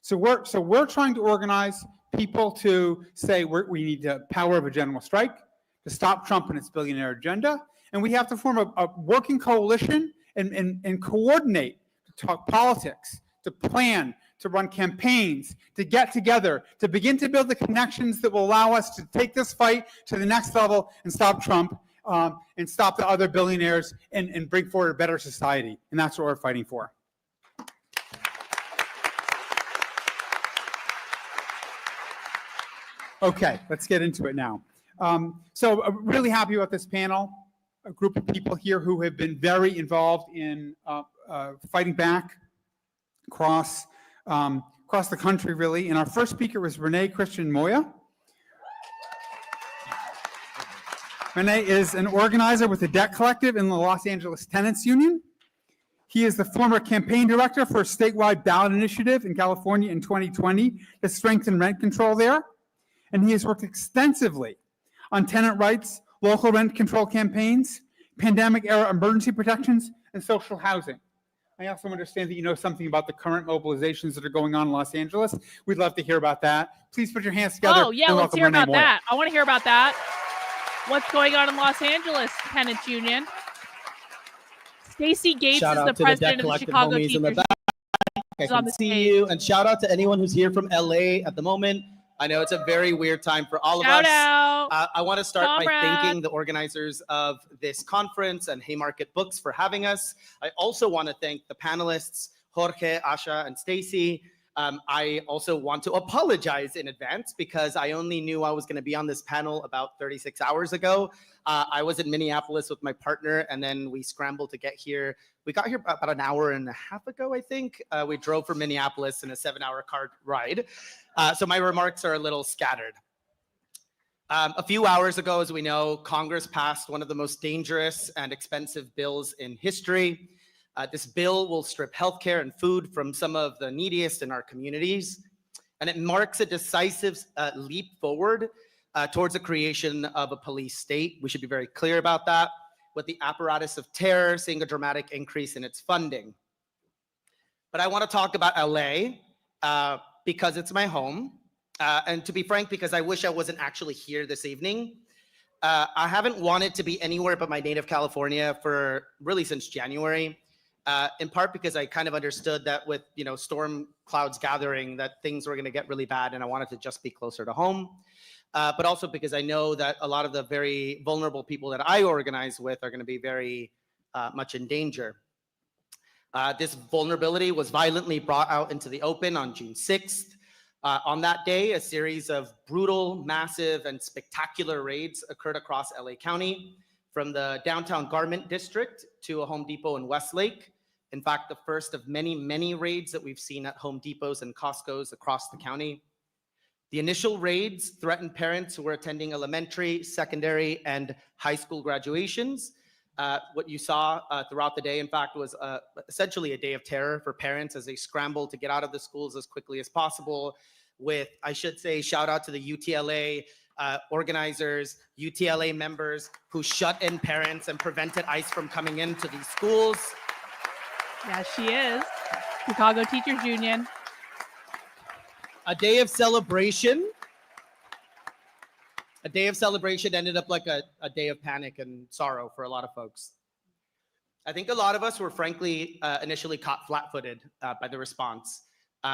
So we're trying to organize people to say we need the power of a general strike to stop Trump and its billionaire agenda. And we have to form a working coalition and coordinate to talk politics, to plan, to run campaigns, to get together, to begin to build the connections that will allow us to take this fight to the next level and stop Trump and stop the other billionaires and bring forward a better society. And that's what we're fighting for. Okay, let's get into it now. So I'm really happy about this panel. A group of people here who have been very involved in fighting back across the country, really. And our first speaker was Renee Christian Moya. Renee is an organizer with the Debt Collective in the Los Angeles Tenants Union. He is the former campaign director for a statewide ballot initiative in California in 2020 to strengthen rent control there. And he has worked extensively on tenant rights, local rent control campaigns, pandemic-era emergency protections, and social housing. I also understand that you know something about the current mobilizations that are going on in Los Angeles. We'd love to hear about that. Please put your hands together. Oh, yeah, let's hear about that. I want to hear about that. What's going on in Los Angeles Tenants Union? Stacey Gates is the president of the Chicago Teachers. I can see you. And shout out to anyone who's here from LA at the moment. I know it's a very weird time for all of us. I want to start by thanking the organizers of this conference and Haymarket Books for having us. I also want to thank the panelists, Jorge, Asha, and Stacey. I also want to apologize in advance because I only knew I was going to be on this panel about 36 hours ago. I was in Minneapolis with my partner, and then we scrambled to get here. We got here about an hour and a half ago, I think. We drove from Minneapolis in a 7-hour car ride. So my remarks are a little scattered. A few hours ago, as we know, Congress passed one of the most dangerous and expensive bills in history. This bill will strip healthcare and food from some of the neediest in our communities, and it marks a decisive leap forward towards the creation of a police state. We should be very clear about that, with the apparatus of terror seeing a dramatic increase in its funding. But I want to talk about LA because it's my home, and to be frank, because I wish I wasn't actually here this evening. I haven't wanted to be anywhere but my native California for really since January. In part because I kind of understood that with storm clouds gathering that things were going to get really bad, and I wanted to just be closer to home. But also because I know that a lot of the very vulnerable people that I organize with are going to be very much in danger. This vulnerability was violently brought out into the open on June 6th On that day, a series of brutal, massive, and spectacular raids occurred across LA County, from the downtown garment district to a Home Depot in Westlake. In fact, the first of many, many raids that we've seen at Home Depots and Costco's across the county. The initial raids threatened parents who were attending elementary, secondary, and high school graduations. What you saw throughout the day, in fact, was essentially a day of terror for parents as they scrambled to get out of the schools as quickly as possible. With, I should say, shout out to the UTLA organizers, UTLA members who shut in parents and prevented ICE from coming into these schools. Yeah, she is. Chicago Teachers Union. A day of celebration. A day of celebration ended up like a day of panic and sorrow for a lot of folks. I think a lot of us were frankly initially caught flat-footed by the response,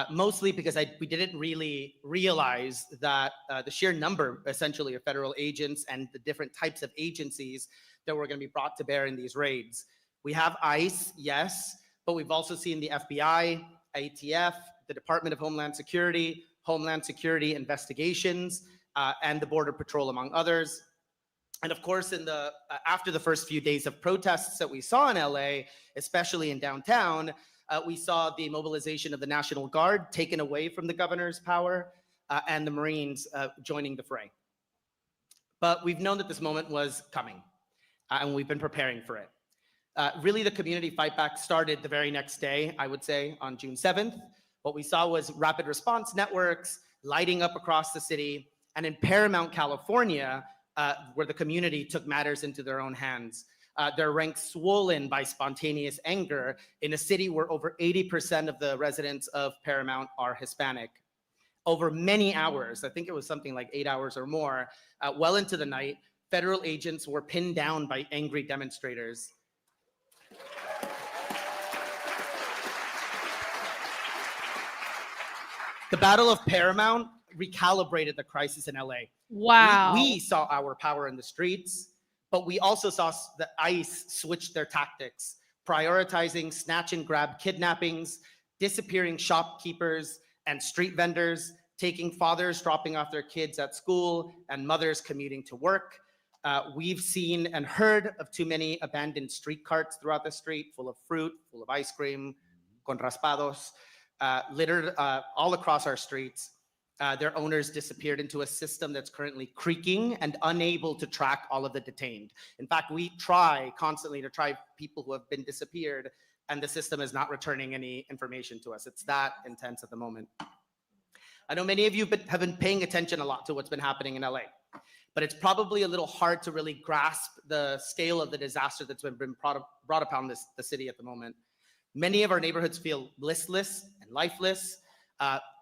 mostly because we didn't really realize that the sheer number, essentially, of federal agents and the different types of agencies that were going to be brought to bear in these raids. We have ICE, yes, but we've also seen the FBI, ATF, the Department of Homeland Security Investigations, and the Border Patrol, among others. And of course, after the first few days of protests that we saw in LA, especially in downtown, we saw the mobilization of the National Guard taken away from the governor's power and the Marines joining the fray. But we've known that this moment was coming, and we've been preparing for it. Really, the community fight back started the very next day, I would say, on June 7th. What we saw was rapid response networks lighting up across the city, and in Paramount, California, where the community took matters into their own hands. Their ranks swollen by spontaneous anger in a city where over 80% of the residents of Paramount are Hispanic. Over many hours, I think it was something like 8 hours or more, well into the night, federal agents were pinned down by angry demonstrators. The Battle of Paramount recalibrated the crisis in LA. Wow. We saw our power in the streets, but we also saw the ICE switch their tactics, prioritizing snatch and grab kidnappings, disappearing shopkeepers and street vendors, taking fathers dropping off their kids at school and mothers commuting to work. We've seen and heard of too many abandoned street carts throughout the street, full of fruit, full of ice cream, con raspados, littered all across our streets. Their owners disappeared into a system that's currently creaking and unable to track all of the detained. In fact, we try constantly to track people who have been disappeared, and the system is not returning any information to us. It's that intense at the moment. I know many of you have been paying attention a lot to what's been happening in LA, but it's probably a little hard to really grasp the scale of the disaster that's been brought upon the city at the moment. Many of our neighborhoods feel listless and lifeless.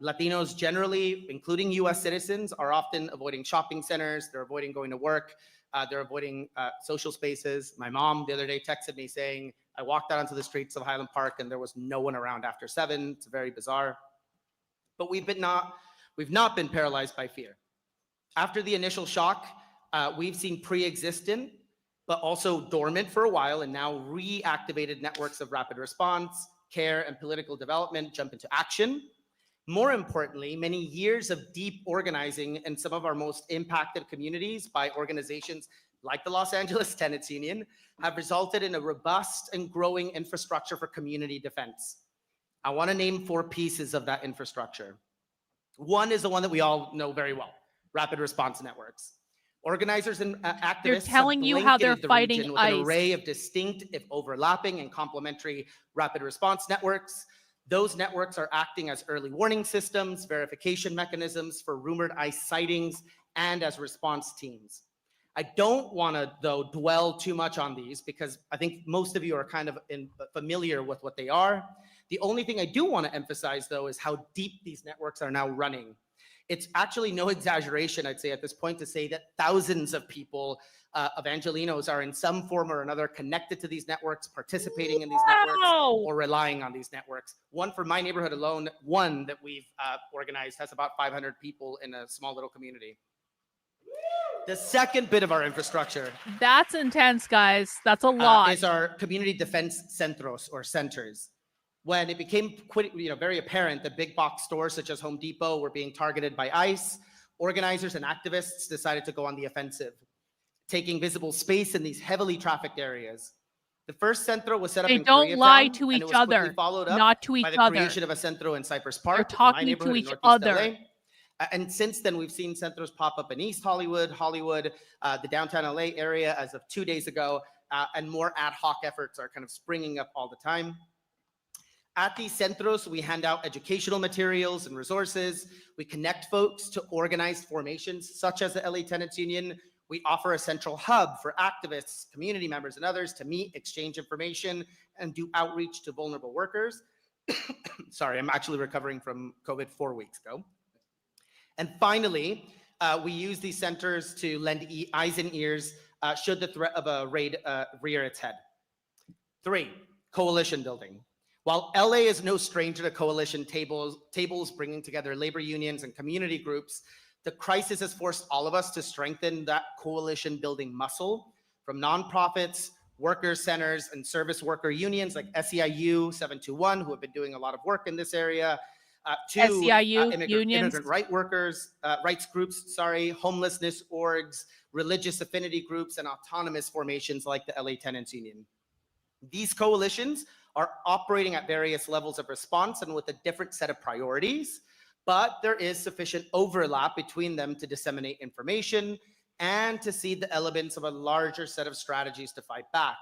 Latinos generally, including US citizens, are often avoiding shopping centers, they're avoiding going to work, they're avoiding social spaces. My mom the other day texted me saying, I walked out onto the streets of Highland Park and there was no one around after 7. It's very bizarre. But we've not been paralyzed by fear. After the initial shock, we've seen pre-existent, but also dormant for a while and now reactivated networks of rapid response, care, and political development jump into action. More importantly, many years of deep organizing in some of our most impacted communities by organizations like the Los Angeles Tenants Union have resulted in a robust and growing infrastructure for community defense. I want to name 4 pieces of that infrastructure. One is the one that we all know very well, rapid response networks. Organizers and activists They're telling you how they're fighting with an array of distinct, if overlapping, and complementary rapid response networks. Those networks are acting as early warning systems, verification mechanisms for rumored ICE sightings, and as response teams. I don't want to, though, dwell too much on these because I think most of you are kind of familiar with what they are. The only thing I do want to emphasize, though, is how deep these networks are now running. It's actually no exaggeration, I'd say, at this point to say that thousands of people, of Angelenos, are in some form or another connected to these networks, participating in these networks, or relying on these networks. One for my neighborhood alone, one that we've organized, has about 500 people in a small little community. The second bit of our infrastructure. That's intense, guys. That's a lot. Is our community defense centros or centers. when it became very apparent that big box stores such as Home Depot were being targeted by ICE, organizers and activists decided to go on the offensive, taking visible space in these heavily trafficked areas. The first centro was set up in Koreatown. They don't lie to and each it was quickly other, followed up not to each by the other. creation of a centro in Cypress Park, They're in my talking to neighborhood in each Northeast other. LA. And since then, we've seen centros pop up in East Hollywood, the downtown LA area as of 2 days ago, and more ad hoc efforts are kind of springing up all the time. At these centros, we hand out educational materials and resources. We connect folks to organized formations such as the LA Tenants Union. We offer a central hub for activists, community members, and others to meet, exchange information, and do outreach to vulnerable workers. Sorry, I'm actually recovering from COVID 4 weeks ago. And finally, we use these centers to lend eyes and ears should the threat of a raid rear its head. 3, coalition building. While LA is no stranger to coalition tables bringing together labor unions and community groups, the crisis has forced all of us to strengthen that coalition building muscle from nonprofits, workers' centers, and service worker unions like SEIU 721, who have been doing a lot of work in this area, to SEIU immigrant rights groups, homelessness orgs, religious affinity groups, and autonomous formations like the LA Tenants Union. These coalitions are operating at various levels of response and with a different set of priorities, but there is sufficient overlap between them to disseminate information and to see the elements of a larger set of strategies to fight back.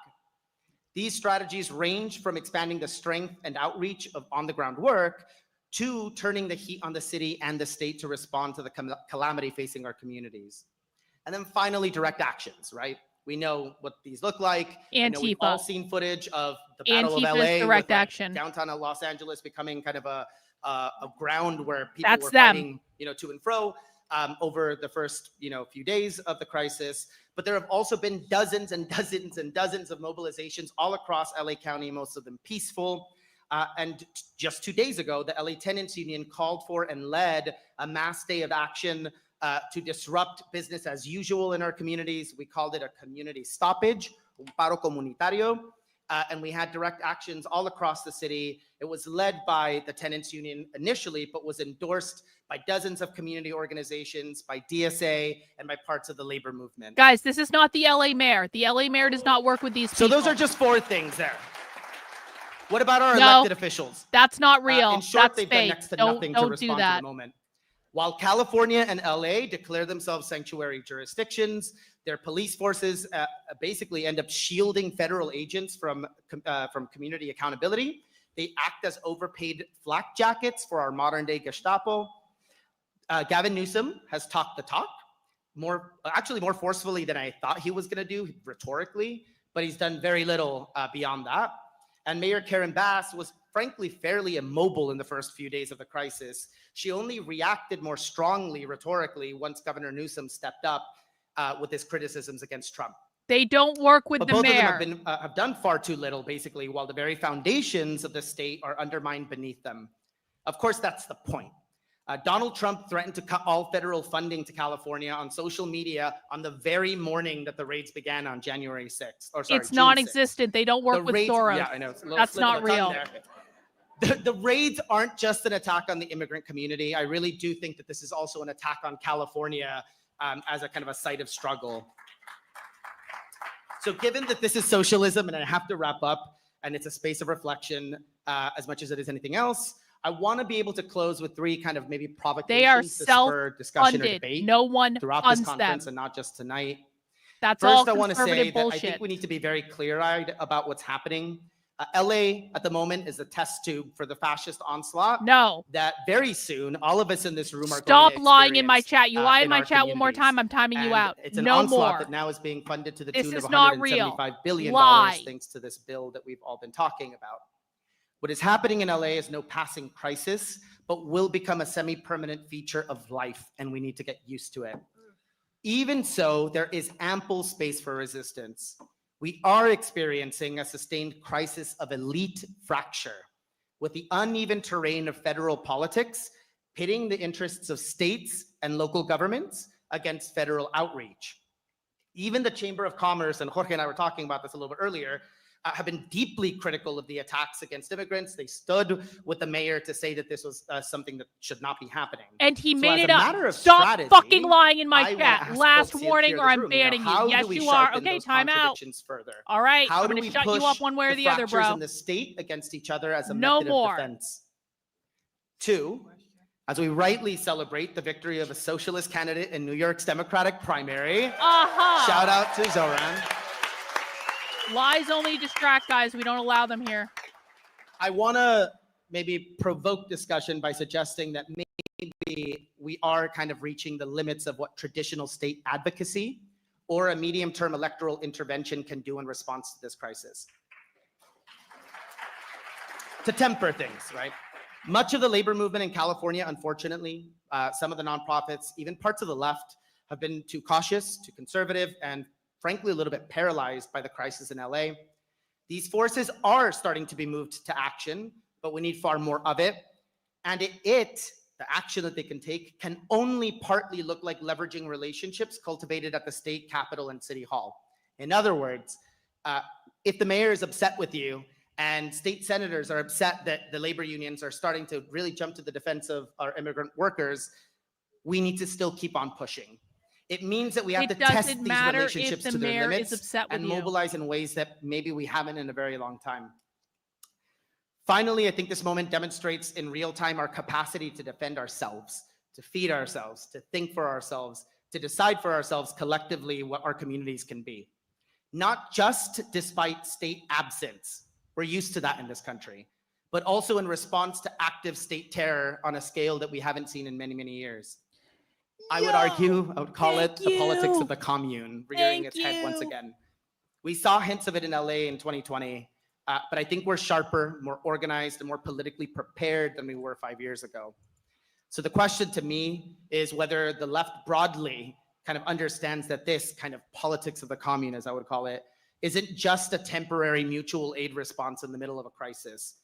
These strategies range from expanding the strength and outreach of on-the-ground work to turning the heat on the city and the state to respond to the calamity facing our communities. And then finally, direct actions, right? We know what these look like. I know we've all seen footage of the Battle of LA, direct action. Downtown Los Angeles becoming kind of a ground where people were fighting, to and fro over the first, few days of the crisis. But there have also been dozens and dozens and dozens of mobilizations all across LA County, most of them peaceful. And just 2 days ago, the LA Tenants Union called for and led a mass day of action to disrupt business as usual in our communities. We called it a community stoppage, un paro comunitario, and we had direct actions all across the city. It was led by the Tenants Union initially, but was endorsed by dozens of community organizations, by DSA, and by parts of the labor movement. Guys, this is not the LA mayor. The LA mayor does not work with these people. So those are just 4 things there. What about our elected officials? That's not real. In short, That's they've fake. done next to nothing to Don't respond do to that. the moment. While California and LA declare themselves sanctuary jurisdictions, their police forces basically end up shielding federal agents from community accountability. They act as overpaid flak jackets for our modern day Gestapo. Gavin Newsom has talked the talk, more forcefully than I thought he was going to do rhetorically, but he's done very little beyond that. And Mayor Karen Bass was frankly fairly immobile in the first few days of the crisis. She only reacted more strongly rhetorically once Governor Newsom stepped up with his criticisms against Trump. They don't work with But the both mayor. of them have done far too little, basically, while the very foundations of the state are undermined beneath them. Of course, that's the point. Donald Trump threatened to cut all federal funding to California on social media on the very morning that the raids began on January 6th. It's non-existent. They don't work with Soros. Yeah, I know. That's not real. The raids aren't just an attack on the immigrant community. I really do think that this is also an attack on California as a kind of a site of struggle. So given that this is socialism, and I have to wrap up, and it's a space of reflection as much as it is anything else, I want to be able to close with 3 kind of maybe provocations They are to spur discussion or self-funded. debate No one throughout this funds conference them. and not just tonight. That's all First, I want to say conservative that I bullshit. think we need to be very clear-eyed about what's happening. LA at the moment is a test tube for the fascist onslaught. No. That very soon, all of us in this room are Stop going to lying in my experience, chat. You lie in in my our chat one more communities. time, I'm timing you And out. It's an No onslaught more. that now is being funded to the This tune is of not real. $175 billion Lie. thanks to this bill that we've all been talking about. What is happening in LA is no passing crisis, but will become a semi-permanent feature of life, and we need to get used to it. Even so, there is ample space for resistance. We are experiencing a sustained crisis of elite fracture, with the uneven terrain of federal politics pitting the interests of states and local governments against federal outreach. Even the Chamber of Commerce, and Jorge and I were talking about this a little bit earlier, have been deeply critical of the attacks against immigrants. They stood with the mayor to say that this was something that should not be happening. And he So made as it a up. matter of Stop strategy, fucking lying in my I wanna chat. ask Last folks here warning, in or this I'm room, banning you. how do Yes, we you are. sharpen Okay, those time out. contradictions further? All right, How I'm do going we to shut you push up one way or the other, fractures bro. in the state against each other as a No method more. of defense? 2, as we rightly celebrate the victory of a socialist candidate in New York's Democratic primary, shout out to Zoran. Lies only distract, guys. We don't allow them here. I want to maybe provoke discussion by suggesting that maybe we are kind of reaching the limits of what traditional state advocacy or a medium-term electoral intervention can do in response to this crisis. To temper things, right? Much of the labor movement in California, unfortunately, some of the nonprofits, even parts of the left, have been too cautious, too conservative, and frankly, a little bit paralyzed by the crisis in LA. These forces are starting to be moved to action, but we need far more of it. And the action that they can take, can only partly look like leveraging relationships cultivated at the state capitol and city hall. In other words, if the mayor is upset with you and state senators are upset that the labor unions are starting to really jump to the defense of our immigrant workers, we need to still keep on pushing. It means that we have to test these relationships to their limits and mobilize in ways that maybe we haven't in a very long time. Finally, I think this moment demonstrates in real time our capacity to defend ourselves, to feed ourselves, to think for ourselves, to decide for ourselves collectively what our communities can be. Not just despite state absence, we're used to that in this country, but also in response to active state terror on a scale that we haven't seen in many, many years. I would argue, I would call it the politics of the commune, rearing its head once again. We saw hints of it in LA in 2020, but I think we're sharper, more organized, and more politically prepared than we were 5 years ago. So the question to me is whether the left broadly kind of understands that this kind of politics of the commune, as I would call it, isn't just a temporary mutual aid response in the middle of a crisis,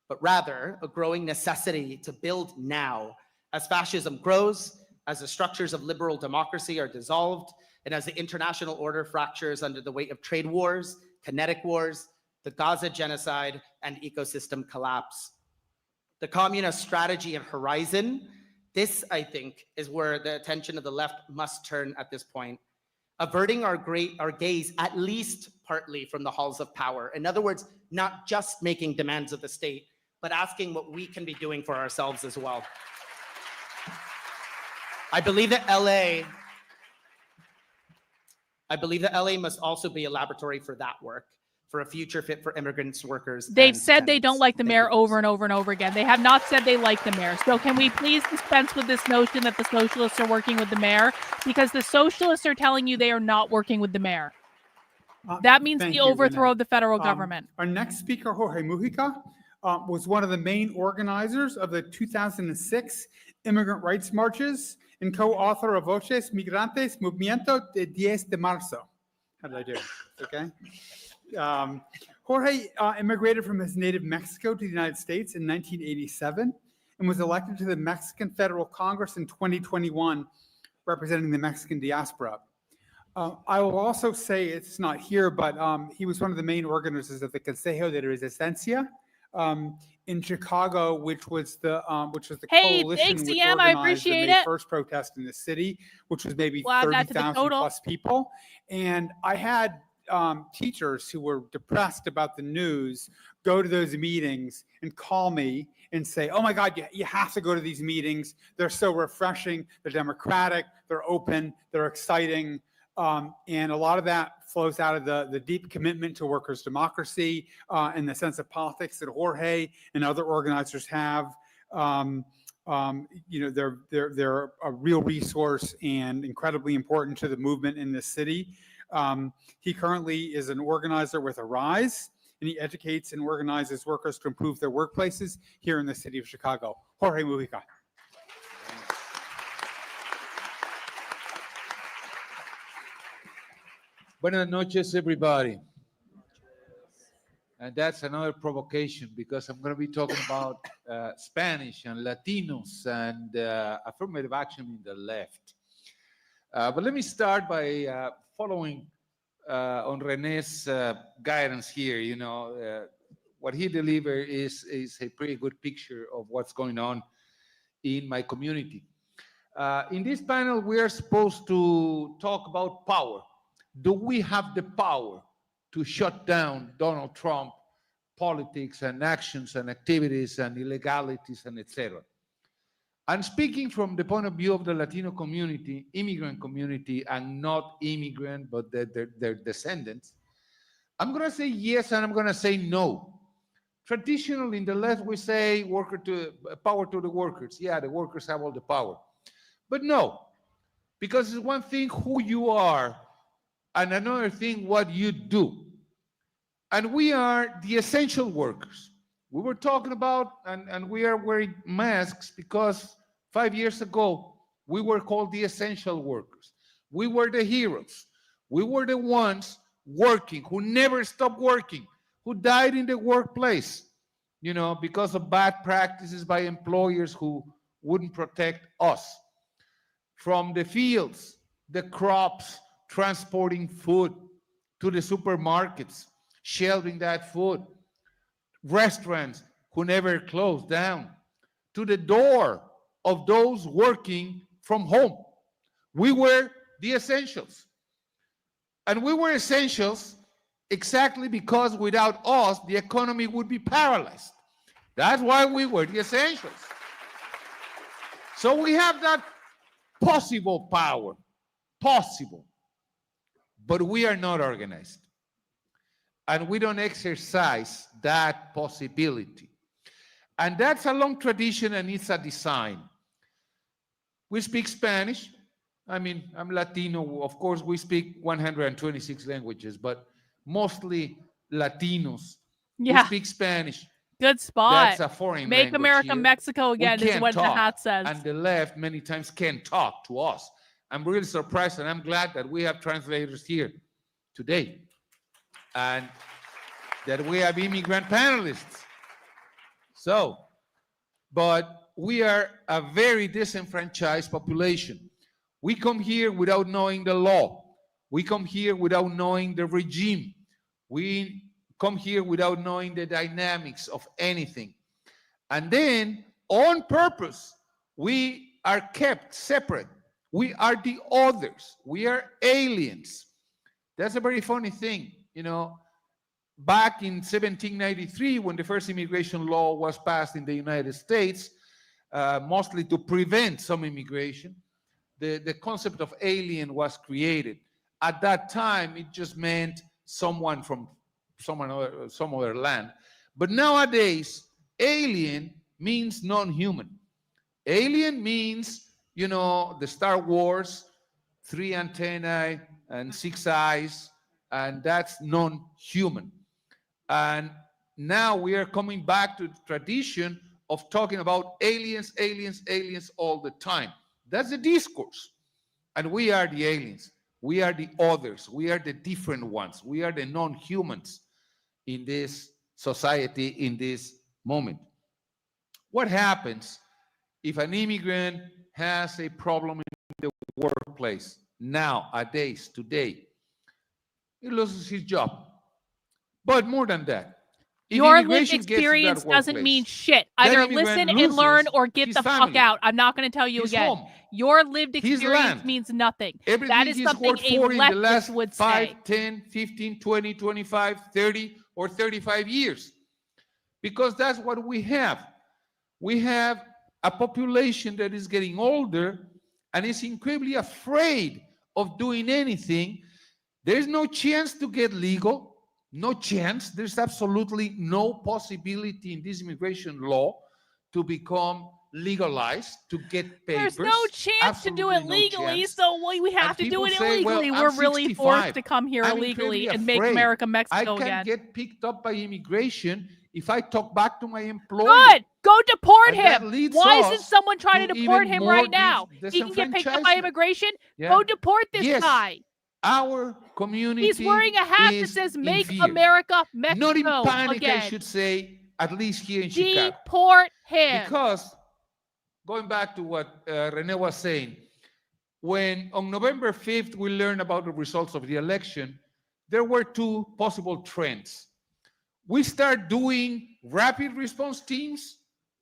but rather a growing necessity to build now as fascism grows, as the structures of liberal democracy are dissolved, and as the international order fractures under the weight of trade wars, kinetic wars, the Gaza genocide, and ecosystem collapse. The communist strategy and horizon, this, I think, is where the attention of the left must turn at this point, averting our gaze at least partly from the halls of power. In other words, not just making demands of the state, but asking what we can be doing for ourselves as well. I believe that LA must also be a laboratory for that work, for a future fit for immigrants, workers. They've said they don't like the mayor over and over and over again. They have not said they like the mayor. So can we please dispense with this notion that the socialists are working with the mayor? Because the socialists are telling you they are not working with the mayor. That means the overthrow of the federal government. Our next speaker, Jorge Mujica, was one of the main organizers of the 2006 immigrant rights marches and co-author of Voces Migrantes Movimiento de 10 de Marzo. How did I do? Okay. Jorge immigrated from his native Mexico to the United States in 1987 and was elected to the Mexican Federal Congress in 2021, representing the Mexican diaspora. I will also say, it's not here, but he was one of the main organizers of the Consejo de Resistencia in Chicago, which was the coalition thanks, which CM, I organized appreciate the May it. 1st protest in the city, which was maybe We'll add that to the 30,000 total. plus people. And I had teachers who were depressed about the news go to those meetings and call me and say, oh my God, you have to go to these meetings. They're so refreshing. They're democratic. They're open. They're exciting. And a lot of that flows out of the deep commitment to workers' democracy and the sense of politics that Jorge and other organizers have. They're a real resource and incredibly important to the movement in this city. He currently is an organizer with Arise, and he educates and organizes workers to improve their workplaces here in the city of Chicago. Jorge Mujica. Buenas noches, everybody. And that's another provocation because I'm going to be talking about Spanish and Latinos and affirmative action in the left. But let me start by following on René's guidance here. You know, what he delivered is a pretty good picture of what's going on in my community. In this panel, we are supposed to talk about power. Do we have the power to shut down Donald Trump politics and actions and activities and illegalities and etc.? I'm speaking from the point of view of the Latino community, immigrant community, and not immigrant, but their descendants. I'm going to say yes, and I'm going to say no. Traditionally, in the left, we say power to the workers. Yeah, the workers have all the power. But no, because it's one thing who you are, and another thing what you do. And we are the essential workers. We were talking about, and we are wearing masks because 5 years ago, we were called the essential workers. We were the heroes. We were the ones working, who never stopped working, who died in the workplace, you know, because of bad practices by employers who wouldn't protect us. From the fields, the crops, transporting food to the supermarkets, shelving that food, restaurants who never closed down, to the door of those working from home. We were the essentials. And we were essentials exactly because without us, the economy would be paralyzed. That's why we were the essentials. So we have that possible power, possible, but we are not organized. And we don't exercise that possibility. And that's a long tradition and it's a design. We speak Spanish. I mean, I'm Latino. Of course, we speak 126 languages, but mostly Latinos. Yeah. We speak Spanish. Good spot. That's a foreign Make language America here. Mexico again We is can't what the talk, hat says. And the left many times can't talk to us. I'm really surprised, and I'm glad that we have translators here today, and that we have immigrant panelists. So, but we are a very disenfranchised population. We come here without knowing the law. We come here without knowing the regime. We come here without knowing the dynamics of anything. And then, on purpose, we are kept separate. We are the others. We are aliens. That's a very funny thing. You know, back in 1793, when the first immigration law was passed in the United States, mostly to prevent some immigration, the concept of alien was created. At that time, it just meant someone from some other land. But nowadays, alien means non-human. Alien means, you know, the Star Wars, 3 antennae and 6 eyes, and that's non-human. And now we are coming back to the tradition of talking about aliens, aliens, aliens all the time. That's the discourse. And we are the aliens. We are the others. We are the different ones. We are the non-humans in this society, in this moment. What happens if an immigrant has a problem in the workplace nowadays, today? He loses his job. But more than that, if your lived immigration gets to that experience doesn't workplace, mean shit. that Either immigrant listen and loses learn or get his the fuck family, out. I'm not going to tell you his again. home, Your lived his experience land, means nothing. everything That is he's something worked a for in the leftist last would 5, say. 10, 15, 20, 25, 30, or 35 years. Because that's what we have. We have a population that is getting older and is incredibly afraid of doing anything. There's no chance to get legal. No chance. There's absolutely no possibility in this immigration law to become legalized, to get papers. There's no chance to do it legally, so we have to do it illegally. We're really forced to come here illegally and make America Mexico I can again. get picked up by immigration if I talk back to my employer. Good. Go deport And that him. leads Why us isn't someone trying to to deport even him more right now? He can get picked up by disenfranchisement. immigration. Yeah. Go deport this Yes. guy. Our community He's wearing a hat that is says in "Make fear. America Mexico Not in panic, again." I should say, at least here in Chicago. Deport him. Because, going back to what Rene was saying, when on November 5th we learned about the results of the election, there were two possible trends. We start doing rapid response teams,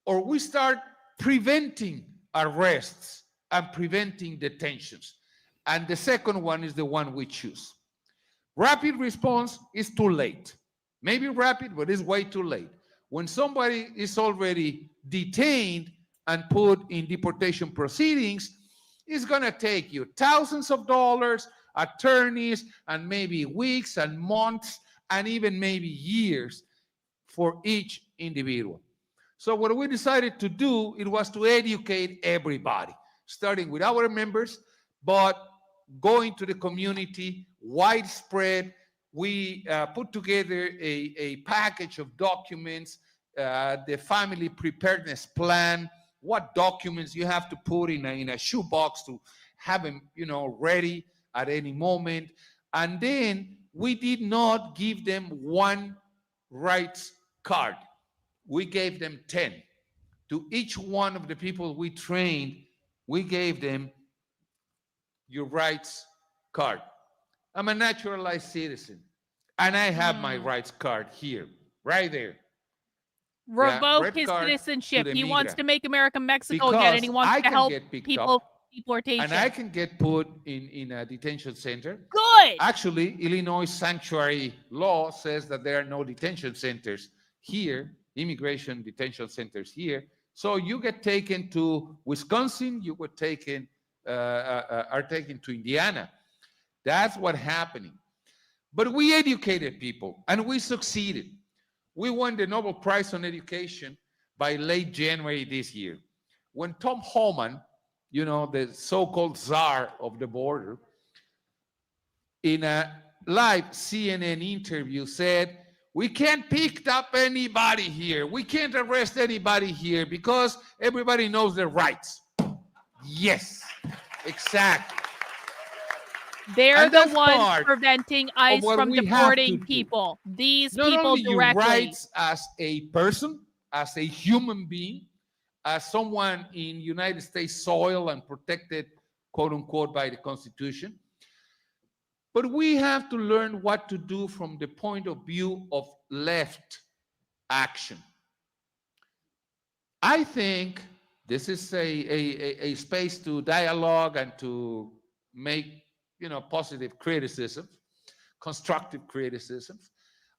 or we start preventing arrests and preventing detentions. And the second one is the one we choose. Rapid response is too late. Maybe rapid, but it's way too late. When somebody is already detained and put in deportation proceedings, it's going to take you thousands of dollars, attorneys, and maybe weeks and months, and even maybe years for each individual. So what we decided to do, it was to educate everybody, starting with our members, but going to the community, widespread. We put together a package of documents, the family preparedness plan, what documents you have to put in a shoebox to have them, ready at any moment. And then we did not give them one rights card. We gave them 10. To each one of the people we trained, we gave them your rights card. I'm a naturalized citizen, and I have my rights card here, right there. Revoke his citizenship. He wants to make America Mexico again, and he wants to help people deportation. And I can get put in a detention center. Good. Actually, Illinois sanctuary law says that there are no detention centers here, immigration detention centers here. So you get taken to Wisconsin, you were taken, are taken to Indiana. That's what's happening. But we educated people, and we succeeded. We won the Nobel Prize on Education by late January this year. When Tom Homan, the so-called czar of the border, in a live CNN interview said, we can't pick up anybody here. We can't arrest anybody here because everybody knows their rights. Yes, exactly. They're the ones preventing ICE from deporting people. These not people only directly. Your rights as a person, as a human being, as someone in United States soil and protected, quote unquote, by the Constitution. But we have to learn what to do from the point of view of left action. I think this is a space to dialogue and to make positive criticism, constructive criticisms.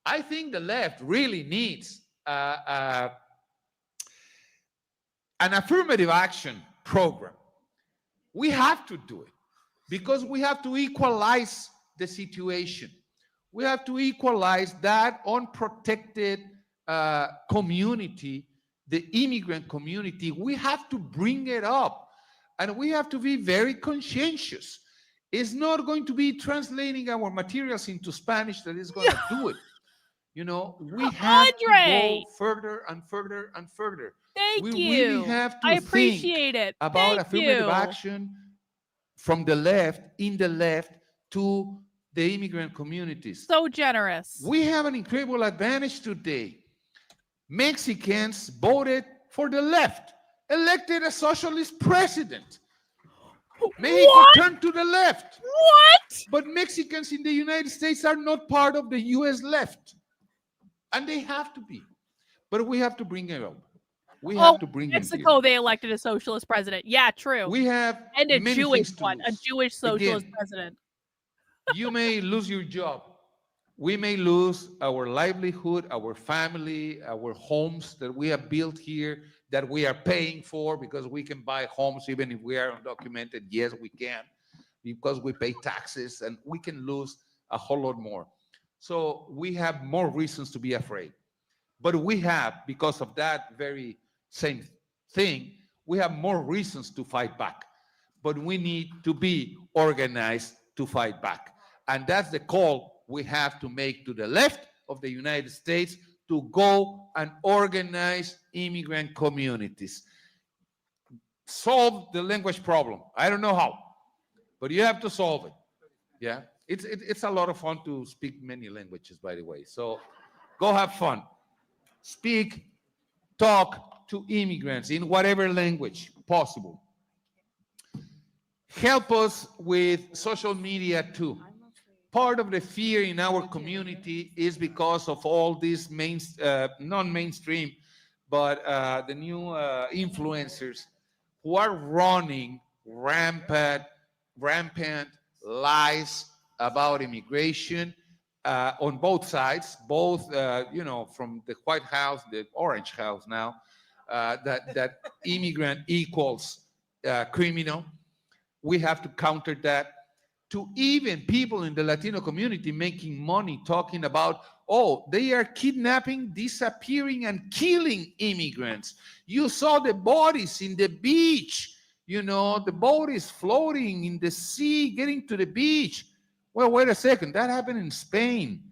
I think the left really needs an affirmative action program. We have to do it because we have to equalize the situation. We have to equalize that unprotected community, the immigrant community. We have to bring it up, and we have to be very conscientious. It's not going to be translating our materials into Spanish that is going to do it. We have to go further and further and further. Thank you. We really have to I appreciate think it. about Thank affirmative you. action from the left, in the left, to the immigrant communities. So generous. We have an incredible advantage today. Mexicans voted for the left, elected a socialist president. Mexico turned to the left. What? But Mexicans in the United States are not part of the U.S. left. And they have to be. But we have to bring it up. We have to bring it Mexico, they elected a socialist president. Yeah, true. We have and a many Jewish things to one, a lose. Jewish socialist Again, president. You may lose your job. We may lose our livelihood, our family, our homes that we have built here, that we are paying for because we can buy homes even if we are undocumented. Yes, we can, because we pay taxes, and we can lose a whole lot more. So we have more reasons to be afraid. But we have, because of that very same thing, we have more reasons to fight back. But we need to be organized to fight back. And that's the call we have to make to the left of the United States, to go and organize immigrant communities. Solve the language problem. I don't know how, but you have to solve it. Yeah, it's a lot of fun to speak many languages, by the way. So go have fun. Speak, talk to immigrants in whatever language possible. Help us with social media too. part of the fear in our community is because of all these non-mainstream, but the new influencers who are running rampant lies about immigration on both sides, both from the White House, the Orange House now, that immigrant equals criminal. We have to counter that. To even people in the Latino community making money talking about, oh, they are kidnapping, disappearing, and killing immigrants. You saw the bodies in the beach. The boat is floating in the sea, getting to the beach. Well, wait a second. That happened in Spain.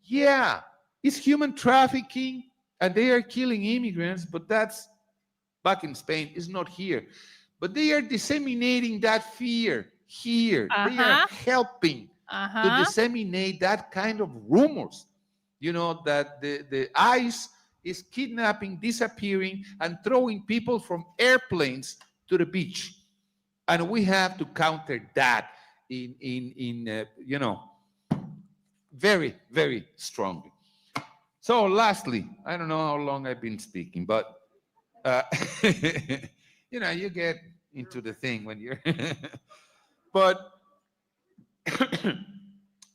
Yeah, it's human trafficking, and they are killing immigrants, but that's back in Spain. It's not here. But they are disseminating that fear here. They are helping to disseminate that kind of rumors, that the ICE is kidnapping, disappearing, and throwing people from airplanes to the beach. And we have to counter that very, very strongly. So lastly, I don't know how long I've been speaking, but you get into the thing when you're but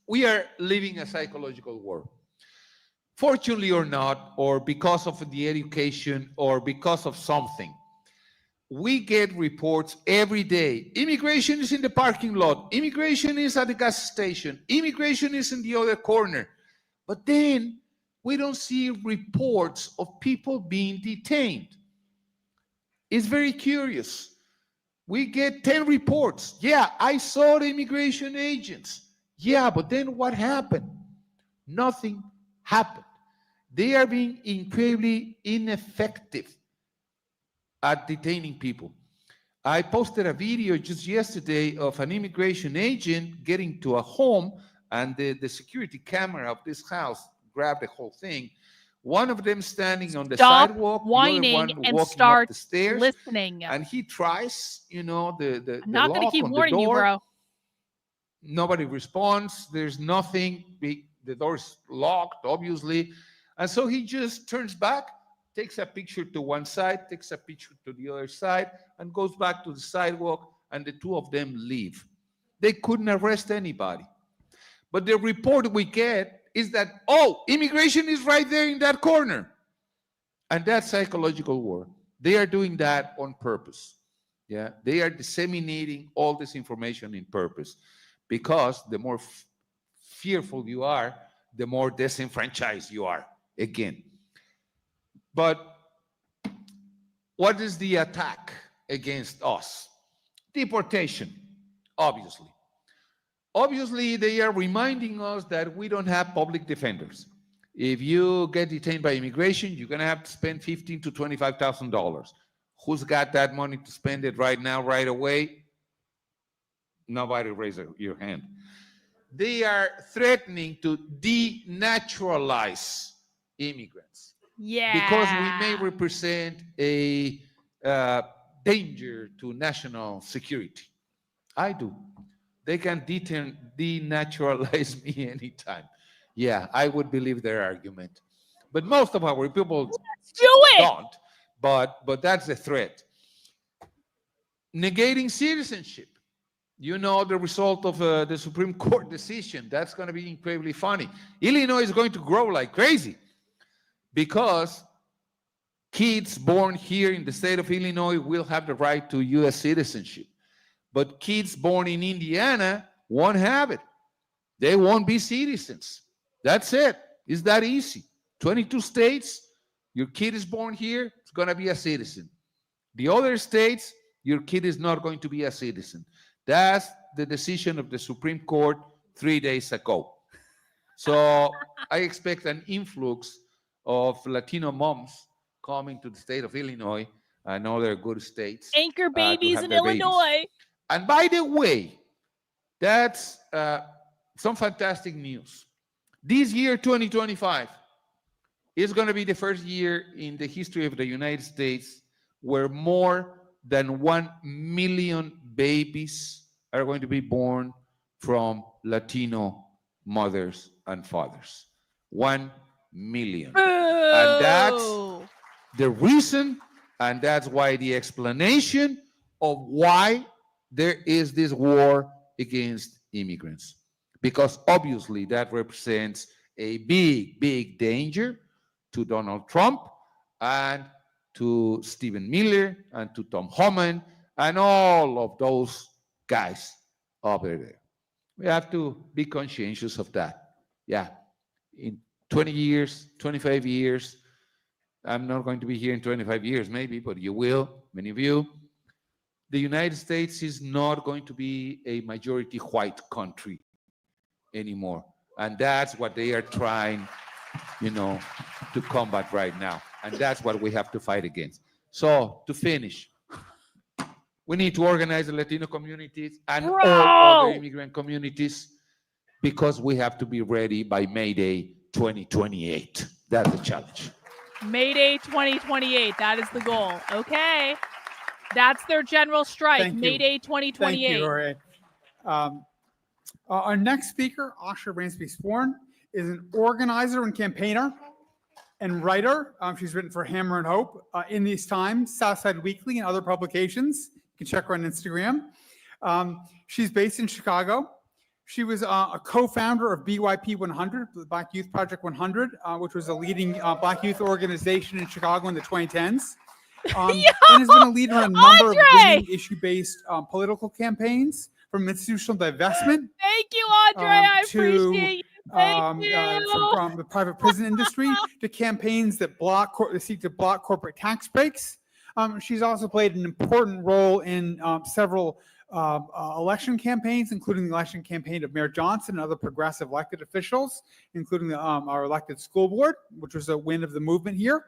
we are living a psychological war. Fortunately or not, or because of the education, or because of something, we get reports every day. Immigration is in the parking lot. Immigration is at the gas station. Immigration is in the other corner. But then we don't see reports of people being detained. It's very curious. We get 10 reports. Yeah, I saw the immigration agents. Yeah, but then what happened? Nothing happened. They are being incredibly ineffective at detaining people. I posted a video just yesterday of an immigration agent getting to a home, and the security camera of this house grabbed the whole thing. One of them standing on the sidewalk, whining, the other one and walking start up the stairs, listening. and he tries, the I'm not going to lock keep on the warning you, door. bro. Nobody responds. There's nothing. The door's locked, obviously. And so he just turns back, takes a picture to one side, takes a picture to the other side, and goes back to the sidewalk, and the two of them leave. They couldn't arrest anybody. But the report we get is that, oh, immigration is right there in that corner. And that's psychological war. They are doing that on purpose. Yeah, they are disseminating all this information in purpose, because the more fearful you are, the more disenfranchised you are again. But what is the attack against us? Deportation, obviously. Obviously, they are reminding us that we don't have public defenders. If you get detained by immigration, you're going to have to spend $15,000 to $25,000. Who's got that money to spend it right now, right away? Nobody raise your hand. They are threatening to denaturalize immigrants. Yeah. Because we may represent a danger to national security. I do. They can denaturalize me anytime. Yeah, I would believe their argument. But most of our people don't. But that's a threat. Negating citizenship. You know the result of the Supreme Court decision. That's going to be incredibly funny. Illinois is going to grow like crazy because kids born here in the state of Illinois will have the right to U.S. citizenship. But kids born in Indiana won't have it. They won't be citizens. That's it. It's that easy. 22 states, your kid is born here, it's going to be a citizen. The other states, your kid is not going to be a citizen. That's the decision of the Supreme Court 3 days ago. So I expect an influx of Latino moms coming to the state of Illinois and other good states. Anchor babies have in their Illinois. And by the way, that's some fantastic news. This year, 2025, is going to be the first year in the history of the United States where more than 1 million babies are going to be born from Latino mothers and fathers. 1 million. And that's the reason, and that's why the explanation of why there is this war against immigrants. Because obviously that represents a big, big danger to Donald Trump and to Stephen Miller and to Tom Homan and all of those guys over there. We have to be conscientious of that. Yeah, in 20 years, 25 years, I'm not going to be here in 25 years maybe, but you will, many of you. The United States is not going to be a majority white country anymore. And that's what they are trying, to combat right now. And that's what we have to fight against. So to finish, we need to organize the Latino communities and all other immigrant communities because we have to be ready by May Day 2028. That's the challenge. May Day 2028. That is the goal. Okay. That's their general strike. May Day 2028. Thank you, Jorge. Our next speaker, Asha Ransby-Sporn, is an organizer and campaigner and writer. She's written for Hammer and Hope, In These Times, Southside Weekly, and other publications. You can check her on Instagram. She's based in Chicago. She was a co-founder of BYP 100, the Black Youth Project 100, which was a leading Black youth organization in Chicago in the 2010s. And has been a leader in a number of winning issue-based political campaigns, from institutional divestment. Thank you, Andre. I appreciate you. From the private prison industry to campaigns that seek to block corporate tax breaks. She's also played an important role in several election campaigns, including the election campaign of Mayor Johnson and other progressive elected officials, including our elected school board, which was a win of the movement here.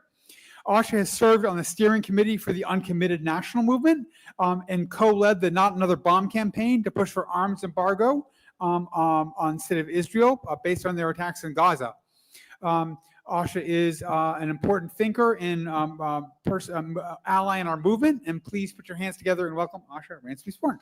Asha has served on the steering committee for the Uncommitted National Movement and co-led the Not Another Bomb campaign to push for arms embargo on the state of Israel based on their attacks in Gaza. Asha is an important thinker and ally in our movement, and please put your hands together and welcome Asha Ransby-Sporn.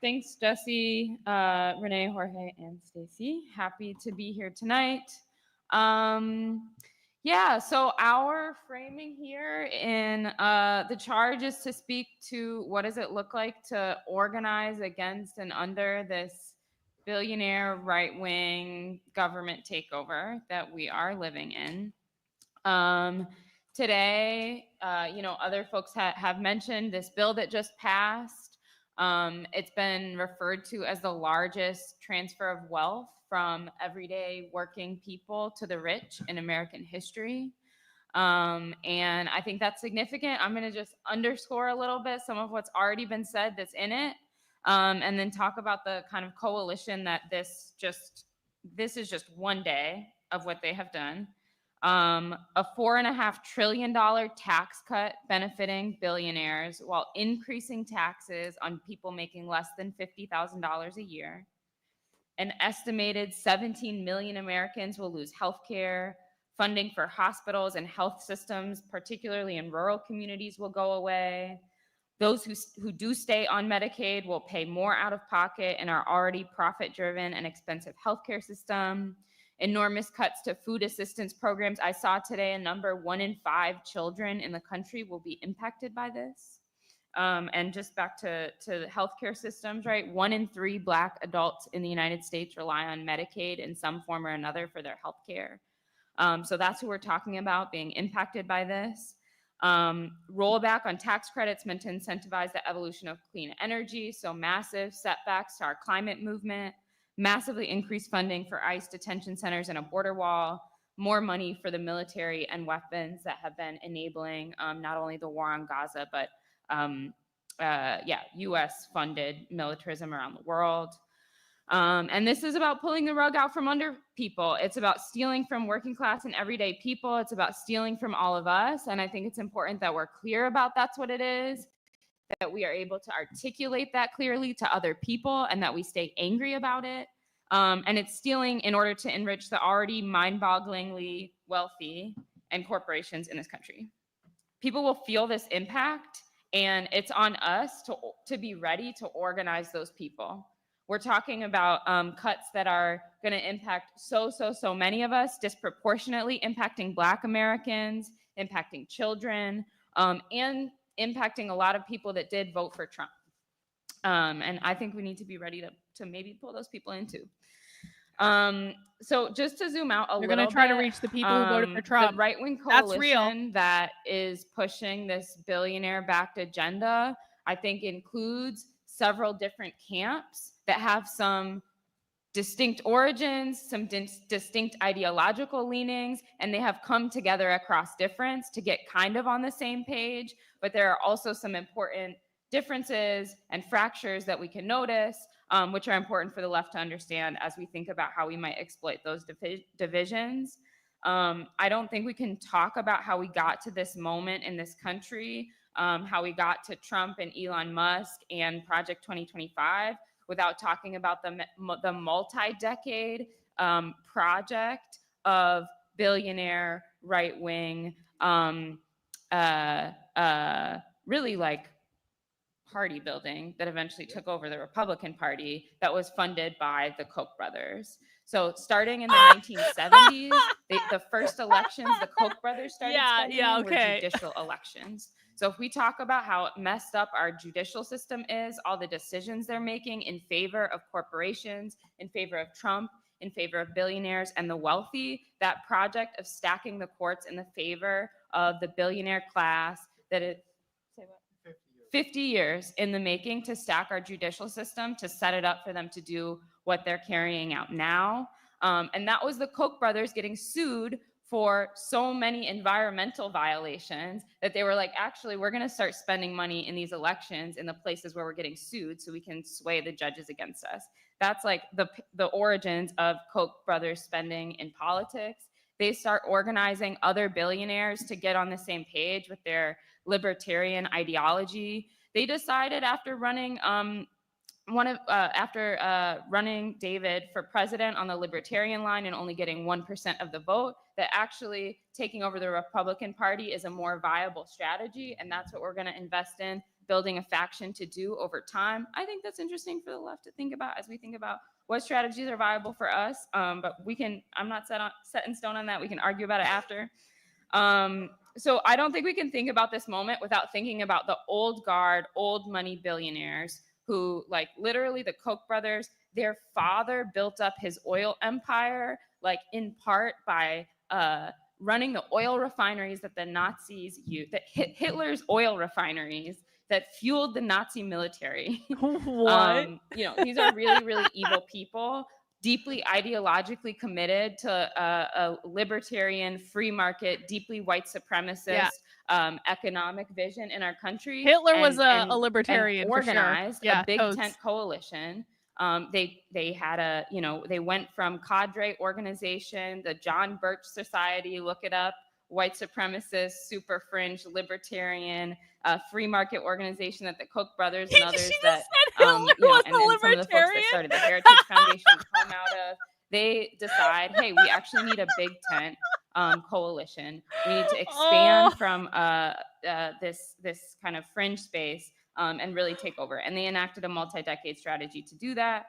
Thanks, Jesse, Renee, Jorge, and Stacy. Happy to be here tonight. So our framing here in the charge is to speak to what does it look like to organize against and under this billionaire right-wing government takeover that we are living in. Today, other folks have mentioned this bill that just passed. It's been referred to as the largest transfer of wealth from everyday working people to the rich in American history. And I think that's significant. I'm going to just underscore a little bit some of what's already been said that's in it, and then talk about the kind of coalition that this is just one day of what they have done. A $4.5 trillion tax cut benefiting billionaires while increasing taxes on people making less than $50,000 a year. An estimated 17 million Americans will lose health care. Funding for hospitals and health systems, particularly in rural communities, will go away. Those who do stay on Medicaid will pay more out of pocket in our already profit-driven and expensive healthcare system. Enormous cuts to food assistance programs. I saw today a number 1 in 5 children in the country will be impacted by this. And just back to the healthcare systems, right? 1 in 3 Black adults in the United States rely on Medicaid in some form or another for their healthcare. So that's who we're talking about being impacted by this. Rollback on tax credits meant to incentivize the evolution of clean energy. So massive setbacks to our climate movement. Massively increased funding for ICE detention centers and a border wall, more money for the military and weapons that have been enabling not only the war on Gaza, but US funded militarism around the world. And this is about pulling the rug out from under people. It's about stealing from working class and everyday people. It's about stealing from all of us. And I think it's important that we're clear about that's what it is, that we are able to articulate that clearly to other people and that we stay angry about it. And it's stealing in order to enrich the already mind-bogglingly wealthy and corporations in this country. People will feel this impact And it's on us to be ready to organize those people. We're talking about cuts that are going to impact so many of us, disproportionately impacting Black Americans, impacting children, and impacting a lot of people that did vote for Trump. And I think we need to be ready to maybe pull those people in too. So just to zoom out a little bit. You're going to try to reach the people who voted for Trump. The right-wing That's coalition real. that is pushing this billionaire-backed agenda, I think includes several different camps that have some distinct origins, some distinct ideological leanings, and they have come together across difference to get kind of on the same page. But there are also some important differences and fractures that we can notice, which are important for the left to understand as we think about how we might exploit those divisions. I don't think we can talk about how we got to this moment in this country, how we got to Trump and Elon Musk and Project 2025 without talking about the multi-decade project of billionaire right-wing, really like party building that eventually took over the Republican Party that was funded by the Koch brothers. So starting in the 1970s, the first elections the Koch brothers started spending were judicial elections. So if we talk about how messed up our judicial system is, all the decisions they're making in favor of corporations, in favor of Trump, in favor of billionaires and the wealthy, that project of stacking the courts in the favor of the billionaire class, that it, say what? 50 years in the making to stack our judicial system, to set it up for them to do what they're carrying out now. And that was the Koch brothers getting sued for so many environmental violations that they were like, actually, we're going to start spending money in these elections in the places where we're getting sued so we can sway the judges against us. That's like the origins of Koch brothers spending in politics. They start organizing other billionaires to get on the same page with their libertarian ideology. They decided after running running David for president on the libertarian line and only getting 1% of the vote, that actually taking over the Republican Party is a more viable strategy, and that's what we're going to invest in, building a faction to do over time. I think that's interesting for the left to think about as we think about what strategies are viable for us. But I'm not set in stone on that. We can argue about it after. So I don't think we can think about this moment without thinking about the old guard, old money billionaires who, like, literally the Koch brothers, their father built up his oil empire, like in part by running the oil refineries that the Nazis used, that Hitler's oil refineries that fueled the Nazi military. What? These are really, really evil people, deeply ideologically committed to a libertarian, free market, deeply white supremacist economic vision in our country. Hitler was a libertarian, and organized for sure. a big tent coalition. They had they went from cadre organization, the John Birch Society, look it up, white supremacist, super fringe, libertarian, free market organization that the Koch brothers and others that, and some of the folks that started the Heritage Foundation come out of. They decide, hey, we actually need a big tent coalition. We need to expand from this kind of fringe space and really take over. And they enacted a multi-decade strategy to do that.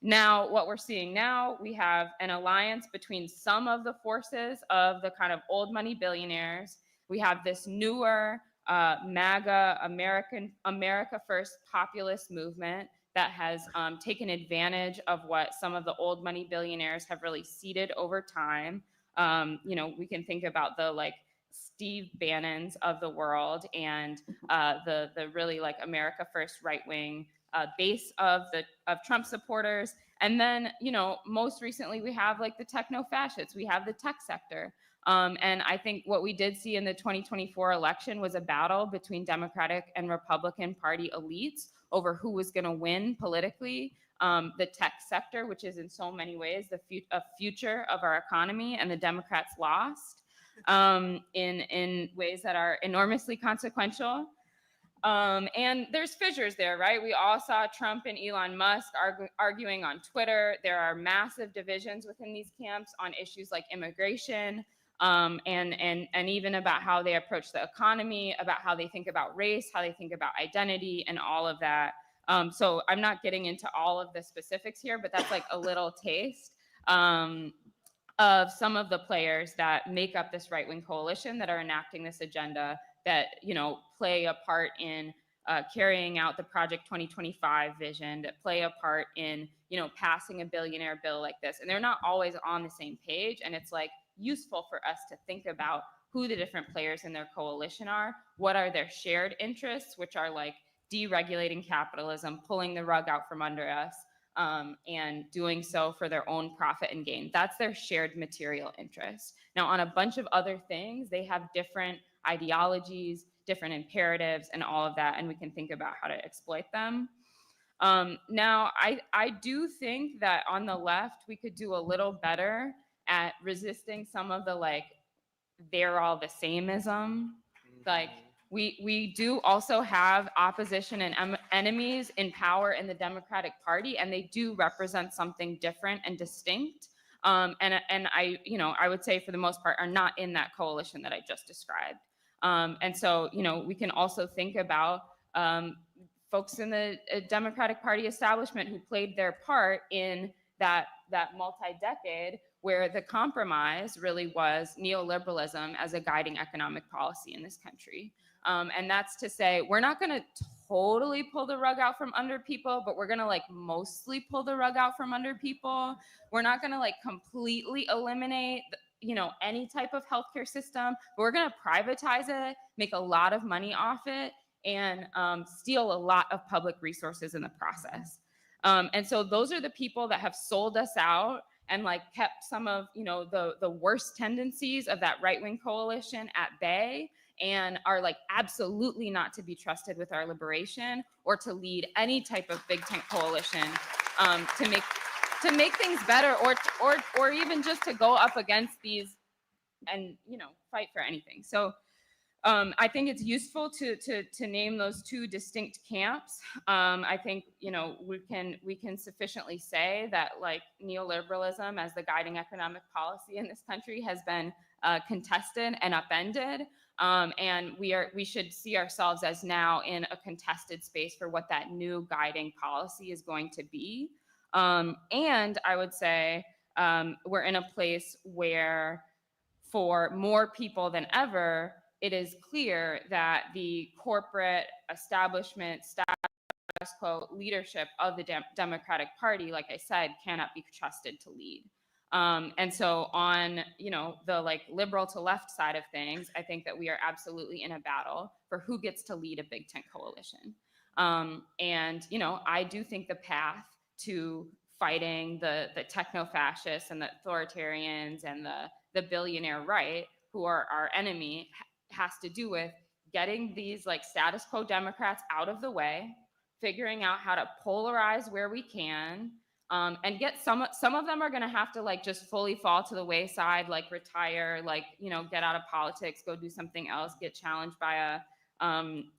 Now, what we're seeing now, we have an alliance between some of the forces of the kind of old money billionaires. We have this newer MAGA, America First populist movement that has taken advantage of what some of the old money billionaires have really seeded over time. We can think about the like Steve Bannons of the world and the really like America First right wing base of Trump supporters. And then, most recently we have like the techno-fascists, we have the tech sector. And I think what we did see in the 2024 election was a battle between Democratic and Republican Party elites over who was going to win politically. The tech sector, which is in so many ways a future of our economy, and the Democrats lost in ways that are enormously consequential. And there's fissures there, right? We all saw Trump and Elon Musk arguing on Twitter. There are massive divisions within these camps on issues like immigration, and even about how they approach the economy, about how they think about race, how they think about identity, and all of that. So I'm not getting into all of the specifics here, but that's like a little taste of some of the players that make up this right-wing coalition that are enacting this agenda, that, you know, play a part in carrying out the Project 2025 vision, that play a part in, you know, passing a billionaire bill like this. And they're not always on the same page. And it's like useful for us to think about who the different players in their coalition are, what are their shared interests, which are like deregulating capitalism, pulling the rug out from under us, and doing so for their own profit and gain. That's their shared material interest. Now, on a bunch of other things, they have different ideologies, different imperatives, and all of that, and we can think about how to exploit them. Now, I do think that on the left, we could do a little better at resisting some of the like, they're all the sameism. Like, we do also have opposition and enemies in power in the Democratic Party, and they do represent something different and distinct. And I, you know, I would say for the most part are not in that coalition that I just described. And so, you know, we can also think about folks in the Democratic Party establishment who played their part in that multi-decade where the compromise really was neoliberalism as a guiding economic policy in this country. And that's to say, we're not going to totally pull the rug out from under people, but we're going to like mostly pull the rug out from under people. We're not going to like completely eliminate, you know, any type of healthcare system, but we're going to privatize it, make a lot of money off it, and steal a lot of public resources in the process. And so those are the people that have sold us out and like kept some of, you know, the worst tendencies of that right-wing coalition at bay, and are like absolutely not to be trusted with our liberation or to lead any type of big tent coalition to make things better, or even just to go up against these and, you know, fight for anything. So I think it's useful to name those two distinct camps. I think, you know, we can sufficiently say that like neoliberalism as the guiding economic policy in this country has been contested and upended, and we should see ourselves as now in a contested space for what that new guiding policy is going to be. And I would say we're in a place where, for more people than ever, it is clear that the corporate establishment status quo leadership of the Democratic Party, like I said, cannot be trusted to lead. And so on, you know, the like liberal to left side of things, I think that we are absolutely in a battle for who gets to lead a big tent coalition. And, you know, I do think the path to fighting the techno-fascists and the authoritarians and the billionaire right, who are our enemy, has to do with getting these like status quo Democrats out of the way, figuring out how to polarize where we can, and get some of them are going to have to like just fully fall to the wayside, like retire, like, you know, get out of politics, go do something else, get challenged by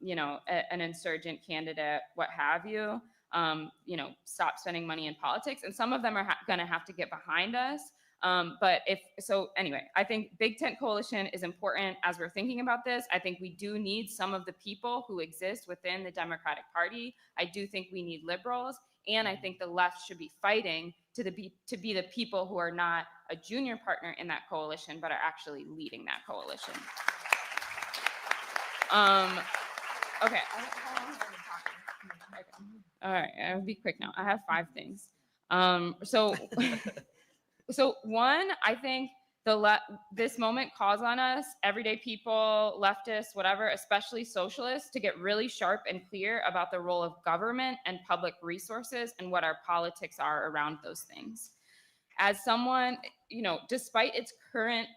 you know, an insurgent candidate, what have you. You know, stop spending money in politics. And some of them are going to have to get behind us. But anyway, I think big tent coalition is important as we're thinking about this. I think we do need some of the people who exist within the Democratic Party. I do think we need liberals, and I think the left should be fighting to be the people who are not a junior partner in that coalition, but are actually leading that coalition. Okay. How long have I been talking? Okay. All right, I'll be quick now. I have 5 things. So one, I think this moment calls on us, everyday people, leftists, whatever, especially socialists, to get really sharp and clear about the role of government and public resources and what our politics are around those things. As someone, you know, despite its current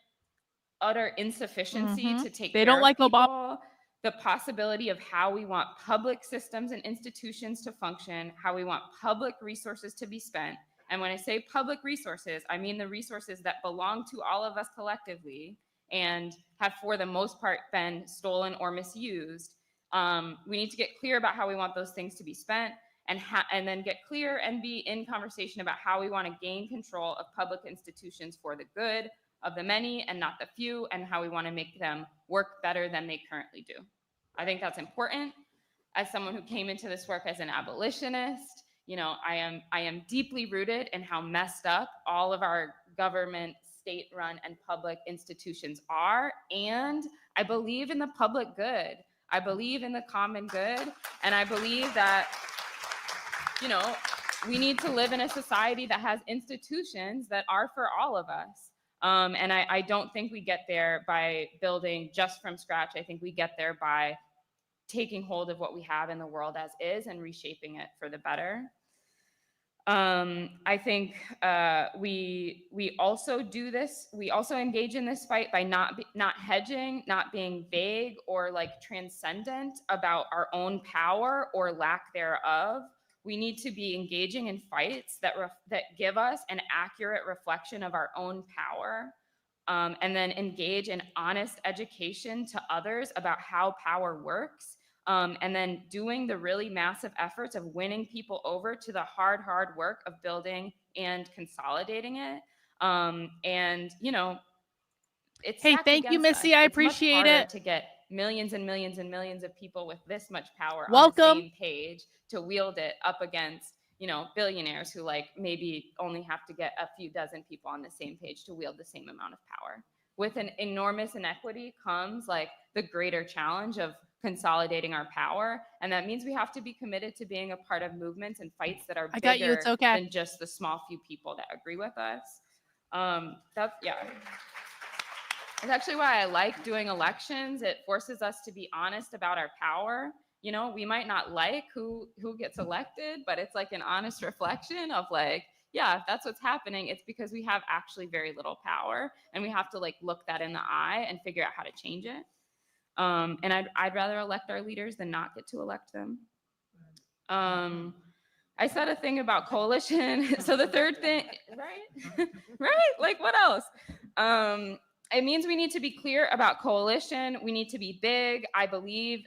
utter insufficiency to take care of people, the possibility of how we want public systems and institutions to function, how we want public resources to be spent. And when I say public resources, I mean the resources that belong to all of us collectively and have for the most part been stolen or misused. We need to get clear about how we want those things to be spent, and then get clear and be in conversation about how we want to gain control of public institutions for the good, of the many and not the few, and how we want to make them work better than they currently do. I think that's important. As someone who came into this work as an abolitionist, you know, I am deeply rooted in how messed up all of our government, state-run, and public institutions are, and I believe in the public good. I believe in the common good, and I believe that, you know, we need to live in a society that has institutions that are for all of us. And I don't think we get there by building just from scratch. I think we get there by taking hold of what we have in the world as is and reshaping it for the better. I think we also do this. We also engage in this fight by not hedging, not being vague or like transcendent about our own power or lack thereof. We need to be engaging in fights that give us an accurate reflection of our own power, and then engage in honest education to others about how power works. And then doing the really massive efforts of winning people over to the hard work of building and consolidating it. And, you know, it's hey, thank you, Missy. I appreciate it. To get millions and millions and millions of people with this much power on the same page to wield it up against, you know, billionaires who like maybe only have to get a few dozen people on the same page to wield the same amount of power. With an enormous inequity comes like the greater challenge of consolidating our power, and that means we have to be committed to being a part of movements and fights that are bigger than just the small few people that agree with us. That's actually why I like doing elections. It forces us to be honest about our power. You know, we might not like who gets elected, but it's like an honest reflection of like, yeah, if that's what's happening, it's because we have actually very little power, and we have to like look that in the eye and figure out how to change it. And I'd rather elect our leaders than not get to elect them. I said a thing about coalition. So the third thing, right? Right? Like what else? It means we need to be clear about coalition. We need to be big. I believe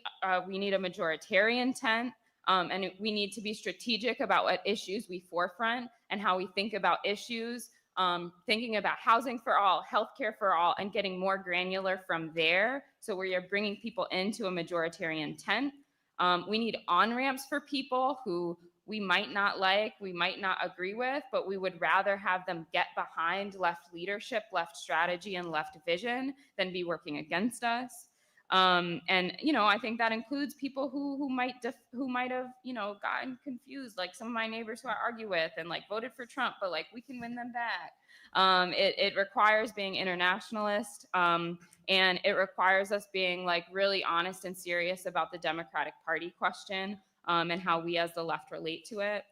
we need a majoritarian tent. And we need to be strategic about what issues we forefront and how we think about issues. Thinking about housing for all, healthcare for all, and getting more granular from there. So where you're bringing people into a majoritarian tent. We need on-ramps for people who we might not like, we might not agree with, but we would rather have them get behind left leadership, left strategy, and left vision than be working against us. And, you know, I think that includes people who might have, you know, gotten confused, like some of my neighbors who I argue with and like voted for Trump, but like we can win them back. It requires being internationalist, and it requires us being like really honest and serious about the Democratic Party question, and how we as the left relate to it.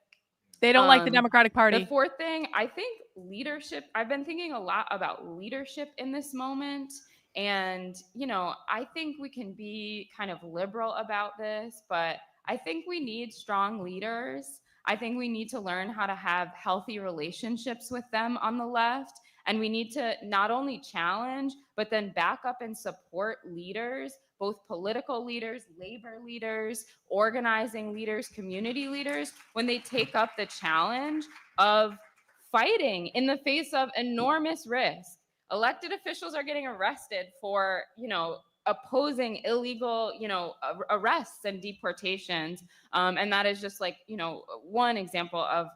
They don't like the Democratic Party. The fourth thing, I think leadership. I've been thinking a lot about leadership in this moment. And, you know, I think we can be kind of liberal about this, but I think we need strong leaders. I think we need to learn how to have healthy relationships with them on the left. And we need to not only challenge, but then back up and support leaders, both political leaders, labor leaders, organizing leaders, community leaders, when they take up the challenge of fighting in the face of enormous risk. Elected officials are getting arrested for, you know, opposing illegal, you know, arrests and deportations. And that is just like, you know, one example of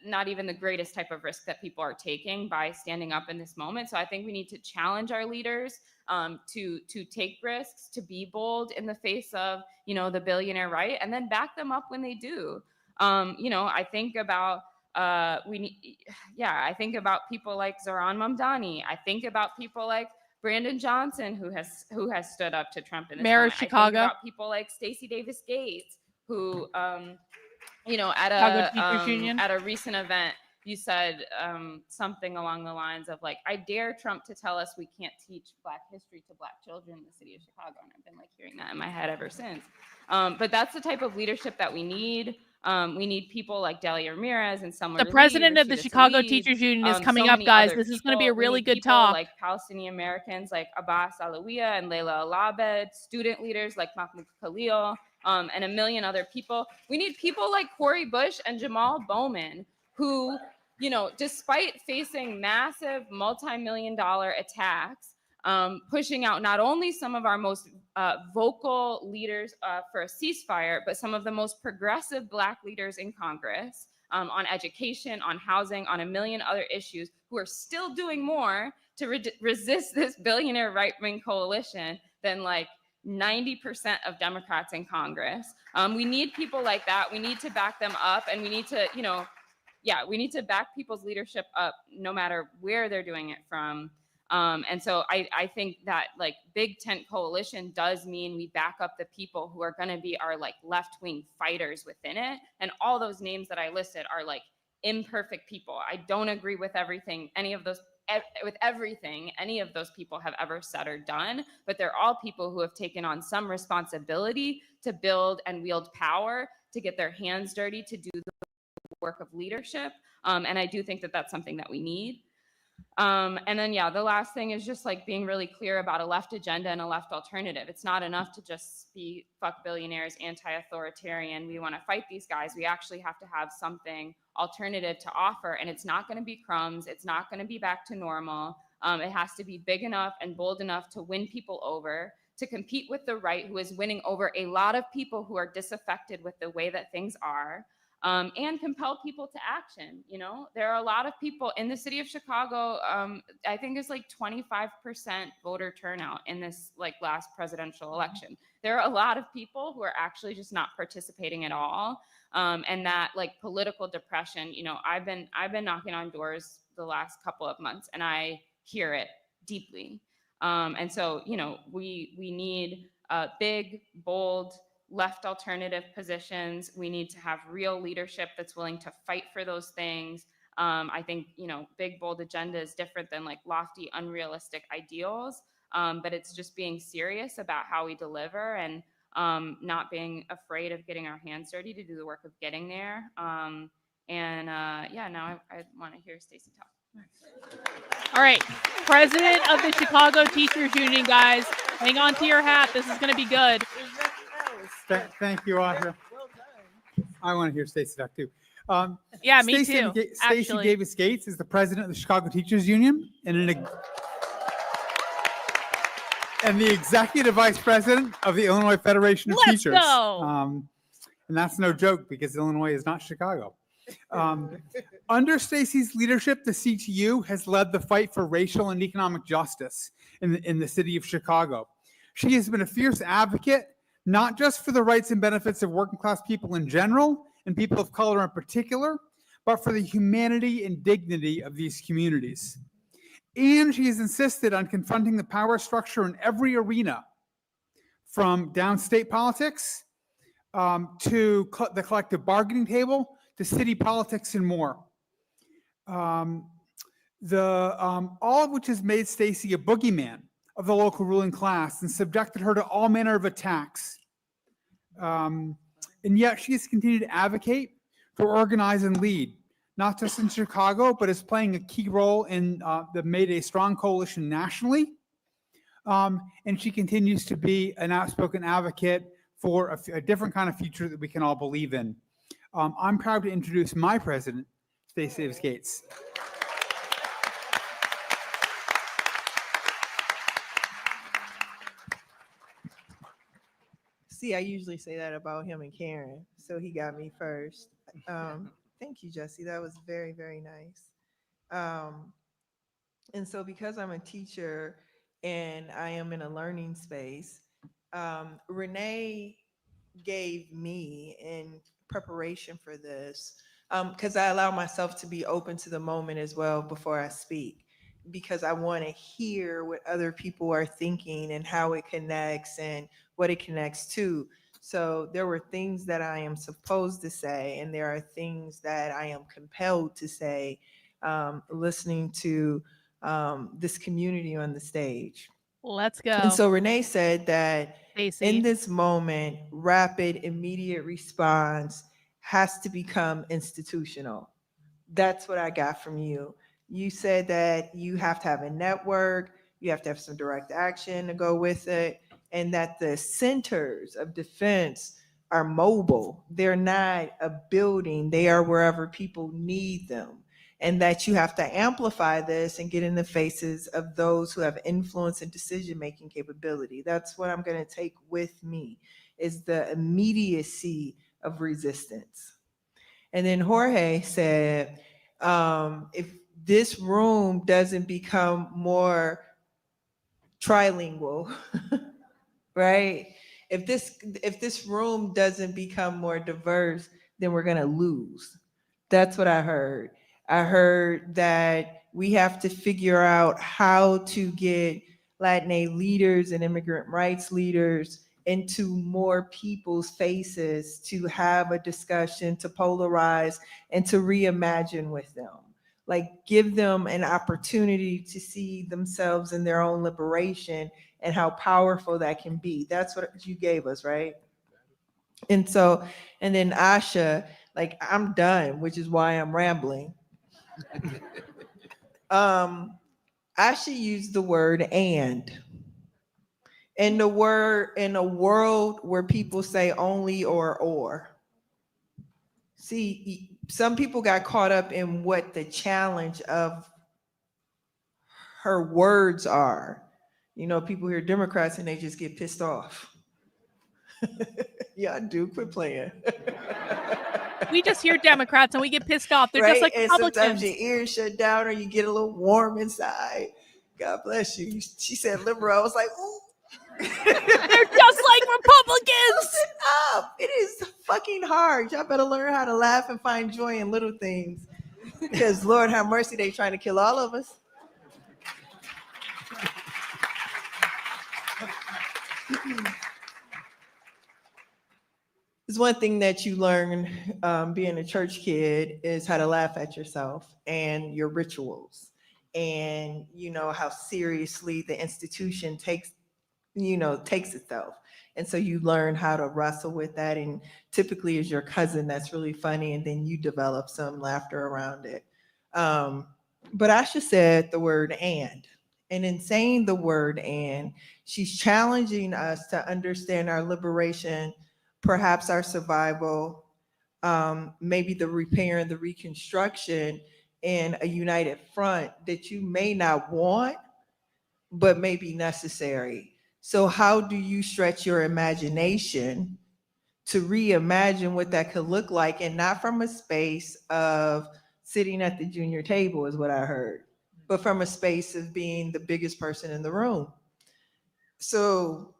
not even the greatest type of risk that people are taking by standing up in this moment. So I think we need to challenge our leaders to take risks, to be bold in the face of, you know, the billionaire right, and then back them up when they do. You know, I think about I think about people like Zohran Mamdani. I think about people like Brandon Johnson, who has stood up to Trump in this Mayor of moment. Chicago. I think about people like Stacey Davis Gates, who, you know, at a recent event, you said something along the lines of like, I dare Trump to tell us we can't teach Black history to Black children in the city of Chicago. And I've been like hearing that in my head ever since. But that's the type of leadership that we need. We need people like Delia Ramirez and Summer. The president of the Chicago Teachers Union is coming up, guys. This is going to be a really good talk. Like Palestinian Americans like Abbas Alawiya and Layla Al-Abed, student leaders like Mahmoud Khalil, and a million other people. We need people like Cori Bush and Jamal Bowman who despite facing massive multi-million-dollar attacks, pushing out not only some of our most vocal leaders for a ceasefire, but some of the most progressive Black leaders in Congress on education, on housing, on a million other issues, who are still doing more to resist this billionaire right-wing coalition than like 90% of Democrats in Congress. We need people like that. We need to back them up, and we need to, we need to back people's leadership up no matter where they're doing it from. And so I think that like big tent coalition does mean we back up the people who are going to be our like left-wing fighters within it. And all those names that I listed are like imperfect people. I don't agree with everything any of those people have ever said or done, but they're all people who have taken on some responsibility to build and wield power, to get their hands dirty, to do the work of leadership. And I do think that that's something that we need. And then, the last thing is just like being really clear about a left agenda and a left alternative. It's not enough to just be fuck billionaires, anti-authoritarian. We want to fight these guys. We actually have to have something alternative to offer. And it's not going to be crumbs. It's not going to be back to normal. It has to be big enough and bold enough to win people over, to compete with the right, who is winning over a lot of people who are disaffected with the way that things are. And compel people to action. There are a lot of people in the city of Chicago. I think it's like 25% voter turnout in this like last presidential election. There are a lot of people who are actually just not participating at all. And that like political depression, I've been knocking on doors the last couple of months, and I hear it deeply. And so, we need big, bold, left alternative positions. We need to have real leadership that's willing to fight for those things. I think, big, bold agenda is different than like lofty, unrealistic ideals, but it's just being serious about how we deliver and not being afraid of getting our hands dirty to do the work of getting there. Now I want to hear Stacey talk. All right, President of the Chicago Teachers Union, guys, hang on to your hat. This is going to be good. Thank you, Asha. I want to hear Stacey talk too. Me too. Stacey Davis Gates is the president of the Chicago Teachers Union and the executive vice president of the Illinois Federation of Teachers. Let's go. And that's no joke, because Illinois is not Chicago. Under Stacey's leadership, the CTU has led the fight for racial and economic justice in the city of Chicago. She has been a fierce advocate, not just for the rights and benefits of working class people in general and people of color in particular, but for the humanity and dignity of these communities. And she has insisted on confronting the power structure in every arena, from downstate politics to the collective bargaining table, to city politics and more. All of which has made Stacey a boogeyman of the local ruling class and subjected her to all manner of attacks. And yet she has continued to advocate, to organize and lead, not just in Chicago, but is playing a key role in the Made a Strong coalition nationally. And she continues to be an outspoken advocate for a different kind of future that we can all believe in. I'm proud to introduce my president, Stacey Davis Gates. See, I usually say that about him and Karen, so he got me first. Thank you, Jesse. That was very, very nice. And so because I'm a teacher and I am in a learning space, Renee gave me, in preparation for this, because I allow myself to be open to the moment as well before I speak, because I want to hear what other people are thinking and how it connects and what it connects to. So there were things that I am supposed to say, and there are things that I am compelled to say, listening to this community on the stage. Let's go. And so Renee said that Stacey, in this moment, rapid, immediate response has to become institutional. That's what I got from you. You said that you have to have a network, you have to have some direct action to go with it, and that the centers of defense are mobile. They're not a building, they are wherever people need them. and that you have to amplify this and get in the faces of those who have influence and decision-making capability. That's what I'm going to take with me, is the immediacy of resistance. And then Jorge said, if this room doesn't become more trilingual, right? If this room doesn't become more diverse, then we're gonna lose. That's what I heard. I heard that we have to figure out how to get Latinx leaders and immigrant rights leaders into more people's faces, to have a discussion, to polarize, and to reimagine with them. Like, give them an opportunity to see themselves in their own liberation and how powerful that can be. That's what you gave us, right? And then Asha, like, I'm done, which is why I'm rambling. Asha used the word "and." In a world where people say only or. See, some people got caught up in what the challenge of her words are. You know, people hear Democrats and they just get pissed off. Yeah, I do. Quit playing. We just hear Democrats and we get pissed off. They're right? just like And Republicans. sometimes your ears shut down or you get a little warm inside. God bless you. She said liberal. I was like, ooh. They're just like Republicans. Listen up. It is fucking hard. Y'all better learn how to laugh and find joy in little things. Because Lord have mercy, they trying to kill all of us. It's one thing that you learn being a church kid is how to laugh at yourself and your rituals, and you know how seriously the institution takes itself. And so you learn how to wrestle with that, and typically is your cousin that's really funny, and then you develop some laughter around it. But Asha said the word "and." And in saying the word "and," she's challenging us to understand our liberation, perhaps our survival, maybe the repair and the reconstruction in a united front that you may not want, but may be necessary. So how do you stretch your imagination to reimagine what that could look like, and not from a space of sitting at the junior table is what I heard, but from a space of being the biggest person in the room. So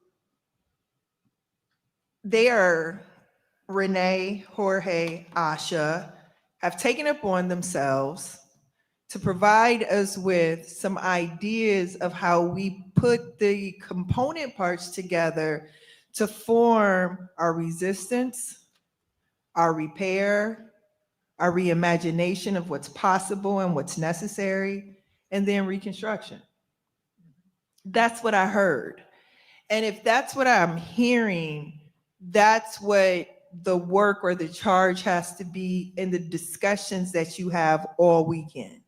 Renee, Jorge, Asha have taken upon themselves to provide us with some ideas of how we put the component parts together to form our resistance, our repair, our reimagination of what's possible and what's necessary, and then reconstruction. That's what I heard. And if that's what I'm hearing, that's what the work or the charge has to be in the discussions that you have all weekend.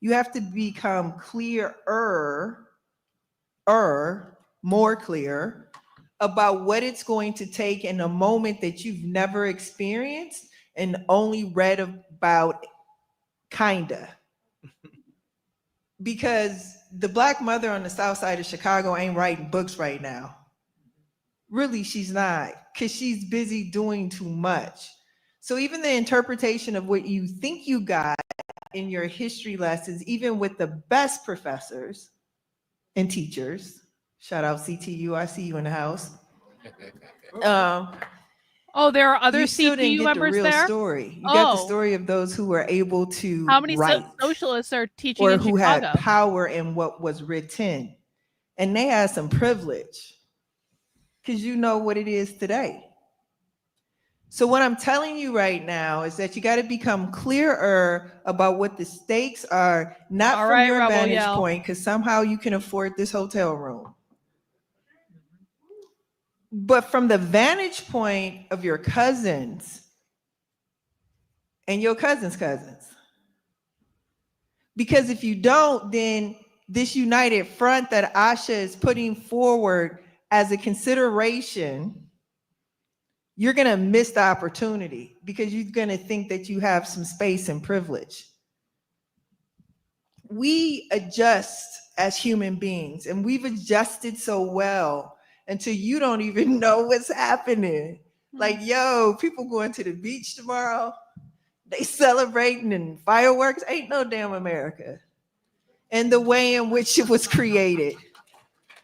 You have to become more clear about what it's going to take in a moment that you've never experienced and only read about, kinda. Because the Black mother on the south side of Chicago ain't writing books right now. Really, she's not, because she's busy doing too much. So even the interpretation of what you think you got in your history lessons, even with the best professors and teachers, shout out CTU, I see you in the house. Oh, there are other you still didn't CTU get members the real there? story. You got the story of those who were able to How many write, socialists are teaching or in who Chicago? had power in what was written. And they had some privilege, because you know what it is today. So what I'm telling you right now is that you got to become clearer about what the stakes are, not All from right, your Rebel vantage Yell. point, because somehow you can afford this hotel room, but from the vantage point of your cousins and your cousins' cousins. Because if you don't, then this united front that Asha is putting forward as a consideration, you're going to miss the opportunity, because you're going to think that you have some space and privilege. we adjust as human beings, and we've adjusted so well until you don't even know what's happening. Like, yo, people going to the beach tomorrow, they celebrating and fireworks. Ain't no damn America. And the way in which it was created.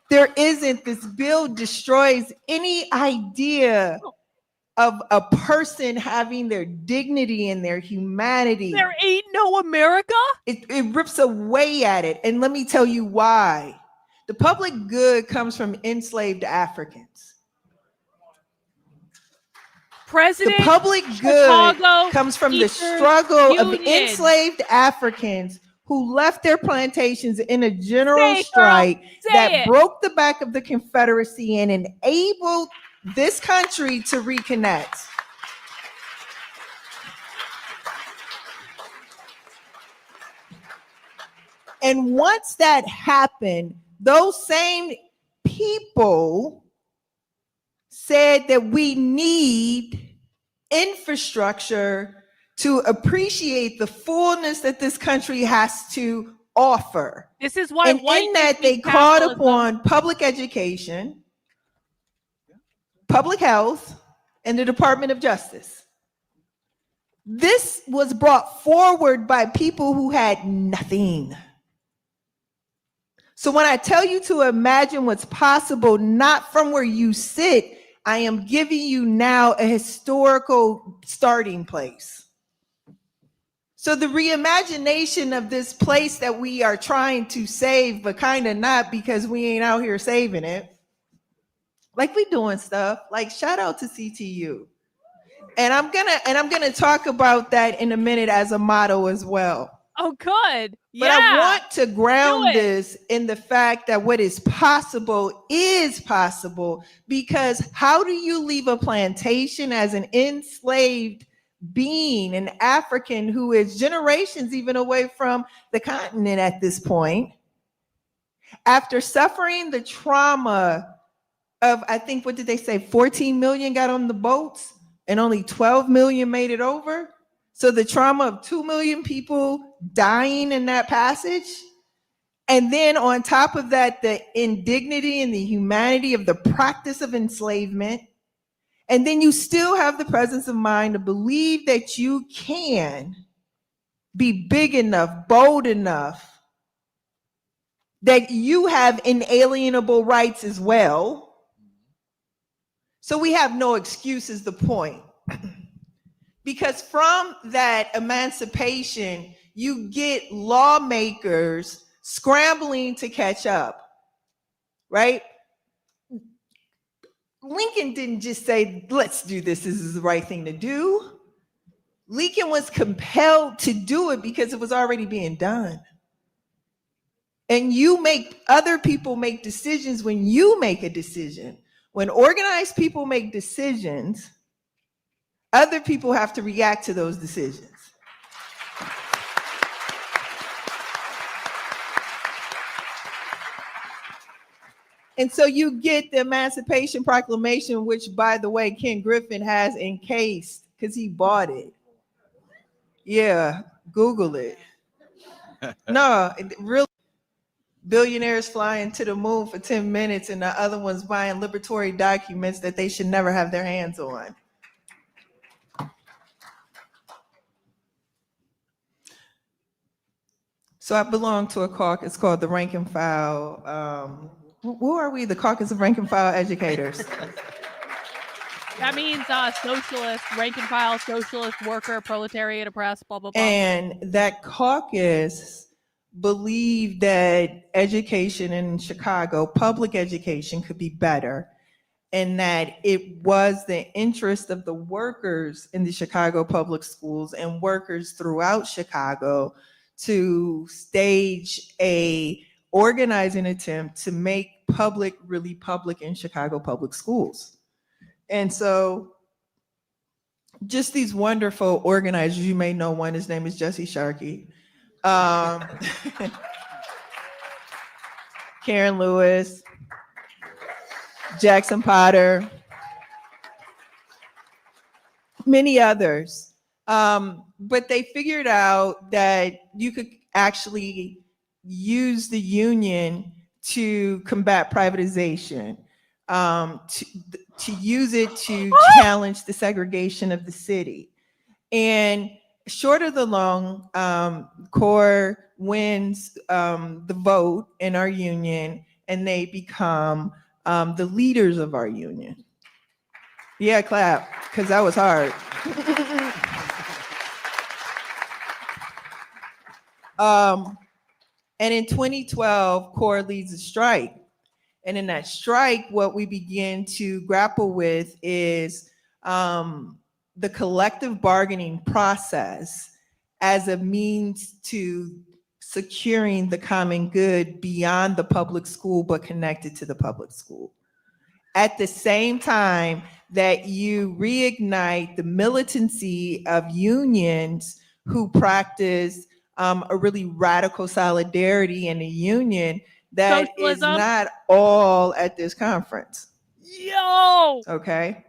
There isn't. This bill destroys any idea of a person having their dignity and their humanity. There ain't no America? It rips away at it. And let me tell you why. The public good comes from enslaved Africans. President the public Chicago good comes from the struggle of Union. enslaved Africans who left their plantations in a general strike that broke the back of the Confederacy and enabled this country to reconnect. And once that happened, those same people said that we need infrastructure to appreciate the fullness that this country has to offer. This is why and in that they called upon public education, public health, and the Department of Justice. This was brought forward by people who had nothing. So when I tell you to imagine what's possible, not from where you sit, I am giving you now a historical starting place. So the reimagination of this place that we are trying to save, but kind of not because we ain't out here saving it. Like we doing stuff, like shout out to CTU. And I'm gonna talk about that in a minute as a motto as well. Oh, good. But I want to ground this in the fact that what is possible, because how do you leave a plantation as an enslaved being, an African who is generations even away from the continent at this point, after suffering the trauma of, I think, what did they say, 14 million got on the boats and only 12 million made it over? So the trauma of 2 million people dying in that passage. And then on top of that, the indignity and the humanity of the practice of enslavement. And then you still have the presence of mind to believe that you can be big enough, bold enough, that you have inalienable rights as well. So we have no excuse is the point. Because from that emancipation, you get lawmakers scrambling to catch up, right? Lincoln didn't just say, let's do this is the right thing to do. Lincoln was compelled to do it because it was already being done. And you make other people make decisions when you make a decision. When organized people make decisions, other people have to react to those decisions. And so you get the Emancipation Proclamation, which, by the way, Ken Griffin has encased because he bought it. Yeah, Google it. No, really. Billionaires flying to the moon for 10 minutes and the other ones buying liberatory documents that they should never have their hands on. So I belong to a caucus called the Rank and File. Who are we? The Caucus of Rank and File Educators. That means socialist, rank and file, socialist, worker, proletariat, oppressed, blah, blah, blah. And that caucus believed that education in Chicago, public education, could be better, and that it was the interest of the workers in the Chicago public schools and workers throughout Chicago to stage a organizing attempt to make public really public in Chicago public schools. And so just these wonderful organizers, you may know one, his name is Jesse Sharkey. Karen Lewis, Jackson Potter, many others. But they figured out that you could actually use the union to combat privatization, to use it to challenge the segregation of the city. And short of the long, CORE wins the vote in our union, and they become the leaders of our union. Yeah, clap, because that was hard. And in 2012, CORE leads a strike. And in that strike, what we begin to grapple with is the collective bargaining process as a means to securing the common good beyond the public school, but connected to the public school. At the same time that you reignite the militancy of unions who practice a really radical solidarity in a union that Socialism. is not all at this conference. Yo! Okay.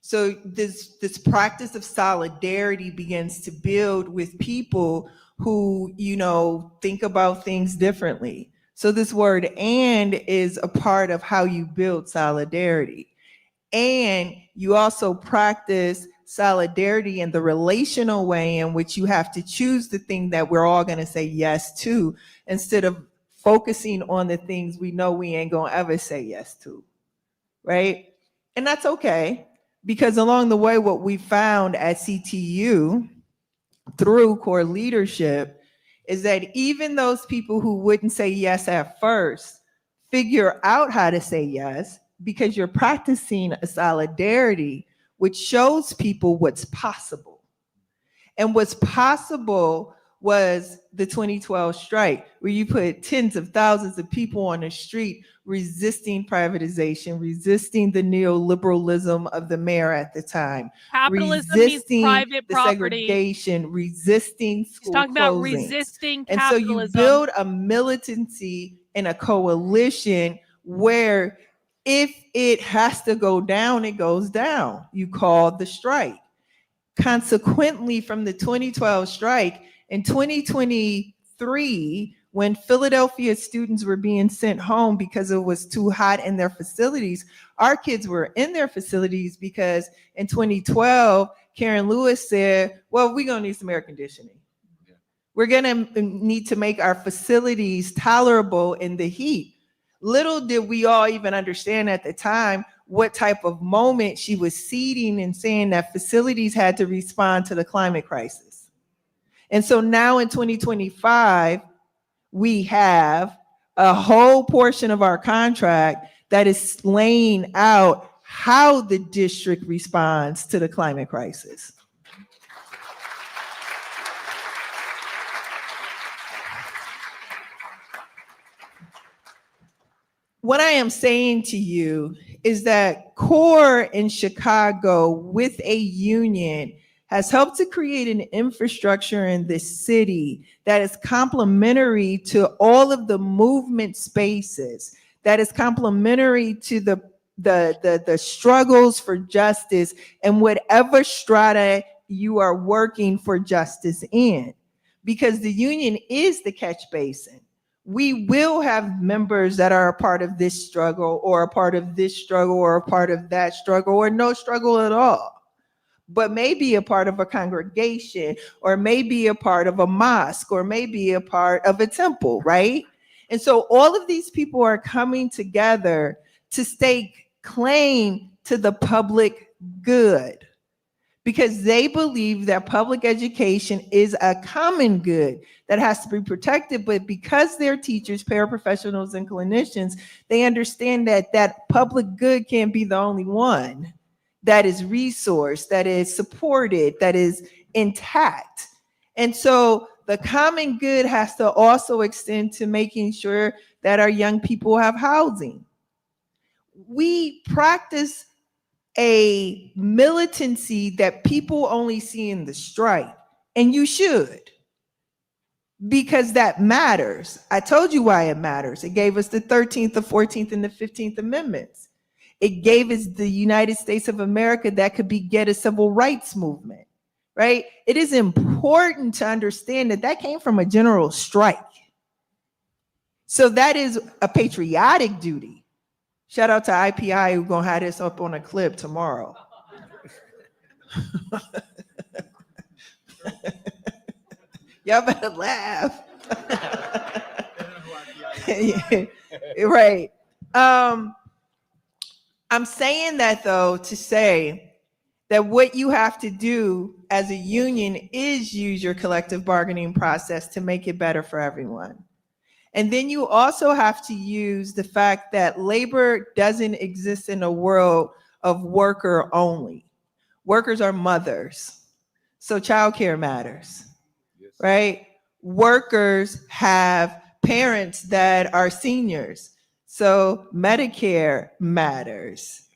So this practice of solidarity begins to build with people who, you know, think about things differently. So this word "and" is a part of how you build solidarity. And you also practice solidarity in the relational way in which you have to choose the thing that we're all going to say yes to, instead of focusing on the things we know we ain't going to ever say yes to, right? And that's okay, because along the way, what we found at CTU through CORE leadership is that even those people who wouldn't say yes at first figure out how to say yes, because you're practicing a solidarity which shows people what's possible. And what's possible was the 2012 strike, where you put tens of thousands of people on the street resisting privatization, resisting the neoliberalism of the mayor at the time, Capitalism resisting means private the property. segregation, resisting school Talking about closings. resisting And so you capitalism. build a militancy and a coalition where if it has to go down, it goes down. You call the strike. Consequently, from the 2012 strike, in 2023, when Philadelphia students were being sent home because it was too hot in their facilities, our kids were in their facilities because in 2012, Karen Lewis said, well, we're going to need some air conditioning. We're going to need to make our facilities tolerable in the heat. Little did we all even understand at the time what type of moment she was seeding and saying that facilities had to respond to the climate crisis. And so now in 2025, we have a whole portion of our contract that is laying out how the district responds to the climate crisis. What I am saying to you is that CORE in Chicago with a union has helped to create an infrastructure in this city that is complementary to all of the movement spaces, that is complementary to the struggles for justice and whatever strata you are working for justice in. Because the union is the catch basin. We will have members that are a part of this struggle or a part of this struggle or a part of that struggle or no struggle at all, but maybe a part of a congregation or maybe a part of a mosque or maybe a part of a temple, right? And so all of these people are coming together to stake claim to the public good, because they believe that public education is a common good that has to be protected. But because they're teachers, paraprofessionals, and clinicians, they understand that that public good can't be the only one that is resourced, that is supported, that is intact. And so the common good has to also extend to making sure that our young people have housing. We practice a militancy that people only see in the strike, and you should, because that matters. I told you why it matters. It gave us the 13th, the 14th, and the 15th Amendments. It gave us the United States of America that could beget a civil rights movement, right? It is important to understand that that came from a general strike. So that is a patriotic duty. Shout out to IPI who's gonna have this up on a clip tomorrow. Y'all better laugh. Right. I'm saying that though to say that what you have to do as a union is use your collective bargaining process to make it better for everyone. And then you also have to use the fact that labor doesn't exist in a world of worker only. Workers are mothers, so childcare matters, right? Workers have parents that are seniors, so Medicare matters.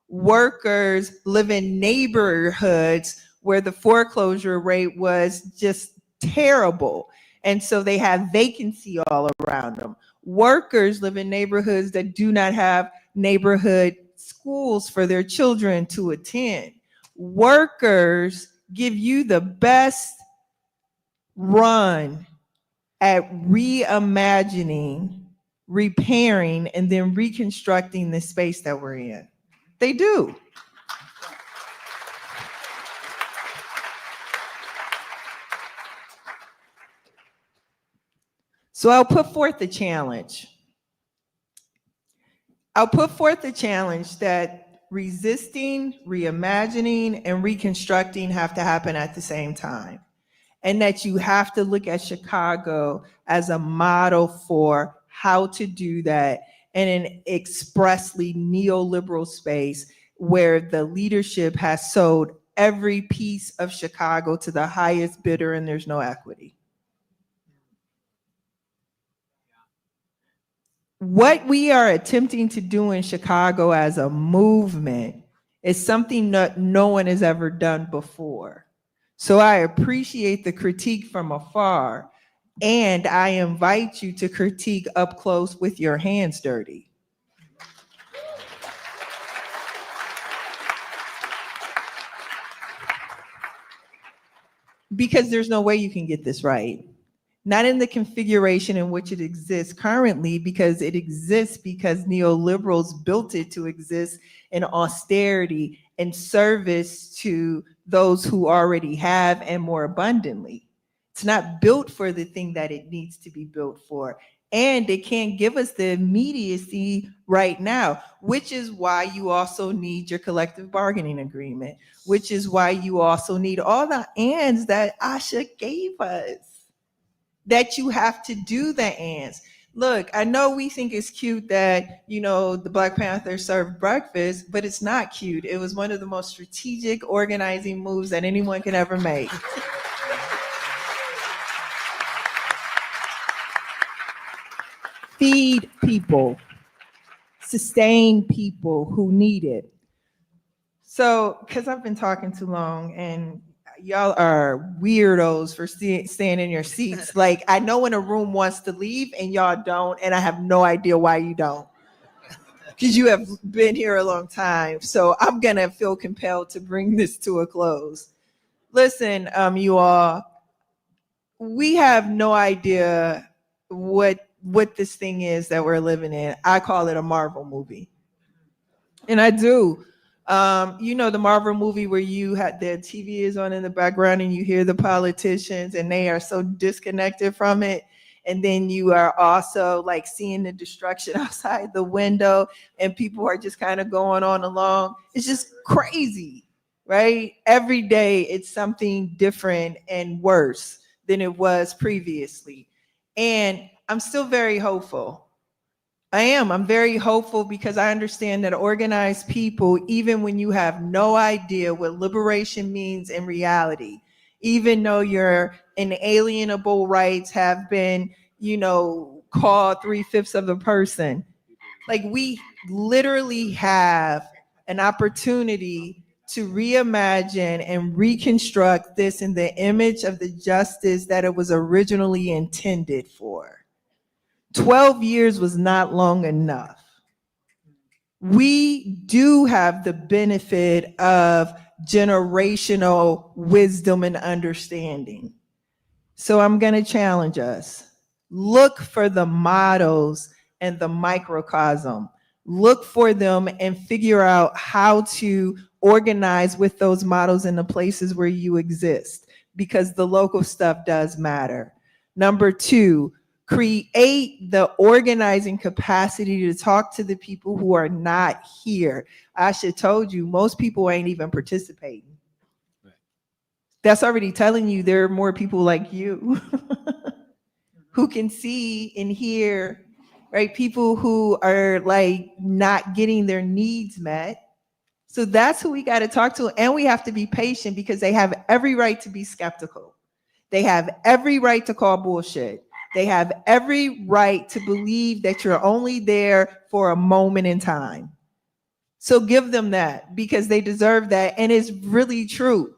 Workers live in neighborhoods where the foreclosure rate was just terrible, and so they have vacancy all around them. Workers live in neighborhoods that do not have neighborhood schools for their children to attend. Workers give you the best run at reimagining, repairing, and then reconstructing the space that we're in. They do. So I'll put forth the challenge. I'll put forth the challenge that resisting, reimagining, and reconstructing have to happen at the same time. And that you have to look at Chicago as a model for how to do that in an expressly neoliberal space where the leadership has sold every piece of Chicago to the highest bidder and there's no equity. What we are attempting to do in Chicago as a movement is something that no one has ever done before. So I appreciate the critique from afar, and I invite you to critique up close with your hands dirty. Because there's no way you can get this right. Not in the configuration in which it exists currently, because it exists because neoliberals built it to exist in austerity and service to those who already have and more abundantly. It's not built for the thing that it needs to be built for. And it can't give us the immediacy right now, which is why you also need your collective bargaining agreement, which is why you also need all the ands that Asha gave us. That you have to do the ands. Look, I know we think it's cute that, you know, the Black Panthers served breakfast, but it's not cute. It was one of the most strategic organizing moves that anyone could ever make. Feed people, sustain people who need it. So, because I've been talking too long and y'all are weirdos for staying in your seats. Like, I know when a room wants to leave and y'all don't, and I have no idea why you don't. Because you have been here a long time. So I'm gonna feel compelled to bring this to a close. Listen, you all, we have no idea what this thing is that we're living in. I call it a Marvel movie. And I do. You know, the Marvel movie where you had the TV is on in the background and you hear the politicians and they are so disconnected from it. And then you are also like seeing the destruction outside the window and people are just kind of going on along. It's just crazy, right? Every day it's something different and worse than it was previously. And I'm still very hopeful. I'm very hopeful because I understand that organized people, even when you have no idea what liberation means in reality, even though your inalienable rights have been, you know, called 3/5 of a person, like we literally have an opportunity to reimagine and reconstruct this in the image of the justice that it was originally intended for. 12 years was not long enough. We do have the benefit of generational wisdom and understanding. So I'm going to challenge us. Look for the models and the microcosm. Look for them and figure out how to organize with those models in the places where you exist, because the local stuff does matter. Number 2, create the organizing capacity to talk to the people who are not here. Asha told you, most people ain't even participating. That's already telling you there are more people like you who can see and hear, right? People who are like not getting their needs met. So that's who we got to talk to. And we have to be patient because they have every right to be skeptical. They have every right to call bullshit. They have every right to believe that you're only there for a moment in time. So give them that, because they deserve that. And it's really true.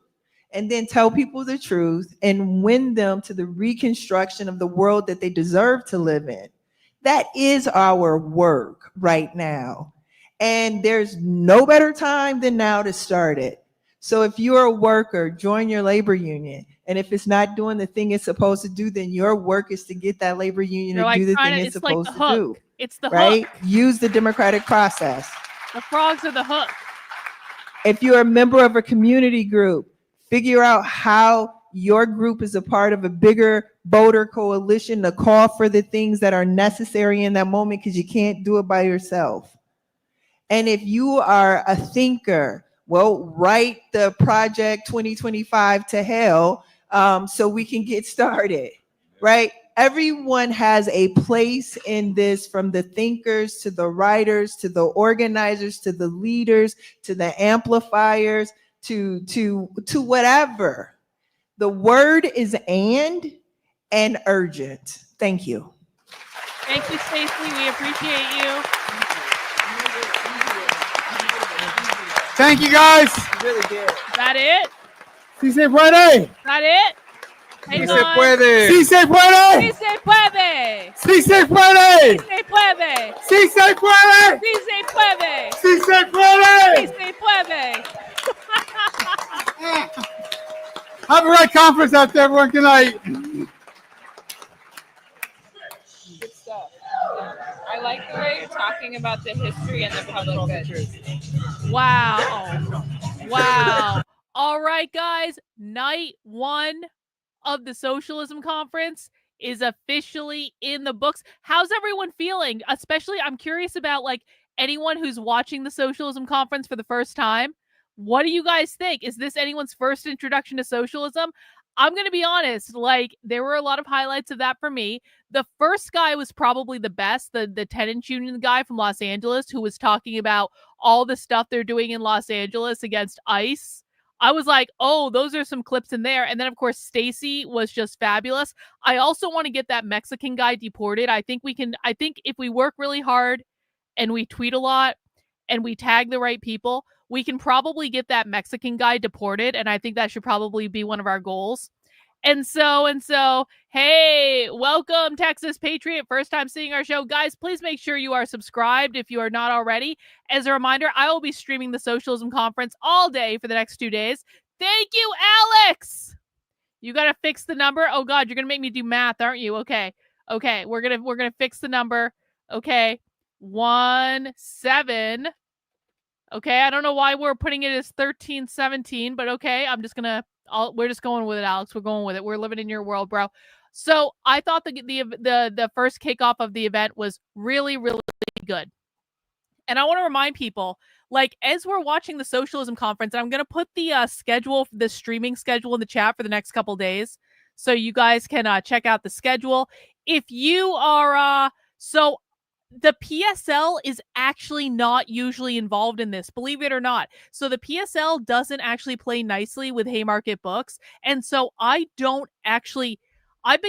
And then tell people the truth and win them to the reconstruction of the world that they deserve to live in. That is our work right now. And there's no better time than now to start it. So if you're a worker, join your labor union. And if it's not doing the thing it's supposed to do, then your work is to get that labor union to do the thing it's supposed to do. It's the right? hook. Use the democratic process. The frogs are the hook. If you're a member of a community group, figure out how your group is a part of a bigger, bolder coalition to call for the things that are necessary in that moment, because you can't do it by yourself. And if you are a thinker, well, write the Project 2025 to hell so we can get started, right? Everyone has a place in this, from the thinkers to the writers to the organizers to the leaders to the amplifiers to whatever. The word is and urgent. Thank you. Thank you, Stacey. We appreciate you. Thank you, guys. Really good. Is that it? Si se puede. Is that it? Si Hang se on. puede. Si se puede. Si se puede. Si se puede. Si se puede. Si se puede. Si se puede. Si se puede. Si se puede. Have a great conference out there, everyone. Good night. Good stuff. I like the way you're talking about the history and the public good. Wow. Wow. All right, guys. Night 1 of the Socialism Conference is officially in the books. How's everyone feeling? Especially, I'm curious about like anyone who's watching the Socialism Conference for the first time. What do you guys think? Is this anyone's first introduction to socialism? I'm going to be honest, like there were a lot of highlights of that for me. The first guy was probably the best, the tenants union guy from Los Angeles who was talking about all the stuff they're doing in Los Angeles against ICE. I was like, oh, those are some clips in there. And then, of course, Stacey was just fabulous. I also want to get that Mexican guy deported. I think if we work really hard and we tweet a lot and we tag the right people, we can probably get that Mexican guy deported. And I think that should probably be one of our goals. And so, hey, welcome, Texas Patriot. First time seeing our show. Guys, please make sure you are subscribed if you are not already. As a reminder, I will be streaming the Socialism Conference all day for the next 2 days. Thank you, Alex. You got to fix the number. Oh, God, you're going to make me do math, aren't you? Okay, we're gonna fix the number. Okay, 17. Okay, I don't know why we're putting it as 1317, but okay, we're just going with it, Alex. We're going with it. We're living in your world, bro. So I thought the first kickoff of the event was really, really good. And I want to remind people, like, as we're watching the Socialism Conference, and I'm going to put the streaming schedule in the chat for the next couple days, so you guys can check out the schedule. If you are, the PSL is actually not usually involved in this, believe it or not. So the PSL doesn't actually play nicely with Haymarket Books. And so I've been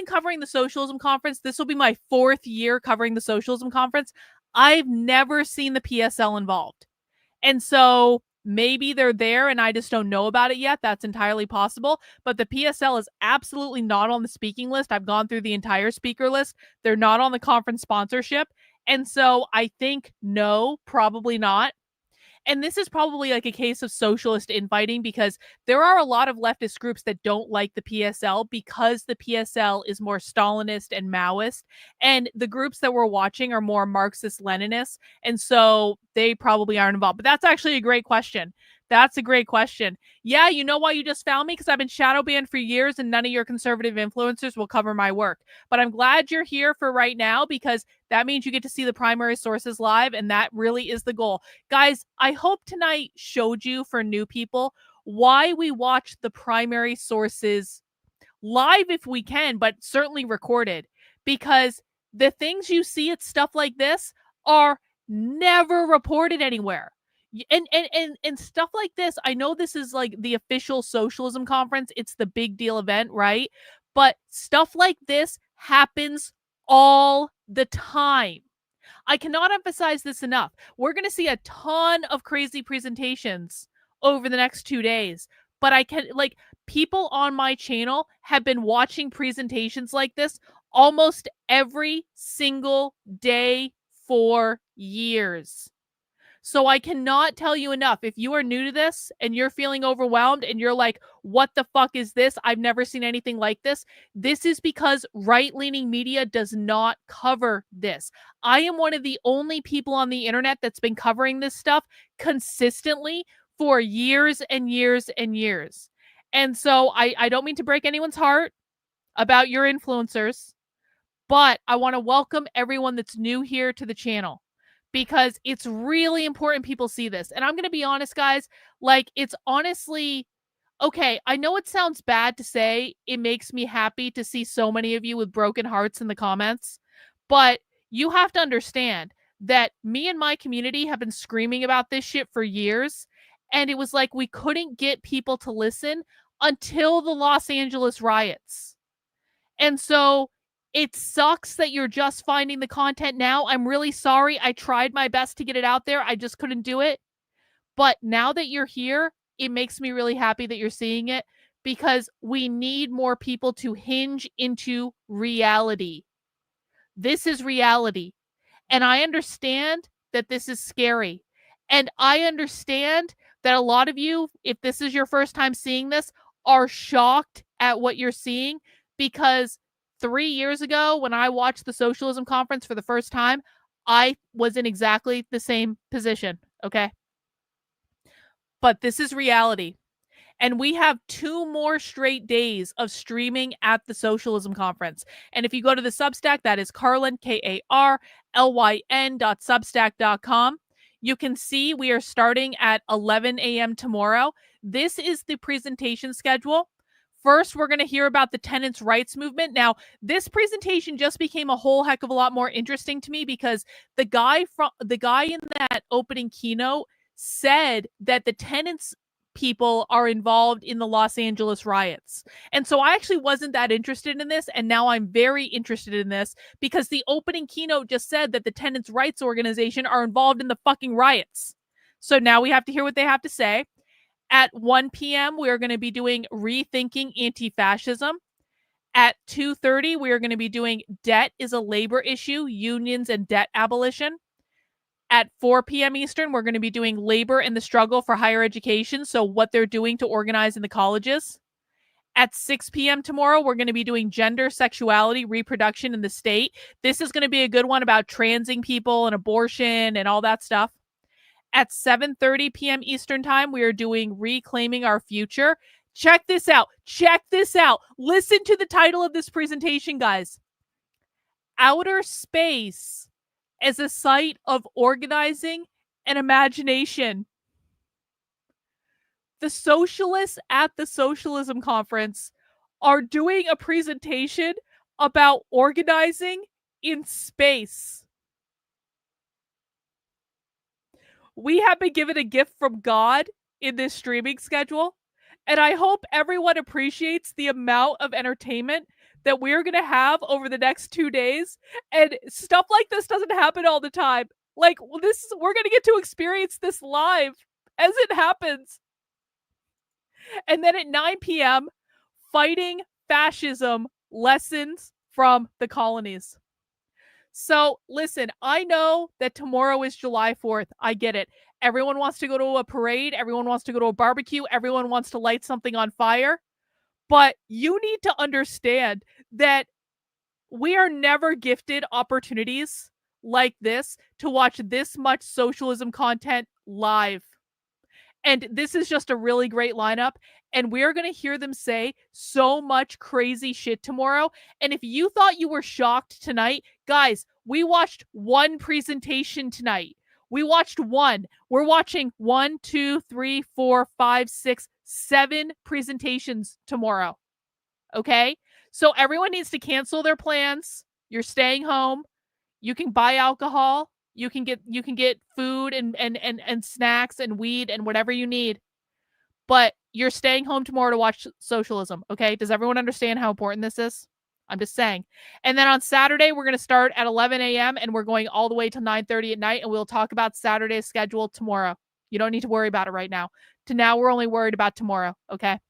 covering the Socialism Conference. This will be my 4th year covering the Socialism Conference. I've never seen the PSL involved. And so maybe they're there and I just don't know about it yet. That's entirely possible. But the PSL is absolutely not on the speaking list. I've gone through the entire speaker list. They're not on the conference sponsorship. And so I think no, probably not. And this is probably like a case of socialist infighting, because there are a lot of leftist groups that don't like the PSL because the PSL is more Stalinist and Maoist. And the groups that we're watching are more Marxist Leninists. And so they probably aren't involved. But that's actually a great question. That's a great question. Yeah, you know why you just found me? Because I've been shadow banned for years and none of your conservative influencers will cover my work. But I'm glad you're here for right now, because that means you get to see the primary sources live, and that really is the goal. Guys, I hope tonight showed you, for new people, why we watch the primary sources live if we can, but certainly recorded. Because the things you see at stuff like this are never reported anywhere. And stuff like this, I know this is like the official socialism conference. It's the big deal event, right? But stuff like this happens all the time. I cannot emphasize this enough. We're going to see a ton of crazy presentations over the next 2 days. But I can, like, people on my channel have been watching presentations like this almost every single day for years. So I cannot tell you enough. If you are new to this and you're feeling overwhelmed and you're like, what the fuck is this? I've never seen anything like this. This is because right-leaning media does not cover this. I am one of the only people on the internet that's been covering this stuff consistently for years and years and years. And so I don't mean to break anyone's heart about your influencers, but I want to welcome everyone that's new here to the channel, because it's really important people see this. And I'm going to be honest, guys, like, it's honestly, okay, I know it sounds bad to say. It makes me happy to see so many of you with broken hearts in the comments, but you have to understand that me and my community have been screaming about this shit for years, and it was like we couldn't get people to listen until the Los Angeles riots. And so it sucks that you're just finding the content now. I'm really sorry. I tried my best to get it out there. I just couldn't do it. But now that you're here, it makes me really happy that you're seeing it, because we need more people to hinge into reality. This is reality. And I understand that this is scary. And I understand that a lot of you, if this is your first time seeing this, are shocked at what you're seeing, because 3 years ago, when I watched the Socialism Conference for the first time, I was in exactly the same position, okay? But this is reality. And we have 2 more straight days of streaming at the Socialism Conference. And if you go to the Substack, that is Karlyn, KARLYN.substack.com. You can see we are starting at 11 a.m. tomorrow. This is the presentation schedule. First, we're going to hear about the tenants' rights movement. Now, this presentation just became a whole heck of a lot more interesting to me, because the guy in that opening keynote said that the tenants people are involved in the Los Angeles riots. And so I actually wasn't that interested in this, and now I'm very interested in this, because the opening keynote just said that the tenants' rights organization are involved in the fucking riots. So now we have to hear what they have to say. At 1 p.m., we are going to be doing Rethinking Anti-Fascism. At 2:30, we are going to be doing Debt is a Labor Issue, Unions and Debt Abolition. At 4 p.m. Eastern, we're going to be doing Labor and the Struggle for Higher Education, so what they're doing to organize in the colleges. At 6 p.m. tomorrow, we're going to be doing Gender, Sexuality, Reproduction in the State. This is going to be a good one about transing people and abortion and all that stuff. At 7:30 p.m. Eastern Time, we are doing Reclaiming Our Future. Check this out. Check this out. Listen to the title of this presentation, guys. Outer Space as a Site of Organizing and Imagination. The Socialists at the Socialism Conference are doing a presentation about organizing in space. We have been given a gift from God in this streaming schedule, and I hope everyone appreciates the amount of entertainment that we're going to have over the next 2 days. And stuff like this doesn't happen all the time. Like, we're going to get to experience this live as it happens. And then at 9 p.m., Fighting Fascism, Lessons from the Colonies. So listen, I know that tomorrow is July 4th. I get it. Everyone wants to go to a parade. Everyone wants to go to a barbecue. Everyone wants to light something on fire. But you need to understand that we are never gifted opportunities like this to watch this much socialism content live. And this is just a really great lineup. And we're going to hear them say so much crazy shit tomorrow. And if you thought you were shocked tonight, guys, we watched one presentation tonight. We watched one. We're watching 1, 2, 3, 4, 5, 6, 7 presentations tomorrow. Okay? So everyone needs to cancel their plans. You're staying home. You can buy alcohol. You can get food and snacks and weed and whatever you need. But you're staying home tomorrow to watch socialism, okay? Does everyone understand how important this is? I'm just saying. And then on Saturday, we're going to start at 11 a.m. and we're going all the way till 9:30 at night, and we'll talk about Saturday's schedule tomorrow. You don't need to worry about it right now. To now, we're only worried about tomorrow, okay?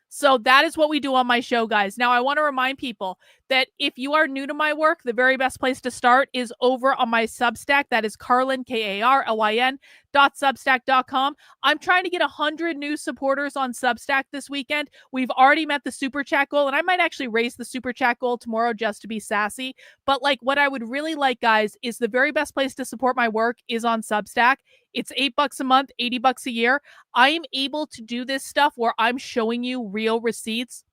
So that is what we do on my show, guys. Now, I want to remind people that if you are new to my work, the very best place to start is over on my Substack. That is Karlyn, Karlyn.substack.com. I'm trying to get 100 new supporters on Substack this weekend. We've already met the super chat goal, and I might actually raise the super chat goal tomorrow just to be sassy. But like, what I would really like, guys, is the very best place to support my work is on Substack. It's $8 a month, $80 a year. I am able to do this stuff where I'm showing you real receipts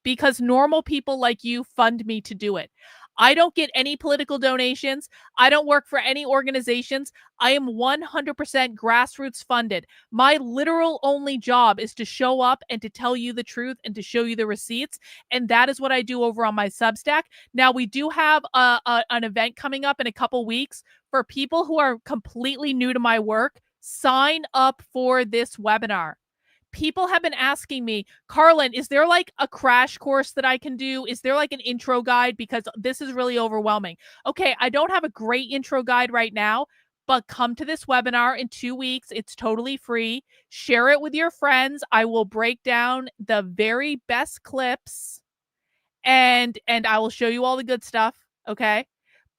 because normal people like you fund me to do it. I don't get any political donations. I don't work for any organizations. I am 100% grassroots funded. My literal only job is to show up and to tell you the truth and to show you the receipts. And that is what I do over on my Substack. Now, we do have an event coming up in a couple weeks for people who are completely new to my work. Sign up for this webinar. People have been asking me, Karlyn, is there like a crash course that I can do? Is there like an intro guide? Because this is really overwhelming. Okay, I don't have a great intro guide right now, but come to this webinar in 2 weeks. It's totally free. Share it with your friends. I will break down the very best clips and I will show you all the good stuff. Okay.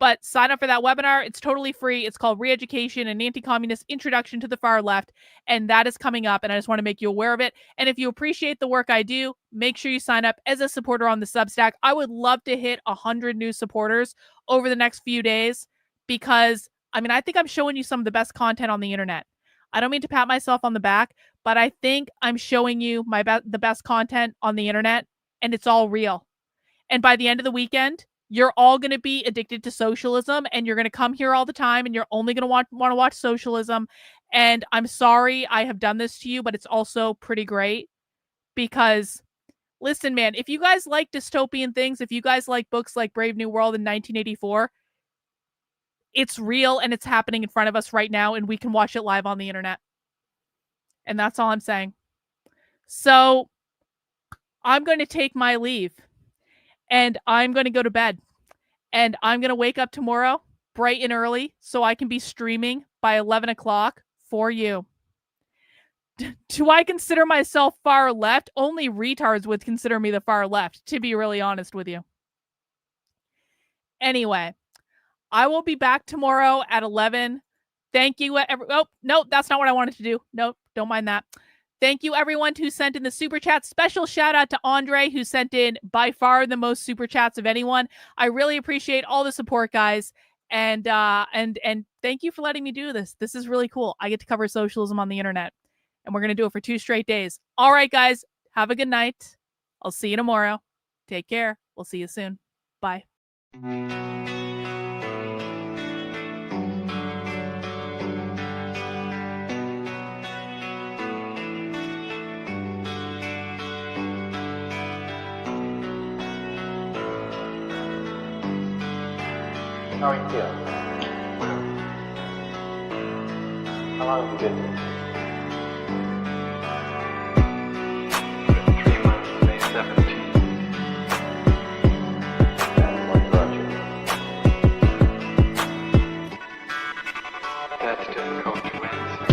But sign up for that webinar. It's totally free. It's called Re-Education, an Anti-Communist Introduction to the Far Left. And that is coming up. And I just want to make you aware of it. And if you appreciate the work I do, make sure you sign up as a supporter on the Substack. I would love to hit 100 new supporters over the next few days because, I mean, I think I'm showing you some of the best content on the internet. I don't mean to pat myself on the back, but I think I'm showing you the best content on the internet, and it's all real. And by the end of the weekend, you're all going to be addicted to socialism, and you're going to come here all the time, and you're only going to want to watch socialism. And I'm sorry I have done this to you, but it's also pretty great because, listen, man, if you guys like dystopian things, if you guys like books like Brave New World in 1984, it's real and it's happening in front of us right now, and we can watch it live on the internet. And that's all I'm saying. So I'm going to take my leave. And I'm going to go to bed. And I'm going to wake up tomorrow bright and early so I can be streaming by 11 o'clock for you. Do I consider myself far left? Only retards would consider me the far left, to be really honest with you. Anyway, I will be back tomorrow at 11. Thank you. Oh, no, that's not what I wanted to do. Nope, don't mind that. Thank you, everyone who sent in the super chats. Special shout out to Andre, who sent in by far the most super chats of anyone. I really appreciate all the support, guys. And thank you for letting me do this. This is really cool. I get to cover socialism on the internet, and we're going to do it for 2 straight days. All right, guys, have a good night. I'll see you tomorrow. Take care. We'll see you soon. Bye. How are you feeling? How long have you been here? 3 months, May 17th. And what brought you? That's difficult to answer.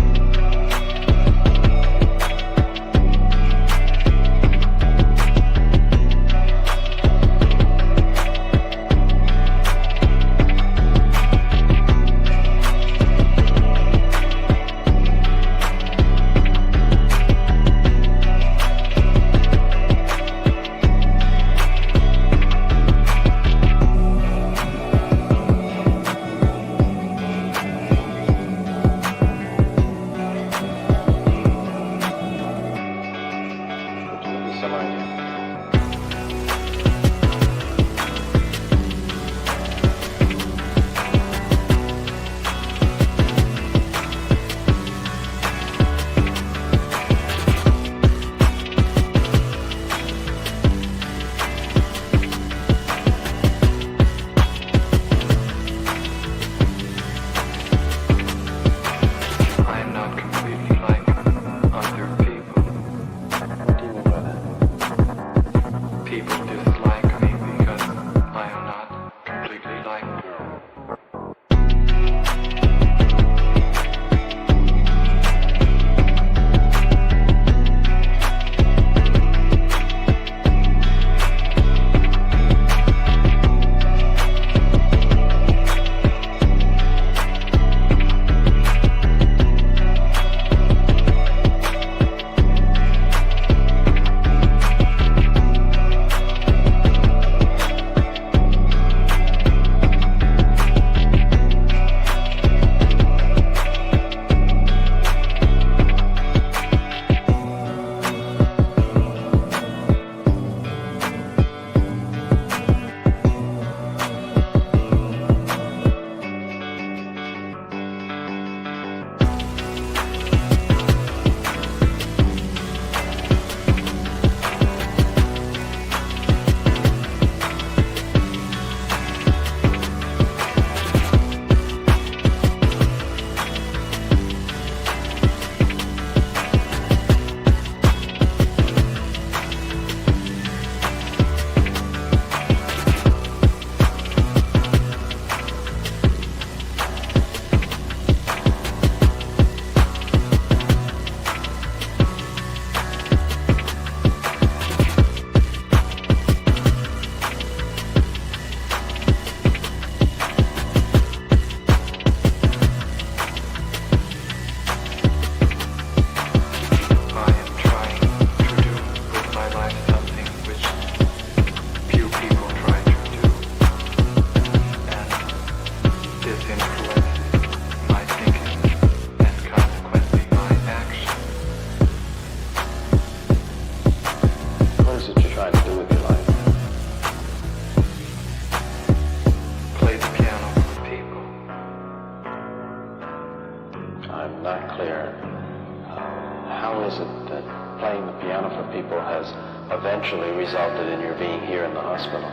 people has eventually resulted in your being here in the hospital.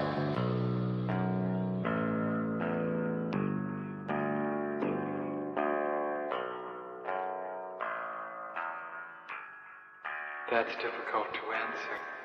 That's difficult to answer.